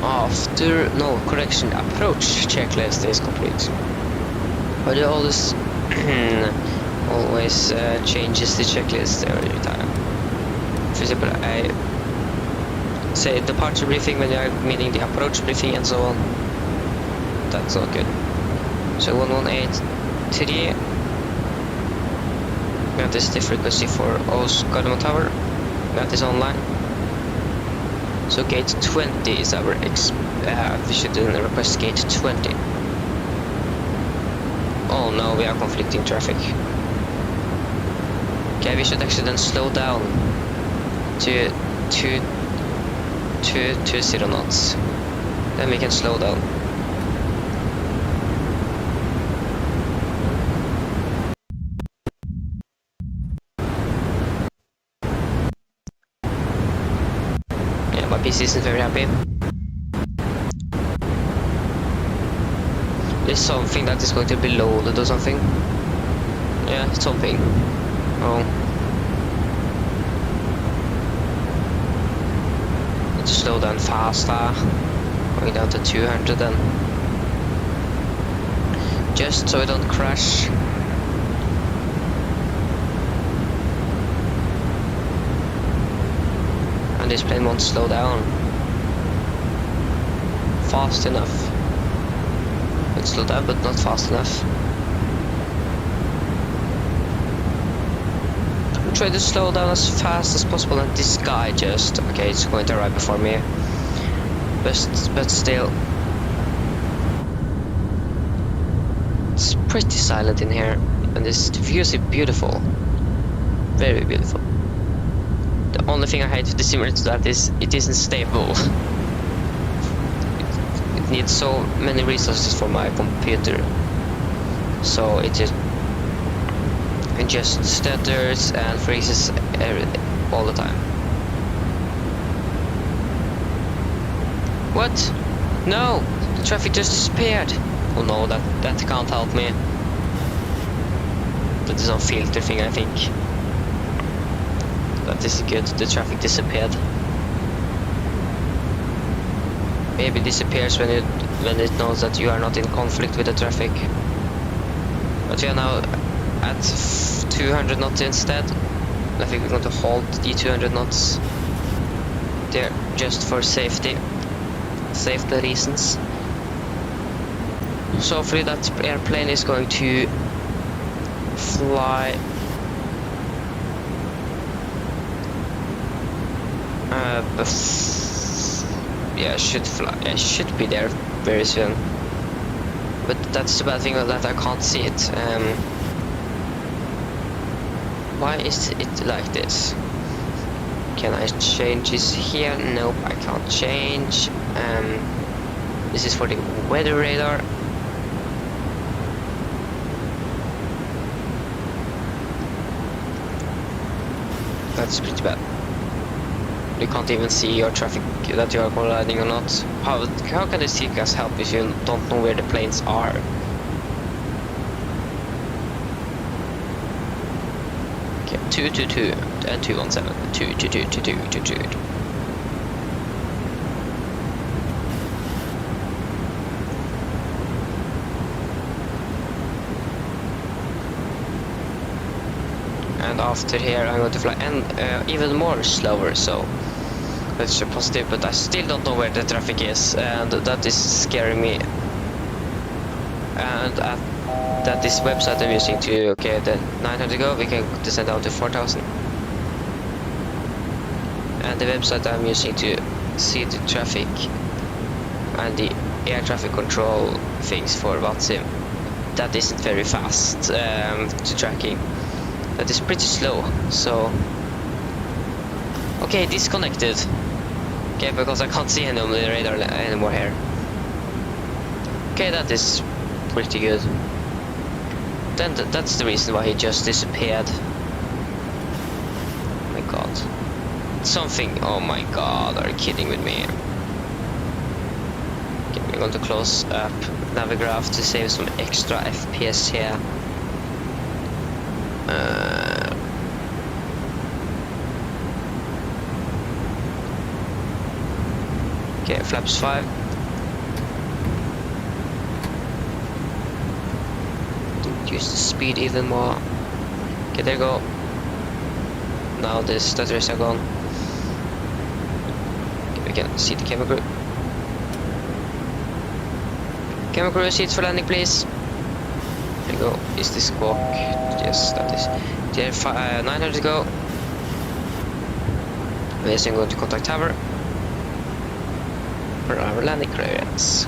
Approach checklist is complete. But it always changes the checklist every time. For example, I say departure briefing when you are meaning the approach briefing and so on. That's not good. So 1183. That is the frequency for Oslo Tower. That is online. So gate 20 is our we should then request gate 20. Oh no, we are conflicting traffic. Okay, we should actually then slow down to 220 knots. Then we can slow down. Yeah, my PC isn't very happy. There's something that is going to be loaded or something. Yeah, something. Oh. Need to slow down faster. Going down to 200 then. Just so we don't crash. And this plane won't slow down fast enough. It's slow down but not fast enough. Try to slow down as fast as possible, and this guy just... Okay, it's going to arrive before me. But still... It's pretty silent in here, and this view is beautiful. Very beautiful. The only thing I hate with the simulator to that is it isn't stable. It needs so many resources for my computer. So it just stutters and freezes all the time. What? No! The traffic just disappeared! Oh no, that can't help me. That is some filter thing, I think. That is good, the traffic disappeared. Maybe it disappears when it knows that you are not in conflict with the traffic. But we are now at 200 knots instead. I think we're going to hold the 200 knots there just for safety reasons. So hopefully that airplane is going to fly yeah, it should be there very soon. But that's the bad thing about that I can't see it. Why is it like this? Can I change this here? Nope, I can't change. This is for the weather radar. That's pretty bad. You can't even see your traffic that you are colliding or not. How can the CCAS help if you don't know where the planes are? Okay, 222 and 217. 222. And after here I'm going to fly even more slower, so that's a positive, but I still don't know where the traffic is, and that is scaring me. And at that this website I'm using to, okay, the 900 go, we can descend down to 4000. And the website I'm using to see the traffic and the air traffic control things for Vatsim, that isn't very fast to tracking. That is pretty slow, so... Okay, disconnected. Okay, because I can't see any on the radar anymore here. Okay, that is pretty good. Then that's the reason why he just disappeared. Oh my god. Something... Oh my god, are you kidding with me? Okay, we're going to close up Navigraph to save some extra FPS here. Okay, flaps 5. Use the speed even more. Okay, there you go. Now the stutters are gone. Okay, we can see the camera crew. Camera crew, seats for landing, please. There you go. Is this squawk? Yes, that is. There, 900 to go. We're going to contact tower for our landing clearance.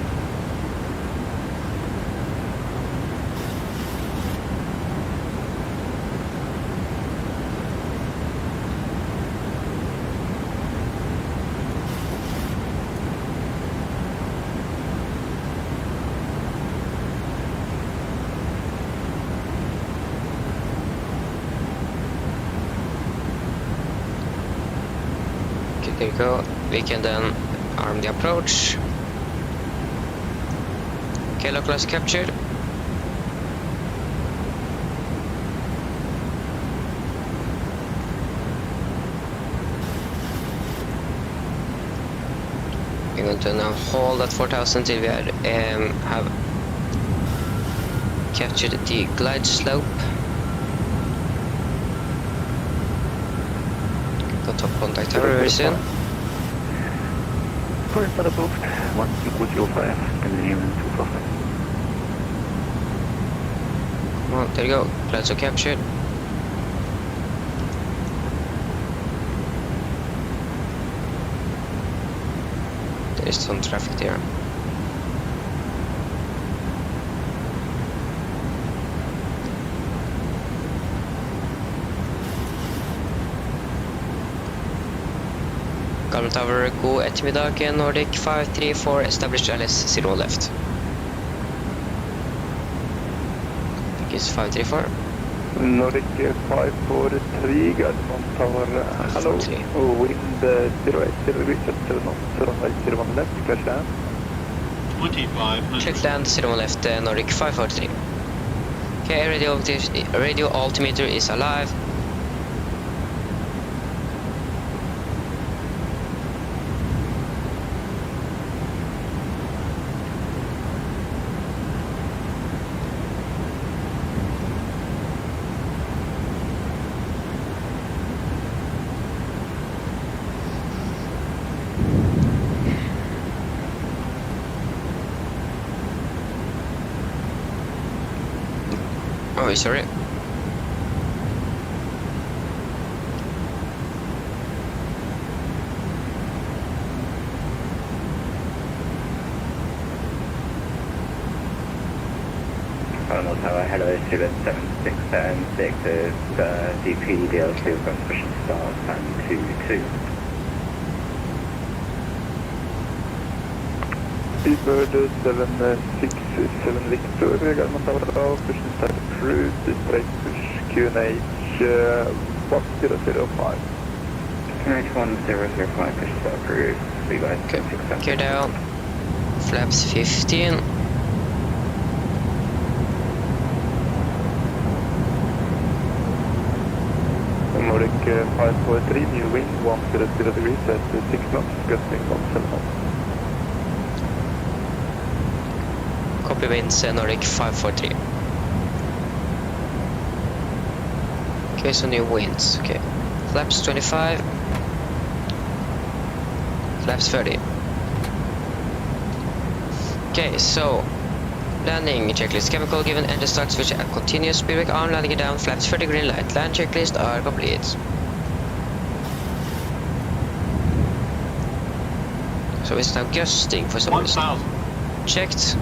There you go. We can then arm the approach. Okay, localize captured. We're going to now hold at 4000 till we have captured the glide slope. Top contact tower very soon. First for the book, 1205, and then even 245. Well, there you go, glides are captured. There is some traffic there. Garmin Tower, god ettermiddag, Nordic 534, established LS 0 left. I think it's 534. Nordic 543, Garmin Tower, hello. Wind 08, 0 degrees, 0 knots, 0 left, clear land. 2500. Check land, 0 left, Nordic 543. Okay, radio altimeter is alive. Oh, sorry. Colonel Tower, hello, student 76 and 6 is DP DLC transmission start and 22. Speedbird 767 Victor, Garmin Tower Off, pushing start cruise, straight push QNH 1005. QNH 1005, push start cruise, Levi 667. Gear down. Flaps 15. Nordic 543, new wind 100 degrees at 6 knots, gusting 17 knots. Copy winds Nordic 543. Okay, so new winds. Okay. Flaps 25. Flaps 30. Okay, so landing checklist. Chemical given engine start switch and continuous speed brake on, landing it down, flaps 30 green light. Land checklist are complete. So it's now gusting for some reason. 1,000. Checked.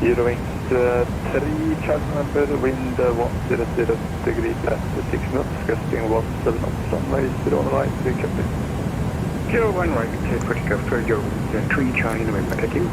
Eurowings 3, charge number, wind 100 degrees at 6 knots, gusting 17 knots, runway 09, copy. 01 right, quick go for your 3, Charlie November, thank you.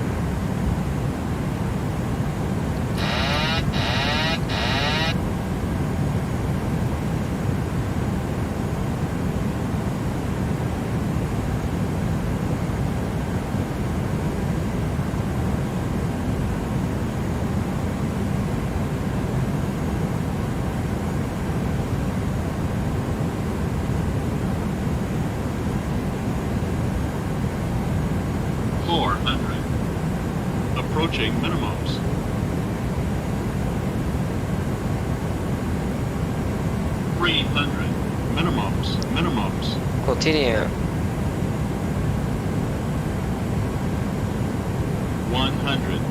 Approaching minimums. 300. Minimums. Continue. 100.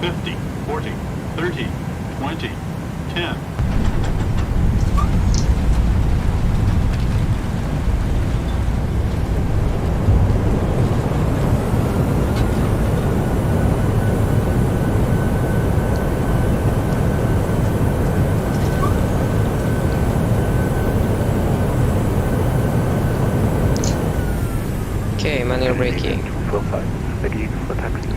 50, 40, 30, 20, 10. Okay, manual braking. 245, ready for taxi.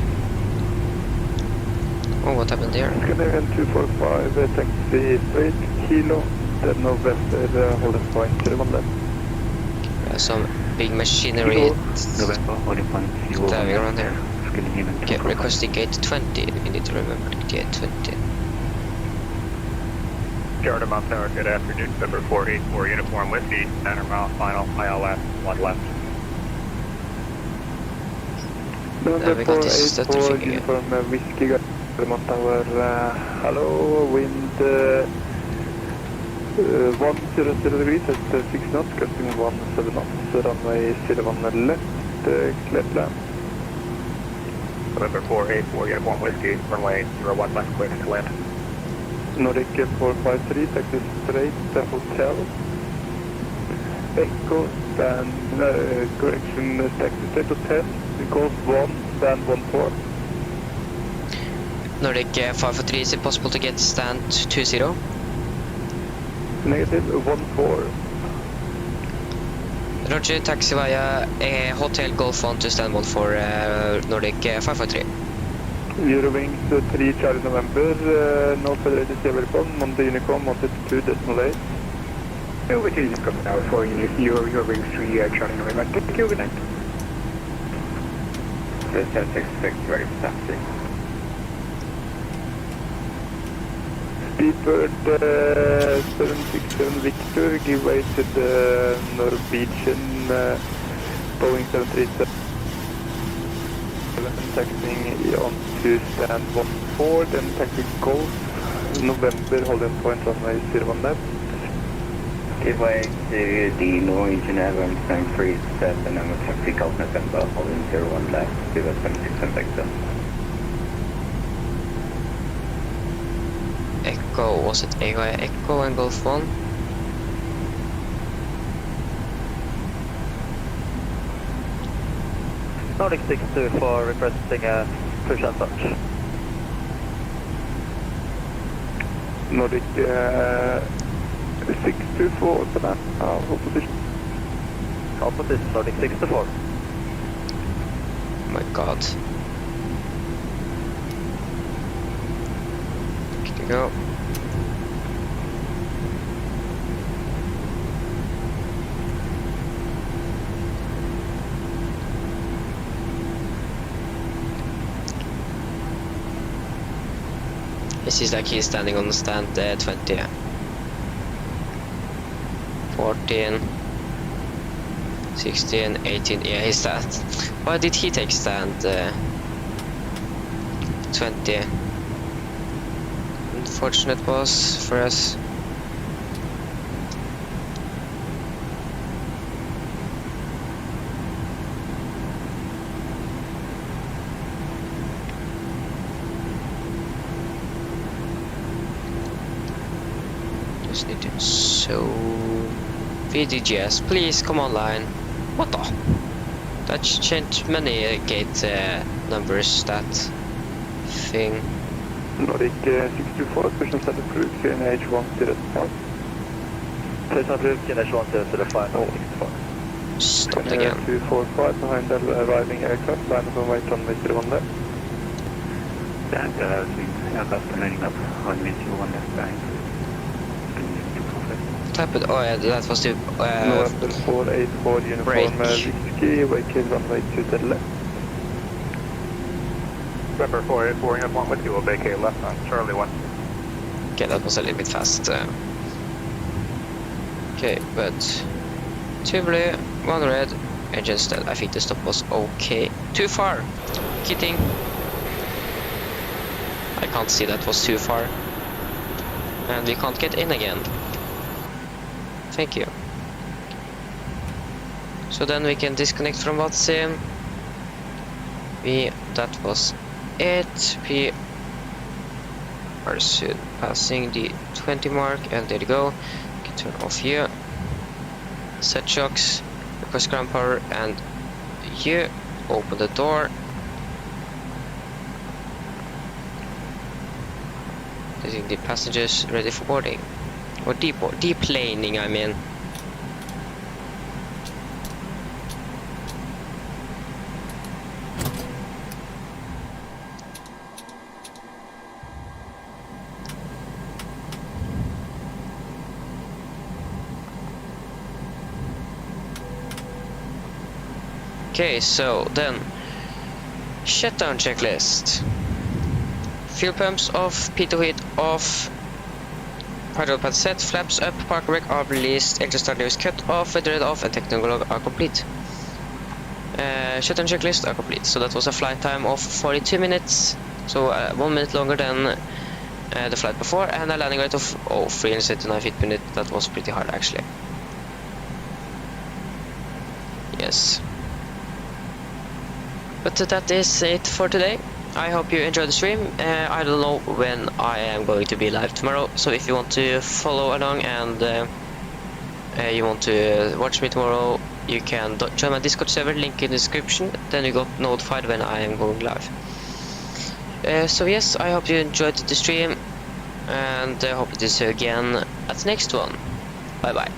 Oh, what happened there? Canadian 245, taxi straight, Kilo, then November, holding point 01 left. Some big machinery November, holding point 01 driving around there. Skilling in Okay, requesting gate 20. We need to remember gate 20. Garda Mount Tower, good afternoon. Number 484, Uniform Whiskey, center mile, final, ILS, 1 left. Number we got this stutter 484, thing again. uniform Whiskey, Garda Mount Tower, hello, wind 100 degrees at 6 knots, gusting 17 knots, runway 01 left, clear land. November 484, Uniform Whiskey, runway 01 left, clear to land. Nordic 453, taxi straight, hotel. Echo, stand, correction, taxi straight hotel, because 1, stand 14. Nordic 543, is it possible to get stand 20? Negative 14. Roger, taxi via Hotel Golf 1 to stand 14, Nordic 543. Eurowings 3 Charlie November, no federated Severcom, Monte Unicom, Monte 2.8. Which is coming out for you, your wings 3 Charlie November. Thank you, good night. 1066, ready for taxi. Speedbird 767 Victor, give way to the Norwegian Boeing 737. Taxiing on to stand 14, then taxi Golf, November, holding point runway 01 left. Give way to the Norwegian Airlines 937 and taxi Golf November, holding 01 left, 076 Victor. Echo, was it Echo and Golf 1? Nordic 624 requesting a push and touch. Nordic 624, opposition. Opposition, Nordic 624. my god. Can you go? It seems like he's standing on the stand 20. 14. 16, 18, yeah, he's that. Why did he take stand 20? Unfortunate was for us. Just need to so PDGs, please come online. What the? That changed many gate numbers, that thing. Nordic 624, pushing set approved, QNH105. Push approved, QNH105, Nordic 64. Stopped again. 245 behind the arriving aircraft, line up and wait on Mr. 1 there. Stand, aircraft lining up on Mr. 1 left line. Type it. Oh yeah, that was the November 484 uniform break. Whiskey, vacate runway to the left. November 484 uniform with you, will vacate left on Charlie 1. Okay, that was a little bit fast. Okay, but 2 blue, 1 red, engines dead. I think the stop was okay. Too far. Kidding. I can't see that was too far. And we can't get in again. Thank you. So then we can disconnect from WhatsApp. That was it. We are soon passing the 20 mark, and there you go. You can turn off here. Set shocks, request ground power, and you open the door. Getting the passengers ready for boarding. Or deplaning, I mean. Okay, so then shutdown checklist. Fuel pumps off, pitot heat off, hydraulic pad set, flaps up, park brake are released, exhaust starter is cut off, weather off, and technical log are complete. Shutdown checklist are complete. So that was a flight time of 42 minutes, so 1 minute longer than the flight before, and a landing rate of 379 feet per minute. That was pretty hard actually. Yes. But that is it for today. I hope you enjoyed the stream. I don't know when I am going to be live tomorrow, so if you want to follow along and you want to watch me tomorrow, you can join my Discord server, link in the description, then you got notified when I am going live. So yes, I hope you enjoyed the stream, and I hope to see you again at the next one. Bye bye.